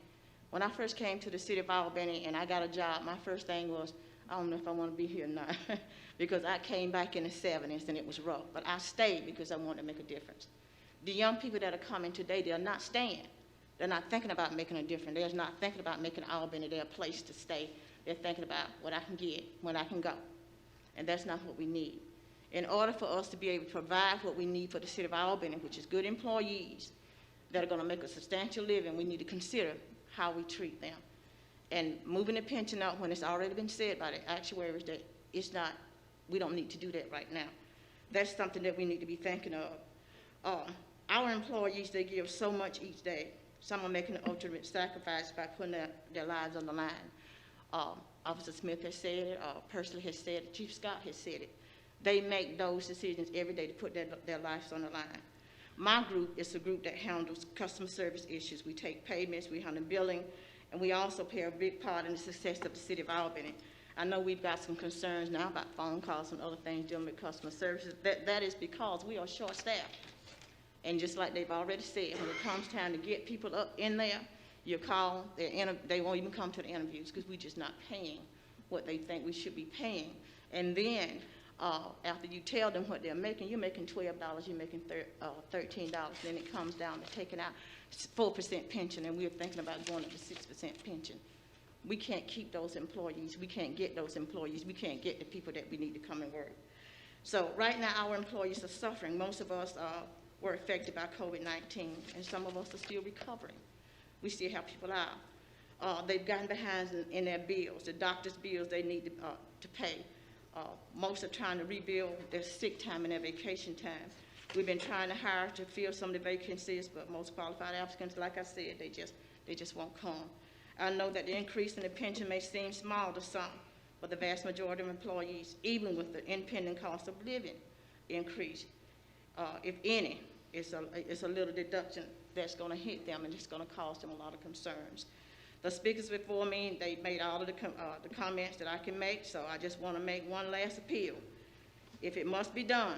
When I first came to the city of Albany and I got a job, my first thing was, I don't know if I want to be here or not, because I came back in the 70s and it was rough. But I stayed because I wanted to make a difference. The young people that are coming today, they're not staying. They're not thinking about making a difference. They're not thinking about making Albany their place to stay. They're thinking about what I can get, when I can go. And that's not what we need. In order for us to be able to provide what we need for the city of Albany, which is good employees that are going to make a substantial living, we need to consider how we treat them. And moving the pension up when it's already been said by the actuaries that it's not, we don't need to do that right now. That's something that we need to be thinking of. Our employees, they give so much each day. Some are making an ultimate sacrifice by putting their lives on the line. Officer Smith has said it, Pursley has said it, Chief Scott has said it. They make those decisions every day to put their lives on the line. My group is a group that handles customer service issues. We take payments, we handle billing, and we also play a big part in the success of the city of Albany. I know we've got some concerns now about phone calls and other things dealing with customer services. That is because we are short-staffed. And just like they've already said, when it comes time to get people up in there, you call, they won't even come to the interviews because we're just not paying what they think we should be paying. And then after you tell them what they're making, you're making $12, you're making $13. Then it comes down to taking out 4% pension, and we're thinking about going up to 6% pension. We can't keep those employees. We can't get those employees. We can't get the people that we need to come and work. So right now, our employees are suffering. Most of us were affected by COVID-19, and some of us are still recovering. We still have people out. They've gotten behind in their bills, the doctor's bills they need to pay. Most are trying to rebuild their sick time and their vacation time. We've been trying to hire to fill some of the vacancies, but most qualified applicants, like I said, they just won't come. I know that the increase in the pension may seem small to some, but the vast majority of employees, even with the independent cost of living increase, if any, it's a little deduction that's going to hit them, and it's going to cause them a lot of concerns. The speakers before me, they made all of the comments that I can make, so I just want to make one last appeal. If it must be done,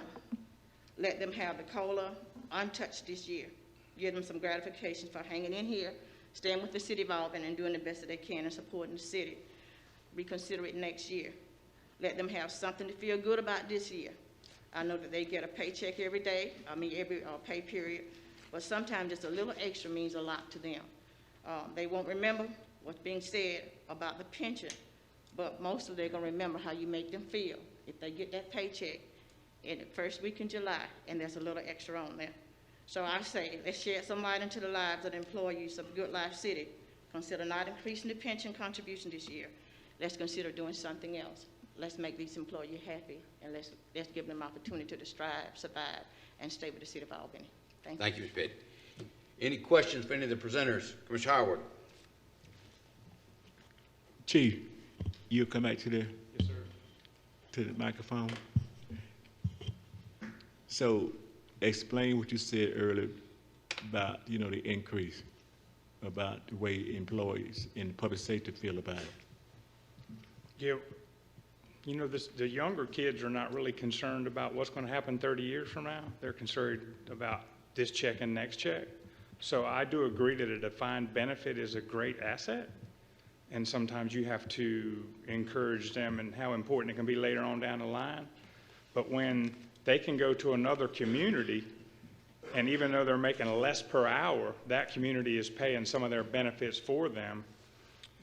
let them have the COLA untouched this year. Give them some gratification for hanging in here, staying with the city of Albany and doing the best that they can and supporting the city. Reconsider it next year. Let them have something to feel good about this year. I know that they get a paycheck every day, every pay period, but sometimes just a little extra means a lot to them. They won't remember what's being said about the pension, but mostly they're going to remember how you make them feel if they get that paycheck in the first week in July, and there's a little extra on there. So I say, let's shed some light into the lives of the employees of Good Life City. Consider not increasing the pension contribution this year. Let's consider doing something else. Let's make these employees happy, and let's give them opportunity to strive, survive, and stay with the city of Albany. Thank you. Thank you, Ms. Petty. Any questions for any of the presenters? Commissioner Howard. Chief, you'll come back to the, yes, sir, to the microphone. So explain what you said earlier about, you know, the increase, about the way employees in public safety feel about it. Yeah, you know, the younger kids are not really concerned about what's going to happen 30 years from now. They're concerned about this check and next check. So I do agree that a defined benefit is a great asset, and sometimes you have to encourage them and how important it can be later on down the line. But when they can go to another community, and even though they're making less per hour, that community is paying some of their benefits for them,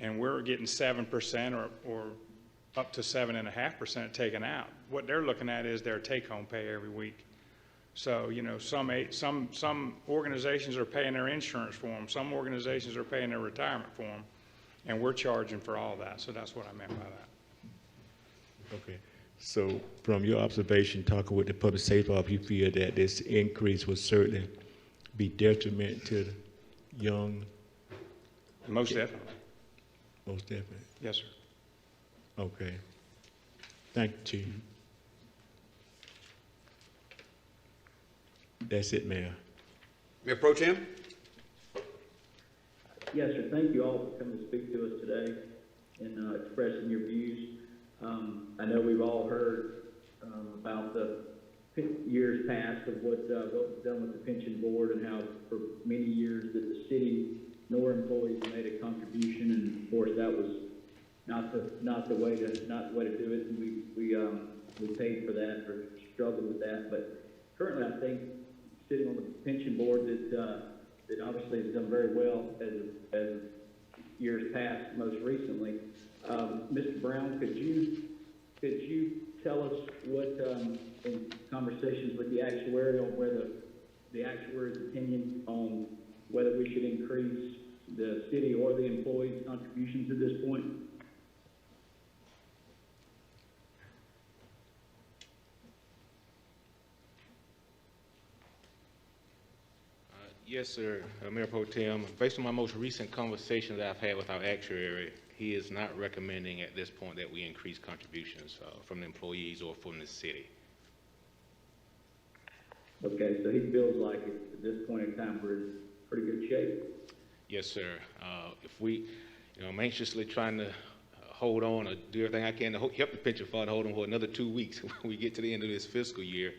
and we're getting 7% or up to 7.5% taken out. What they're looking at is their take-home pay every week. So, you know, some organizations are paying their insurance for them, some organizations are paying their retirement for them, and we're charging for all that. So that's what I meant by that. Okay. So from your observation, talking with the public safety officer, you feel that this increase will certainly be detriment to the young? Most definitely. Most definitely. Yes, sir. Okay. Thank you, Chief. That's it, Mayor. Mayor Pro Tem? Yes, sir. Thank you all for coming to speak to us today and expressing your views. I know we've all heard about the years past of what was done with the pension board and how for many years that the city nor employees made a contribution, and of course that was not the way to do it, and we paid for that or struggled with that. But currently, I think sitting on the pension board that obviously has done very well as years past, most recently. Mr. Brown, could you tell us what in conversations with the actuary on where the actuary's opinion on whether we should increase the city or the employees' contributions at this point? Yes, sir. Mayor Pro Tem, based on my most recent conversations that I've had with our actuary, he is not recommending at this point that we increase contributions from the employees or from the city. Okay, so he feels like at this point in time we're in pretty good shape. Yes, sir. If we, I'm anxiously trying to hold on or do everything I can to help the pension fund hold on for another 2 weeks when we get to the end of this fiscal year.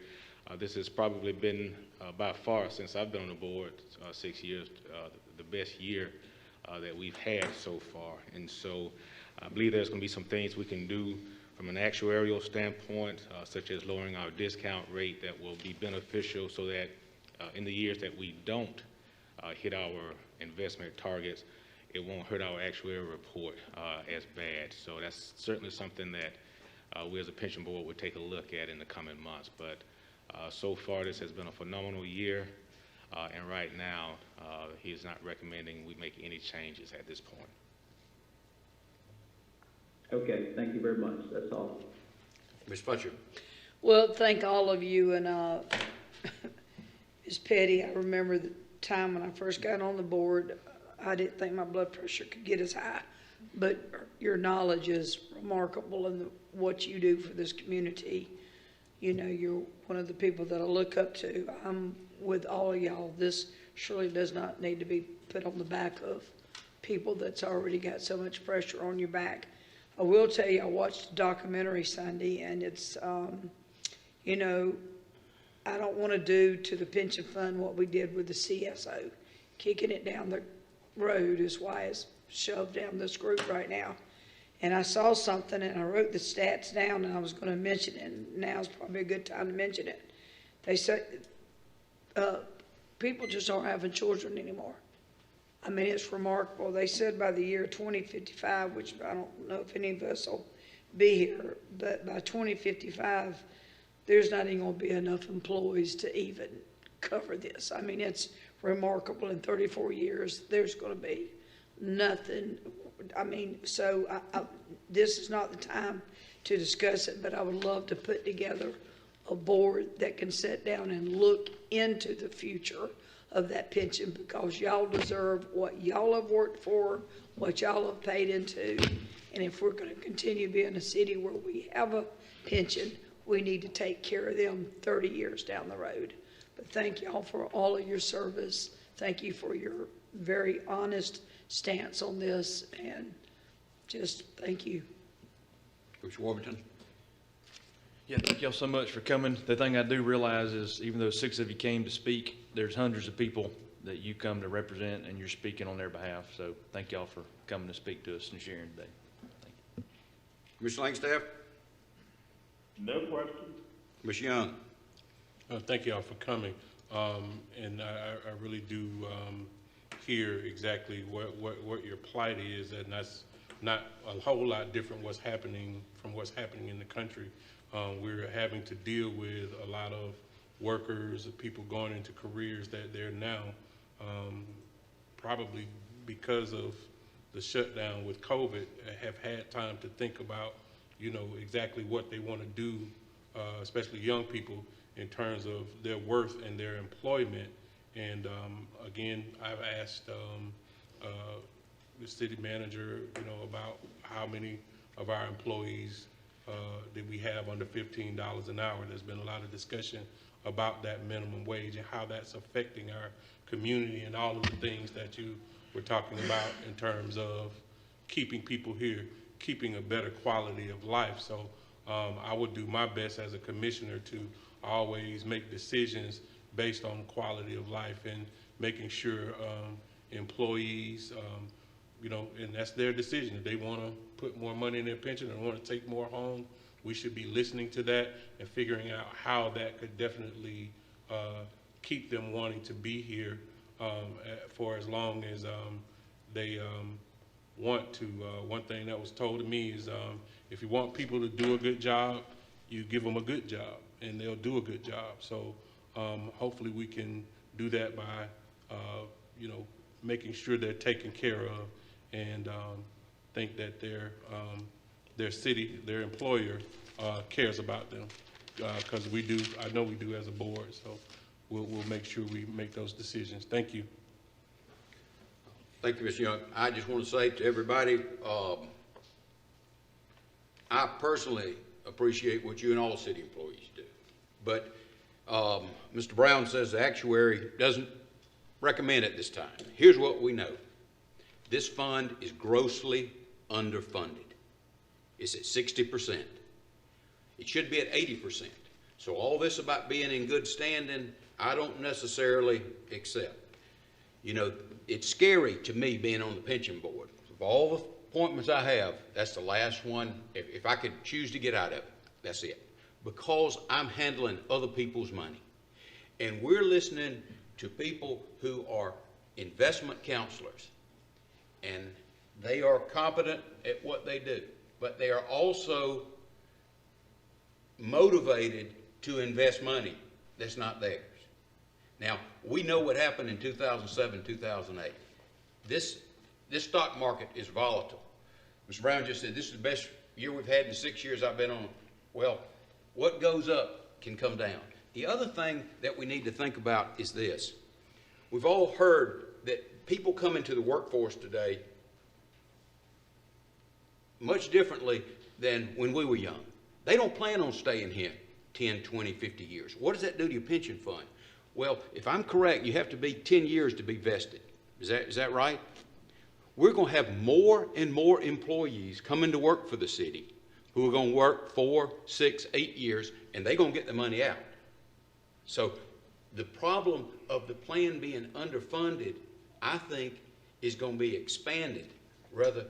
This has probably been by far, since I've been on the board, 6 years, the best year that we've had so far. And so I believe there's going to be some things we can do from an actuarial standpoint, such as lowering our discount rate, that will be beneficial so that in the years that we don't hit our investment targets, it won't hurt our actuarial report as bad. So that's certainly something that we as a pension board would take a look at in the coming months. But So far, this has been a phenomenal year, and right now, he is not recommending we make any changes at this point. Okay, thank you very much. That's all. Ms. Fletcher? Well, thank all of you, and Ms. Petty, I remember the time when I first got on the board, I didn't think my blood pressure could get as high, but your knowledge is remarkable in what you do for this community. You know, you're one of the people that I look up to. I'm with all of y'all. This surely does not need to be put on the back of people that's already got so much pressure on your back. I will tell you, I watched a documentary Sunday, and it's, you know, I don't want to do to the pension fund what we did with the CSO. Kicking it down the road is why it's shoved down this group right now. And I saw something, and I wrote the stats down, and I was going to mention it, and now's probably a good time to mention it. They said people just aren't having children anymore. I mean, it's remarkable. They said by the year 2055, which I don't know if any of us will be here, but by 2055, there's not even going to be enough employees to even cover this. I mean, it's remarkable. In 34 years, there's going to be nothing. I mean, so this is not the time to discuss it, but I would love to put together a board that can sit down and look into the future of that pension, because y'all deserve what y'all have worked for, what y'all have paid into. And if we're going to continue being a city where we have a pension, we need to take care of them 30 years down the road. But thank y'all for all of your service. Thank you for your very honest stance on this, and just thank you. Mr. Warburton? Yeah, thank y'all so much for coming. The thing I do realize is, even though 6 of you came to speak, there's hundreds of people that you come to represent, and you're speaking on their behalf. So thank y'all for coming to speak to us and sharing today. Thank you. Commissioner Langstaff? No questions. Ms. Young? Thank you all for coming. And I really do hear exactly what your plight is, and that's not a whole lot different from what's happening in the country. We're having to deal with a lot of workers, people going into careers that they're now, probably because of the shutdown with COVID, have had time to think about, you know, exactly what they want to do, especially young people, in terms of their worth and their employment. And again, I've asked the city manager, you know, about how many of our employees that we have under $15 an hour. There's been a lot of discussion about that minimum wage and how that's affecting our community, and all of the things that you were talking about in terms of keeping people here, keeping a better quality of life. So I would do my best as a commissioner to always make decisions based on quality of life, and making sure employees, you know, and that's their decision. If they want to put more money in their pension and want to take more home, we should be listening to that and figuring out how that could definitely keep them wanting to be here for as long as they want to. One thing that was told to me is if you want people to do a good job, you give them a good job, and they'll do a good job. So hopefully we can do that by, you know, making sure they're taken care of, and think that their city, their employer cares about them, because we do. I know we do as a board. So we'll make sure we make those decisions. Thank you. Thank you, Ms. Young. I just want to say to everybody, I personally appreciate what you and all city employees do. But Mr. Brown says the actuary doesn't recommend it this time. Here's what we know. This fund is grossly underfunded. It's at 60%. It should be at 80%. So all this about being in good standing, I don't necessarily accept. You know, it's scary to me being on the pension board. Of all the appointments I have, that's the last one. If I could choose to get out of it, that's it. Because I'm handling other people's money. And we're listening to people who are investment counselors. And they are competent at what they do. But they are also motivated to invest money that's not theirs. Now, we know what happened in 2007, 2008. This stock market is volatile. Mr. Brown just said, this is the best year we've had in the 6 years I've been on. Well, what goes up can come down. The other thing that we need to think about is this. We've all heard that people come into the workforce today much differently than when we were young. They don't plan on staying here 10, 20, 50 years. What does that do to your pension fund? Well, if I'm correct, you have to be 10 years to be vested. Is that right? We're going to have more and more employees coming to work for the city who are going to work 4, 6, 8 years, and they're going to get the money out. So the problem of the plan being underfunded, I think, is going to be expanded rather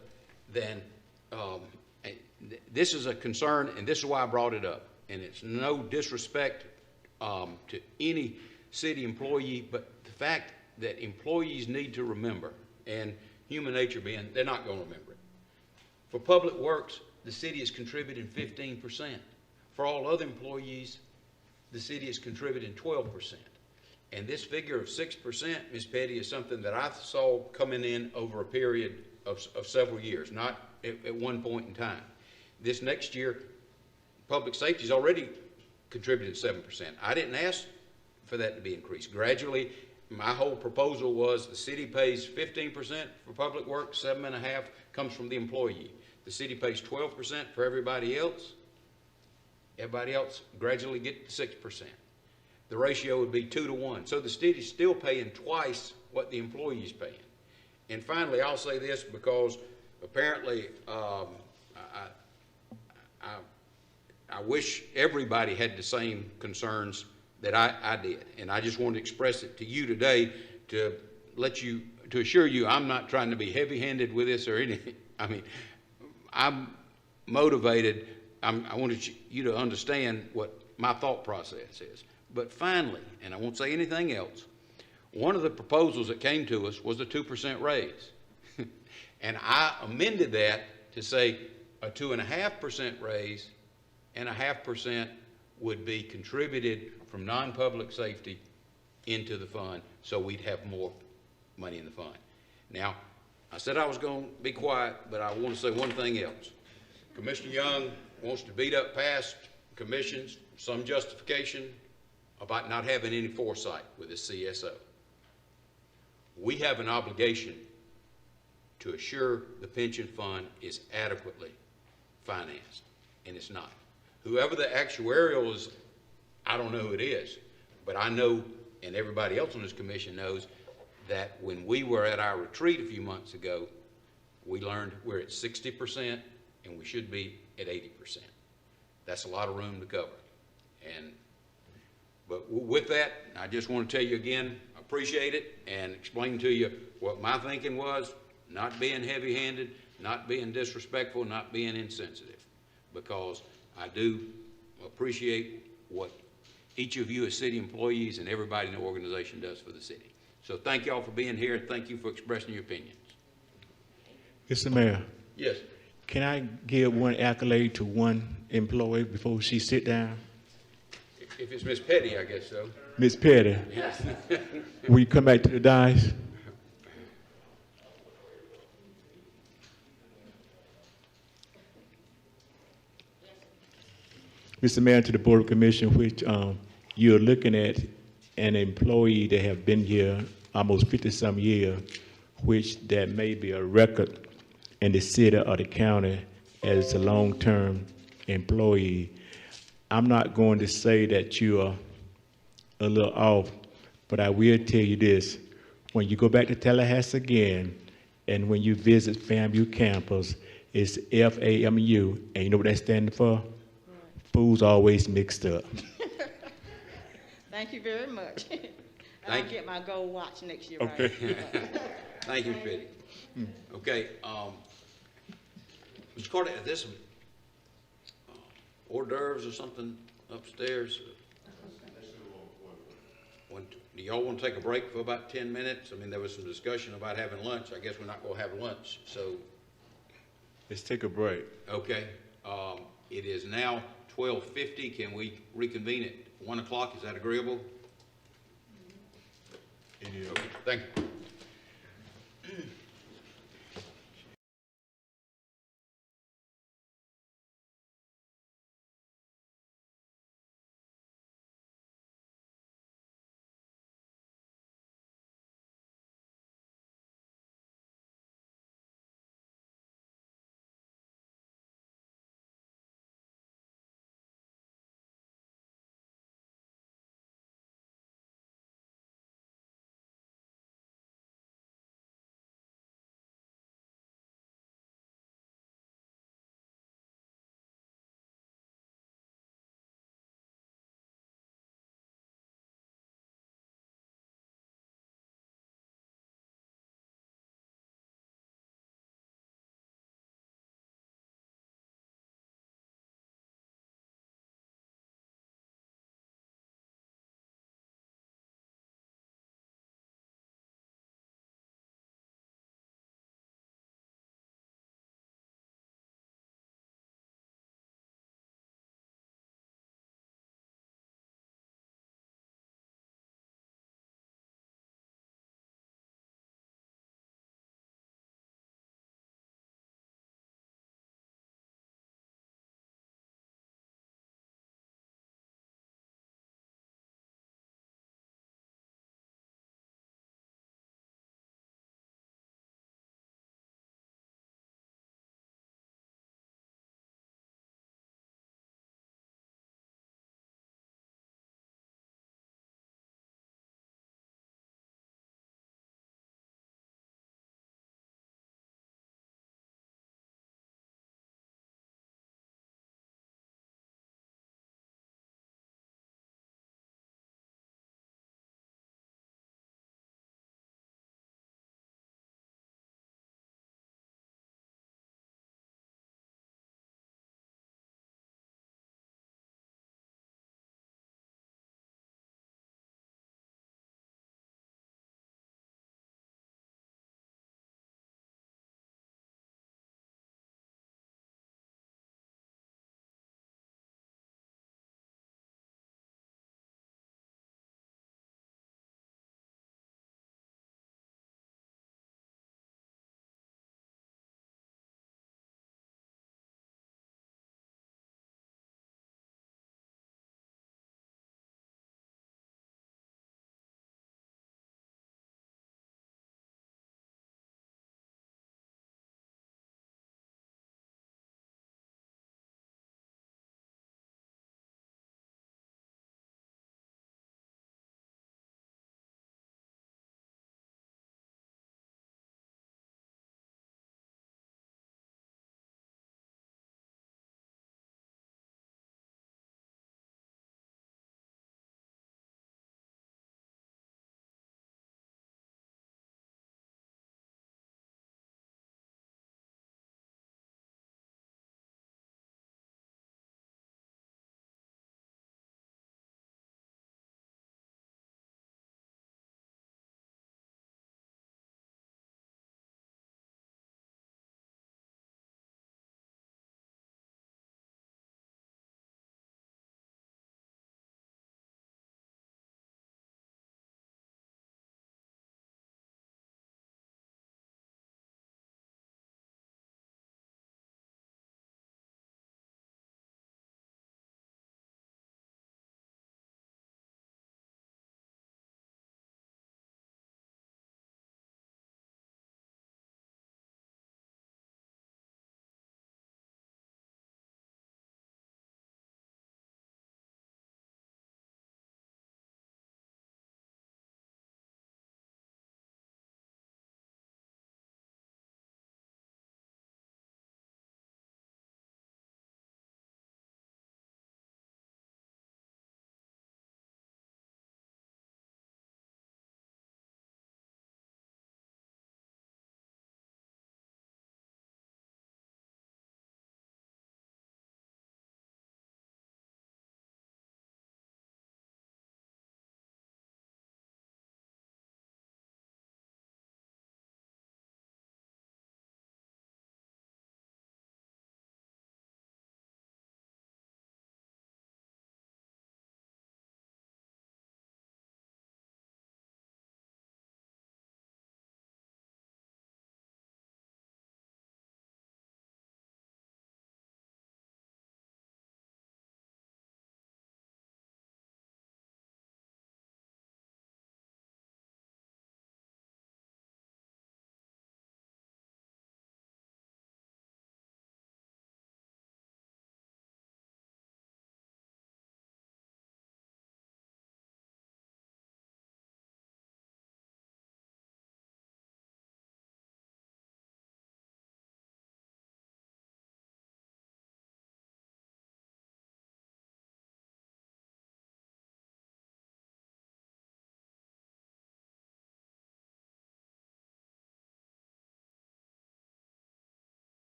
than, this is a concern, and this is why I brought it up. And it's no disrespect to any city employee, but the fact that employees need to remember, and human nature being, they're not going to remember it. For Public Works, the city is contributing 15%. For all other employees, the city is contributing 12%. And this figure of 6%, Ms. Petty, is something that I saw coming in over a period of several years, not at one point in time. This next year, public safety is already contributing 7%. I didn't ask for that to be increased. Gradually, my whole proposal was the city pays 15% for public work, 7.5% comes from the employee. The city pays 12% for everybody else. Everybody else gradually get 6%. The ratio would be 2 to 1. So the city's still paying twice what the employee's paying. And finally, I'll say this because apparently I wish everybody had the same concerns that I did. And I just wanted to express it to you today to assure you I'm not trying to be heavy-handed with this or anything. I mean, I'm motivated. I wanted you to understand what my thought process is. But finally, and I won't say anything else, one of the proposals that came to us was a 2% raise. And I amended that to say a 2.5% raise and 0.5% would be contributed from non-public safety into the fund so we'd have more money in the fund. Now, I said I was going to be quiet, but I want to say one thing else. Commissioner Young wants to beat up past commissions, some justification about not having any foresight with the CSO. We have an obligation to assure the pension fund is adequately financed, and it's not. Whoever the actuarial is, I don't know who it is, but I know, and everybody else on this commission knows, that when we were at our retreat a few months ago, we learned we're at 60% and we should be at 80%. That's a lot of room to cover. But with that, I just want to tell you again, I appreciate it and explain to you what my thinking was, not being heavy-handed, not being disrespectful, not being insensitive, because I do appreciate what each of you as city employees and everybody in the organization does for the city. So thank y'all for being here. Thank you for expressing your opinions. Mr. Mayor. Yes. Can I give one accolade to one employee before she sit down? If it's Miss Petty, I guess so. Ms. Petty, Yes. will you come back to the dais? Mr. Mayor, to the Board of Commission, which you're looking at an employee that have been here almost 50-some years, which that may be a record in the city or the county as a long-term employee. I'm not going to say that you are a little off, but I will tell you this. When you go back to Tallahassee again, and when you visit FAMU campus, it's FAMU, and you know what that stands for? Food's always mixed up. Thank you very much. I'll get my gold watch next year. Okay. Right? Thank you, Petty. Okay, Mr. Carter, is there some hors d'oeuvres or something upstairs? Do y'all want to take a break for about 10 minutes? I mean, there was some discussion about having lunch. I guess we're not going to have lunch, so. Let's take a break. Okay. It is now 12:50. Can we reconvene at 1 o'clock, is that agreeable? Okay, thank you.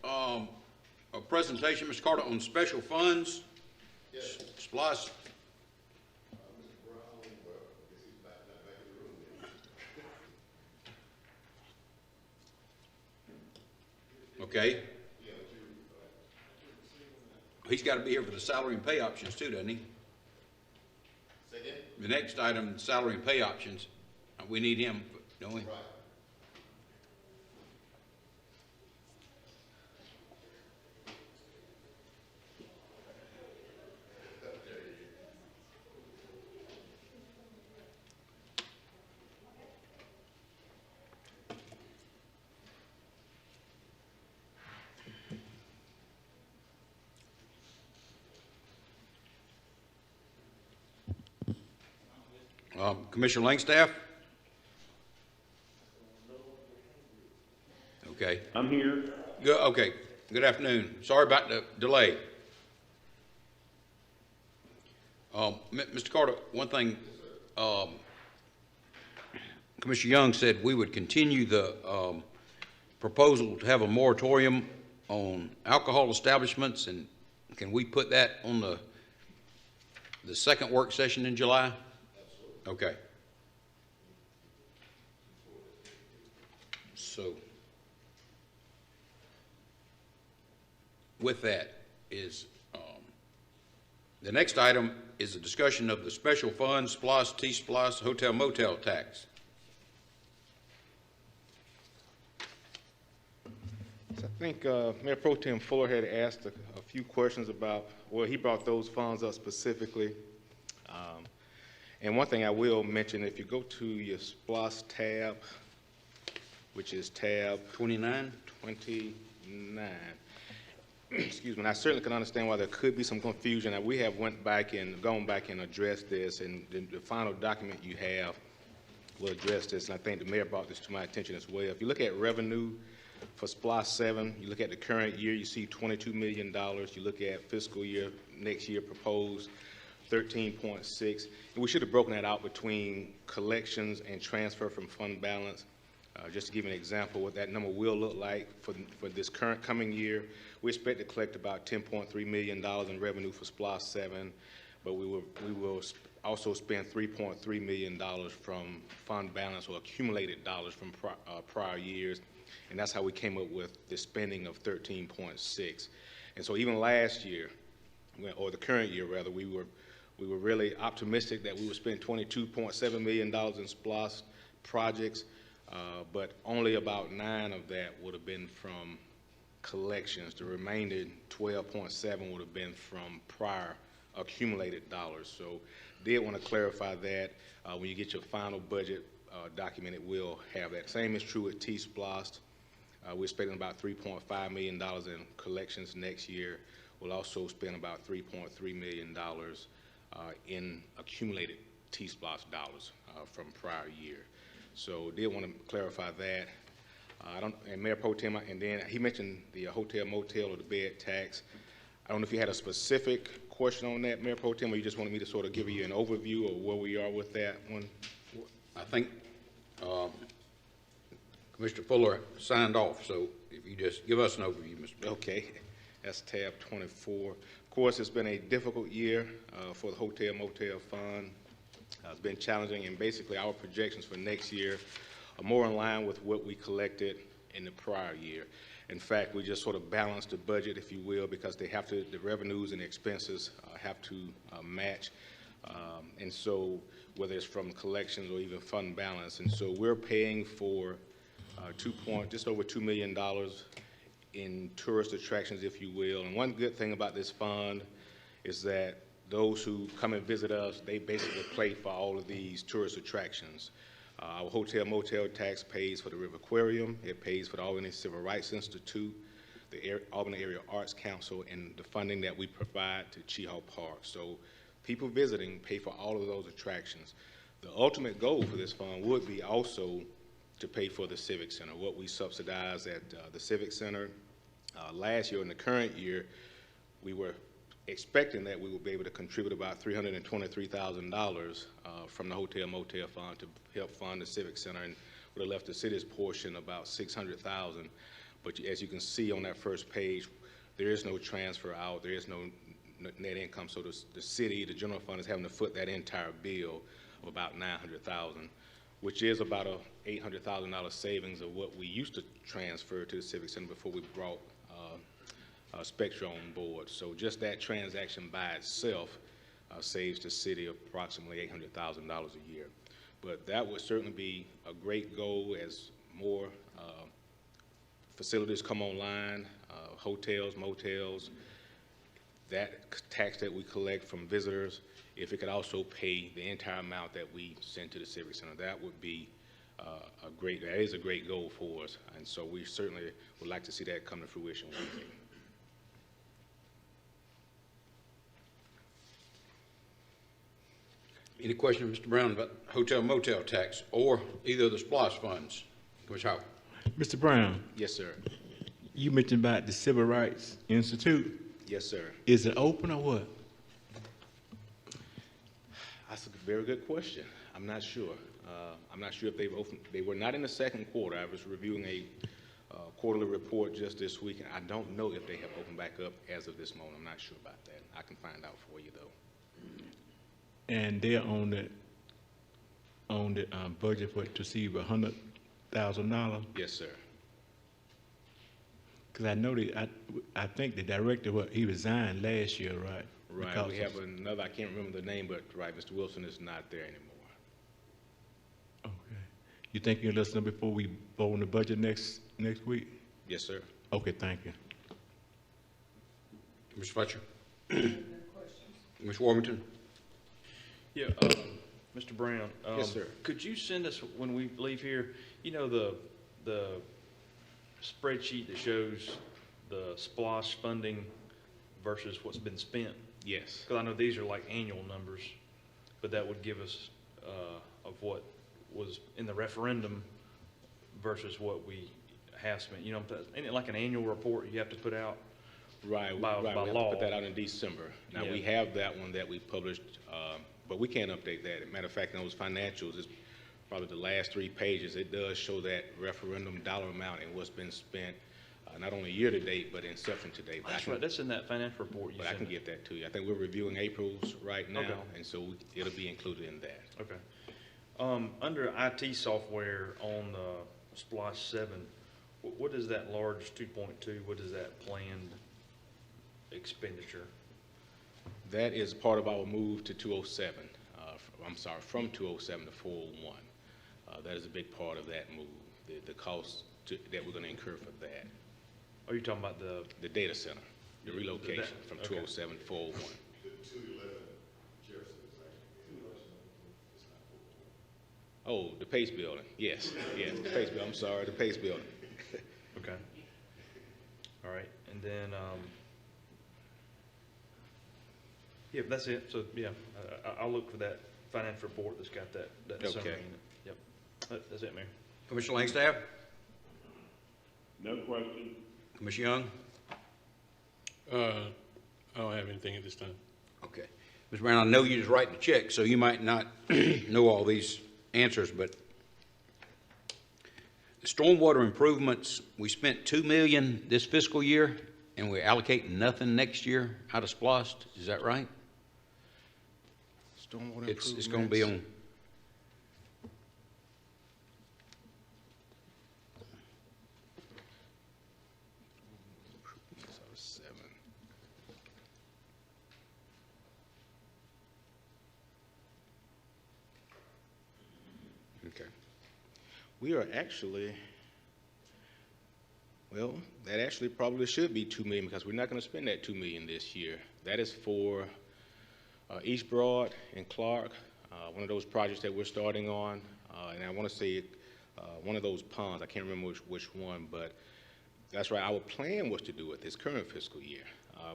a presentation, Mr. Carter, on special funds. Yes. SPLOST. Okay. He's got to be here for the salary and pay options too, doesn't he? Say again? The next item, salary and pay options, we need him, don't we? Right. Commissioner Langstaff? Okay. I'm here. Good, okay. Good afternoon. Sorry about the delay. Mr. Carter, one thing, Commissioner Young said we would continue the proposal to have a moratorium on alcohol establishments, and can we put that on the second work session in July? Okay. So, with that is, the next item is a discussion of the special funds, SPLOST, T-SPLOST, hotel motel tax. So I think Mayor Pro Tem Fuller had asked a few questions about, well, he brought those funds up specifically. And one thing I will mention, if you go to your SPLOST tab, which is tab 29, excuse me, and I certainly can understand why there could be some confusion. Now, we have gone back and addressed this, and the final document you have will address this, and I think the mayor brought this to my attention as well. If you look at revenue for SPLOST 7, you look at the current year, you see $22 million. You look at fiscal year, next year proposed, 13.6. And we should have broken that out between collections and transfer from fund balance. Just to give you an example what that number will look like for this coming year, we expect to collect about $10.3 million in revenue for SPLOST 7, but we will also spend $3.3 million from fund balance or accumulated dollars from prior years, and that's how we came up with the spending of 13.6. And so even last year, or the current year rather, we were really optimistic that we would spend $22.7 million in SPLOST projects, but only about 9 of that would have been from collections. The remaining 12.7 would have been from prior accumulated dollars. So did want to clarify that. When you get your final budget document, it will have that. Same is true with T-SPLOST. We're spending about $3.5 million in collections next year. We'll also spend about $3.3 million in accumulated T-SPLOST dollars from prior year. So did want to clarify that. And Mayor Pro Tem, and then he mentioned the hotel motel or the bed tax. I don't know if you had a specific question on that, Mayor Pro Tem, or you just wanted me to sort of give you an overview of where we are with that one. I think Commissioner Fuller signed off, so if you just give us an overview, Mr. Mayor. Okay, that's tab 24. Of course, it's been a difficult year for the hotel motel fund. It's been challenging, and basically our projections for next year are more in line with what we collected in the prior year. In fact, we just sort of balanced the budget, if you will, because the revenues and the expenses have to match. And so whether it's from collections or even fund balance. And so we're paying for just over $2 million in tourist attractions, if you will. And one good thing about this fund is that those who come and visit us, they basically pay for all of these tourist attractions. Our hotel motel tax pays for the River Aquarium. It pays for the Albany Civil Rights Institute, the Albany Area Arts Council, and the funding that we provide to Chehaw Park. So people visiting pay for all of those attractions. The ultimate goal for this fund would be also to pay for the Civic Center, what we subsidize at the Civic Center. Last year, in the current year, we were expecting that we would be able to contribute about $323,000 from the hotel motel fund to help fund the Civic Center, and would have left the city's portion about $600,000. But as you can see on that first page, there is no transfer out, there is no net income, so the city, the general fund is having to foot that entire bill of about $900,000, which is about a $800,000 savings of what we used to transfer to the Civic Center before we brought Spectra on board. So just that transaction by itself saves the city approximately $800,000 a year. But that would certainly be a great goal as more facilities come online, hotels, motels, that tax that we collect from visitors, if it could also pay the entire amount that we send to the Civic Center, that would be that is a great goal for us. And so we certainly would like to see that come to fruition one day. Any questions, Mr. Brown, about hotel motel tax or either of the SPLOST funds? Commissioner Howard. Mr. Brown, Yes, sir. you mentioned about the Civil Rights Institute. Yes, sir. Is it open or what? That's a very good question. I'm not sure. I'm not sure if they've opened. They were not in the second quarter. I was reviewing a quarterly report just this week, and I don't know if they have opened back up as of this moment. I'm not sure about that. I can find out for you, though. And they're on the budget for to receive $100,000. Yes, sir. Because I know I think the director, he resigned last year, right? Right. Because We have another. I can't remember the name, but right, Mr. Wilson is not there anymore. Okay. You think you'll let us know before we vote on the budget next week? Yes, sir. Okay, thank you. Mr. Fletcher. Ms. Warmington. Yeah, Mr. Brown. Yes, sir. Could you send us, when we leave here, you know, the spreadsheet that shows the SPLOST funding versus what's been spent? Yes. Because I know these are like annual numbers, but that would give us of what was in the referendum versus what we have spent. You know, isn't it like an annual report you have to put out? Right. By we have law. to put that out in December. Now, Yeah. we have that one that we published, but we can't update that. As a matter of fact, in those financials, it's probably the last 3 pages. It does show that referendum dollar amount and what's been spent, not only year to date, but inception to date. But That's right, that's in that financial report you But I sent can us. get that to you. I think we're reviewing April's right now, Okay. and so it'll be included in that. Okay. Under IT software on the SPLOST 7, what is that large 2.2? What is that planned expenditure? That is part of our move to 207. From 207 to 401. That is a big part of that move, the cost that we're going to incur for that. Are you talking about the data center, the relocation from okay. 207 to 401. Oh, the Pace Building, yes, the Pace Building, I'm sorry, the Pace Building. Okay. All right, and then, yeah, that's it. So, yeah, I'll look for that financial report that's got that summary in Okay. it. Yep, that's it, Mayor. Commissioner Langstaff. No question. Commissioner Young. I don't have anything at this time. Okay. Ms. Brown, I know you just writing the check, so you might not know all these answers, but the stormwater improvements, we spent $2 million this fiscal year, and we're allocating nothing next year out of SPLOST. Is that right? Stormwater It's going to be on. Okay. We are actually, well, that actually probably should be $2 million because we're not going to spend that $2 million this year. That is for East Broad and Clark, one of those projects that we're starting on. And I want to say one of those ponds, I can't remember which one, but that's right. Our plan was to do it this current fiscal year,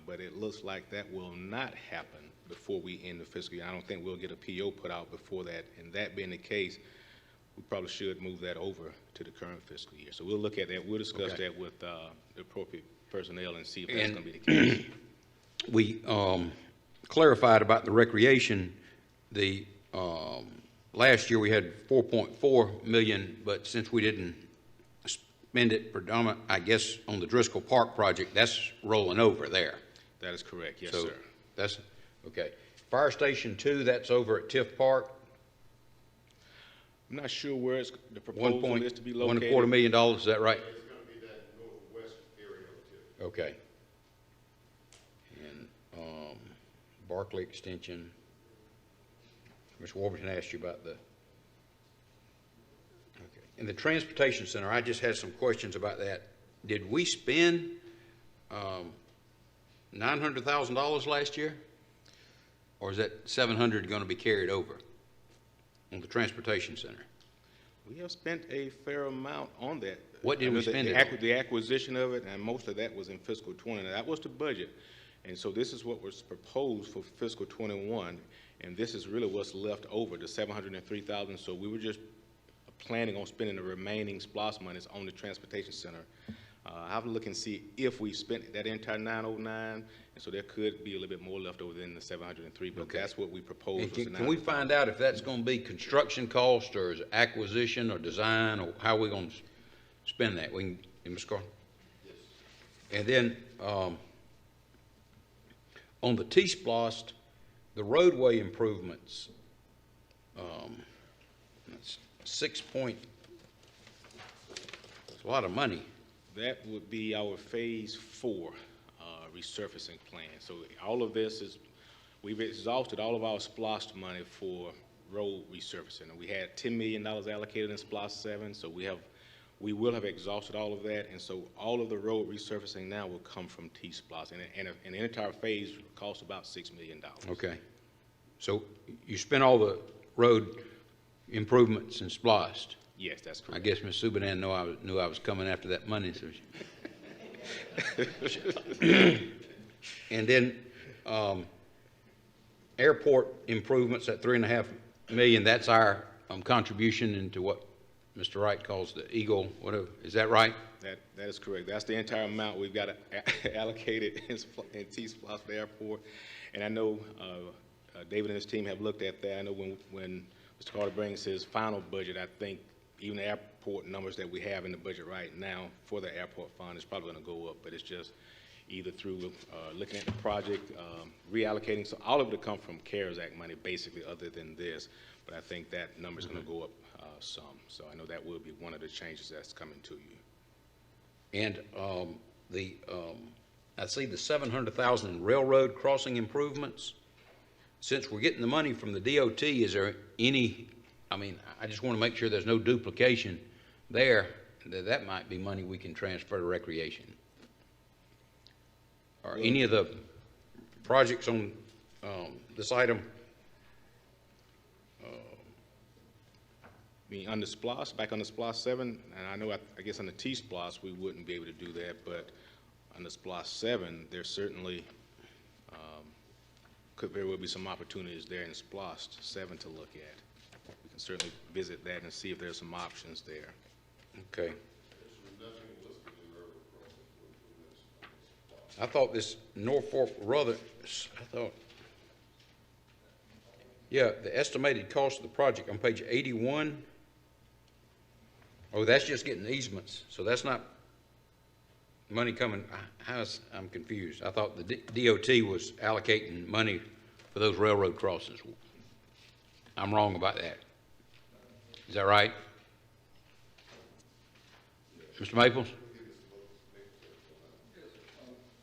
but it looks like that will not happen before we end the fiscal year. I don't think we'll get a PO put out before that. And that being the case, we probably should move that over to the current fiscal year. So we'll look at that. We'll discuss that with the appropriate personnel and see if that's going to be the case. We clarified about the recreation. The last year we had $4.4 million, but since we didn't spend it predominant, I guess, on the Driscoll Park project, that's rolling over there. That is correct, yes, So sir. that's, okay. Fire Station 2, that's over at Tiff Park. I'm not sure where it's, the One proposal is to be located. $1.25 million, is that right? It's gonna be that northwest area of Tiff. Okay. And, Barclay Extension. Mr. Warburton asked you about the, okay. In the Transportation Center, I just had some questions about that. Did we spend, $900,000 last year? Or is that 700 going to be carried over on the Transportation Center? We have spent a fair amount on that. What did we spend it on? The acquisition of it, and most of that was in fiscal 20. Now, that was the budget. And so this is what was proposed for fiscal 21, and this is really what's left over, the 703,000. So we were just planning on spending the remaining SPLOST monies on the Transportation Center. I have to look and see if we spent that entire 909, and so there could be a little bit more left over than the 703, but Okay. that's what we proposed. And can we find out if that's going to be construction cost or is it acquisition or design, or how we're going to spend that? We can, Ms. Carter? Yes. And then, on the T-Splost, the roadway improvements, that's it's a lot of money. That would be our Phase 4 resurfacing plan. So all of this is, we've exhausted all of our SPLOST money for road resurfacing. And we had $10 million allocated in SPLOST 7, so we will have exhausted all of that. And so all of the road resurfacing now will come from T-Splost. And an entire phase costs about $6 million. Okay. So you spent all the road improvements in SPLOST? Yes, that's correct. I guess Ms. Subadan knew I was coming after that money, so and then, airport improvements at $3.5 million, that's our, contribution into what Mr. Wright calls the Eagle, whatever, is that right? That is correct. That's the entire amount we've got allocated in T-Splost for the airport. And I know, David and his team have looked at that. I know when Mr. Carter brings his final budget, I think even the airport numbers that we have in the budget right now for the airport fund is probably going to go up, but it's just either through looking at the project, reallocating. So all of it will come from CARES Act money, basically, other than this. But I think that number is going to go up some. So I know that will be one of the changes that's coming to you. And I see the $700,000 in railroad crossing improvements. Since we're getting the money from the DOT, is there any, I mean, I just want to make sure there's no duplication there, that might be money we can transfer to recreation. Or any of the projects on this item? I mean, on the SPLOST, back on the SPLOST 7, and I know, I guess on the T-SPLOST, we wouldn't be able to do that, but on the SPLOST 7, there's certainly, could very well be some opportunities there in SPLOST 7 to look at. We can certainly visit that and see if there's some options there. Okay. I thought this Norfolk Rutherford, yeah, the estimated cost of the project on page 81. Oh, that's just getting easements, so that's not money coming, I'm confused. I thought the DOT was allocating money for those railroad crossings. I'm wrong about that. Is that right? Mr. Maples?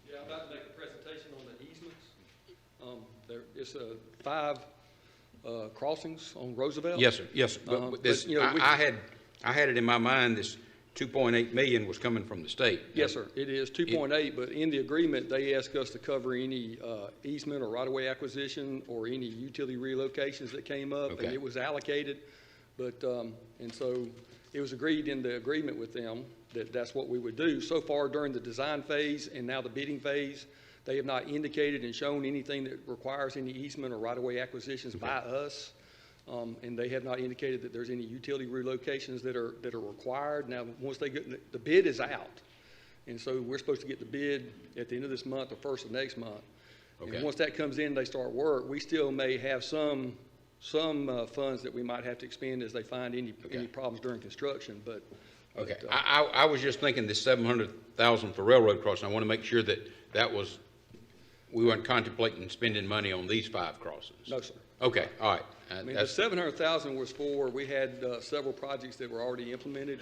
Yeah, I'm about to make a presentation on the easements. There is 5 crossings on Roosevelt. Yes, sir. Yes, sir. But this, you know, I had it in my mind this 2.8 million was coming from the state. Yes, sir. It is 2.8, but in the agreement, they ask us to cover any easement or right-of-way acquisition or any utility relocations that came up, Okay. and it was allocated. But, and so it was agreed in the agreement with them that that's what we would do. So far during the design phase and now the bidding phase, they have not indicated and shown anything that requires any easement or right-of-way acquisitions by us. And they have not indicated that there's any utility relocations that are required. Now, once they get, the bid is out. And so we're supposed to get the bid at the end of this month or first of next month. Okay. And once that comes in, they start work, we still may have some funds that we might have to expend as they find any problems during construction. But Okay, I was just thinking the 700,000 for railroad crossing, I want to make sure that we weren't contemplating spending money on these 5 crossings. No, sir. Okay, all right. I mean, the 700,000 was for, we had several projects that were already implemented.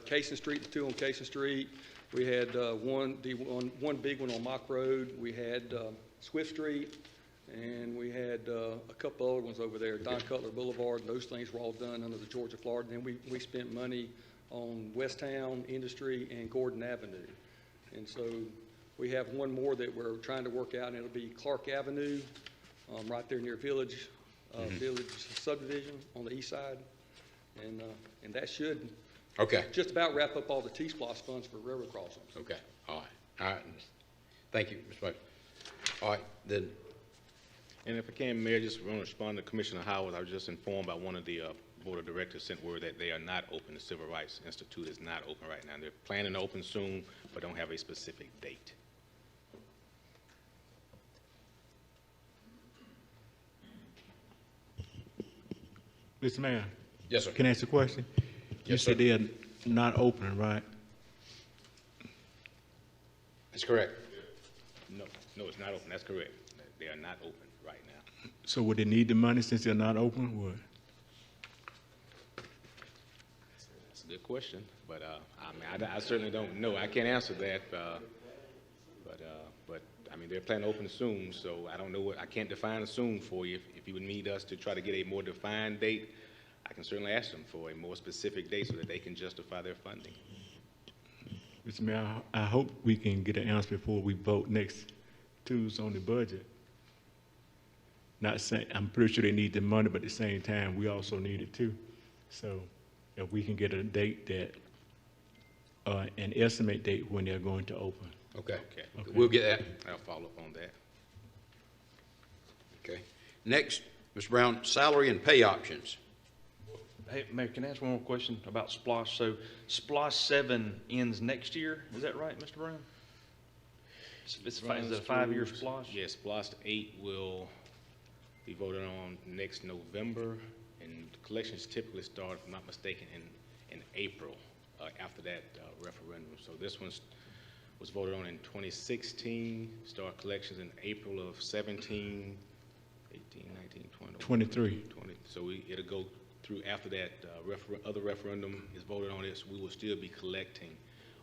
Casey Street, the 2 on Casey Street. We had one big one on Mock Road. We had Swift Street, and we had a couple other ones over there, Don Cutler Boulevard. And those things were all done under the Georgia Florida. And then we spent money on Westtown, Industry, and Gordon Avenue. And so we have one more that we're trying to work out, and it'll be Clark Avenue, right there near Village subdivision on the east side. And that should just about wrap up all the T-SPLOST funds for railroad crossings. Okay, all right. Thank you, Mr. White. All right, then. And if I can, Mayor, just want to respond to Commissioner Howard. I was just informed by one of the Board of Directors sent word that they are not open. The Civil Rights Institute is not open right now. They're planning to open soon, but don't have a specific date. Mr. Mayor? Yes, sir. Can I ask a question? You said they are not open, right? That's correct. No, it's not open. That's correct. They are not open right now. So would they need the money since they're not open? What? That's a good question, but I certainly don't know. I can't answer that. But I mean, they're planning to open soon, so I don't know I can't define soon for you. If you would need us to try to get a more defined date, I can certainly ask them for a more specific date so that they can justify their funding. Mr. Mayor, I hope we can get an answer before we vote next Tuesday on the budget. Not saying, I'm pretty sure they need the money, but at the same time, we also need it too. So if we can get a date that, an estimate date when they're going to open. Okay. We'll get that. I'll follow up on that. Okay. Next, Mr. Brown, salary and pay options. Hey, Mayor, can I ask one more question about SPLOST? So SPLOST 7 ends next year, is that right, Mr. Brown? Is it a 5-year SPLOST? Yes, SPLOST 8 will be voted on next November, and collections typically start, if I'm not mistaken, in April after that referendum. So this one was voted on in 2016, start collections in April of 17, 18, 19, 20. 23. 20. So it'll go through after that other referendum is voted on this. We will still be collecting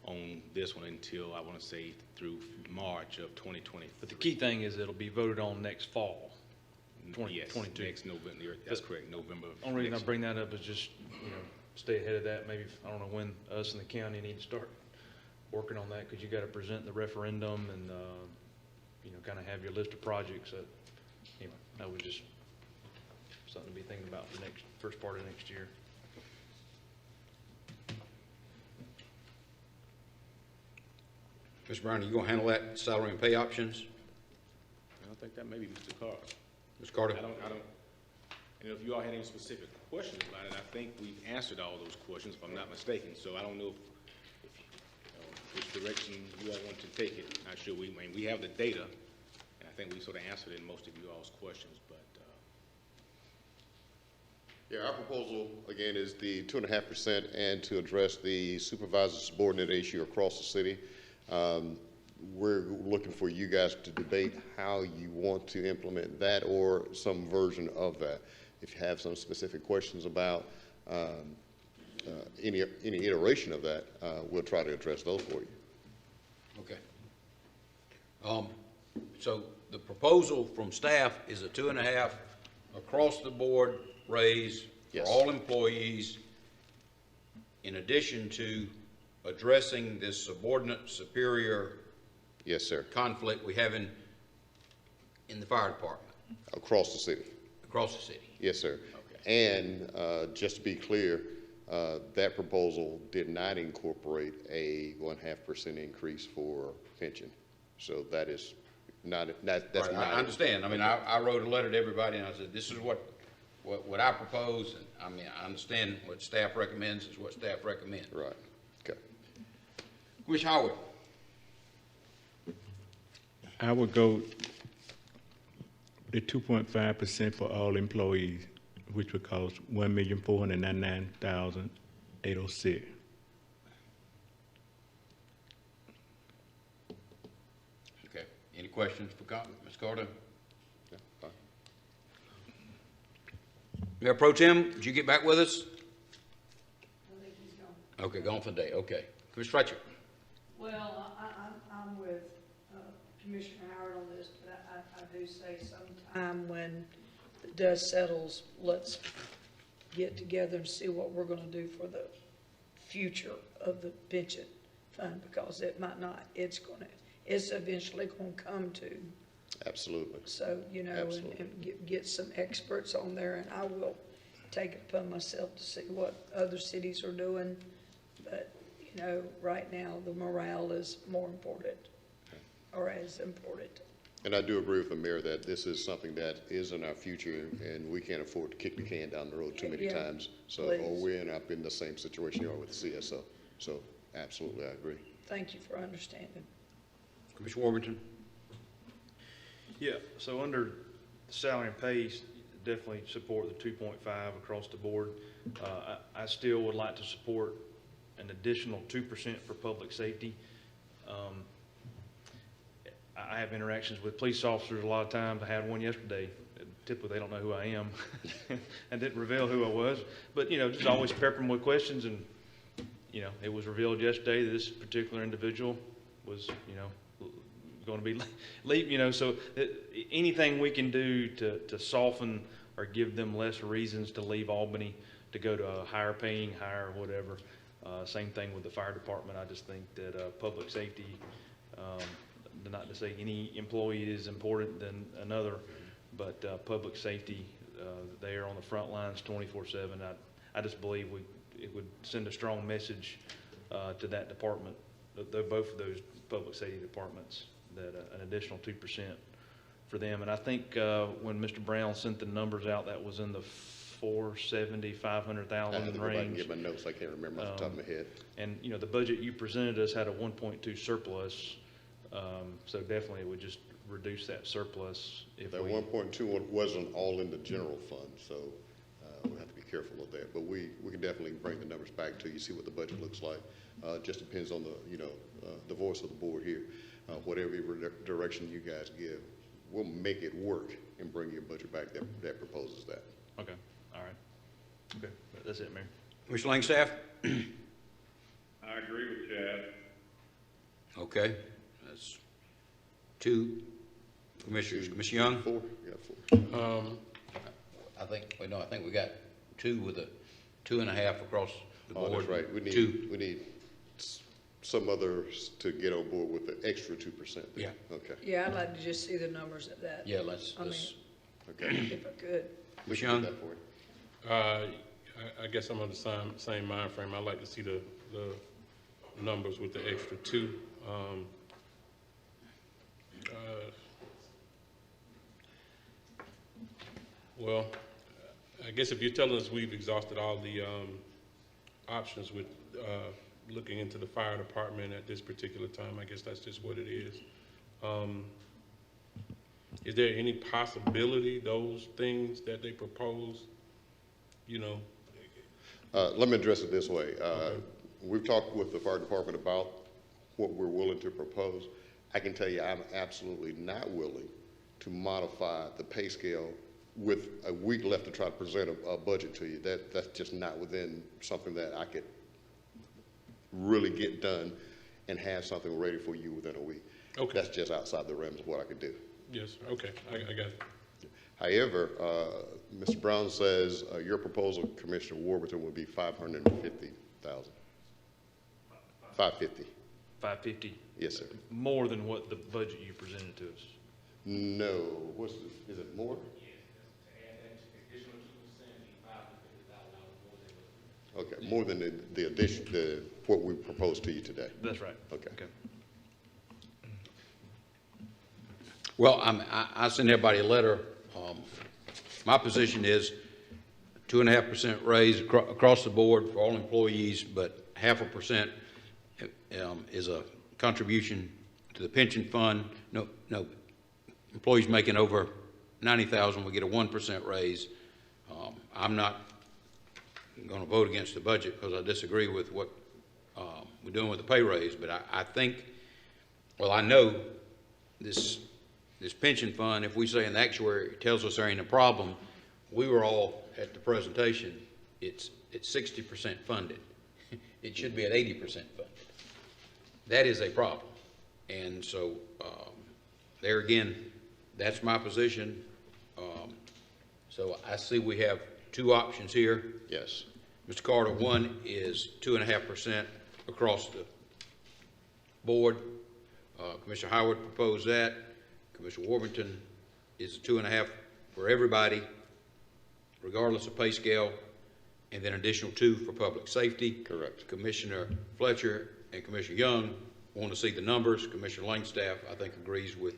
on this one until, I want to say, through March of 2023. But the key thing is it'll be voted on next fall. Yes, 2022. next November. That's correct, November. The only reason I bring that up is just, stay ahead of that. Maybe, I don't know when us and the county need to start working on that, because you got to present the referendum and, kind of have your list of projects that, that was just something to be thinking about for first part of next year. Mr. Brown, are you going to handle that salary and pay options? I think that may be Mr. Carter. Mr. Carter? I don't, if you all had any specific questions about it, I think we've answered all those questions, if I'm not mistaken. So I don't know which direction you all want to take it. Not sure. We have the data, and I think we sort of answered in most of you all's questions, but. Yeah, our proposal, again, is the 2.5% and to address the supervisor subordinate issue across the city. We're looking for you guys to debate how you want to implement that or some version of that. If you have some specific questions about any iteration of that, we'll try to address those for you. Okay. So the proposal from staff is a 2.5 across the board raise for all employees, in addition to addressing this subordinate superior conflict we have in the fire department. Across the city. Across the city. Yes, sir. Okay. And just to be clear, that proposal did not incorporate a 0.5% increase for pension. So that is not, that's right, not. I understand. I mean, I wrote a letter to everybody and I said, this is what I propose. And I mean, I understand what staff recommends is what staff recommends. Right. Okay. Commissioner Howard. I would go the 2.5% for all employees, which would cost $1,499,806. questions for Ms. Carter? Mayor Pro Tem, did you get back with us? I think he's gone. Okay, gone for the day, okay. Commissioner Fletcher? Well, I'm with Commissioner Howard on this, but I do say sometime when the dust settles, let's get together and see what we're gonna do for the future of the pension fund, because it might not, it's eventually gonna come to. Absolutely. So, you know, and get some experts on there, and I will take it upon myself to see what other cities are doing. But, you know, right now, the morale is more important, or as important. And I do agree with the mayor that this is something that is in our future, and we can't afford to kick the can down the road too many times. So, or please. we end up in the same situation you are with the CSO. So, absolutely, I agree. Thank you for understanding. Commissioner Warburton? Yeah, so under salary and pay, definitely support the 2.5 across the board. I still would like to support an additional 2% for public safety. I have interactions with police officers a lot of times. I had one yesterday. Typically, they don't know who I am. I didn't reveal who I was, but, you know, just always pepper them with questions. And, you know, it was revealed yesterday that this particular individual was, you know, going to be leave, you know, so anything we can do to soften or give them less reasons to leave Albany to go to a higher paying, higher whatever. Same thing with the fire department. I just think that public safety, not to say any employee is important than another, but public safety, they are on the front lines 24/7. I just believe it would send a strong message to that department, both of those public safety departments, that an additional 2% for them. And I think when Mr. Brown sent the numbers out, that was in the 470, 500,000 I have to go back and range. get my notes. I can't remember off the top of my head. And, you know, the budget you presented us had a 1.2 surplus. So definitely it would just reduce that surplus if That we. 1.2 wasn't all in the general fund, so we have to be careful of that. But we can definitely bring the numbers back to you, see what the budget looks like. Just depends on the, you know, the voice of the board here. Whatever direction you guys give, we'll make it work and bring you a budget back that proposes that. Okay, all right. Okay, that's it, Mayor. Commissioner Langstaff? I agree with Chad. Okay, that's 2 commissioners. Commissioner Young? 4? Yeah, 4. I think we got 2 with a 2.5 across the board. Oh, that's right. We need some others to get on board with the extra 2%. Yeah. Okay. Yeah, I'd like to just see the numbers of that. Yeah, Okay. If I could. We can do that for you. I guess I'm on the same mind frame. I'd like to see the numbers with the extra 2. Well, I guess if you're telling us we've exhausted all the options with looking into the fire department at this particular time, I guess that's just what it is. Is there any possibility those things that they propose, you know? Let me address it this way. We've talked with the fire department about what we're willing to propose. I can tell you I'm absolutely not willing to modify the pay scale with a week left to try to present a budget to you. That's just not within something that I could really get done and have something ready for you within a week. Okay. That's just outside the realms of what I could do. Yes, okay, I got it. However, Mr. Brown says your proposal, Commissioner Warburton, would be $550,000. 550. 550? Yes, sir. More than what the budget you presented to us. No. Is it more? Okay, more than the addition, what we proposed to you today. That's right. Okay. Well, I sent everybody a letter. My position is 2.5% raise across the board for all employees, but 0.5% is a contribution to the pension fund. No, employees making over 90,000 will get a 1% raise. I'm not going to vote against the budget because I disagree with what we're doing with the pay raise, but I think, well, I know this this pension fund, if we say an actuary tells us there ain't a problem, we were all at the presentation, it's 60% funded. It should be at 80% funded. That is a problem. And so, there again, that's my position. So I see we have two options here. Yes. Mr. Carter, one is 2.5% across the board. Commissioner Howard proposed that. Commissioner Warburton is 2.5 for everybody, regardless of pay scale, and then additional 2 for public safety. Correct. Commissioner Fletcher and Commissioner Young want to see the numbers. Commissioner Langstaff, I think, agrees with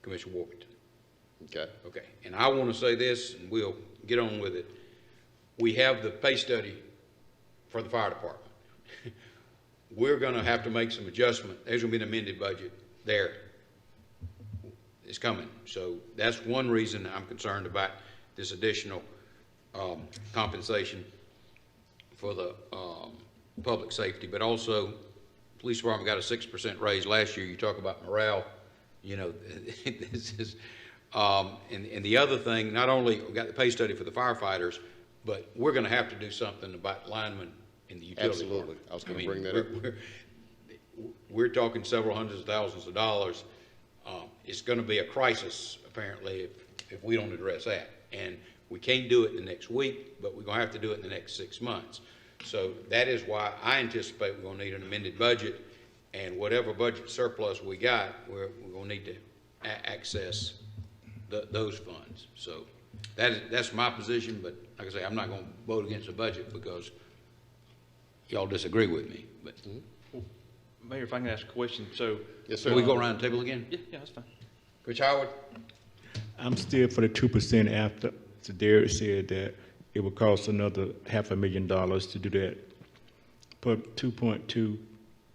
Commissioner Warburton. Okay. Okay, and I want to say this, and we'll get on with it. We have the pay study for the fire department. We're going to have to make some adjustment. There's going to be an amended budget there. It's coming. So that's one reason I'm concerned about this additional compensation for the public safety, but also police department got a 6% raise last year. You talk about morale, you know, this is, and the other thing, not only we got the pay study for the firefighters, but we're going to have to do something about linemen in the utility Absolutely. department. I was going to bring that up. We're talking several hundreds of thousands of dollars. It's going to be a crisis, apparently, if we don't address that. And we can't do it in the next week, but we're going to have to do it in the next 6 months. So that is why I anticipate we're going to need an amended budget, and whatever budget surplus we got, we're going to need to access those funds. So that's my position, but like I say, I'm not going to vote against the budget because y'all disagree with me. But Mayor, if I can ask a question, so. Yes, sir. Can we go around the table again? Yeah, that's fine. Coach Howard? I'm still for the 2% after, so Derek said that it would cost another $500,000 to do that. Put 2.2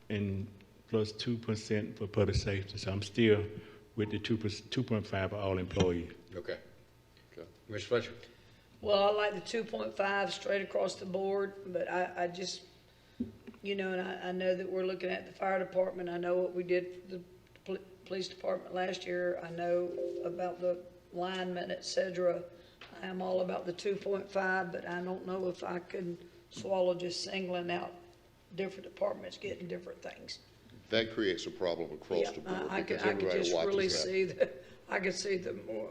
and plus 2% for public safety. So I'm still with the 2.5 for all employees. Okay. Okay. Mr. Fletcher? Well, I like the 2.5 straight across the board, but I just, you know, and I know that we're looking at the fire department. I know what we did for the police department last year. I know about the linemen, et cetera. I am all about the 2.5, but I don't know if I could swallow just singling out different departments getting different things. That creates a problem across Yeah, the board I could because everybody just watches really that. see that. I could see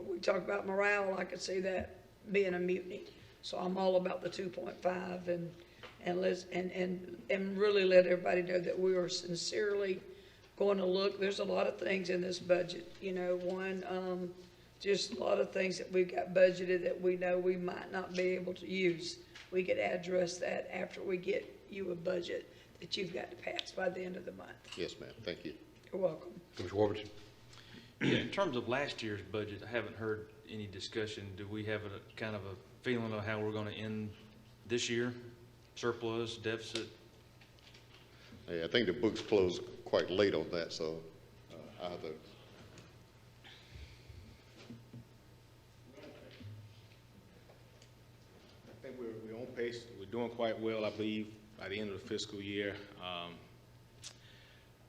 we talk about morale, I could see that being a mutiny. So I'm all about the 2.5 and really let everybody know that we are sincerely going to look. There's a lot of things in this budget, you know, just a lot of things that we've got budgeted that we know we might not be able to use. We could address that after we get you a budget that you've got to pass by the end of the month. Yes, ma'am. Thank you. You're welcome. Commissioner Warburton? Yeah, in terms of last year's budget, I haven't heard any discussion. Do we have a kind of a feeling of how we're going to end this year? Surplus, deficit? Hey, I think the books closed quite late on that, so either. I think we're on pace. We're doing quite well, I believe, by the end of the fiscal year.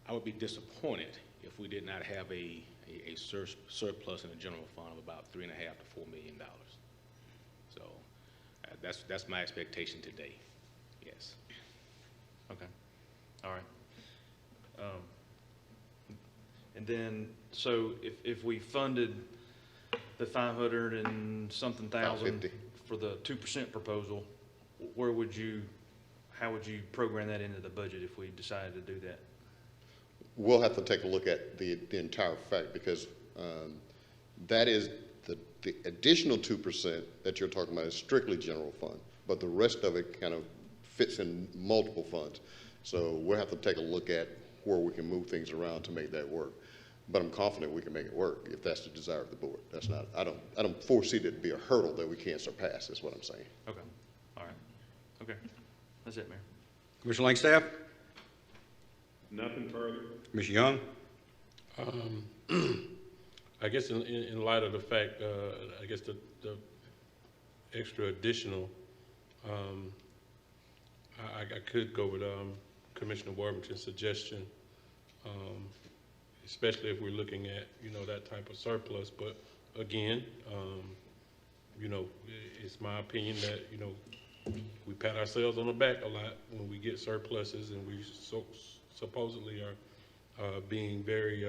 I would be disappointed if we did not have a surplus in the general fund of about $3.5 to $4 million. So that's my expectation today. Yes. Okay. All right. And then, so if we funded the 500 and something thousand for the 2% proposal, how would you program that into the budget if we decided to do that? We'll have to take a look at the entire fact because that is the additional 2% that you're talking about is strictly general fund, but the rest of it kind of fits in multiple funds. So we'll have to take a look at where we can move things around to make that work. But I'm confident we can make it work if that's the desire of the board. That's not, I don't foresee that to be a hurdle that we can't surpass, is what I'm saying. Okay. All right. Okay. That's it, Mayor. Commissioner Langstaff? Nothing further. Commissioner Young? I guess in light of the fact, I guess the extra additional, I could go with Commissioner Warburton's suggestion. especially if we're looking at, that type of surplus. But again, it's my opinion that, we pat ourselves on the back a lot when we get surpluses, and we supposedly are being very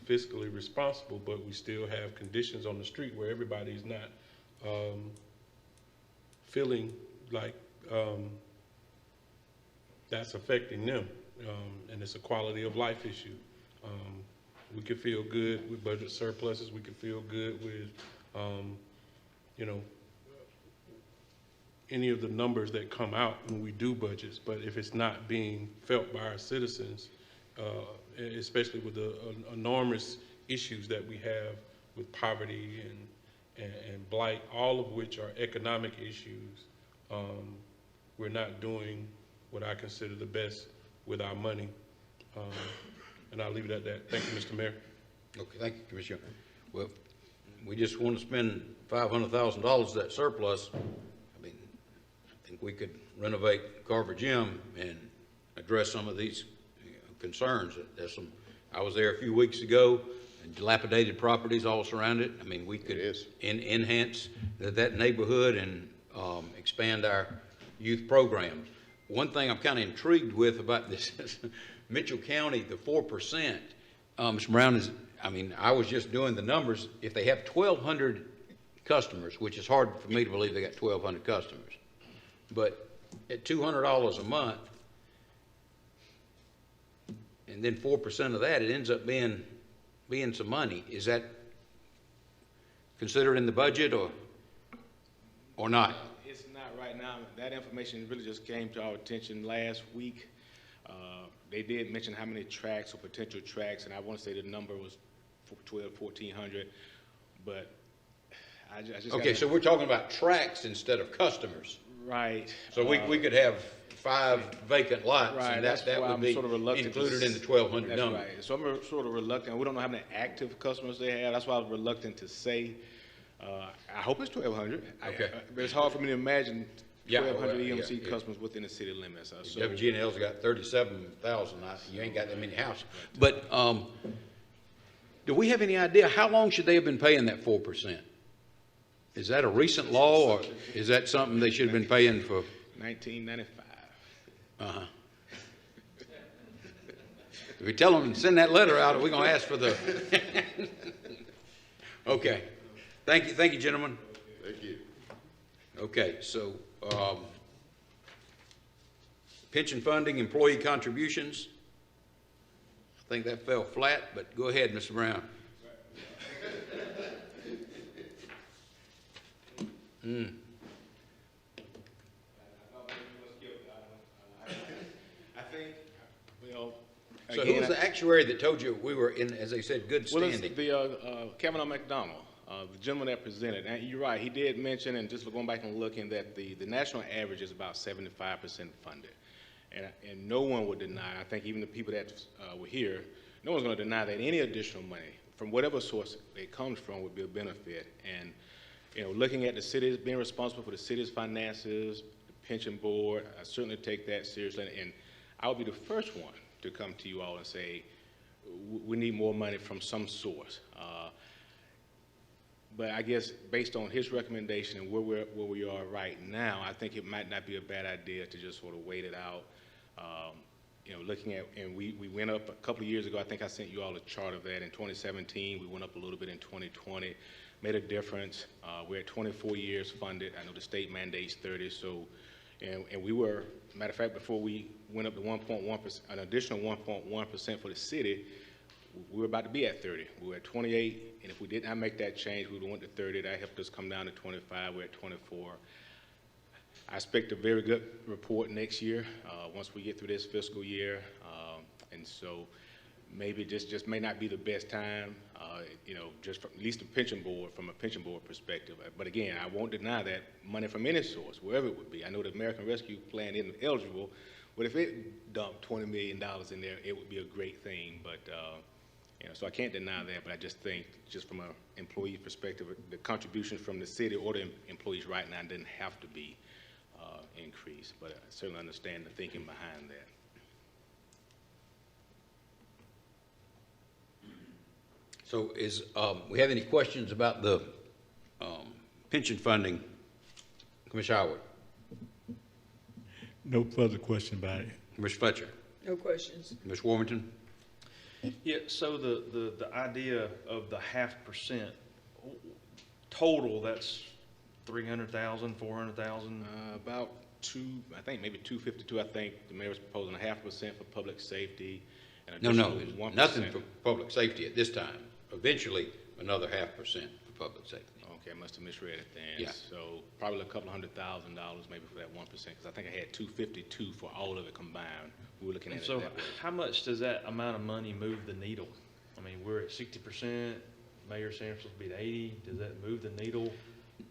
fiscally responsible, but we still have conditions on the street where everybody's not feeling like that's affecting them, and it's a quality of life issue. We could feel good with budget surpluses. We could feel good with, any of the numbers that come out when we do budgets. But if it's not being felt by our citizens, especially with the enormous issues that we have with poverty and blight, all of which are economic issues, we're not doing what I consider the best with our money. And I'll leave it at that. Thank you, Mr. Mayor. Okay, thank you, Commissioner. Well, we just want to spend $500,000 of that surplus. I mean, I think we could renovate Carver Gym and address some of these concerns. There's some, I was there a few weeks ago, and dilapidated properties all surround it. I mean, we could enhance that neighborhood and expand our youth programs. One thing I'm kind of intrigued with about this is Mitchell County, the 4%, Mr. Brown, is, I mean, I was just doing the numbers. If they have 1,200 customers, which is hard for me to believe they got 1,200 customers, but at $200 a month, and then 4% of that, it ends up being some money. Is that considered in the budget or not? It's not right now. That information really just came to our attention last week. They did mention how many tracks or potential tracks, and I want to say the number was 1,400, but I just okay, so we're talking about tracks instead of customers. Right. So we could have 5 vacant lots, right, and that would be sort of included in the 1,200 number. Right. So I'm sort of reluctant. We don't know how many active customers they have. That's why I was reluctant to say. I hope it's 1,200. Okay. But it's hard for me to imagine 1,200 well, EMC customers within the city limits. So WG&L's got 37,000. You ain't got that many houses. But do we have any idea how long should they have been paying that 4%? Is that a recent law, or is that something they should have been paying for? 1995. Uh-huh. If we tell them to send that letter out, we're going to ask for the... Okay. Thank you, gentlemen. Thank you. Okay, so pension funding, employee contributions. I think that fell flat, but go ahead, Mr. Brown. I think, well, So again, who was the actuary that told you we were in, as they said, good standing? Well, it's the Kavanaugh McDonald, the gentleman that presented. And you're right, he did mention, and just going back and looking, that the national average is about 75% funded. And no one would deny, I think even the people that were here, no one's going to deny that any additional money from whatever source it comes from would be a benefit. And looking at the city, being responsible for the city's finances, the pension board, I certainly take that seriously. And I would be the first one to come to you all and say, we need more money from some source. But I guess based on his recommendation and where we are right now, I think it might not be a bad idea to just sort of wait it out. Looking at, and we went up a couple of years ago, I think I sent you all a chart of that in 2017. We went up a little bit in 2020, made a difference. We're at 24 years funded. I know the state mandates 30, so, and we were, matter of fact, before we went up to 1.1%, an additional 1.1% for the city, we were about to be at 30. We were at 28, and if we did not make that change, we would have went to 30. That helped us come down to 25. We're at 24. I expect a very good report next year, once we get through this fiscal year. And so maybe just may not be the best time, just from, at least the pension board, from a pension board perspective. But again, I won't deny that money from any source, wherever it would be. I know the American Rescue Plan isn't eligible, but if it dumped $20 million in there, it would be a great thing. But, so I can't deny that, but I just think, just from an employee perspective, the contributions from the city or the employees right now didn't have to be increased, but I certainly understand the thinking behind that. So we have any questions about the pension funding? Commissioner Howard? No further question about it. Commissioner Fletcher? No questions. Commissioner Warrington? Yeah, so the idea of the 0.5% total, that's 300,000, 400,000? About I think maybe 252, I think the mayor's proposing 0.5% for public safety. And No, additionally there's 1%. nothing for public safety at this time. Eventually, another 0.5% for public safety. Okay, I must have misread it then. Yeah. So probably a couple $100,000 maybe for that 1%, because I think I had 252 for all of it combined. We were looking at And it so that way. how much does that amount of money move the needle? I mean, we're at 60%, Mayor Sanford's supposed to be at 80. Does that move the needle?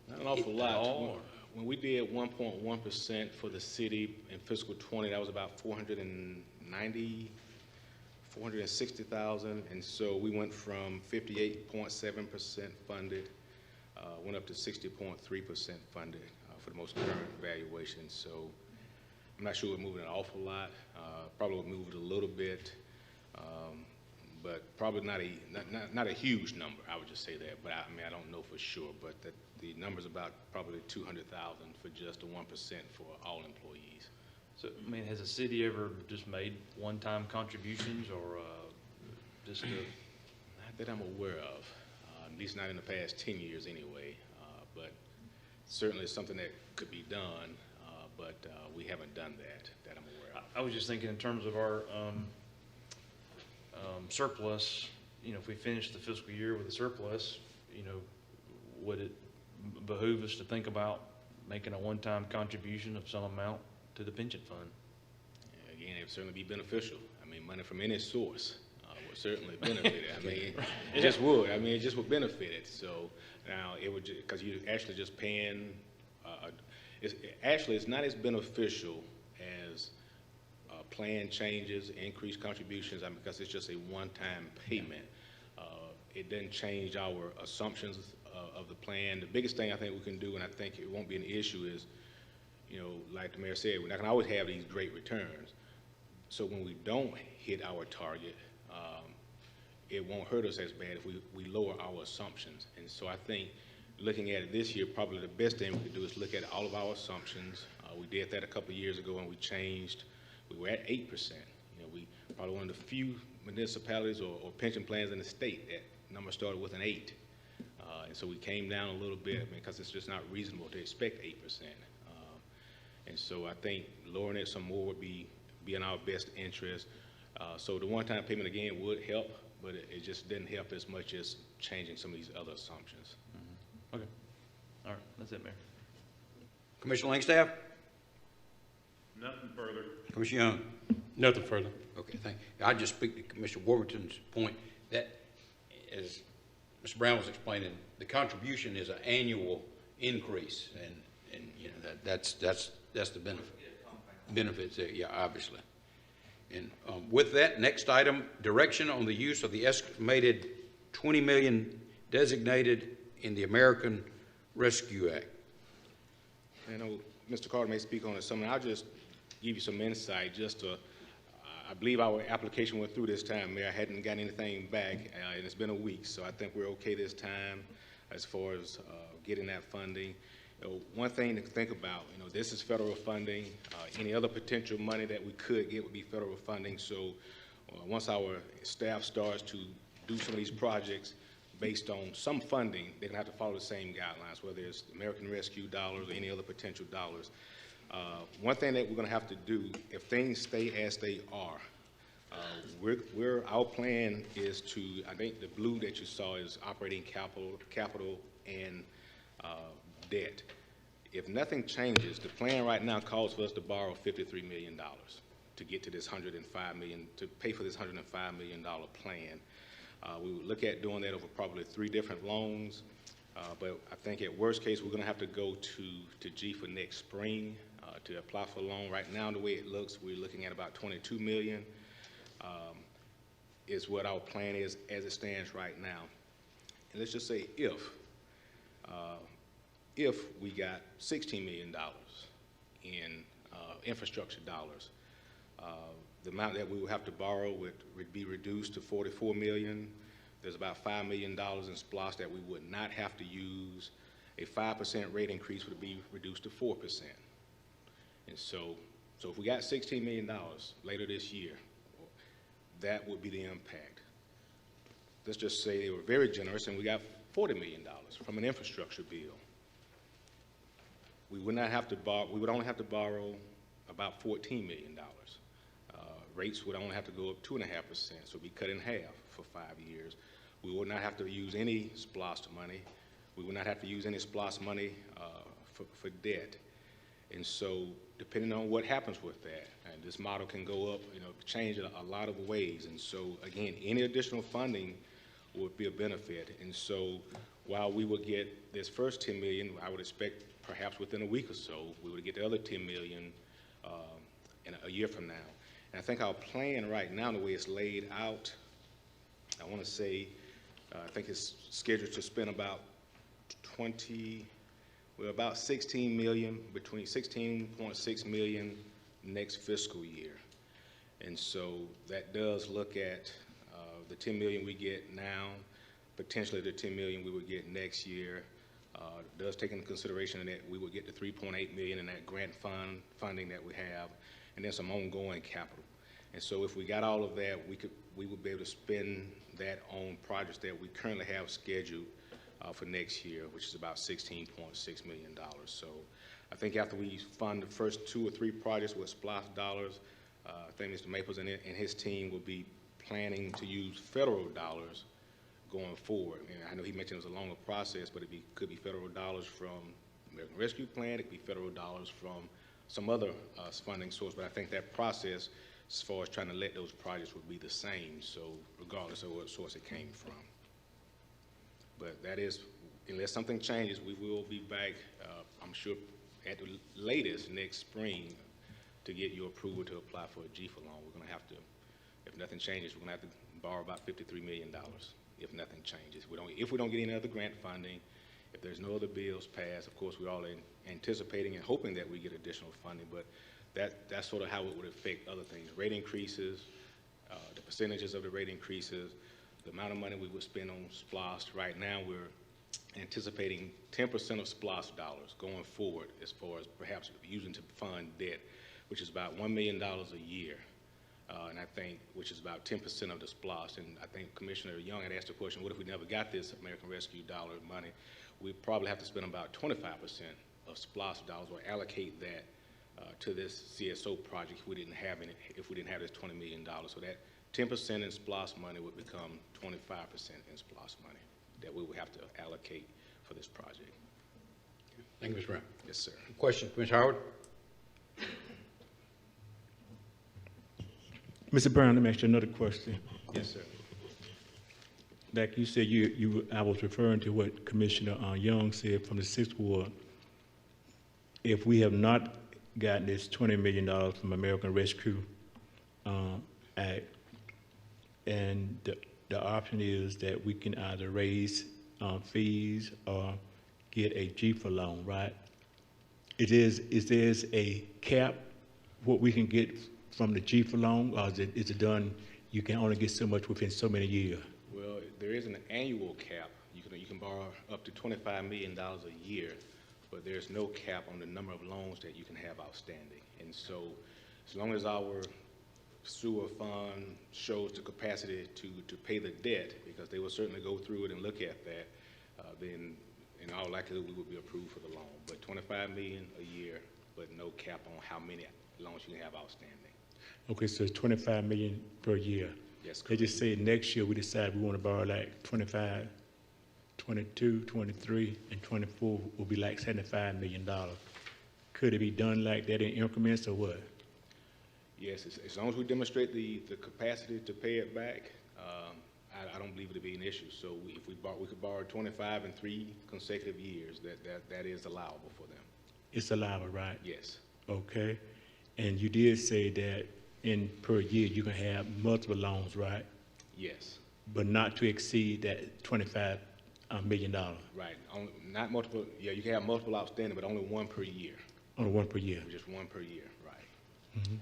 Not an awful At lot. all, or? When we did 1.1% for the city in fiscal '20, that was about 460,000, and so we went from 58.7% funded, went up to 60.3% funded for the most current valuation. So I'm not sure we're moving an awful lot. Probably would move it a little bit, but probably not a huge number. I would just say that. But I mean, I don't know for sure. But the number's about probably 200,000 for just a 1% for all employees. So, I mean, has the city ever just made one-time contributions or just a? Not that I'm aware of, at least not in the past 10 years anyway. But certainly it's something that could be done, but we haven't done that I'm aware of. I was just thinking in terms of our surplus, you know, if we finish the fiscal year with a surplus, you know, would it behoove us to think about making a one-time contribution of some amount to the pension fund? Again, it would certainly be beneficial. I mean, money from any source would certainly benefit it. I mean, it just would. I mean, it just would benefit it. So now it would, because you're actually just paying, it's not as beneficial as plan changes, increased contributions, because it's just a one-time payment. It doesn't change our assumptions of the plan. The biggest thing I think we can do, and I think it won't be an issue, is, you know, like the mayor said, we're not going to always have these great returns. So when we don't hit our target, it won't hurt us as bad if we lower our assumptions. And so I think looking at it this year, probably the best thing we could do is look at all of our assumptions. We did that a couple of years ago, and we changed. We were at 8%. You know, we probably one of the few municipalities or pension plans in the state that number started with an 8. And so we came down a little bit because it's just not reasonable to expect 8%. And so I think lowering it some more would be in our best interest. So the one-time payment, again, would help, but it just didn't help as much as changing some of these other assumptions. Mm-hmm. Okay. All right. That's it, Mayor. Commissioner Langstaff? Nothing further. Commissioner Young? Nothing further. Okay, thank you. I just speak to Commissioner Warrington's point that, as Mr. Brown was explaining, the contribution is an annual increase, and you know that's the benefit. Benefits there, yeah, obviously. And with that, next item: direction on the use of the estimated $20 million designated in the American Rescue Act. I know Mr. Carter may speak on it some, and I'll just give you some insight. I believe our application went through this time, Mayor. I hadn't gotten anything back, and it's been a week, so I think we're okay this time as far as getting that funding. You know, one thing to think about, you know, this is federal funding. Any other potential money that we could get would be federal funding. So once our staff starts to do some of these projects based on some funding, they're gonna have to follow the same guidelines, whether it's American Rescue dollars or any other potential dollars. One thing that we're going to have to do, if things stay as they are, our plan is to, I think the blue that you saw is operating capital and debt. If nothing changes, the plan right now calls for us to borrow $53 million to get to this $105 million, to pay for this $105 million plan. We would look at doing that over probably 3 different loans, but I think at worst case, we're going to have to go to GFA next spring to apply for a loan. Right now, the way it looks, we're looking at about $22 million is what our plan is as it stands right now. And let's just say if we got $16 million in infrastructure dollars, the amount that we would have to borrow would be reduced to $44 million. there's about $5 million in SPOS that we would not have to use. A 5% rate increase would be reduced to 4%. And so if we got $16 million later this year, that would be the impact. Let's just say they were very generous and we got $40 million from an infrastructure bill. We would not have to borrow, we would only have to borrow about $14 million. Rates would only have to go up 2.5%, so it'd be cut in half for 5 years. We would not have to use any SPOS money. We would not have to use any SPOS money for debt. And so depending on what happens with that, and this model can go up, change in a lot of ways. And so again, any additional funding would be a benefit. And so while we would get this first $10 million, I would expect perhaps within a week or so, we would get the other $10 million in a year from now. And I think our plan right now, the way it's laid out, I want to say, I think it's scheduled to spend about about 16 million, between 16.6 million next fiscal year. And so that does look at the 10 million we get now, potentially the 10 million we would get next year. Does take into consideration that we would get the 3.8 million in that grant funding that we have, and then some ongoing capital. And so if we got all of that, we would be able to spend that on projects that we currently have scheduled for next year, which is about $16.6 million. So I think after we fund the first 2 or 3 projects with SPOS dollars, I think Mr. Maples and his team will be planning to use federal dollars going forward. And I know he mentioned it was a longer process, but could be federal dollars from American Rescue Plan, it could be federal dollars from some other funding source, but I think that process, as far as trying to let those projects, would be the same, so regardless of what source it came from. But that is, unless something changes, we will be back, I'm sure, at the latest next spring to get your approval to apply for a GFA loan. We're going to have to, if nothing changes, we're going to have to borrow about $53 million if nothing changes. If we don't get any other grant funding, if there's no other bills passed, of course, we're all anticipating and hoping that we get additional funding, but that's sort of how it would affect other things. Rate increases, the percentages of the rate increases, the amount of money we would spend on SPOS. Right now, we're anticipating 10% of SPOS dollars going forward as far as perhaps using to fund debt, which is about $1 million a year. And I think, which is about 10% of the SPOS. And I think Commissioner Young had asked the question, what if we never got this American Rescue dollar money? We'd probably have to spend about 25% of SPOS dollars or allocate that to this CSO project if we didn't have this $20 million. So that 10% in SPOS money would become 25% in SPOS money that we would have to allocate for this project. Thank you, Mr. Brown. Yes, sir. Question, Commissioner Howard? Mr. Brown, let me ask you another question. Yes, sir. Like you said, I was referring to what Commissioner Young said from the 6th Ward. If we have not gotten this $20 million from American Rescue Act, and the option is that we can either raise fees or get a GFA loan, right? Is there a cap what we can get from the GFA loan, or is it done, you can only get so much within so many years? Well, there is an annual cap. You can borrow up to $25 million a year, but there's no cap on the number of loans that you can have outstanding. And so as long as our sewer fund shows the capacity to pay the debt, because they will certainly go through it and look at that, then in all likelihood we would be approved for the loan. But $25 million a year, but no cap on how many loans you can have outstanding. Okay, so it's $25 million per year. Yes, They just say next year we decide we want to borrow like 25, 22, 23, and 24 will be like $75 million. Could it be done like that in increments or what? Yes, as long as we demonstrate the capacity to pay it back, I don't believe it'll be an issue. So if we could borrow 25 in 3 consecutive years, that is allowable for them. It's allowable, right? Yes. Okay. And you did say that per year you can have multiple loans, right? Yes. But not to exceed that $25 million. Right. Not multiple. Yeah, you can have multiple outstanding, but only one per year. Only one per year. Just one per year, right. Mm-hmm.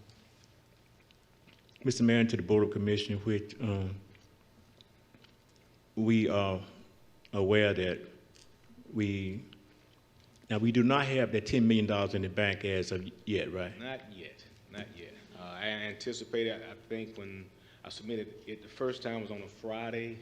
Mr. Mayor, to the Board of Commissioners, which we are aware that now we do not have that $10 million in the bank as of yet, right? Not yet, not yet. I anticipated, I think when I submitted it the first time was on a Friday.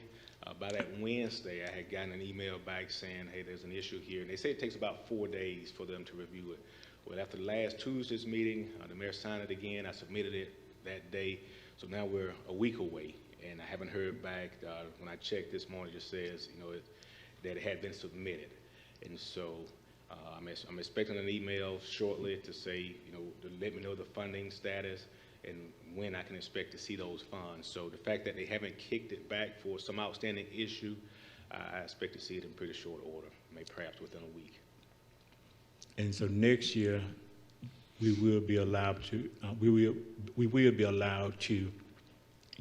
By that Wednesday, I had gotten an email back saying, hey, there's an issue here. And they say it takes about 4 days for them to review it. Well, after last Tuesday's meeting, the mayor signed it again. I submitted it that day. So now we're a week away, and I haven't heard back. When I checked this morning, it just says, you know, that it had been submitted. And so I'm expecting an email shortly to say, you know, to let me know the funding status and when I can expect to see those funds. So the fact that they haven't kicked it back for some outstanding issue, I expect to see it in pretty short order, maybe perhaps within a week. And so next year, we will be allowed to, we will be allowed to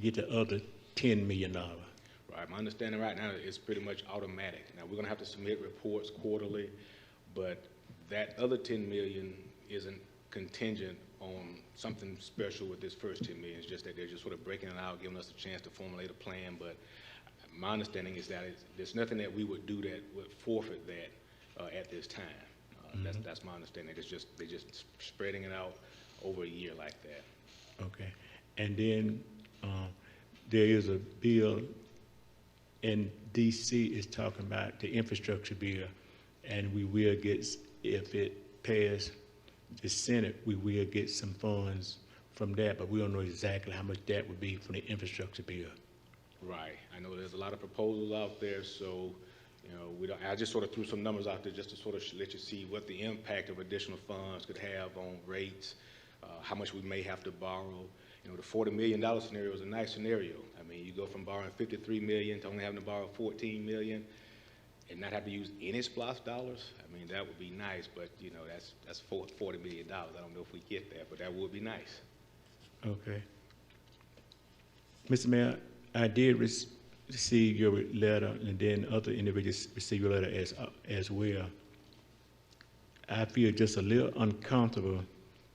get the other $10 million. Right, my understanding right now is pretty much automatic. Now, we're gonna have to submit reports quarterly, but that other $10 million isn't contingent on something special with this first $10 million. It's just that they're just sort of breaking it out, giving us a chance to formulate a plan. But my understanding is that there's nothing that we would do that would forfeit that at this time. That's my understanding. They're just spreading it out over a year like that. Okay. And then there is a bill in DC is talking about the infrastructure bill, and we will get, if it passes the Senate, we will get some funds from that, but we don't know exactly how much that would be from the infrastructure bill. Right. I know there's a lot of proposals out there, so you know, I just sort of threw some numbers out there just to sort of let you see what the impact of additional funds could have on rates, how much we may have to borrow. You know, the $40 million scenario is a nice scenario. I mean, you go from borrowing $53 million to only having to borrow $14 million and not have to use any SPLOST dollars. I mean, that would be nice, but you know, that's $40 million. I don't know if we get that, but that would be nice. Okay. Mr. Mayor, I did receive your letter, and then other individuals received your letter as well. I feel just a little uncomfortable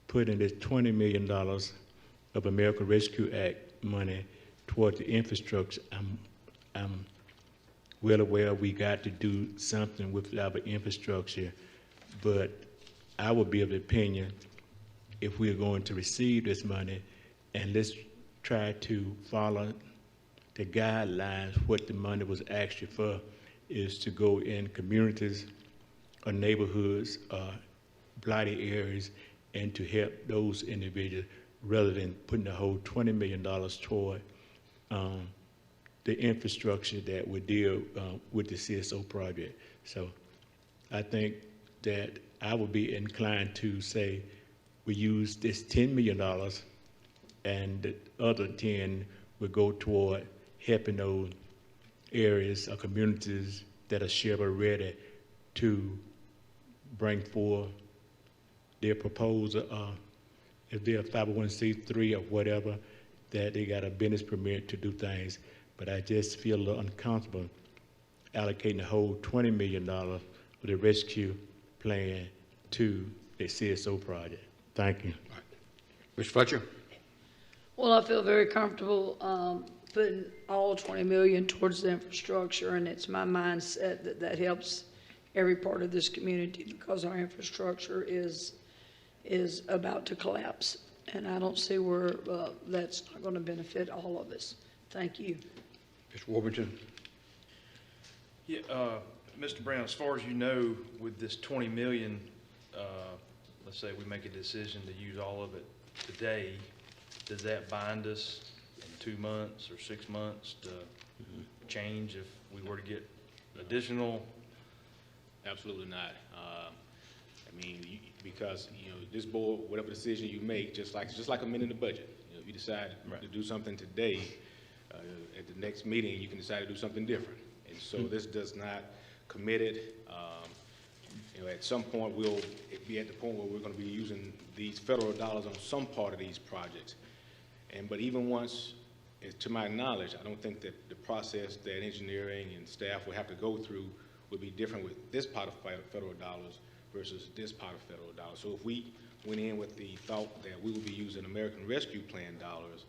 putting this $20 million of American Rescue Act money toward the infrastructure. I'm well aware we got to do something with our infrastructure, but I would be of the opinion if we're going to receive this money, and let's try to follow the guidelines, what the money was actually for, is to go in communities or neighborhoods or blighted areas and to help those individuals rather than putting the whole $20 million toward the infrastructure that would deal with the CSO project. So I think that I would be inclined to say we use this $10 million and the other 10 would go toward helping those areas or communities that are shovel ready to bring forth their proposal, if they're a 501c3 or whatever, that they got a business permit to do things. But I just feel a little uncomfortable allocating the whole $20 million of the rescue plan to the CSO project. Thank you. Mr. Fletcher? Well, I feel very comfortable putting all 20 million towards the infrastructure, and it's my mindset that helps every part of this community because our infrastructure is about to collapse, and I don't see where that's not going to benefit all of us. Thank you. Mr. Warburton? Yeah, Mr. Brown, as far as you know, with this 20 million, let's say we make a decision to use all of it today, does that bind us in 2 months or 6 months to change if we were to get additional? Absolutely not. I mean, because you know this board, whatever decision you make, just like amending the budget. You know, if you decide to do something today, at the next meeting you can decide to do something different. And so this does not commit it. You know, at some point we'll be at the point where we're going to be using these federal dollars on some part of these projects. But even once, to my knowledge, I don't think that the process that engineering and staff will have to go through would be different with this pot of federal dollars versus this pot of federal dollars. So if we went in with the thought that we would be using American Rescue Plan dollars,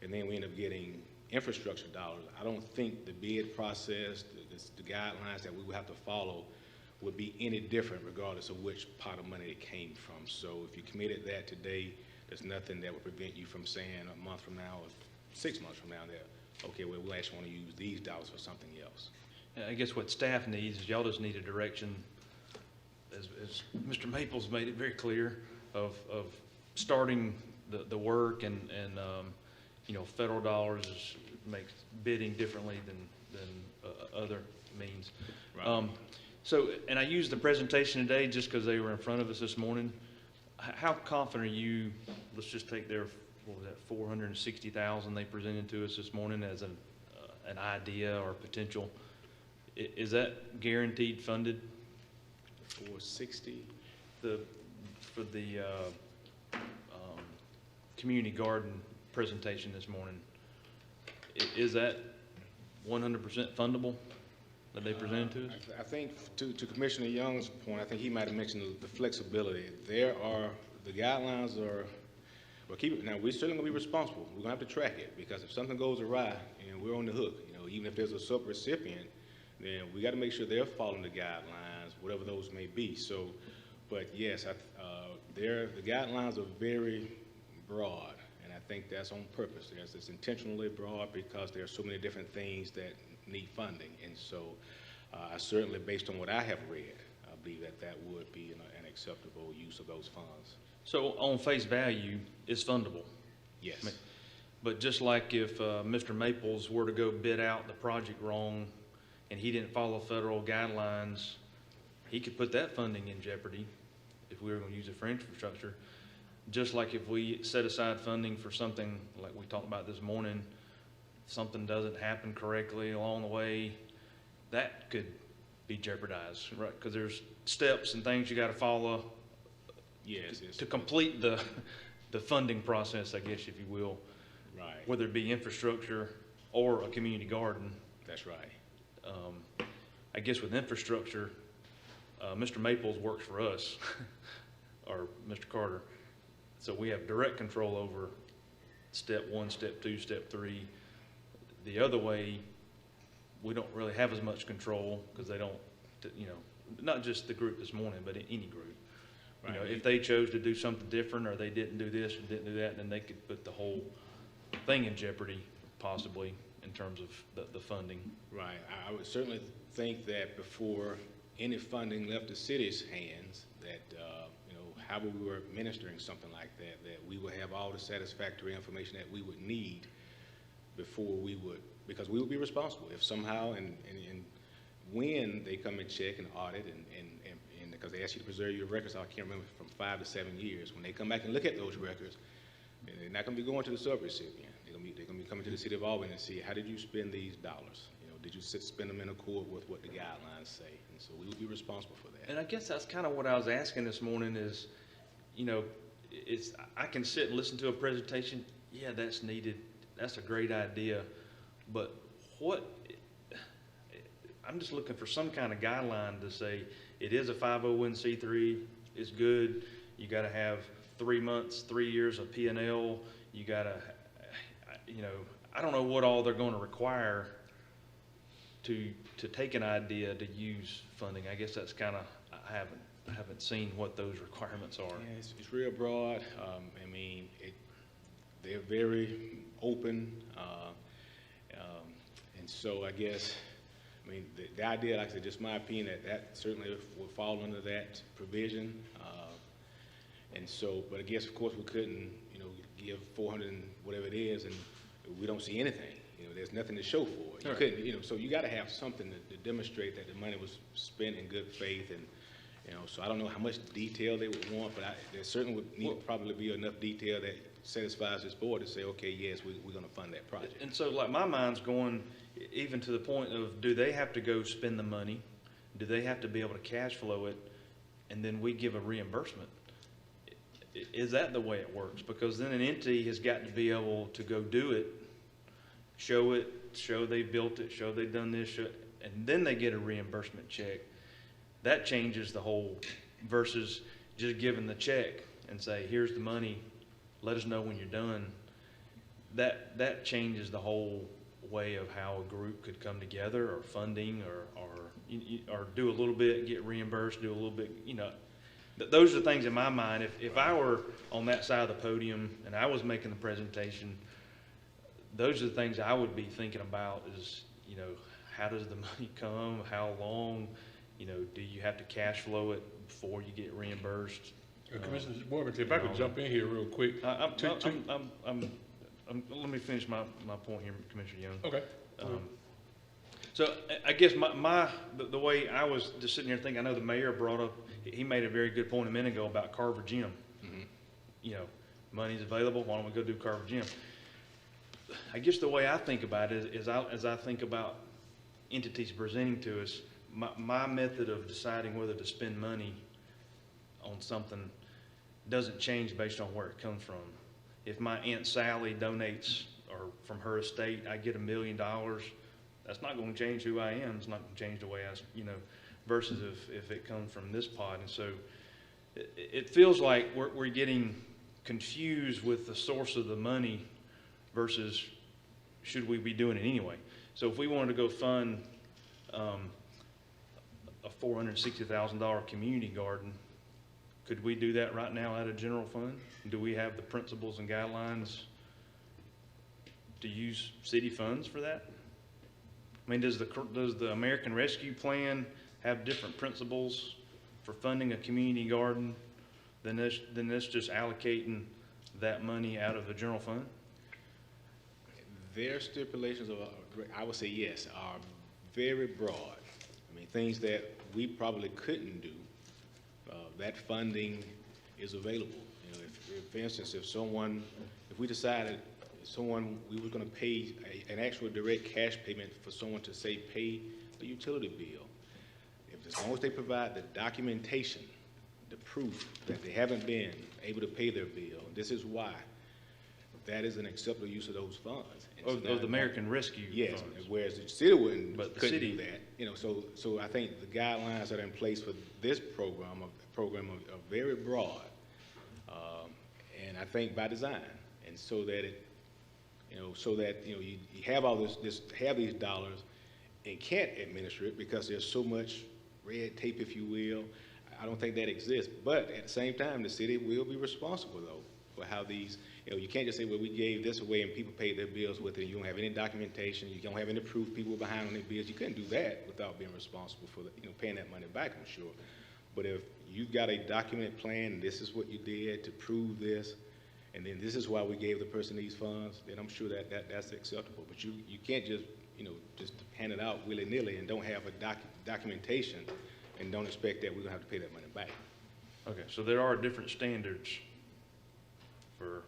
and then we end up getting infrastructure dollars, I don't think the bid process, the guidelines that we would have to follow would be any different regardless of which pot of money it came from. So if you committed that today, there's nothing that would prevent you from saying a month from now or 6 months from now that, okay, well, we actually want to use these dollars for something else. I guess what staff needs is y'all just need a direction, as Mr. Maples made it very clear, of starting the work and you know, federal dollars makes bidding differently than other means. Right. So, and I used the presentation today just because they were in front of us this morning. How confident are you, let's just take their, what was that, 460,000 they presented to us this morning as an idea or potential. Is that guaranteed funded? 460? For the community garden presentation this morning, is that 100% fundable that they presented to us? I think to Commissioner Young's point, I think he might have mentioned the flexibility. The guidelines are, well, now we're certainly gonna be responsible. We're gonna have to track it, because if something goes awry, and we're on the hook, you know, even if there's a sub-recipient, then we gotta make sure they're following the guidelines, whatever those may be. So, but yes, the guidelines are very broad, and I think that's on purpose. It's intentionally broad because there are so many different things that need funding, and so I certainly, based on what I have read, I believe that would be an acceptable use of those funds. So on face value, it's fundable? Yes. But just like if Mr. Maples were to go bid out the project wrong and he didn't follow federal guidelines, he could put that funding in jeopardy if we were going to use it for infrastructure. Just like if we set aside funding for something like we talked about this morning, something doesn't happen correctly along the way, that could be jeopardized, right? Because there's steps and things you got to follow. Yes. To complete the funding process, I guess, if you will. Right. Whether it be infrastructure or a community garden. That's right. I guess with infrastructure, Mr. Maples works for us, or Mr. Carter. So we have direct control over step 1, step 2, step 3. The other way, we don't really have as much control because they don't, you know, not just the group this morning, but any group. You know, if they chose to do something different, or they didn't do this and didn't do that, then they could put the whole thing in jeopardy, possibly, in terms of the funding. Right. I would certainly think that before any funding left the city's hands, that, you know, however we were administering something like that, that we would have all the satisfactory information that we would need before we would, because we would be responsible if somehow, and when they come and check and audit and because they ask you to preserve your records, I can't remember, from 5 to 7 years. When they come back and look at those records, they're not going to be going to the sub-recipient. They're going to be coming to the city of Albany and see, how did you spend these dollars? You know, did you spend them in accord with what the guidelines say? And so we would be responsible for that. And I guess that's kind of what I was asking this morning is, you know, I can sit and listen to a presentation. Yeah, that's needed. That's a great idea. But I'm just looking for some kind of guideline to say it is a 501c3, it's good. You got to have 3 months, 3 years of P&L. You got to, you know, I don't know what all they're going to require to take an idea to use funding. I guess that's kind of, I haven't seen what those requirements are. Yeah, it's real broad. I mean, they're very open, and so I guess, I mean, the idea, like I said, just my opinion, that certainly would fall under that provision. And so, but I guess, of course, we couldn't, you know, give 400 and whatever it is, and we don't see anything. You know, there's nothing to show for it. You couldn't, you know, so you got to have something to demonstrate that the money was spent in good faith, and you know, so I don't know how much detail they would want, but there certainly would need probably be enough detail that satisfies this board to say, okay, yes, we're going to fund that project. And so, like, my mind's going even to the point of, do they have to go spend the money? Do they have to be able to cash flow it, and then we give a reimbursement? Is that the way it works? Because then an entity has got to be able to go do it, show they built it, show they've done this, and then they get a reimbursement check. That changes the whole, versus just giving the check and say, here's the money, let us know when you're done. That changes the whole way of how a group could come together, or funding, or do a little bit, get reimbursed, do a little bit, those are the things in my mind. If I were on that side of the podium and I was making the presentation, those are the things I would be thinking about is, how does the money come? How long? Do you have to cash flow it before you get reimbursed? Commissioner Worthington, if I could jump in here real quick. Let me finish my point here, Commissioner Young. Okay. So I guess the way I was just sitting here thinking, I know the mayor brought up, he made a very good point a minute ago about Carver Gym. Money's available, why don't we go do Carver Gym? I guess the way I think about it is as I think about entities presenting to us, my method of deciding whether to spend money on something doesn't change based on where it comes from. If my Aunt Sally donates, or from her estate, I get $1 million, that's not going to change who I am. It's not going to change the way versus if it comes from this pot. And so it feels like we're getting confused with the source of the money versus should we be doing it anyway. So if we wanted to go fund a $460,000 community garden, could we do that right now out of general fund? Do we have the principles and guidelines to use city funds for that? I mean, does the American Rescue Plan have different principles for funding a community garden than this just allocating that money out of the general fund? Their stipulations I would say yes, are very broad. I mean, things that we probably couldn't do. That funding is available. If for instance, if we decided we were going to pay an actual direct cash payment for someone to say pay a utility bill, as long as they provide the documentation, the proof that they haven't been able to pay their bill, this is why, that is an acceptable use of those funds. Of the American Rescue Yes, funds. whereas the city couldn't city- do that. So I think the guidelines that are in place for this program are very broad, and I think by design, and so that you have all have these dollars and can't administer it because there's so much red tape, if you will. I don't think that exists, but at the same time, the city will be responsible though for how these. You can't just say, well, we gave this away and people paid their bills with it. You don't have any documentation. You don't have any proof people were behind on their bills. You couldn't do that without being responsible for paying that money back, I'm sure. But if you've got a documented plan, and this is what you did to prove this, and then this is why we gave the person these funds, then I'm sure that's acceptable. But you can't just, just hand it out willy-nilly and don't have a documentation and don't expect that we're gonna have to pay that money back. Okay, so there are different standards for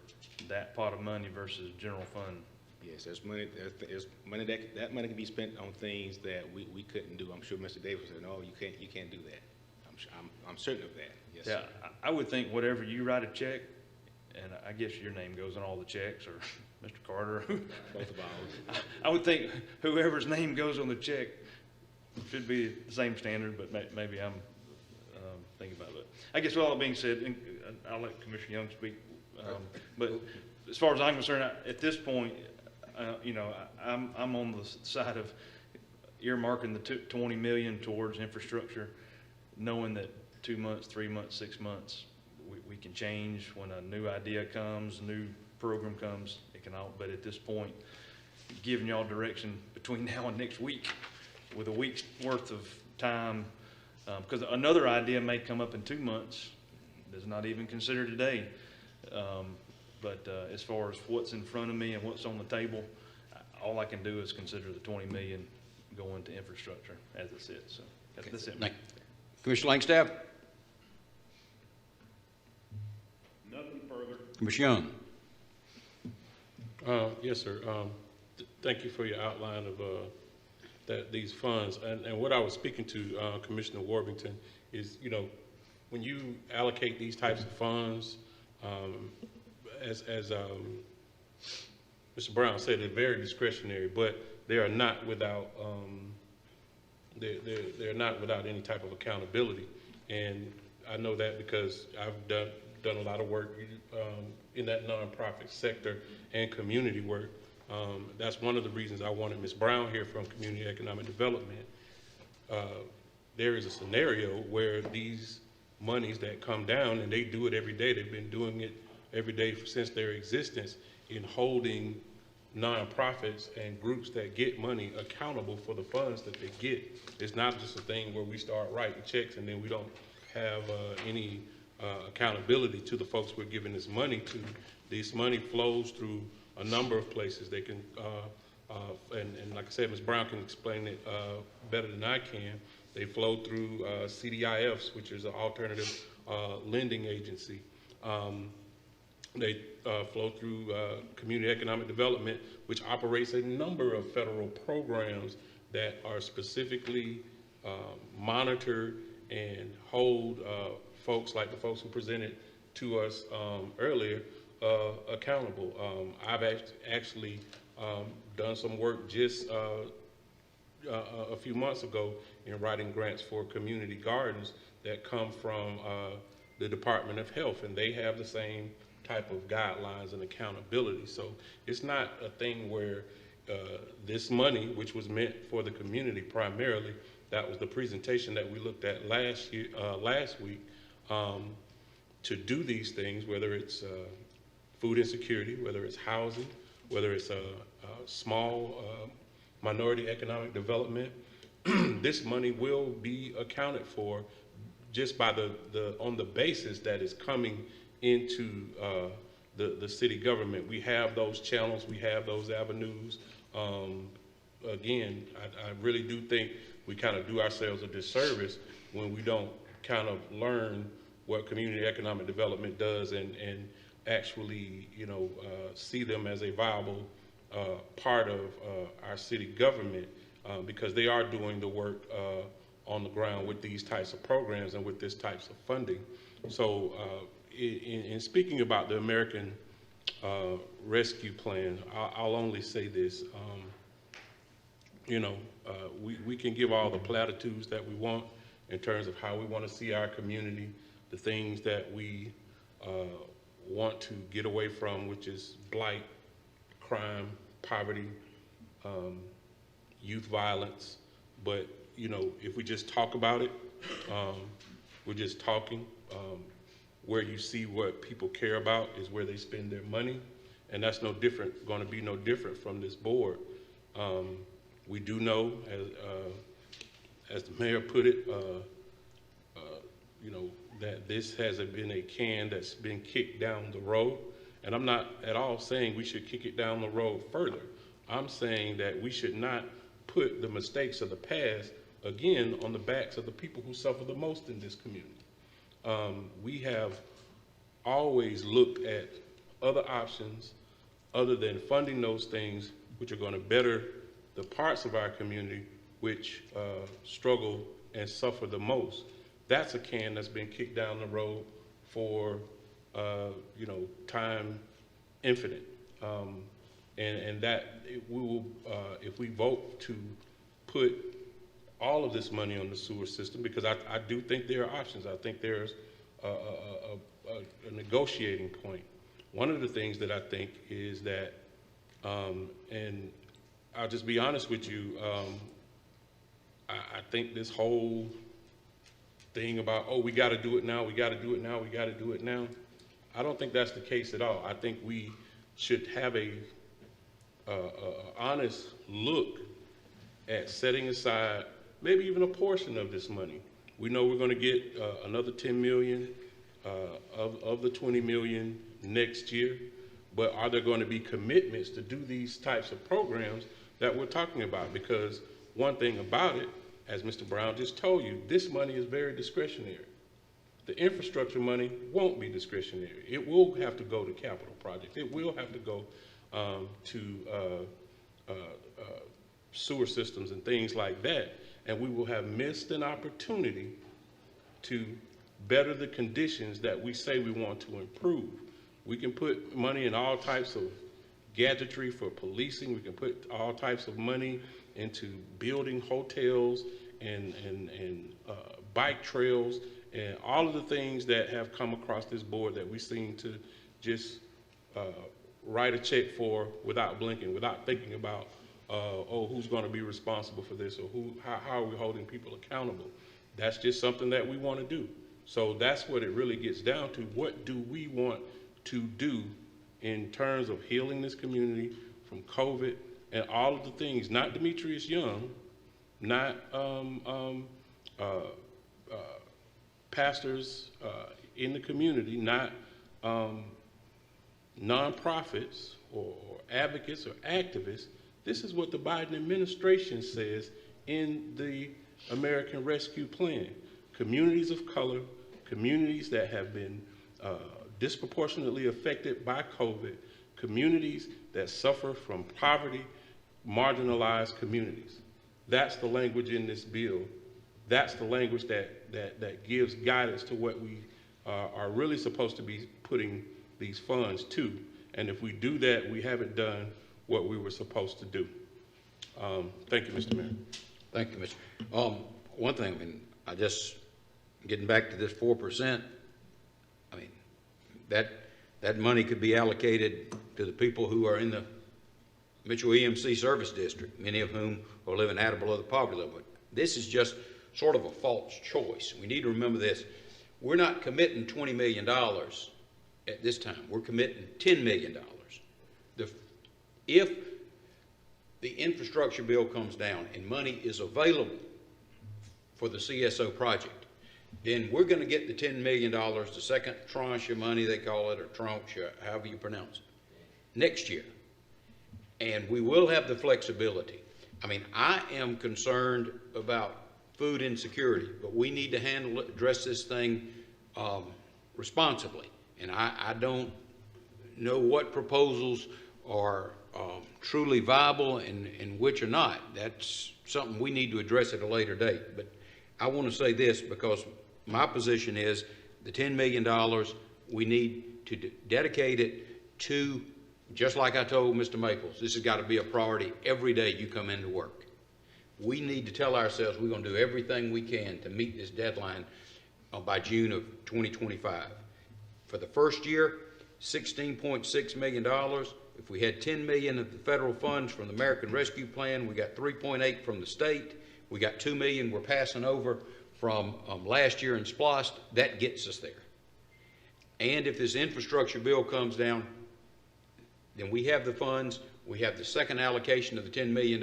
that pot of money versus general fund. Yes, there's money that money can be spent on things that we couldn't do. I'm sure Mr. Davis said, no, you can't do that. I'm certain of that. Yes, Yeah, sir. I would think whatever you write a check, and I guess your name goes on all the checks, or Mr. Carter. Both of ours. I would think whoever's name goes on the check should be the same standard, but maybe I'm thinking about it. I guess with all that being said, and I'll let Commissioner Young speak, but as far as I'm concerned, at this point, I'm on the side of earmarking the 20 million towards infrastructure, knowing that 2 months, 3 months, 6 months, we can change when a new idea comes, a new program comes, it can all, but at this point, giving y'all direction between now and next week with a week's worth of time, because another idea may come up in 2 months that's not even considered today. But as far as what's in front of me and what's on the table, all I can do is consider the 20 million going to infrastructure as it sits. So that's it. Thank you. Commissioner Langstaff? Nothing further. Commissioner Young? Yes, sir. Thank you for your outline of these funds. And what I was speaking to Commissioner Worthington is, when you allocate these types of funds, as Mr. Brown said, they're very discretionary, but they are not without they're not without any type of accountability. And I know that because I've done a lot of work in that nonprofit sector and community work That's one of the reasons I wanted Ms. Brown here from Community Economic Development. There is a scenario where these monies that come down, and they do it every day, they've been doing it every day since their existence, in holding nonprofits and groups that get money accountable for the funds that they get. It's not just a thing where we start writing checks and then we don't have any accountability to the folks we're giving this money to. This money flows through a number of places. They can, and like I said, Ms. Brown can explain it better than I can. They flow through CDIFs, which is an alternative lending agency. They flow through Community Economic Development, which operates a number of federal programs that are specifically monitored and hold folks like the folks who presented to us earlier accountable. I've actually done some work just a few months ago in writing grants for community gardens that come from the Department of Health, and they have the same type of guidelines and accountability. So it's not a thing where this money, which was meant for the community primarily, that was the presentation that we looked at last week, to do these things, whether it's food insecurity, whether it's housing, whether it's small minority economic development. This money will be accounted for just by on the basis that it's coming into the city government. We have those channels, we have those avenues. Again, I really do think we kind of do ourselves a disservice when we don't kind of learn what community economic development does and actually, you know, see them as a viable part of our city government, because they are doing the work on the ground with these types of programs and with this types of funding. So in speaking about the American Rescue Plan, I'll only say this. You know, we can give all the platitudes that we want in terms of how we want to see our community, the things that we want to get away from, which is blight, crime, poverty, youth violence. But, you know, if we just talk about it, we're just talking. Where you see what people care about is where they spend their money, and that's no different, going to be no different from this board. We do know, as the mayor put it, you know, that this has been a can that's been kicked down the road, and I'm not at all saying we should kick it down the road further. I'm saying that we should not put the mistakes of the past again on the backs of the people who suffer the most in this community. We have always looked at other options other than funding those things which are going to better the parts of our community which struggle and suffer the most. That's a can that's been kicked down the road for, you know, time infinite. And that we will, if we vote to put all of this money on the sewer system, because I do think there are options. I think there's a negotiating point. One of the things that I think is that, and I'll just be honest with you, I think this whole thing about, oh, we got to do it now, we got to do it now, we got to do it now, I don't think that's the case at all. I think we should have a honest look at setting aside maybe even a portion of this money. We know we're going to get another 10 million of the 20 million next year, but are there going to be commitments to do these types of programs that we're talking about? Because one thing about it, as Mr. Brown just told you, this money is very discretionary. The infrastructure money won't be discretionary. It will have to go to capital projects. It will have to go to sewer systems and things like that. And we will have missed an opportunity to better the conditions that we say we want to improve. We can put money in all types of gadgetry for policing. We can put all types of money into building hotels and bike trails and all of the things that have come across this board that we seem to just write a check for without blinking, without thinking about, oh, who's going to be responsible for this, or how are we holding people accountable? That's just something that we want to do. So that's what it really gets down to. What do we want to do in terms of healing this community from COVID and all of the things, not Demetrius Young, not pastors in the community, not nonprofits or advocates or activists. This is what the Biden administration says in the American Rescue Plan. Communities of color, communities that have been disproportionately affected by COVID, communities that suffer from poverty, marginalized communities. That's the language in this bill. That's the language that gives guidance to what we are really supposed to be putting these funds to. And if we do that, we haven't done what we were supposed to do. Thank you, Mr. Mayor. Thank you, Mr. One thing, I mean, getting back to this 4%, I mean, that money could be allocated to the people who are in the Mitchell EMC service district, many of whom are living at or below the poverty level. But this is just sort of a false choice. We need to remember this. We're not committing $20 million at this time. We're committing $10 million. If the infrastructure bill comes down and money is available for the CSO project, then we're going to get the $10 million, the second tranche of money, they call it, or tranche, however you pronounce it, next year. And we will have the flexibility. I mean, I am concerned about food insecurity, but we need to address this thing responsibly. And I don't know what proposals are truly viable and which are not. That's something we need to address at a later date. But I want to say this, because my position is the $10 million, we need to dedicate it to, just like I told Mr. Maples, this has got to be a priority every day you come into work. We need to tell ourselves we're going to do everything we can to meet this deadline by June of 2025. For the first year, $16.6 million. If we had $10 million of the federal funds from the American Rescue Plan, we got $3.8 from the state. We got $2 million we're passing over from last year in SPLOST. That gets us there. And if this infrastructure bill comes down, then we have the funds, we have the second allocation of the $10 million,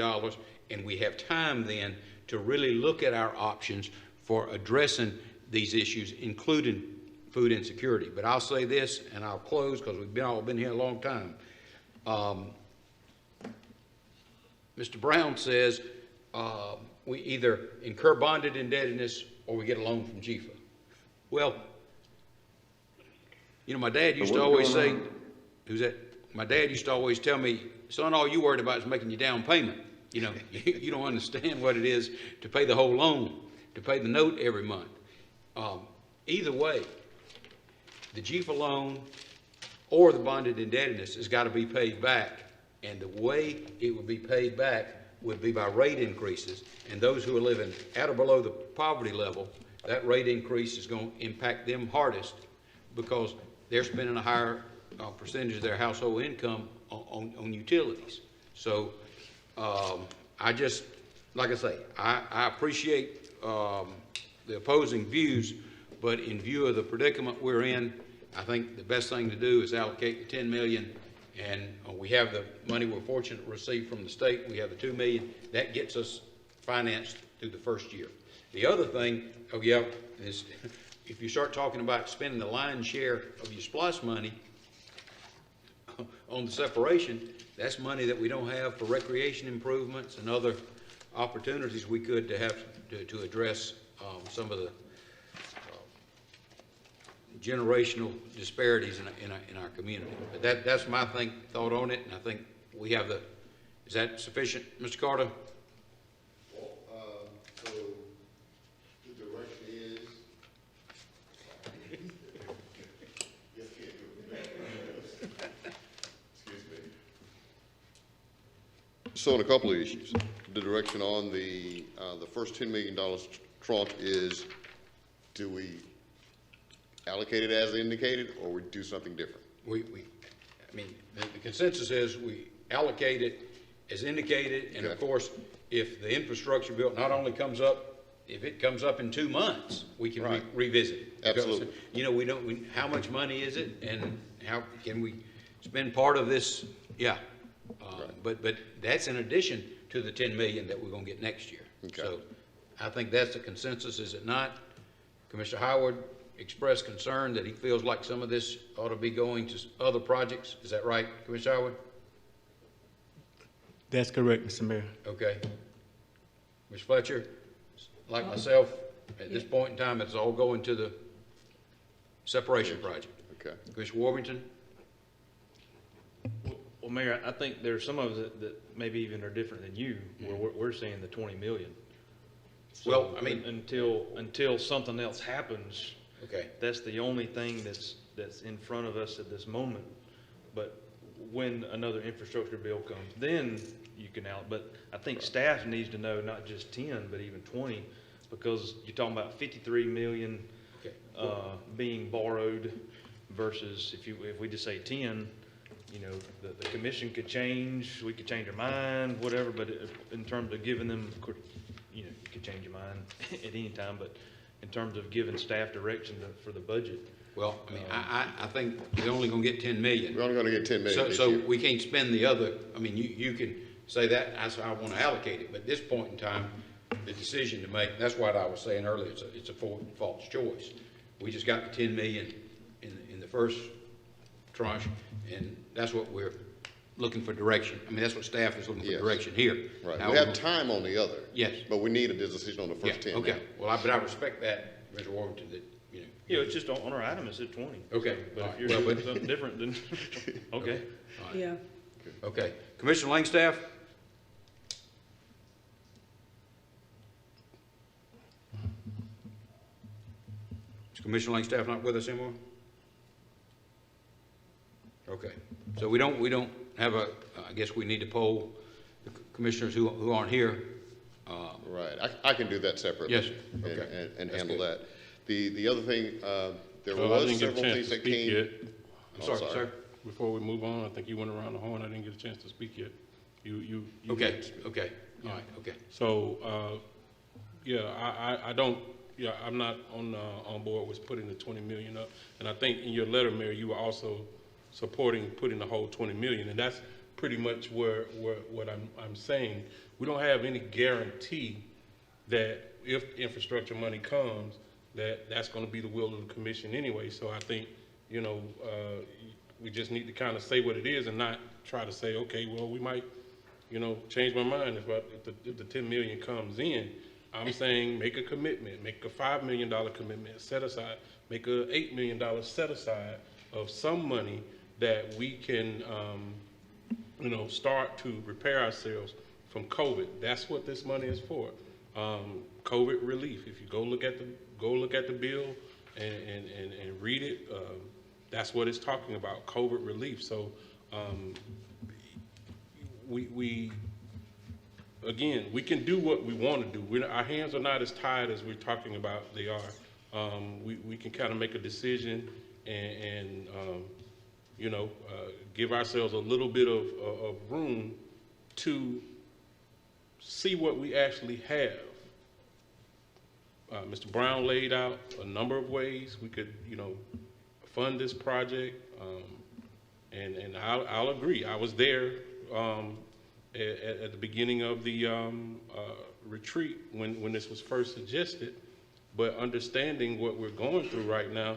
and we have time then to really look at our options for addressing these issues, including food insecurity. But I'll say this, and I'll close because we've all been here a long time. Mr. Brown says we either incur bonded indebtedness or we get a loan from GFA. Well, you know, my dad used to always say, who's that? My dad used to always tell me, son, all you worried about is making your down payment. You know, you don't understand what it is to pay the whole loan, to pay the note every month. Either way, the GFA loan or the bonded indebtedness has got to be paid back. And the way it would be paid back would be by rate increases. And those who are living at or below the poverty level, that rate increase is going to impact them hardest because they're spending a higher percentage of their household income on utilities. So I just, like I say, I appreciate the opposing views, but in view of the predicament we're in, I think the best thing to do is allocate the $10 million, and we have the money we're fortunate to receive from the state. We have the $2 million. That gets us financed through the first year. The other thing, is if you start talking about spending the lion's share of your SPLOST money on the separation, that's money that we don't have for recreation improvements and other opportunities we could to address some of the generational disparities in our community. But that's my thought on it, and I think we have is that sufficient, Mr. Carter? So the direction is, excuse me. So on a couple of issues, the direction on the first $10 million tranche is, do we allocate it as indicated, or we do something different? I mean, the consensus is we allocate it as indicated, and of course, if the infrastructure bill not only comes up, if it comes up in 2 months, we can revisit it. Because, Absolutely. you know, how much money is it, and how can we spend part of this? Yeah. But that's in addition to the 10 million that we're gonna get next year. Okay. So I think that's the consensus, is it not? Commissioner Howard expressed concern that he feels like some of this ought to be going to other projects. Is that right, Commissioner Howard? That's correct, Mr. Mayor. Okay. Ms. Fletcher, like myself, at this point in time, it's all going to the separation project. Okay. Commissioner Warrington? Well, Mayor, I think there's some of it that maybe even are different than you, where we're saying the 20 million. So, Well, I mean, until something else happens, okay, that's the only thing that's in front of us at this moment. But when another infrastructure bill comes, then you can but I think staff needs to know not just 10, but even 20, because you're talking about 53 million being borrowed versus if we just say 10, you know, the commission could change, we could change our mind, whatever, but in terms of giving them, you know, you could change your mind at any time, but in terms of giving staff direction for the budget. well, I mean, I think we're only gonna get 10 million. We're only gonna get 10 million this So year. we can't spend the other, I mean, you can say that, that's how I wanna allocate it, but at this point in time, the decision to make, that's what I was saying earlier, it's a false choice. We just got the 10 million in the first tranche, and that's what we're looking for direction. I mean, that's what staff is looking for direction here. Right. How We have we're- time on the other. Yes. But we need a decision on the first 10 Okay, now. well, but I respect that, Mr. Warrington, that, you know. Yeah, it's just on our item, it's at 20. Okay. But All if right. you're Well, doing but- something different, then, okay. Yeah. Okay. Commissioner Langstaff? Is Commissioner Langstaff not with us anymore? Okay. So we don't have I guess we need to poll the commissioners who aren't here. Right. I can do that separately. Yes, okay. And That's handle good. that. The other thing, there Well, I was didn't get a several chance things to that speak came. yet. I'm sorry, sir. Before we move on, I think you went around the horn. I didn't get a chance to speak yet. You Okay, did speak. okay, all right, okay. So, yeah, I don't, yeah, I'm not on board with putting the 20 million up. And I think in your letter, Mayor, you were also supporting putting the whole 20 million. And that's pretty much what I'm saying. We don't have any guarantee that if infrastructure money comes, that's going to be the will of the commission anyway. So I think, you know, we just need to kind of say what it is and not try to say, okay, well, we might, you know, change my mind if the 10 million comes in. I'm saying make a commitment, make a $5 million commitment, set aside, make a $8 million set aside of some money that we can, you know, start to repair ourselves from COVID. That's what this money is for. COVID relief. If you go look at the bill and read it, that's what it's talking about, COVID relief. So again, we can do what we want to do. Our hands are not as tied as we're talking about they are. We can kind of make a decision and you know, give ourselves a little bit of room to see what we actually have. Mr. Brown laid out a number of ways we could, you know, fund this project, and I'll agree. I was there at the beginning of the retreat when this was first suggested, but understanding what we're going through right now,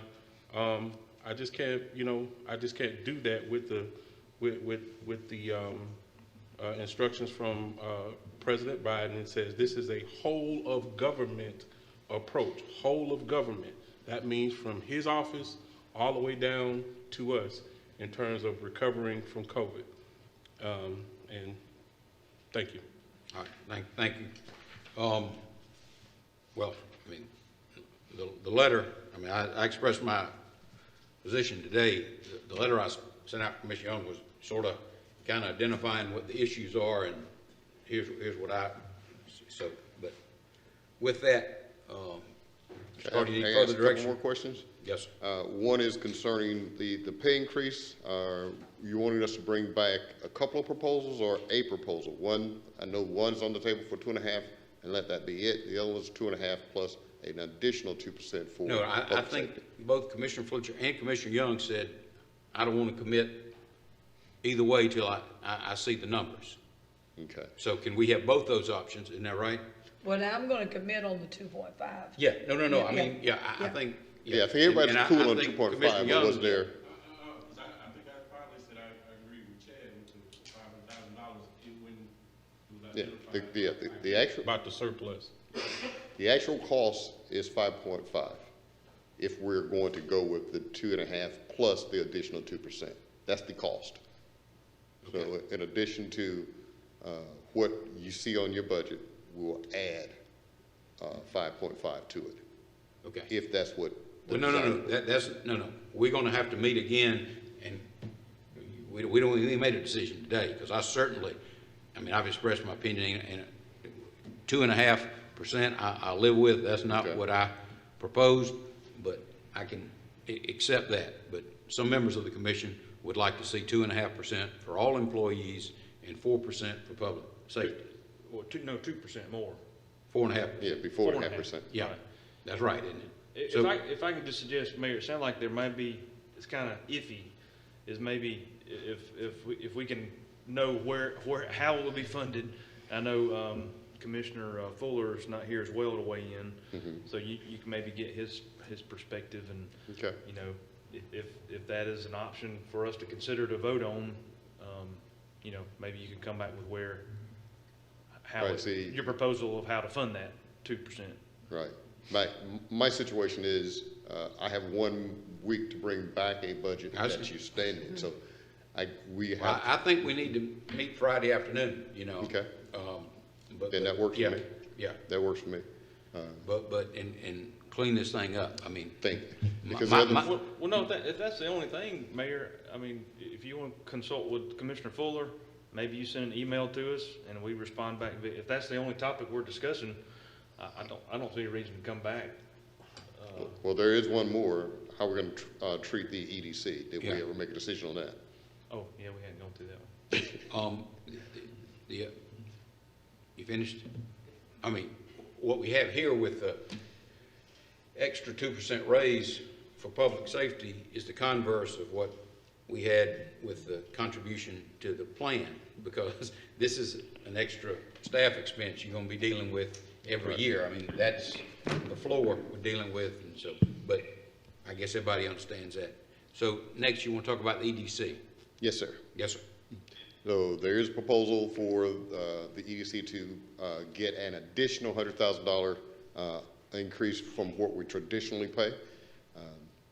I just can't, you know, I just can't do that with the instructions from President Biden. It says this is a whole of government approach, whole of government. That means from his office all the way down to us in terms of recovering from COVID. And thank you. All right, thank you. Well, I mean, the letter, I mean, I expressed my position today. The letter I sent out to Commissioner Young was sort of kind of identifying what the issues are, and here's what so, but with that, starting any further direction? More questions? Yes. One is concerning the pay increase. you wanting us to bring back a couple of proposals or a proposal? One, I know one's on the table for 2.5, and let that be it. The other one's 2.5 plus an additional 2% for No, I public think safety. both Commissioner Fletcher and Commissioner Young said, I don't want to commit either way till I see the numbers. Okay. So can we have both those options? Isn't that right? Well, now I'm gonna commit on the 2.5. Yeah, no, I Yeah, mean, yeah, I think. Yeah, I think everybody's And I cool on think 2.5, Commissioner but Young- was there? I think I probably said I agree with Chad with the $500,000. It wouldn't Yeah, the actual, about the surplus. the actual cost is 5.5 if we're going to go with the 2.5 plus the additional 2%. That's the cost. So in addition to what you see on your budget, we'll add 5.5 to it. Okay. If that's what. Well, no, no. We're gonna have to meet again, and we don't even made a decision today, because I've expressed my opinion, and 2.5% I'll live with. That's not what I proposed, but I can accept that. But some members of the commission would like to see 2.5% for all employees and 4% for public safety. Or 2% more. 4.5%. Yeah, be 4.5%. Yeah, that's right, isn't it? If I can just suggest, Mayor, it sounds like there might be, it's kind of iffy, is maybe if we can know how it will be funded. I know Commissioner Fuller's not here as well to weigh in, so you can maybe get his perspective, and you know, if that is an option for us to consider to vote on, you know, maybe you could come back with your proposal of how to fund that 2%. Right. My situation is, I have 1 week to bring back a budget that you stand in, so I think we need to meet Friday afternoon, you know. Okay. Then that works for me. Yeah. That works for me. And clean this thing up, I mean. Well, no, if that's the only thing, Mayor, I mean, if you want to consult with Commissioner Fuller, maybe you send an email to us and we respond back. If that's the only topic we're discussing, I don't see a reason to come back. Well, there is one more. How we're going to treat the EDC? Did we ever make a decision on that? Oh, yeah, we hadn't gone through that one. You finished? I mean, what we have here with the extra 2% raise for public safety is the converse of what we had with the contribution to the plan, because this is an extra staff expense you're going to be dealing with every year. I mean, that's the floor we're dealing with, and so, but I guess everybody understands that. So next, you want to talk about the EDC? Yes, sir. Yes, sir. So there is a proposal for the EDC to get an additional $100,000 increase from what we traditionally pay.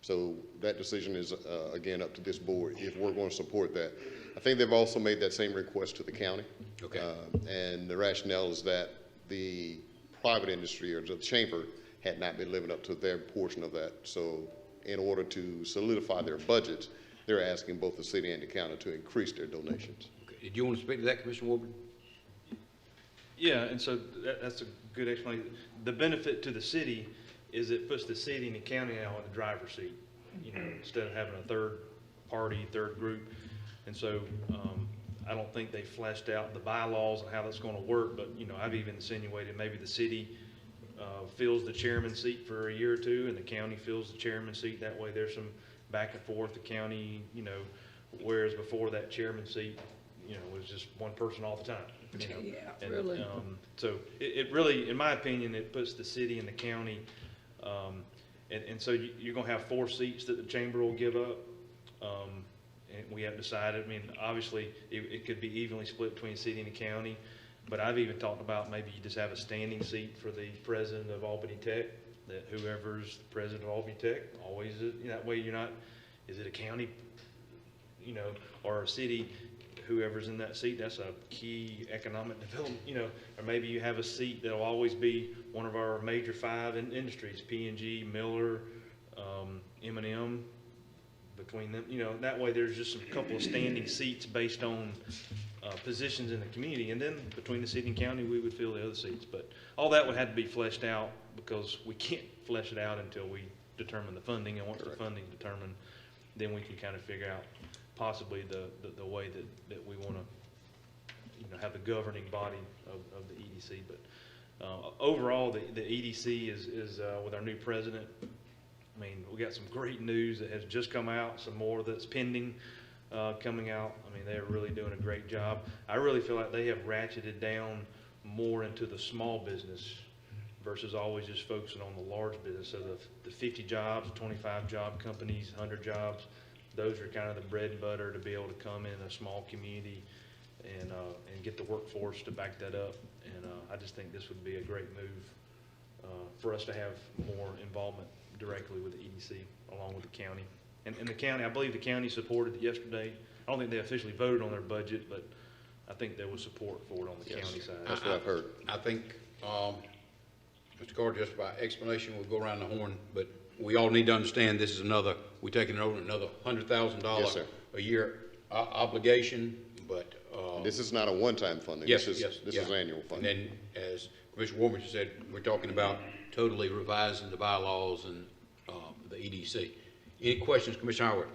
So that decision is, again, up to this board if we're going to support that. I think they've also made that same request to the county. Okay. And the rationale is that the private industry or the chamber had not been living up to their portion of that. So in order to solidify their budgets, they're asking both the city and the county to increase their donations. Okay. Did you want to speak to that, Commissioner Warburton? Yeah, and so that's a good explanation. The benefit to the city is it puts the city and the county now in the driver's seat, you know, instead of having a third party, third group. And so I don't think they fleshed out the bylaws and how that's going to work, but, you know, I've even insinuated maybe the city fills the chairman's seat for a year or two and the county fills the chairman's seat. That way there's some back and forth. The county, you know, whereas before that chairman's seat, you know, was just one person all the time. You know? Yeah, And, really. So it really, in my opinion, it puts the city and the county, and so you're gonna have 4 seats that the chamber will give up. And we haven't decided. I mean, obviously, it could be evenly split between the city and the county, but I've even talked about maybe you just have a standing seat for the president of Albany Tech, that whoever's the president of Albany Tech always is, you know, that way you're not, is it a county, you know, or a city, whoever's in that seat, that's a key economic development, you know, or maybe you have a seat that'll always be one of our major 5 industries, P&G, Miller, M&M, between them, you know, that way there's just a couple of standing seats based on positions in the community, and then between the city and county, we would fill the other seats. But all that would have to be fleshed out because we can't flesh it out until we determine the funding, and once the funding's determined, then we can kind of figure out possibly the way that we want to, have the governing body of the EDC. But overall, the EDC is with our new president. I mean, we got some great news that has just come out, some more that's pending coming out. I mean, they're really doing a great job. I really feel like they have ratcheted down more into the small business versus always just focusing on the large business. So the 50 jobs, 25 job companies, 100 jobs, those are kind of the bread and butter to be able to come in a small community and get the workforce to back that up. And I just think this would be a great move for us to have more involvement directly with the EDC along with the county. And the county, I believe the county supported it yesterday. I don't think they officially voted on their budget, but I think there was support for it on the county side. That's what I've heard. I think, Mr. Carter, just by explanation, we'll go around the horn, but we all need to understand this is we're taking over another $100,000 Yes, sir. a year obligation, but. This is not a one-time funding. Yes, This yes. is annual funding. And then, as Commissioner Warburton said, we're talking about totally revising the bylaws and the EDC. Any questions, Commissioner Howard?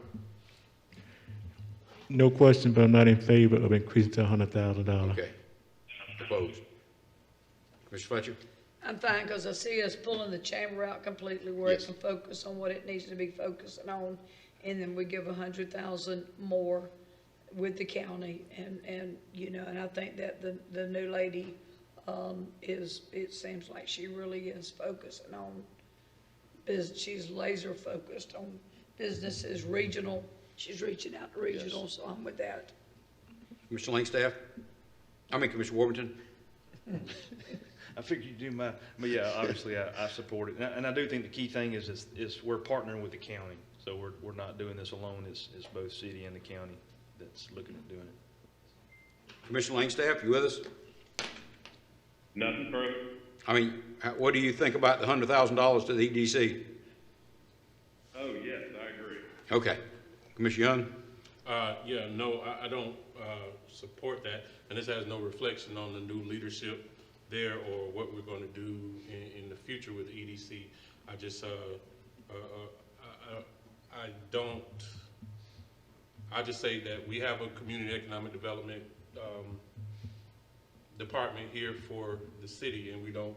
No question, but I'm not in favor of increasing to $100,000. Okay. Opposed? Commissioner Fletcher? I'm fine, because I see us pulling the chamber out completely where it Yes. can focus on what it needs to be focusing on, and then we give 100,000 more with the county, and and I think that the new lady it seems like she really is focusing on business. She's laser focused on businesses, regional. She's reaching out to regional, Yes. so I'm with that. Commissioner Langstaff? Commissioner Warburton? I figured you'd do my, but yeah, obviously I support it. And I do think the key thing is we're partnering with the county. So we're not doing this alone. It's both city and the county that's looking at doing it. Commissioner Langstaff, you with us? Nothing further. What do you think about the $100,000 to the EDC? Oh, yes, I agree. Okay. Commissioner Young? Yeah, no, I don't support that, and this has no reflection on the new leadership there or what we're going to do in the future with the EDC. I just, I just say that we have a community economic development department here for the city, and we don't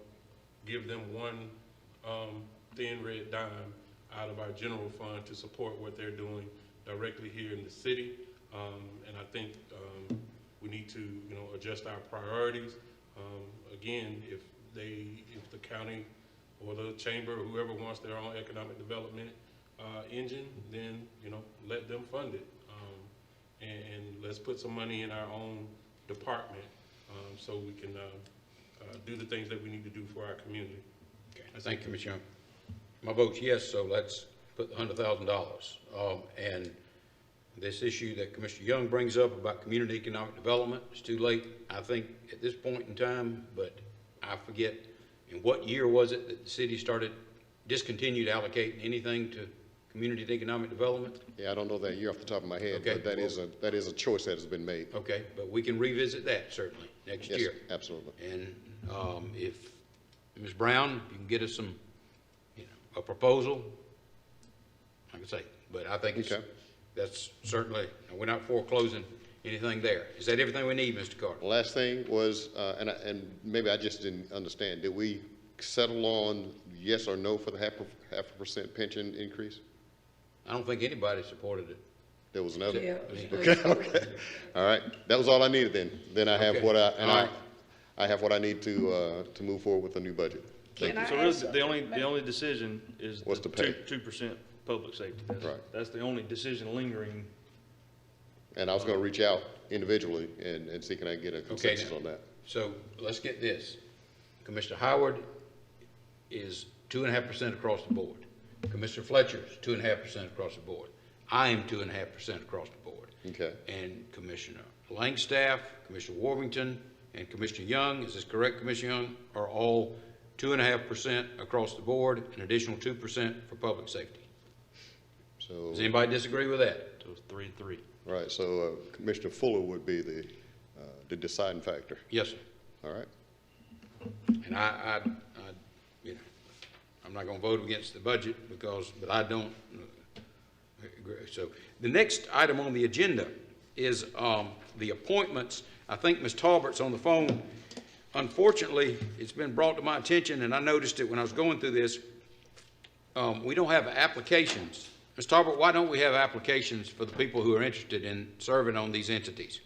give them one thin red dime out of our general fund to support what they're doing directly here in the city. And I think we need to, adjust our priorities. Again, if the county or the chamber or whoever wants their own economic development engine, then, let them fund it. And let's put some money in our own department so we can do the things that we need to do for our community. Okay. Thank you, Commissioner Young. My vote's yes, so let's put the $100,000. And this issue that Commissioner Young brings up about community economic development, it's too late, I think, at this point in time, but I forget, in what year was it that the city discontinued allocating anything to community and economic development? Yeah, I don't know that year off the top of my head, Okay, but that is a choice that has been made. Okay, but we can revisit that certainly next Yes, year. absolutely. And if Ms. Brown, you can get us some, a proposal, like I say, but I think that's certainly, we're not foreclosing anything there. Is that everything we need, Mr. Carter? Last thing was, and maybe I just didn't understand, did we settle on yes or no for the half a percent pension increase? I don't think anybody supported it. There was another? Yeah. Okay. All right. That was all I needed then. Then I have Okay. what All right. I have what I need to move forward with the new budget. Thank Can you. I So really, ask the only decision is What's the the pay? 2% public safety. Right. That's the only decision lingering. And I was going to reach out individually and see can I get a consensus now. on that. So let's get this. Commissioner Howard is 2.5% across the board. Commissioner Fletcher is 2.5% across the board. I am 2.5% across the board. Okay. And Commissioner Langstaff, Commissioner Warrington, and Commissioner Young, is this correct, Commissioner Young, are all 2.5% across the board, an additional 2% for public safety. So. Does anybody disagree with that? So it's 3-3. Right. So Commissioner Fuller would be the deciding factor. Yes, sir. All right. And I'm not going to vote against the budget but I don't So the next item on the agenda is the appointments. I think Ms. Talbert's on the phone. Unfortunately, it's been brought to my attention, and I noticed it when I was going through this. We don't have applications. Ms. Talbert, why don't we have applications for the people who are interested in serving on these entities?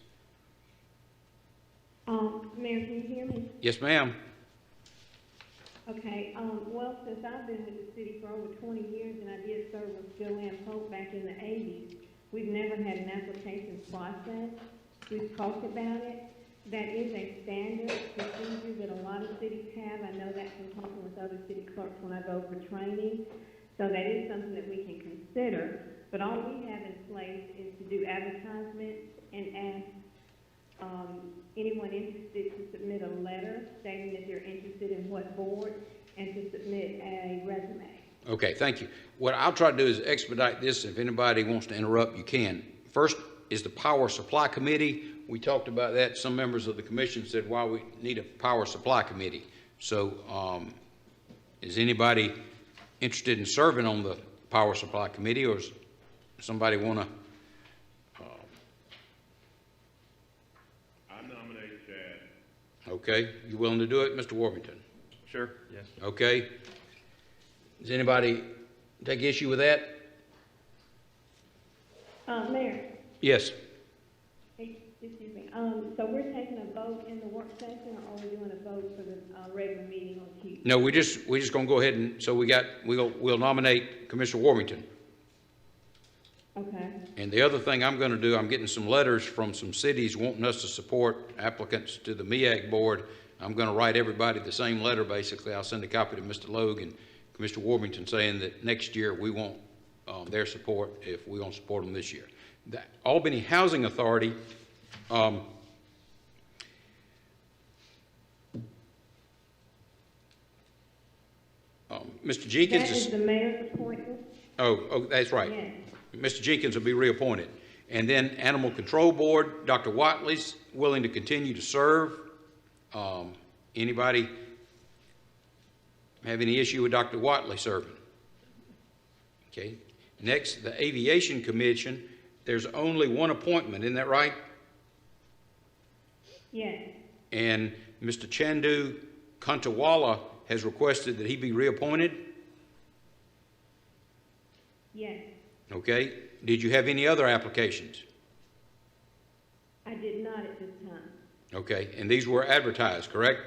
Mayor, can you hear me? Yes, ma'am. Okay, well, since I've been with the city for over 20 years, and I did serve with Joanne Pope back in the 80s, we've never had an application process. We've talked about it. That is a standard procedure that a lot of cities have. I know that from talking with other city clerks when I go for training. So that is something that we can consider. But all we have in place is to do advertisements and ask anyone interested to submit a letter stating that they're interested in what board and to submit a resume. Okay, thank you. What I'll try to do is expedite this. If anybody wants to interrupt, you can. First is the Power Supply Committee. We talked about that. Some members of the commission said, why we need a Power Supply Committee. So is anybody interested in serving on the Power Supply Committee, or does somebody want to? I nominate Chad. Okay, you willing to do it, Mr. Worthington? Sure, yes. Okay. Does anybody take issue with that? Mayor, Yes. excuse me. So we're taking a vote in the work session, or are we doing a vote for the regular meeting on Tuesday? No, we're just gonna go ahead and, so we'll nominate Commissioner Worthington. Okay. And the other thing I'm gonna do, I'm getting some letters from some cities wanting us to support applicants to the MEAG board. I'm gonna write everybody the same letter, basically. I'll send a copy to Mr. Logue and Commissioner Worthington saying that next year we want their support if we're gonna support them this year. The Albany Housing Authority, Mr. Jenkins That is the mayor's appointment? Oh, that's right. Yes. Mr. Jenkins will be reappointed. And then Animal Control Board, Dr. Watley's willing to continue to serve. Anybody have any issue with Dr. Watley serving? Okay. Next, the Aviation Commission, there's only one appointment, isn't that right? Yes. And Mr. Chandu Kantawala has requested that he be reappointed. Yes. Okay. Did you have any other applications? I did not at this time. Okay. And these were advertised, correct?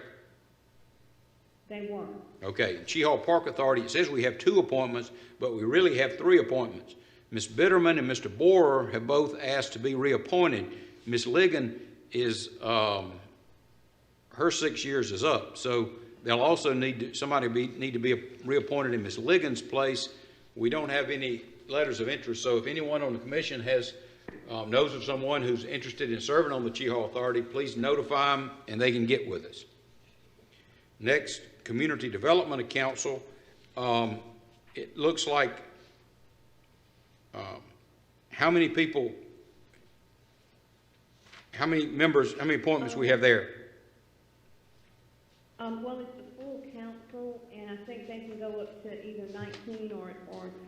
They were. Okay. Chehall Park Authority, it says we have 2 appointments, but we really have 3 appointments. Ms. Bitterman and Mr. Borer have both asked to be reappointed. Ms. Ligon is, her 6 years is up, so they'll also need to be reappointed in Ms. Ligon's place. We don't have any letters of interest, so if anyone on the commission knows of someone who's interested in serving on the Chehall Authority, please notify them and they can get with us. Next, Community Development Council. It looks like how many appointments we have there? Well, it's the full council, and I think they can go up to either 19 or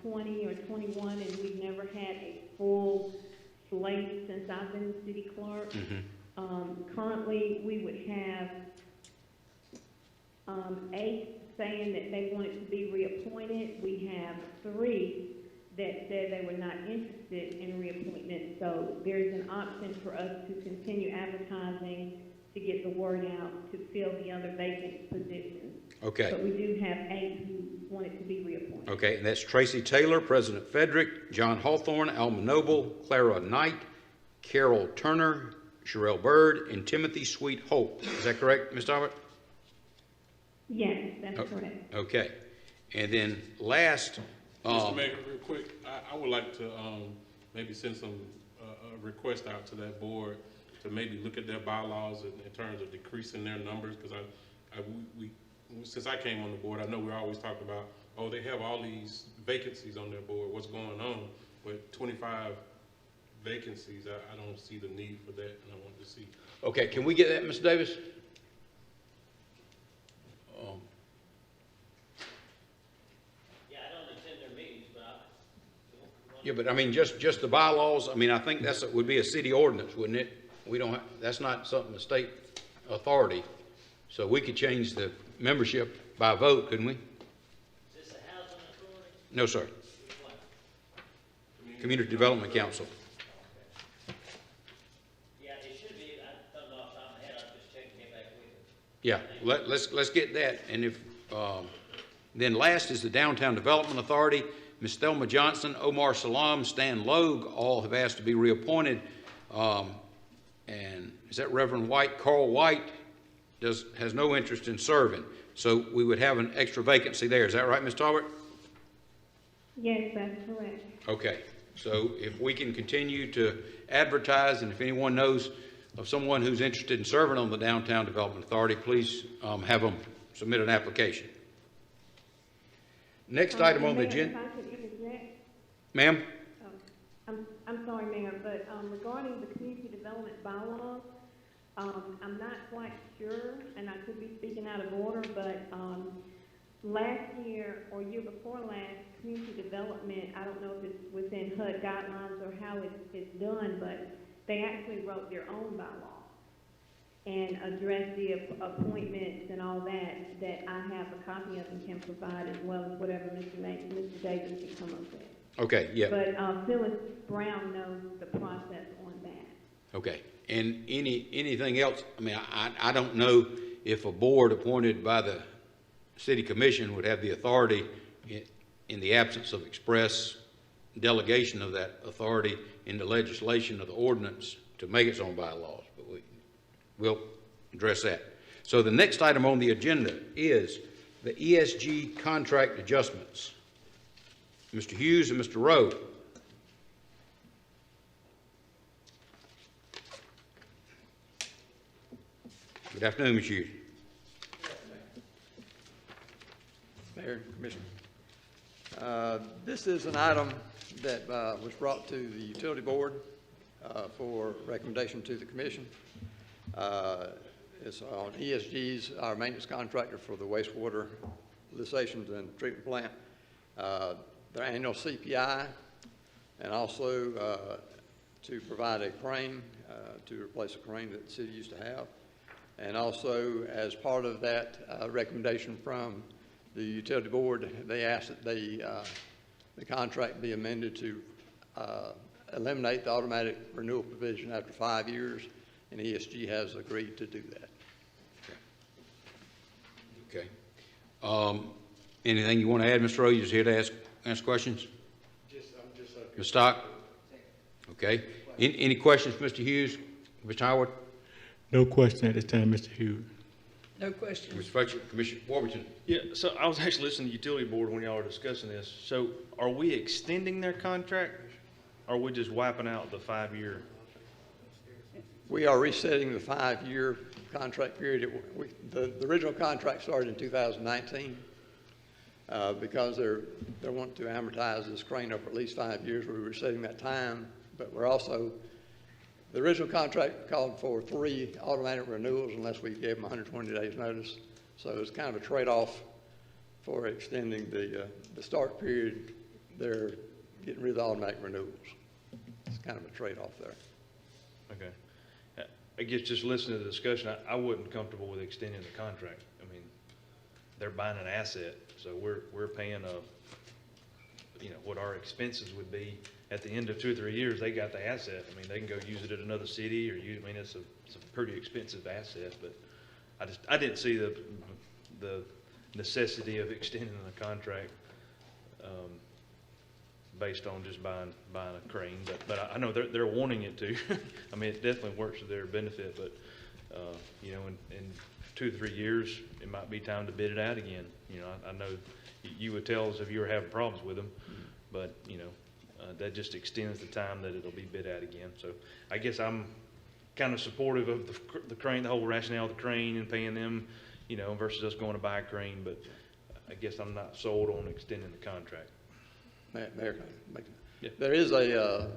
20 or 21, and we've never had a full slate since I've been city clerk. Currently, we would have 8 saying that they wanted to be reappointed. We have 3 that said they were not interested in reappointment. So there's an option for us to continue advertising to get the word out to fill the other vacant positions. Okay. But we do have 8 who wanted to be reappointed. Okay, and that's Tracy Taylor, President Frederick, John Hawthorne, Alma Noble, Clara Knight, Carol Turner, Sherelle Bird, and Timothy Sweet Hope. Is that correct, Ms. Talbot? Yes, that's correct. Okay. And then last... Mr. Mayor, real quick, I would like to maybe send some request out to that board to maybe look at their bylaws in terms of decreasing their numbers, because since I came on the board, I know we're always talking about, oh, they have all these vacancies on their board, what's going on? With 25 vacancies, I don't see the need for that, and I want to see. Okay, can we get that, Mr. Davis? Yeah, but I mean, just the bylaws, I mean, I think would be a city ordinance, wouldn't it? We don't, that's not something the state authority, so we could change the membership by vote, couldn't we? Is this a housing authority? No, sir. Community Development Council. Yeah, it should be, I don't know off the top of my head, I'll just check and get back with it. Yeah, let's get that, and if, then last is the Downtown Development Authority. Ms. Thelma Johnson, Omar Salam, Stan Logue, all have asked to be reappointed. And is that Reverend White? Carl White has no interest in serving. So we would have an extra vacancy there. Is that right, Ms. Talbot? Yes, that's correct. Okay, so if we can continue to advertise, and if anyone knows of someone who's interested in serving on the Downtown Development Authority, please have them submit an application. Next item on the agenda. Ma'am? I'm sorry, Mayor, but regarding the community development bylaws, I'm not quite sure, and I could be speaking out of order, but last year or year before last, community development, I don't know if it's within HUD guidelines or how it's done, but they actually wrote their own bylaws and addressed the appointments and all that I have a copy of and can provide, as well as whatever Mr. Davis can come up with. Okay, yeah. But Phyllis Brown knows the process on that. Okay, and anything else? I mean, I don't know if a board appointed by the city commission would have the authority in the absence of express delegation of that authority in the legislation of the ordinance to make its own bylaws, but we'll address that. So the next item on the agenda is the ESG contract adjustments. Mr. Hughes and Mr. Rowe. Good afternoon, Mr. Hughes. Mayor, Commissioner. This is an item that was brought to the Utility Board for recommendation to the Commission. It's on ESG's, our maintenance contractor for the wastewater utilizations and treatment plant, their annual CPI, and also to provide a crane to replace a crane that the city used to have. And also, as part of that recommendation from the Utility Board, they asked that the contract be amended to eliminate the automatic renewal provision after 5 years, and ESG has agreed to do that. Okay. Anything you want to add, Mr. Rowe? You're just here to ask questions? Ms. Stock? Okay. Any questions, Mr. Hughes? Mr. Howard? No question at this time, Mr. Hughes. No question. Mr. Fletcher, Commissioner Warburton. Yeah, so I was actually listening to the utility board when y'all were discussing this. So are we extending their contract, or are we just wiping out the 5-year? We are resetting the 5-year contract period. The original contract started in 2019. Because they're wanting to amortize this crane over at least 5 years, we were setting that time, but we're also, the original contract called for 3 automatic renewals unless we gave them 120 days notice. So it's kind of a trade-off for extending the start period. They're getting rid of the automatic renewals. It's kind of a trade-off there. Okay. I guess just listening to the discussion, I wasn't comfortable with extending the contract. I mean, they're buying an asset. So we're paying what our expenses would be at the end of 2 or 3 years. They got the asset. I mean, they can go use it at another city, or it's a pretty expensive asset. But I didn't see the necessity of extending the contract based on just buying a crane. But I know they're wanting it to. I mean, it definitely works to their benefit. But in 2 or 3 years, it might be time to bid it out again. I know you would tell us if you were having problems with them, but that just extends the time that it'll be bid out again. So I guess I'm kind of supportive of the crane, the whole rationale of the crane and paying them, versus us going to buy a crane. But I guess I'm not sold on extending the contract. Mayor, there is a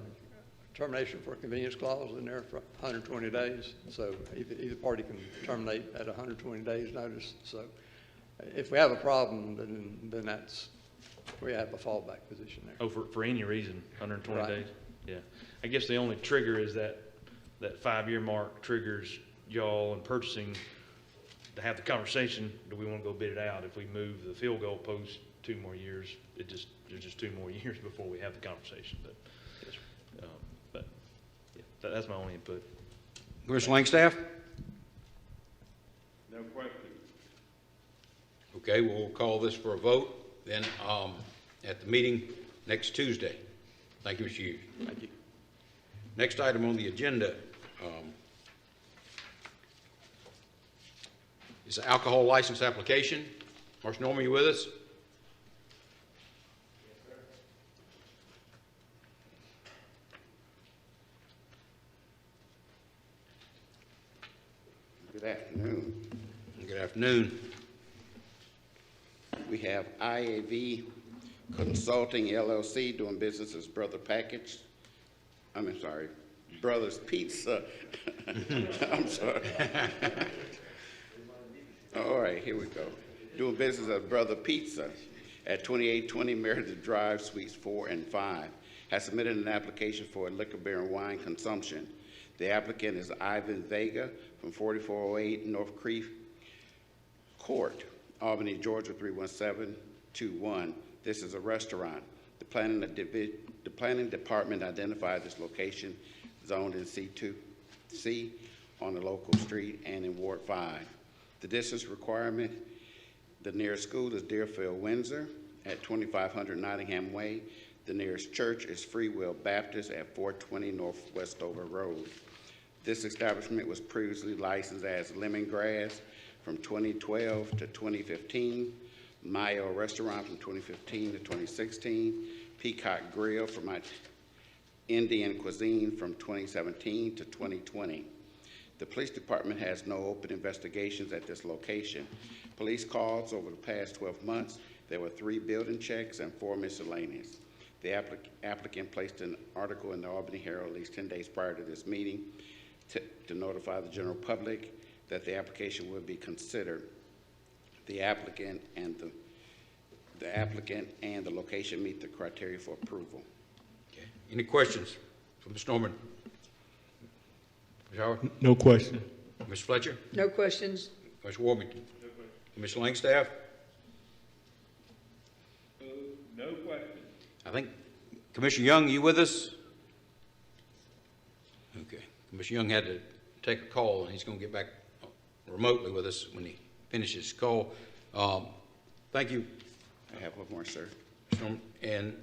termination for a convenience clause in there for 120 days. So either party can terminate at 120 days notice. So if we have a problem, then that's We have a fallback position there. Oh, for any reason, 120 Right. days? Yeah. I guess the only trigger is that 5-year mark triggers y'all in purchasing to have the conversation, do we want to go bid it out? If we move the field goal post 2 more years, there's just 2 more years before we have the conversation. But yeah, that's my only input. Commissioner Langstaff? No question. Okay, we'll call this for a vote then at the meeting next Tuesday. Thank you, Mr. Hughes. Thank you. Next item on the agenda is the alcohol license application. Marshal Norman, you with us? Good afternoon. Good afternoon. We have IAV Consulting LLC doing business as Brothers Pizza. I'm sorry. All right, here we go. Doing business as Brother Pizza at 2820 Meredith Drive, Suites 4 and 5. Has submitted an application for a liquor, beer, and wine consumption. The applicant is Ivan Vega from 4408 North Creek Court, Albany, Georgia 31721. This is a restaurant. The planning department identified this location zoned in C2C on the local street and in Ward 5. The distance requirement, the nearest school is Deerfield Windsor at 2500 Nottingham Way. The nearest church is Free Will Baptist at 420 North Westover Road. This establishment was previously licensed as Lemongrass from 2012 to 2015, Mayo Restaurant from 2015 to 2016, Peacock Grill from Indian Cuisine from 2017 to 2020. The police department has no open investigations at this location. Police calls over the past 12 months, there were 3 building checks and 4 miscellaneous. The applicant placed an article in the Albany Herald at least 10 days prior to this meeting to notify the general public that the application would be considered. The applicant and the location meet the criteria for approval. Okay. Any questions for Mr. Norman? Ms. Howard? No question. Ms. Fletcher? No questions. Ms. Warmington? No question. Mr. Langstaff? No question. I think Commissioner Young, you with us? Okay. Commissioner Young had to take a call, and he's going to get back remotely with us when he finishes his call. Thank you. I have one more, sir. And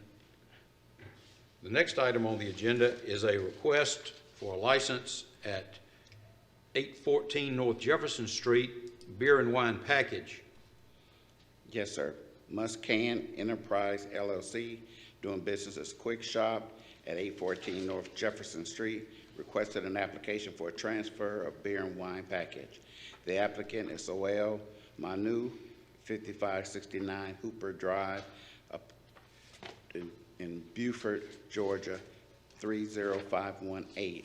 the next item on the agenda is a request for a license at 814 North Jefferson Street, beer and wine package. Yes, sir. Muscan Enterprise LLC, doing business as Quick Shop at 814 North Jefferson Street, requested an application for a transfer of beer and wine package. The applicant is Soel Manu, 5569 Hooper Drive, in Beaufort, Georgia, 30518.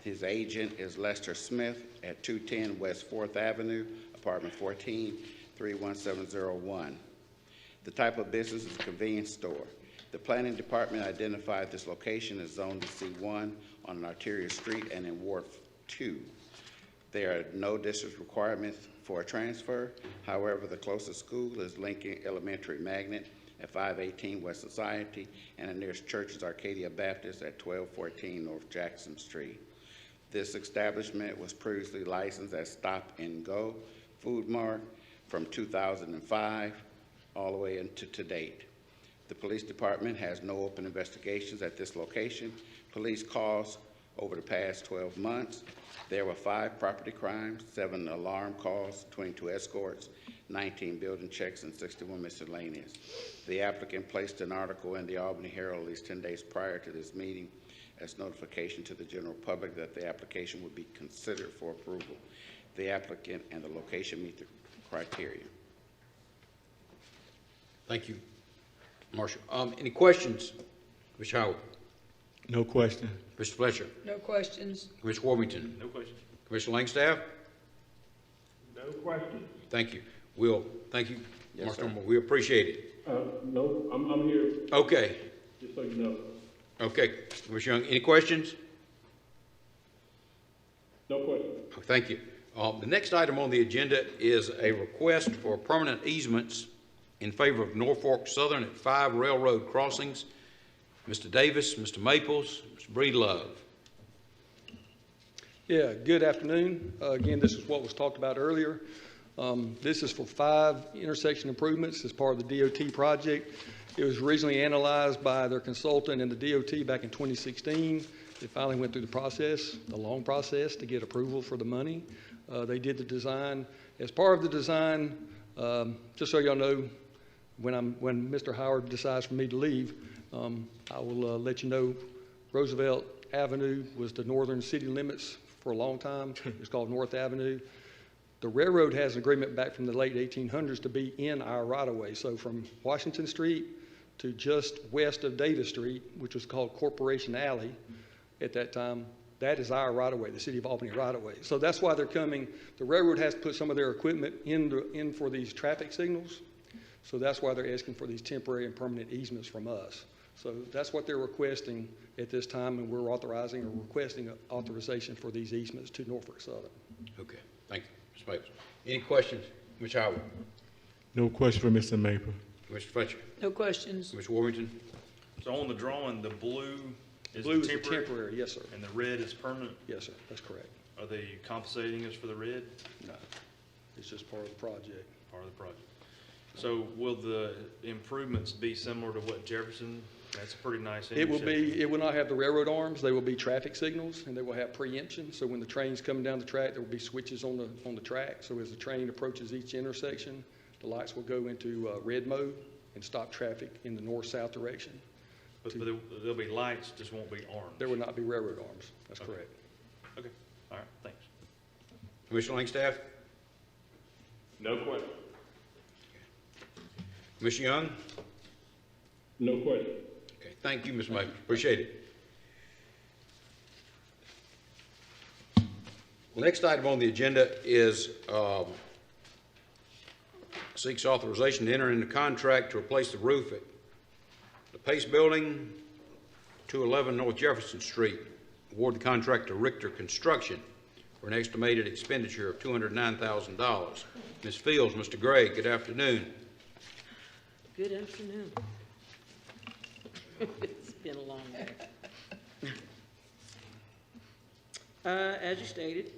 His agent is Lester Smith at 210 West 4th Avenue, apartment 14, 31701. The type of business is a convenience store. The planning department identified this location as zoned C1 on an arterial street and in Ward 2. There are no distance requirements for a transfer. However, the closest school is Lincoln Elementary Magnet at 518 West Society, and the nearest church is Arcadia Baptist at 1214 North Jackson Street. This establishment was previously licensed as Stop and Go Food Mart from 2005 all the way into to date. The police department has no open investigations at this location. Police calls over the past 12 months. There were 5 property crimes, 7 alarm calls, 22 escorts, 19 building checks, and 61 miscellaneous. The applicant placed an article in the Albany Herald at least 10 days prior to this meeting as notification to the general public that the application would be considered for approval. The applicant and the location meet the criteria. Thank you, Marshall. Any questions? Ms. Howard? No question. Mr. Fletcher? No questions. Commissioner Warmington? No question. Commissioner Langstaff? No question. Thank you. Thank you, Yes, Mark sir. Thurmond, we appreciate it. No, I'm here, Okay, just so you know. okay. Commissioner Young, any questions? No question. Oh, thank you. The next item on the agenda is a request for permanent easements in favor of Norfolk Southern at 5 railroad crossings. Mr. Davis, Mr. Maples, Mr. Breedlove. Yeah, good afternoon. Again, this is what was talked about earlier. This is for 5 intersection improvements as part of the DOT project. It was originally analyzed by their consultant and the DOT back in 2016. They finally went through the process, the long process, to get approval for the money. They did the design. As part of the design, just so y'all know, when Mr. Howard decides for me to leave, I will let you know Roosevelt Avenue was the northern city limits for a long time. It's called North Avenue. The railroad has an agreement back from the late 1800s to be in our right-of-way. So from Washington Street to just west of Davis Street, which was called Corporation Alley at that time, that is our right-of-way, the City of Albany right-of-way. So that's why they're coming. The railroad has to put some of their equipment in for these traffic signals. So that's why they're asking for these temporary and permanent easements from us. So that's what they're requesting at this time, and we're authorizing or requesting authorization for these easements to Norfolk Southern. Okay, thank you. Mr. Maples. Any questions? Mr. Howard? No question for Mr. Maple. Mr. Fletcher? No questions. Mr. Warrington? So on the drawing, the blue is Blue the is the temporary, temporary, yes, sir. and the red is permanent? Yes, sir, that's correct. Are they compensating us for the red? No, it's just part of the project. Part of the project. So will the improvements be similar to what Jefferson? That's a pretty nice It will intersection. be, it will not have the railroad arms, they will be traffic signals, and they will have preemption, so when the train's coming down the track, there will be switches on the track, so as the train approaches each intersection, the lights will go into red mode and stop traffic in the north-south direction. But there'll be lights, just won't be arms. There will not be railroad arms, that's correct. Okay, all right, thanks. Commissioner Langstaff? No question. Commissioner Young? No question. Okay, thank you, Mr. Maples. Appreciate it. The next item on the agenda is seeks authorization to enter into contract to replace the roof at the Pace Building, 211 North Jefferson Street. Award the contract to Richter Construction for an estimated expenditure of $209,000. Ms. Fields, Mr. Gray, good afternoon. Good afternoon. It's been a long day. As you stated,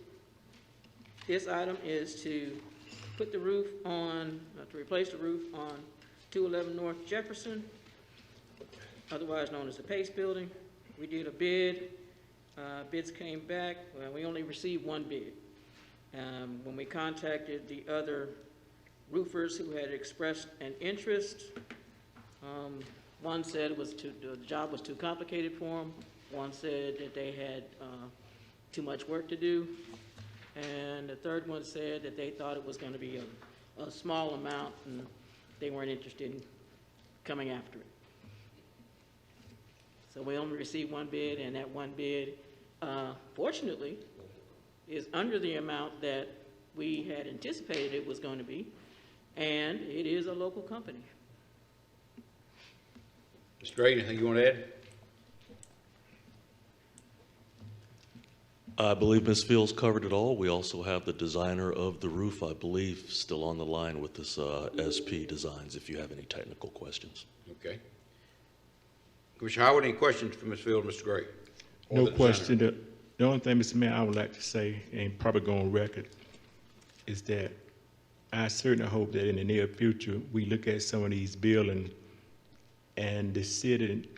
this item is to put the roof on, to replace the roof on 211 North Jefferson, otherwise known as the Pace Building. We did a bid. Bids came back. Well, we only received one bid. When we contacted the other roofers who had expressed an interest, one said it was the job was too complicated for them. One said that they had too much work to do. And the third one said that they thought it was going to be a small amount and they weren't interested in coming after it. So we only received one bid, and that one bid, fortunately, is under the amount that we had anticipated it was going to be, and it is a local company. Mr. Gray, anything you want to add? I believe Ms. Fields covered it all. We also have the designer of the roof, I believe, still on the line with this SP Designs, if you have any technical questions. Okay. Commissioner Howard, any questions for Ms. Fields, Mr. Gray? Or No the question. designer? The only thing, Mr. Mayor, I would like to say, and probably go on record, is that I certainly hope that in the near future, we look at some of these buildings and the city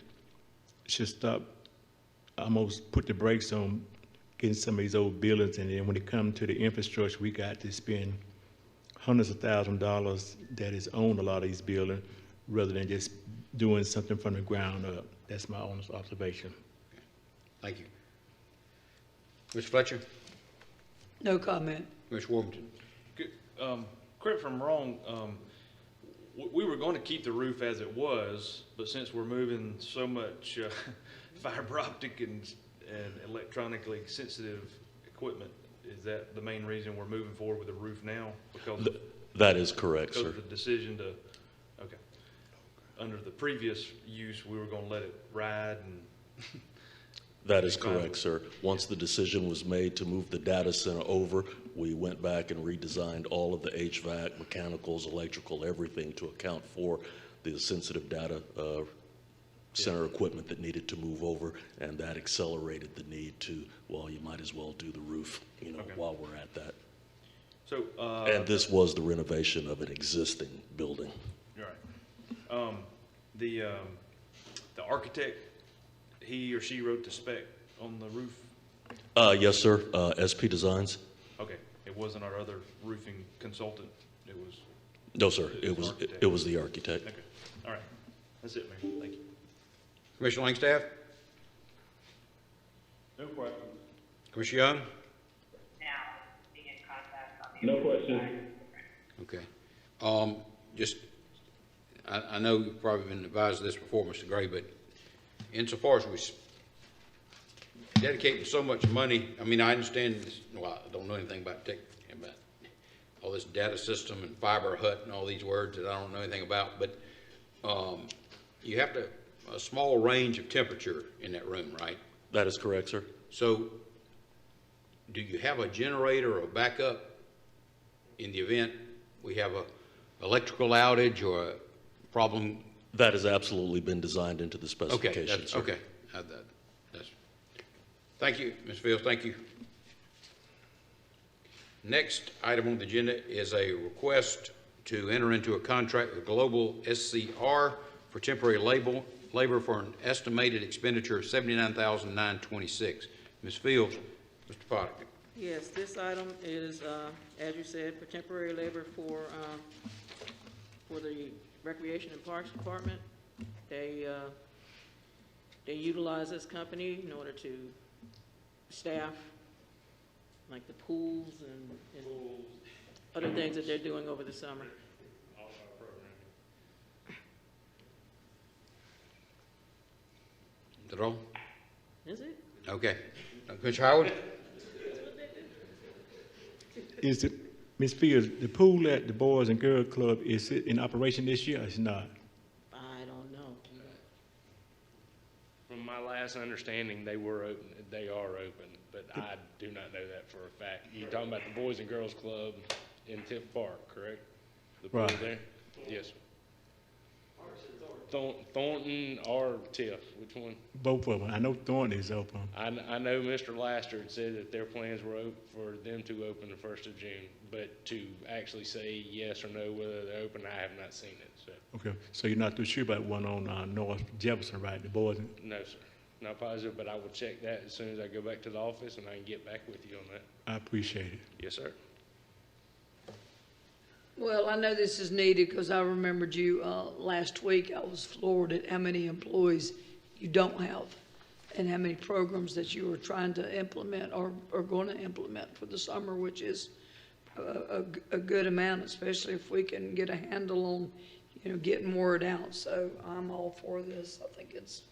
should stop, almost put the brakes on getting some of these old buildings, and then when it comes to the infrastructure, we got to spend hundreds of thousands of dollars that is on a lot of these buildings rather than just doing something from the ground up. That's my honest observation. Thank you. Mr. Fletcher? No comment. Mr. Warrington? Correct if I'm wrong, we were going to keep the roof as it was, but since we're moving so much fiber optic and electronically sensitive equipment Is that the main reason we're moving forward with the roof now? Because That is correct, because sir. of the decision to, okay. Under the previous use, we were gonna let it ride and. That is correct, sir. Once the decision was made to move the data center over, we went back and redesigned all of the HVAC, mechanicals, electrical, everything to account for the sensitive data center equipment that needed to move over, and that accelerated the need to, well, you might as well do the roof, while we're at that. So, And this was the renovation of an existing building. Right. The architect, he or she wrote the spec on the roof? Yes, sir. SP Designs? Okay, it wasn't our other roofing consultant, it was? No, sir. It was the architect. Okay, all right. That's it, Mayor. Thank you. Commissioner Langstaff? No questions. Commissioner Young? No questions. Okay. Just, I know you've probably been advised of this before, Mr. Gray, but insofar as we're dedicating so much money, I mean, I understand this, well, I don't know anything about all this data system and fiber hut and all these words that I don't know anything about, but you have a small range of temperature in that room, right? That is correct, sir. So do you have a generator or backup in the event we have a electrical outage or a problem? That has absolutely been designed into the specifications, sir. Okay. Thank you, Ms. Fields, thank you. Next item on the agenda is a request to enter into a contract with Global SCR for temporary labor for an estimated expenditure of $79,926. Ms. Fields, Mr. Potter. Yes, this item is, as you said, for temporary labor for the Recreation and Parks Department. They utilize this company in order to staff, like the pools and other things that they're doing over the summer. Is that all? Is it? Okay. Commissioner Howard? Is it, Ms. Fields, the pool at the Boys and Girls Club, is it in operation this year or it's not? I don't know. From my last understanding, they are open, but I do not know that for a fact. You're talking about the Boys and Girls Club in Tiff Park, correct? The pool Right. there? Yes. Thornton or Tiff, which one? Both of them. I know Thornton is open. I know Mr. Laster had said that their plans were for them to open the 1st of June, but to actually say yes or no whether they're open, I have not seen it, so. Okay, so you're not too sure about one on North Jefferson, right? The Boys and... No, sir. Not positive, but I will check that as soon as I go back to the office and I can get back with you on that. I appreciate it. Yes, sir. Well, I know this is needed because I remembered you last week. I was floored at how many employees you don't have and how many programs that you were trying to implement or are going to implement for the summer, which is a good amount, especially if we can get a handle on, getting word out. So I'm all for this. I think it's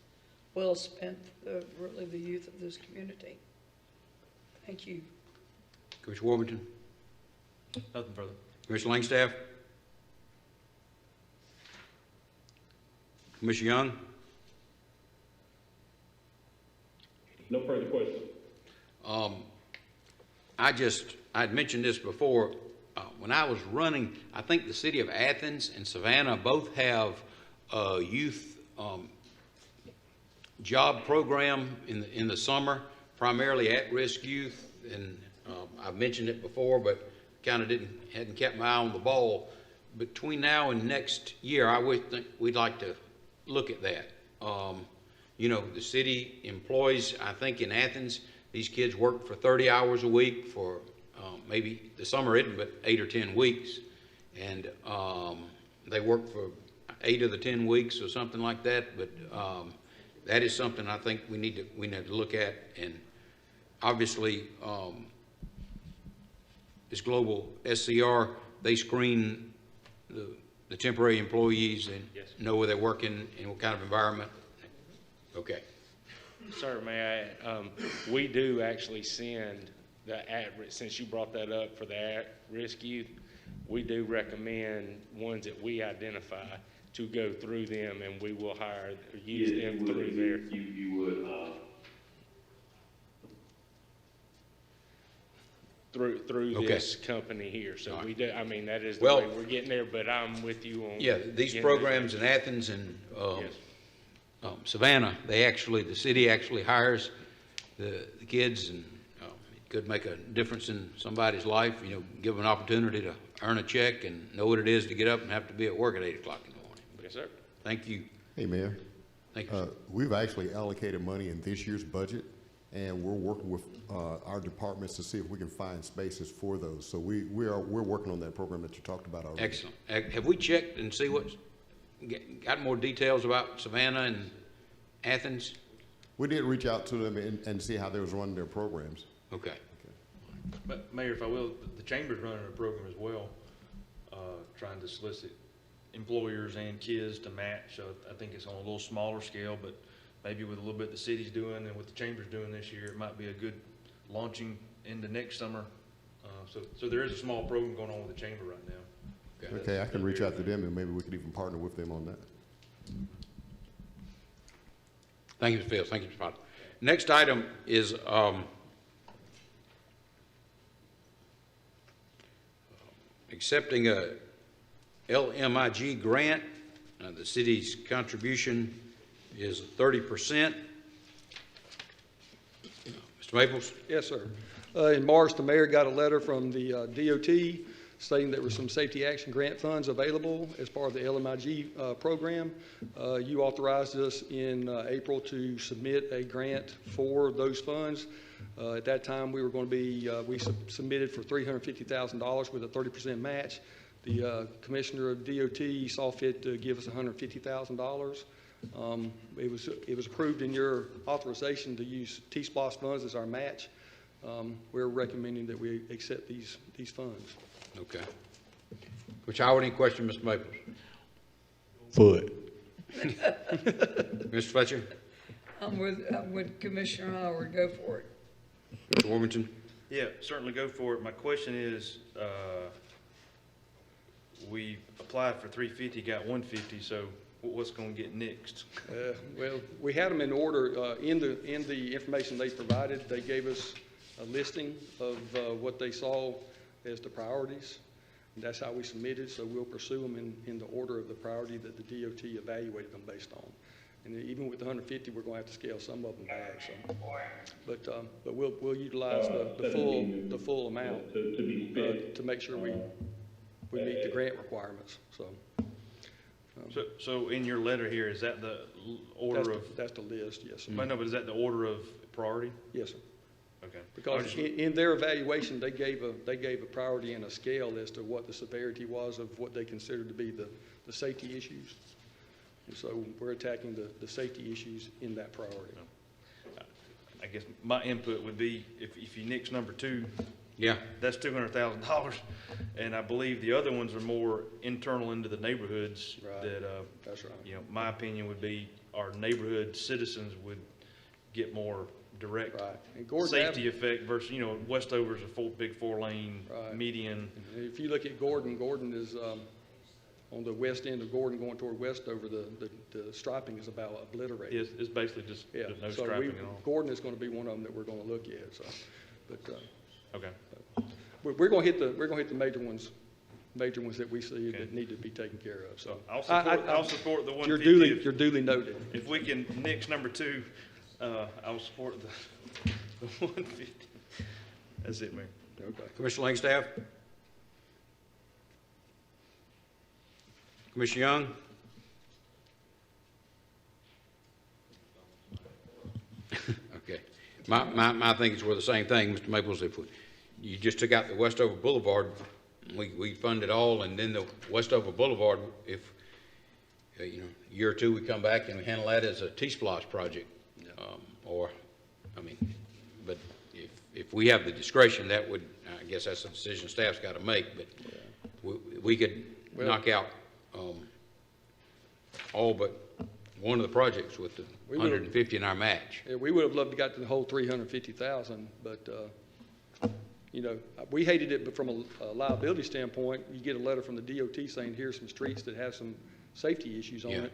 well spent for really the youth of this community. Thank you. Commissioner Warburton? Nothing further. Commissioner Langstaff? Commissioner Young? No further questions. I'd mentioned this before. When I was running, I think the city of Athens and Savannah both have a youth job program in the summer, primarily at-risk youth. And I've mentioned it before, but kind of hadn't kept my eye on the ball. Between now and next year, I would think we'd like to look at that. The city employs, I think in Athens, these kids work for 30 hours a week for maybe the summer isn't, but 8 or 10 weeks. And they work for 8 of the 10 weeks or something like that. But that is something I think we need to look at. And obviously, this Global SCR, they screen the temporary employees and know where they're working and what kind of environment. Okay. Sir, may I, we do actually send since you brought that up for the at-risk youth, we do recommend ones that we identify to go through them, and we will hire, or use them through there. You would, Through Okay. this company here, so we do, I mean, that is the Well- way we're getting there, but I'm with you on. Yeah, these getting programs there. in Athens and Yes. Savannah, the city actually hires the kids, and it could make a difference in somebody's life, give them an opportunity to earn a check and know what it is to get up and have to be at work at 8 o'clock in the morning. Yes, sir. Thank you. Hey, Mayor. Thank you. We've actually allocated money in this year's budget, and we're working with our departments to see if we can find spaces for those. So we're working on that program that you talked about already. Excellent. Have we checked and see got more details about Savannah and Athens? We did reach out to them and see how they was running their programs. Okay. But Mayor, if I will, the chamber's running a program as well, trying to solicit employers and kids to match. So I think it's on a little smaller scale, but maybe with a little bit the city's doing and what the chamber's doing this year, it might be a good launching into next summer. So there is a small program going on with the chamber right now. Okay, I can reach out to them and maybe we could even partner with them on that. Thank you, Mr. Fields. Thank you, Mr. Potter. Next item is accepting a LMIG grant. The city's contribution is 30%. Mr. Maples? Yes, sir. In March, the mayor got a letter from the DOT stating there were some safety action grant funds available as part of the LMIG program. You authorized us in April to submit a grant for those funds. At that time, we were going to be, we submitted for $350,000 with a 30% match. The commissioner of DOT saw fit to give us $150,000. It was approved in your authorization to use T-SPLOST funds as our match. We're recommending that we accept these funds. Okay. Which Howard, any question, Mr. Maples? For it. Mr. Fletcher? I'm with Commissioner Howard. Go for it. Mr. Warmington? Yeah, certainly go for it. My question is, we applied for 350, got 150, so what's going to get next? Well, we had them in order. In the information they provided, they gave us a listing of what they saw as the priorities. And that's how we submitted, so we'll pursue them in the order of the priority that the DOT evaluated them based on. And even with the 150, we're going to have to scale some of them back. So, but we'll utilize the full amount to make sure we meet the grant requirements. So in your letter here, is that the order of? That's the list, yes, sir. No, but is that the order of priority? Yes, sir. Okay. Because in their evaluation, they gave a priority and a scale as to what the severity was of what they considered to be the safety issues. And so we're attacking the safety issues in that priority. I guess my input would be if you nix number 2, yeah, that's $200,000, and I believe the other ones are more internal into the neighborhoods. Right. That's right. You know, my opinion would be our neighborhood citizens would get more direct safety effect versus, Westover's a big 4-lane median. And if you look at Gordon is on the west end of Gordon going toward Westover, the striping is about obliterated. It's basically just there's no so striping at all. Gordon is going to be one of them that we're going to look at. So, but okay, we're going to hit the major ones that we see that need to be taken care of. So I'll support the 150. You're duly noted. If we can nix number 2, I'll support the 150. That's it, Mayor. Okay. Commissioner Langstaff? Commissioner Young? Okay. My thinking were the same thing, Mr. Maples. If you just took out the Westover Boulevard, we fund it all, and then the Westover Boulevard, if year or two we come back and we handle that as a T-SPLOST project, but if we have the discretion, that would, I guess that's a decision staff's got to make, but we could knock out all but one of the projects with the 150 in our match. Yeah, we would have loved to got to the whole 350,000, but You know, we hated it, but from a liability standpoint, you get a letter from the DOT saying, here's some streets that have some safety issues on Yeah. it.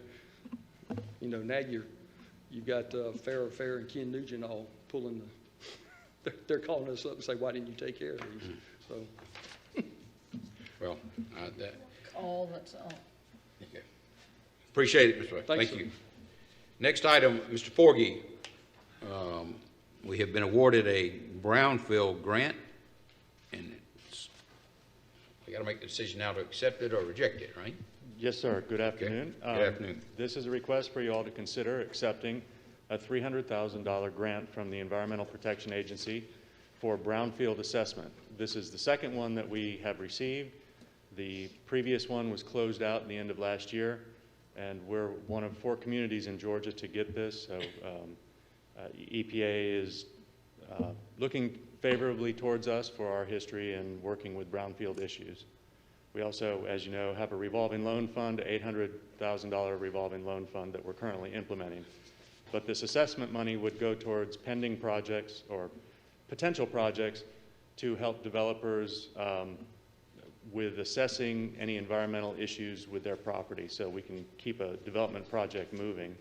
You know, now you've got Fair and Ken Nugent all pulling they're calling us up and say, why didn't you take care of these? So. Well, that, All that's all. okay. Appreciate it, Mr. Wright. Thanks, Thank sir. you. Next item, Mr. Forgy. We have been awarded a brownfield grant, and we got to make the decision now to accept it or reject it, right? Yes, sir. Good afternoon. Good afternoon. This is a request for you all to consider accepting a $300,000 grant from the Environmental Protection Agency for brownfield assessment. This is the second one that we have received. The previous one was closed out at the end of last year, and we're one of 4 communities in Georgia to get this. So EPA is looking favorably towards us for our history in working with brownfield issues. We also, as you know, have a revolving loan fund, $800,000 revolving loan fund that we're currently implementing. But this assessment money would go towards pending projects or potential projects to help developers with assessing any environmental issues with their property so we can keep a development project moving.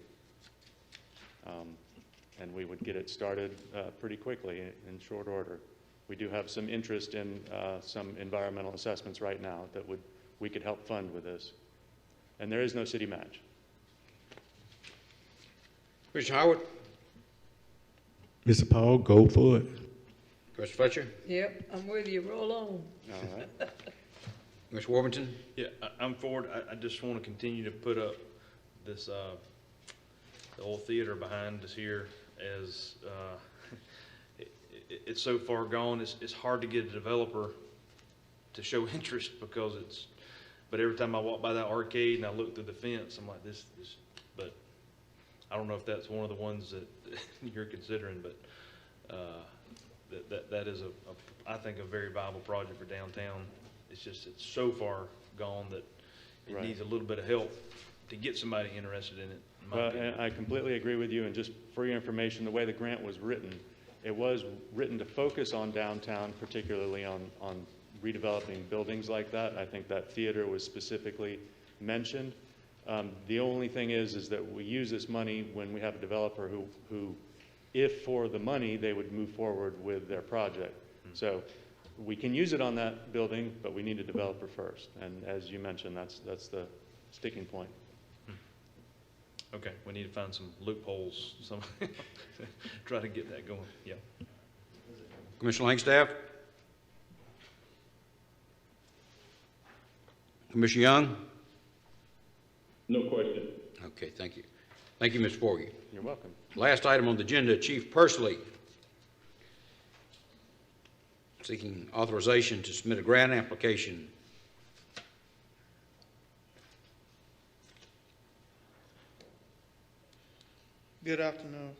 And we would get it started pretty quickly in short order. We do have some interest in some environmental assessments right now that we could help fund with this. And there is no city match. Commissioner Howard? Mr. Paul, go for it. Commissioner Fletcher? Yep, I'm with you. Roll on. All right. Commissioner Warrington? Yeah, I'm for it. I just want to continue to put up this, the old theater behind us here as, it's so far gone. It's hard to get a developer to show interest because but every time I walk by that arcade and I look through the fence, I'm like, but I don't know if that's one of the ones that you're considering, but, that is I think a very viable project for downtown. It's just, it's so far gone that it Right. needs a little bit of help to get somebody interested in it. in my Well, opinion. and I completely agree with you, and just for your information, the way the grant was written, it was written to focus on downtown, particularly on redeveloping buildings like that. I think that theater was specifically mentioned. The only thing is that we use this money when we have a developer who, if for the money, they would move forward with their project. So we can use it on that building, but we need a developer first. And as you mentioned, that's the sticking point. Okay, we need to find some loopholes, try to get that going, yeah. Commissioner Langstaff? Commissioner Young? No question. Okay, thank you. Thank you, Mr. Forgy. You're welcome. Last item on the agenda, Chief Pursley seeking authorization to submit a grant application. Good afternoon.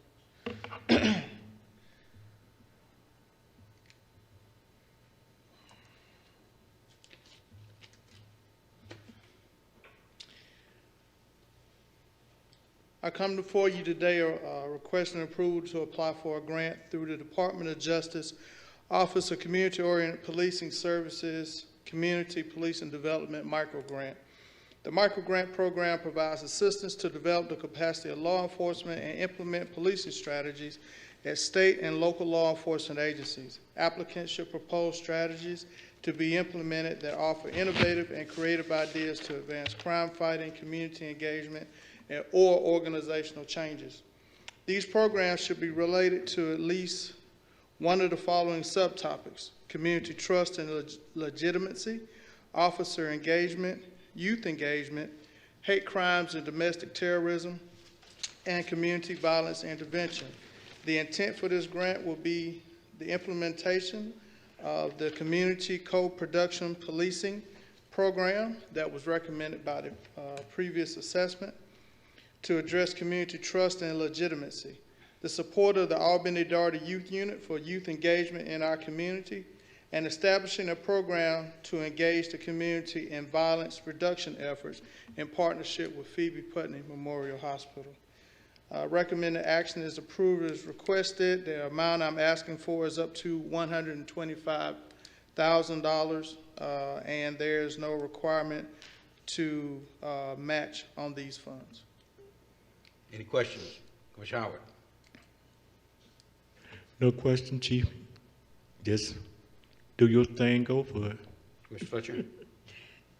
I come before you today requesting approval to apply for a grant through the Department of Justice Office of Community-Oriented Policing Services Community Policing Development Micro Grant. The micro grant program provides assistance to develop the capacity of law enforcement and implement policing strategies at state and local law enforcement agencies. Applicants should propose strategies to be implemented that offer innovative and creative ideas to advance crime fighting, community engagement, or organizational changes. These programs should be related to at least one of the following subtopics: community trust and legitimacy, officer engagement, youth engagement, hate crimes and domestic terrorism, and community violence intervention. The intent for this grant will be the implementation of the Community Co-Production Policing Program that was recommended by the previous assessment to address community trust and legitimacy, the support of the Albany-Darty Youth Unit for youth engagement in our community, and establishing a program to engage the community in violence reduction efforts in partnership with Phoebe Putney Memorial Hospital. Recommended action is approved as requested. The amount I'm asking for is up to $125,000, and there is no requirement to match on these funds. Any questions? Commissioner Howard? No question, Chief. Just do your thing, go for it. Mr. Fletcher?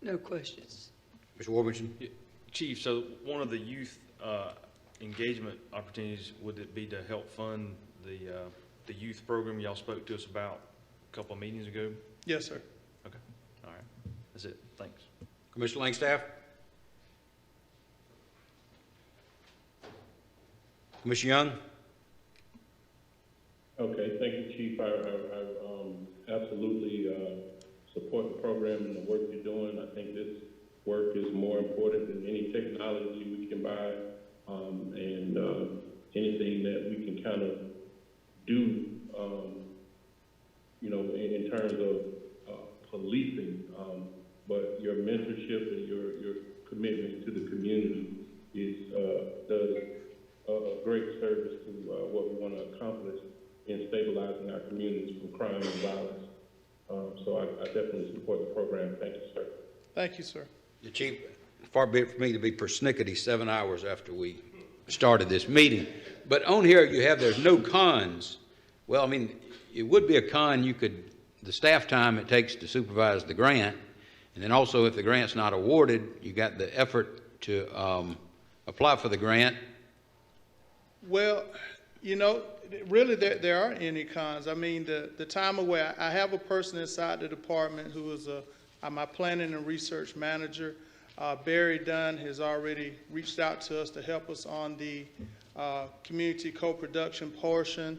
No questions. Mr. Warburton? Chief, so one of the youth engagement opportunities, would it be to help fund the youth program y'all spoke to us about a couple of meetings ago? Yes, sir. Okay, all right. That's it. Thanks. Commissioner Langstaff? Commissioner Young? Okay, thank you, Chief. I absolutely support the program and the work you're doing. I think this work is more important than any technology we can buy, and anything that we can kind of do, in terms of policing. But your mentorship and your commitment to the community does a great service to what we want to accomplish in stabilizing our communities from crime and violence. So I definitely support the program. Thank you, sir. Thank you, sir. The Chief, far be it for me to be persnickety 7 hours after we started this meeting. But on here you have, there's no cons. Well, I mean, it would be a con, the staff time it takes to supervise the grant, and then also if the grant's not awarded, you got the effort to apply for the grant. Well, really there aren't any cons. I mean, the time away, I have a person inside the department who is my planning and research manager. Barry Dunn has already reached out to us to help us on the community co-production portion.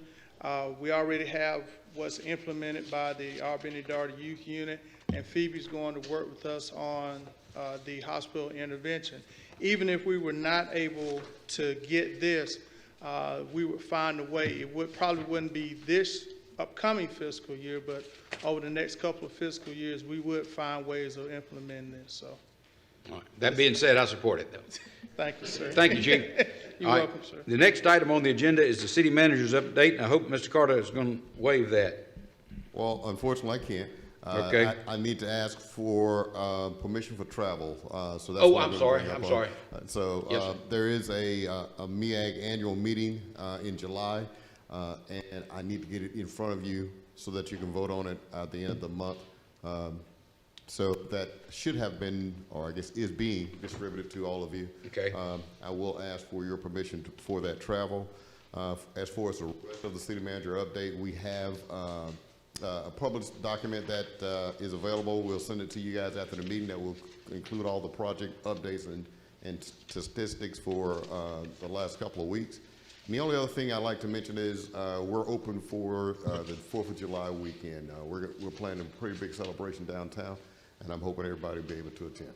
We already have what's implemented by the Albany-Darty Youth Unit, and Phoebe's going to work with us on the hospital intervention. Even if we were not able to get this, we would find a way. It probably wouldn't be this upcoming fiscal year, but over the next couple of fiscal years, we would find ways of implementing this. So, All right. That being said, I support it, though. thank you, sir. Thank you, Chief. You're All right. welcome, sir. The next item on the agenda is the city manager's update, and I hope Mr. Carter is going to waive that. Well, unfortunately, I can't. Okay. I need to ask for permission for travel. So that's Oh, what I'm gonna sorry. bring up I'm on. sorry. So Yes, sir. there is a MEAG annual meeting in July, and I need to get it in front of you so that you can vote on it at the end of the month. So that should have been, or I guess is being distributed to all of you. Okay. I will ask for your permission for that travel. As far as the rest of the city manager update, we have a published document that is available. We'll send it to you guys after the meeting that will include all the project updates and statistics for the last couple of weeks. And the only other thing I'd like to mention is we're open for the 4th of July weekend. We're planning a pretty big celebration downtown, and I'm hoping everybody will be able to attend.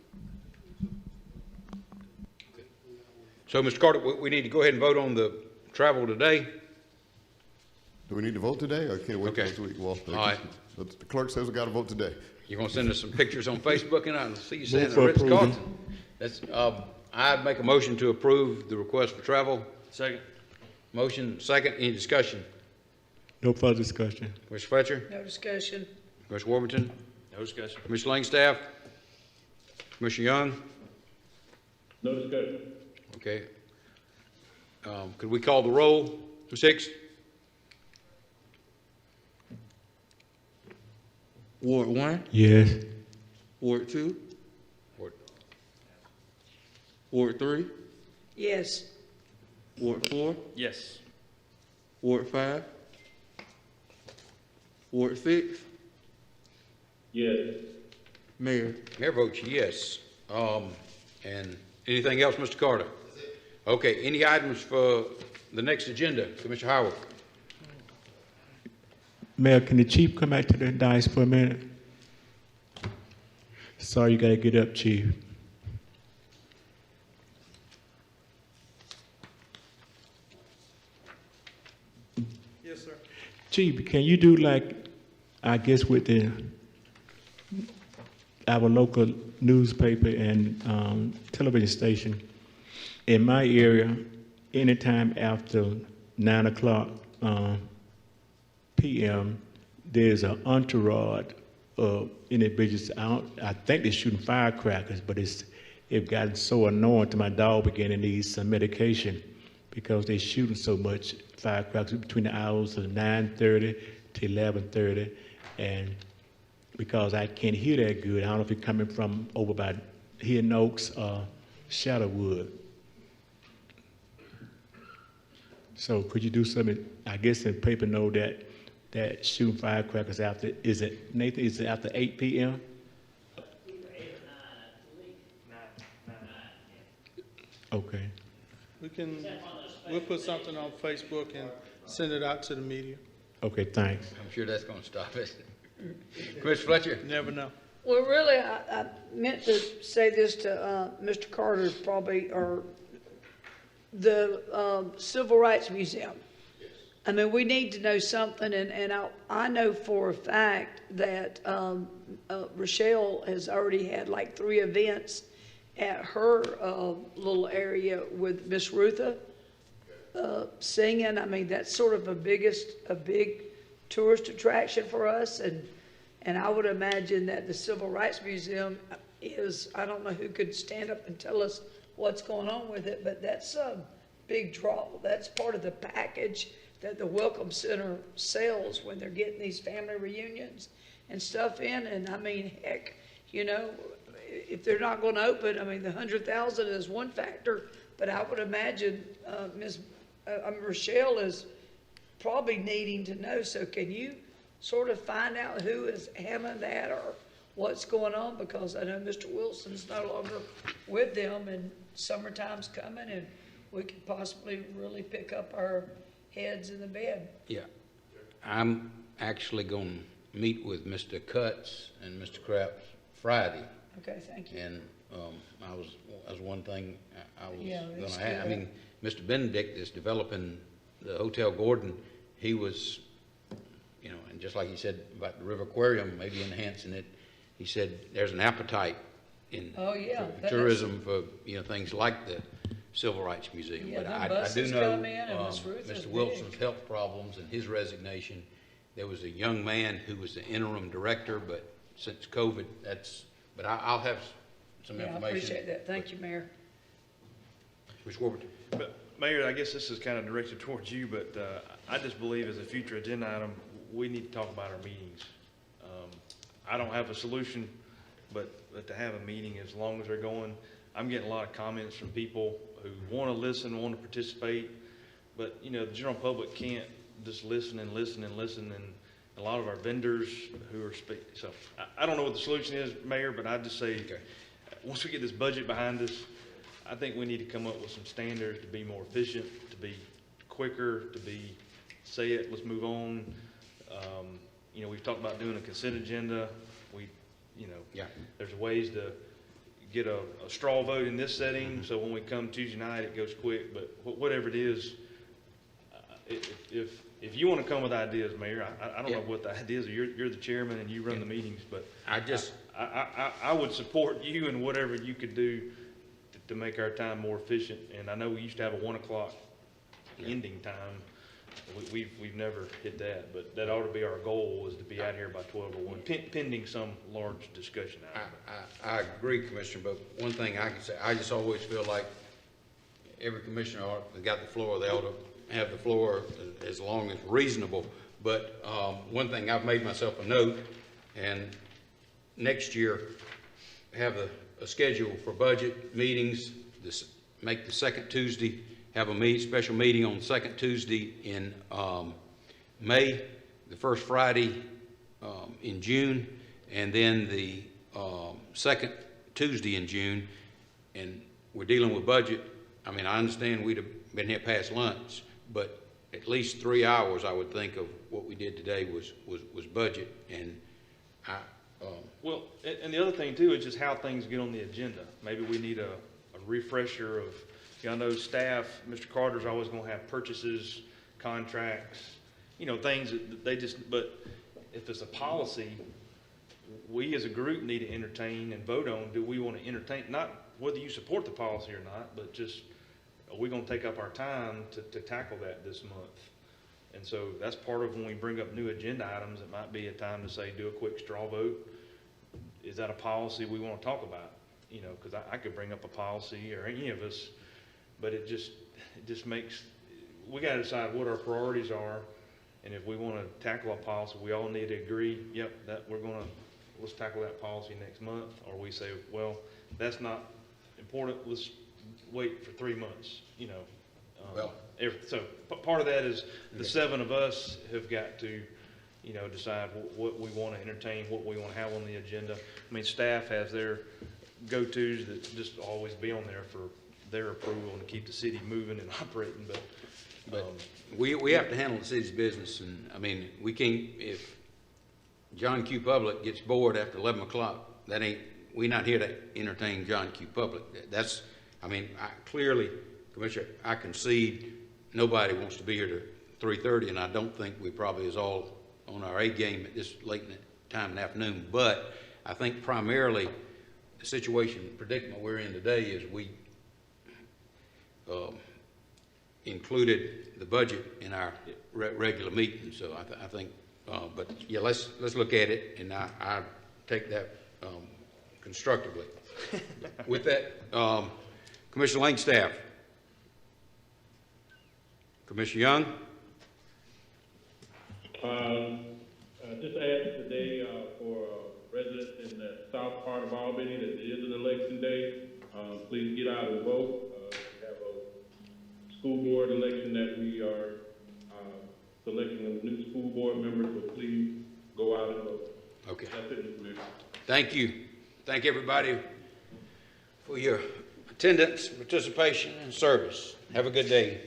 So, Mr. Carter, we need to go ahead and vote on the travel today. Do we need to vote today, or can we wait till Okay. next week? Well, All right. The clerk says we got to vote today. You're going to send us some pictures on Facebook, and I'll see you saying Move the for Ritz-Carlton. approval. That's, I'd make a motion to approve the request for travel. Second. Motion, second, any discussion? No further discussion. Commissioner Fletcher? No discussion. Commissioner Warburton? No discussion. Commissioner Langstaff? Commissioner Young? No discussion. Okay. Could we call the roll? Ms. Hicks? Ward 1, Yes. Ward 2, Ward. Ward 3, Yes. Ward 4, Yes. Ward 5, Ward 6, Yes. Mayor. Mayor votes yes. And anything else, Mr. Carter? Okay, any items for the next agenda? Commissioner Howard? Mayor, can the chief come back to the dais for a minute? Sorry, you gotta get up, chief. Yes, sir. Chief, can you do like, I guess with our local newspaper and television station, in my area, anytime after 9 o'clock p.m., there's an entourage of individuals out. I think they're shooting firecrackers, but it's gotten so annoying to my dog beginning to need some medication because they're shooting so much firecrackers between the hours of 9:30 to 11:30, and because I can't hear that good, I don't know if it's coming from over by Hidden Oaks or Shadowwood. So could you do something, I guess in paper note that shooting firecrackers after, is it, Nathan, is it after 8 p.m.? Okay. We'll put something on Facebook and send it out to the media. Okay, thanks. I'm sure that's gonna stop it. Commissioner Fletcher? Never know. Well, really, I meant to say this to Mr. Carter probably, or the Civil Rights Museum. I mean, we need to know something, and I know for a fact that Rochelle has already had like 3 events at her little area with Miss Rutha singing. I mean, that's sort of a big tourist attraction for us, and I would imagine that the Civil Rights Museum is, I don't know who could stand up and tell us what's going on with it, but that's a big draw. That's part of the package that the Welcome Center sells when they're getting these family reunions and stuff in. And I mean, heck, you know, if they're not going to open, I mean, the 100,000 is one factor, but I would imagine Rochelle is probably needing to know. So can you sort of find out who is handling that or what's going on? Because I know Mr. Wilson's no longer with them, and summertime's coming, and we could possibly really pick up our heads in the bed. Yeah. I'm actually gonna meet with Mr. Cutts and Mr. Kraft Friday. Okay, thank you. And, that's one thing I was Yeah, gonna let's add. I do mean, Mr. Benedict is developing the Hotel Gordon. He was, you know, and just like he said about the River Aquarium, maybe enhancing it, he said there's an appetite in Oh, yeah. for tourism for, you know, things like the Civil Rights Museum. Yeah, But them I do buses know, come in and Miss Ruth is Mr. big. Wilson's health problems and his resignation. There was a young man who was the interim director, but since COVID, but I'll have some Yeah, I information. appreciate that. Thank you, Mayor. Mr. Warburton? But Mayor, I guess this is kind of directed towards you, but I just believe as a future agenda item, we need to talk about our meetings. I don't have a solution, but to have a meeting, as long as they're going, I'm getting a lot of comments from people who want to listen, want to participate, but, you know, the general public can't just listen and listen and listen, and a lot of our vendors who are speaking. So I don't know what the solution is, Mayor, but I just say, once we get this budget behind us, I think we need to come up with some standards to be more efficient, to be quicker, to be, say it, let's move on. You know, we've talked about doing a consent agenda. There's ways to get a straw vote in this setting, so when we come Tuesday night, it goes quick. But whatever it is, if you want to come with ideas, Mayor, I don't know what the ideas are. You're the chairman and you run the meetings, but I would support you in whatever you could do to make our time more efficient. And I know we used to have a 1 o'clock ending time. We've never hit that, but that ought to be our goal, is to be out here by 12 or 1, pending some large discussion item. I agree, Commissioner, but one thing I can say, I just always feel like every commissioner that got the floor, they ought to have the floor as long as reasonable. But one thing, I've made myself a note, and next year, have a schedule for budget meetings, make the second Tuesday, have a special meeting on the second Tuesday in May, the first Friday in June, and then the second Tuesday in June. And we're dealing with budget. I mean, I understand we'd have been here past lunch, but at least 3 hours, I would think, of what we did today was budget. And Well, and the other thing too is just how things get on the agenda. Maybe we need a refresher of, I know staff, Mr. Carter's always going to have purchases, contracts, you know, things that they just, but if it's a policy, we as a group need to entertain and vote on, do we want to entertain, not whether you support the policy or not, but just, are we gonna take up our time to tackle that this month? And so that's part of when we bring up new agenda items, it might be a time to say, do a quick straw vote. Is that a policy we want to talk about? You know, because I could bring up a policy, or any of us, but it just makes, we got to decide what our priorities are. And if we want to tackle a policy, we all need to agree, yep, that let's tackle that policy next month. Or we say, well, that's not important, let's wait for 3 months, you know. So part of that is the 7 of us have got to, you know, decide what we want to entertain, what we want to have on the agenda. I mean, staff has their go-tos that just always be on there for their approval and to keep the city moving and operating, but we have to handle the city's business, and, I mean, we can't, if John Q. Public gets bored after 11 o'clock, we're not here to entertain John Q. Public. That's, I mean, clearly, Commissioner, I concede nobody wants to be here to 3:30, and I don't think we probably is all on our A game at this late time in the afternoon, but I think primarily the situation, predicament we're in today is we included the budget in our regular meeting, so I think, but yeah, let's look at it, and I take that constructively. With that, Commissioner Langstaff. Commissioner Young? Just ask today for residents in the south part of Albany that it is an election day. Please get out and vote. We have a school board election that we are selecting a new school board member, so please go out and vote. Okay. That's it, Mr. Mayor. Thank you. Thank everybody for your attendance, participation, and service. Have a good day.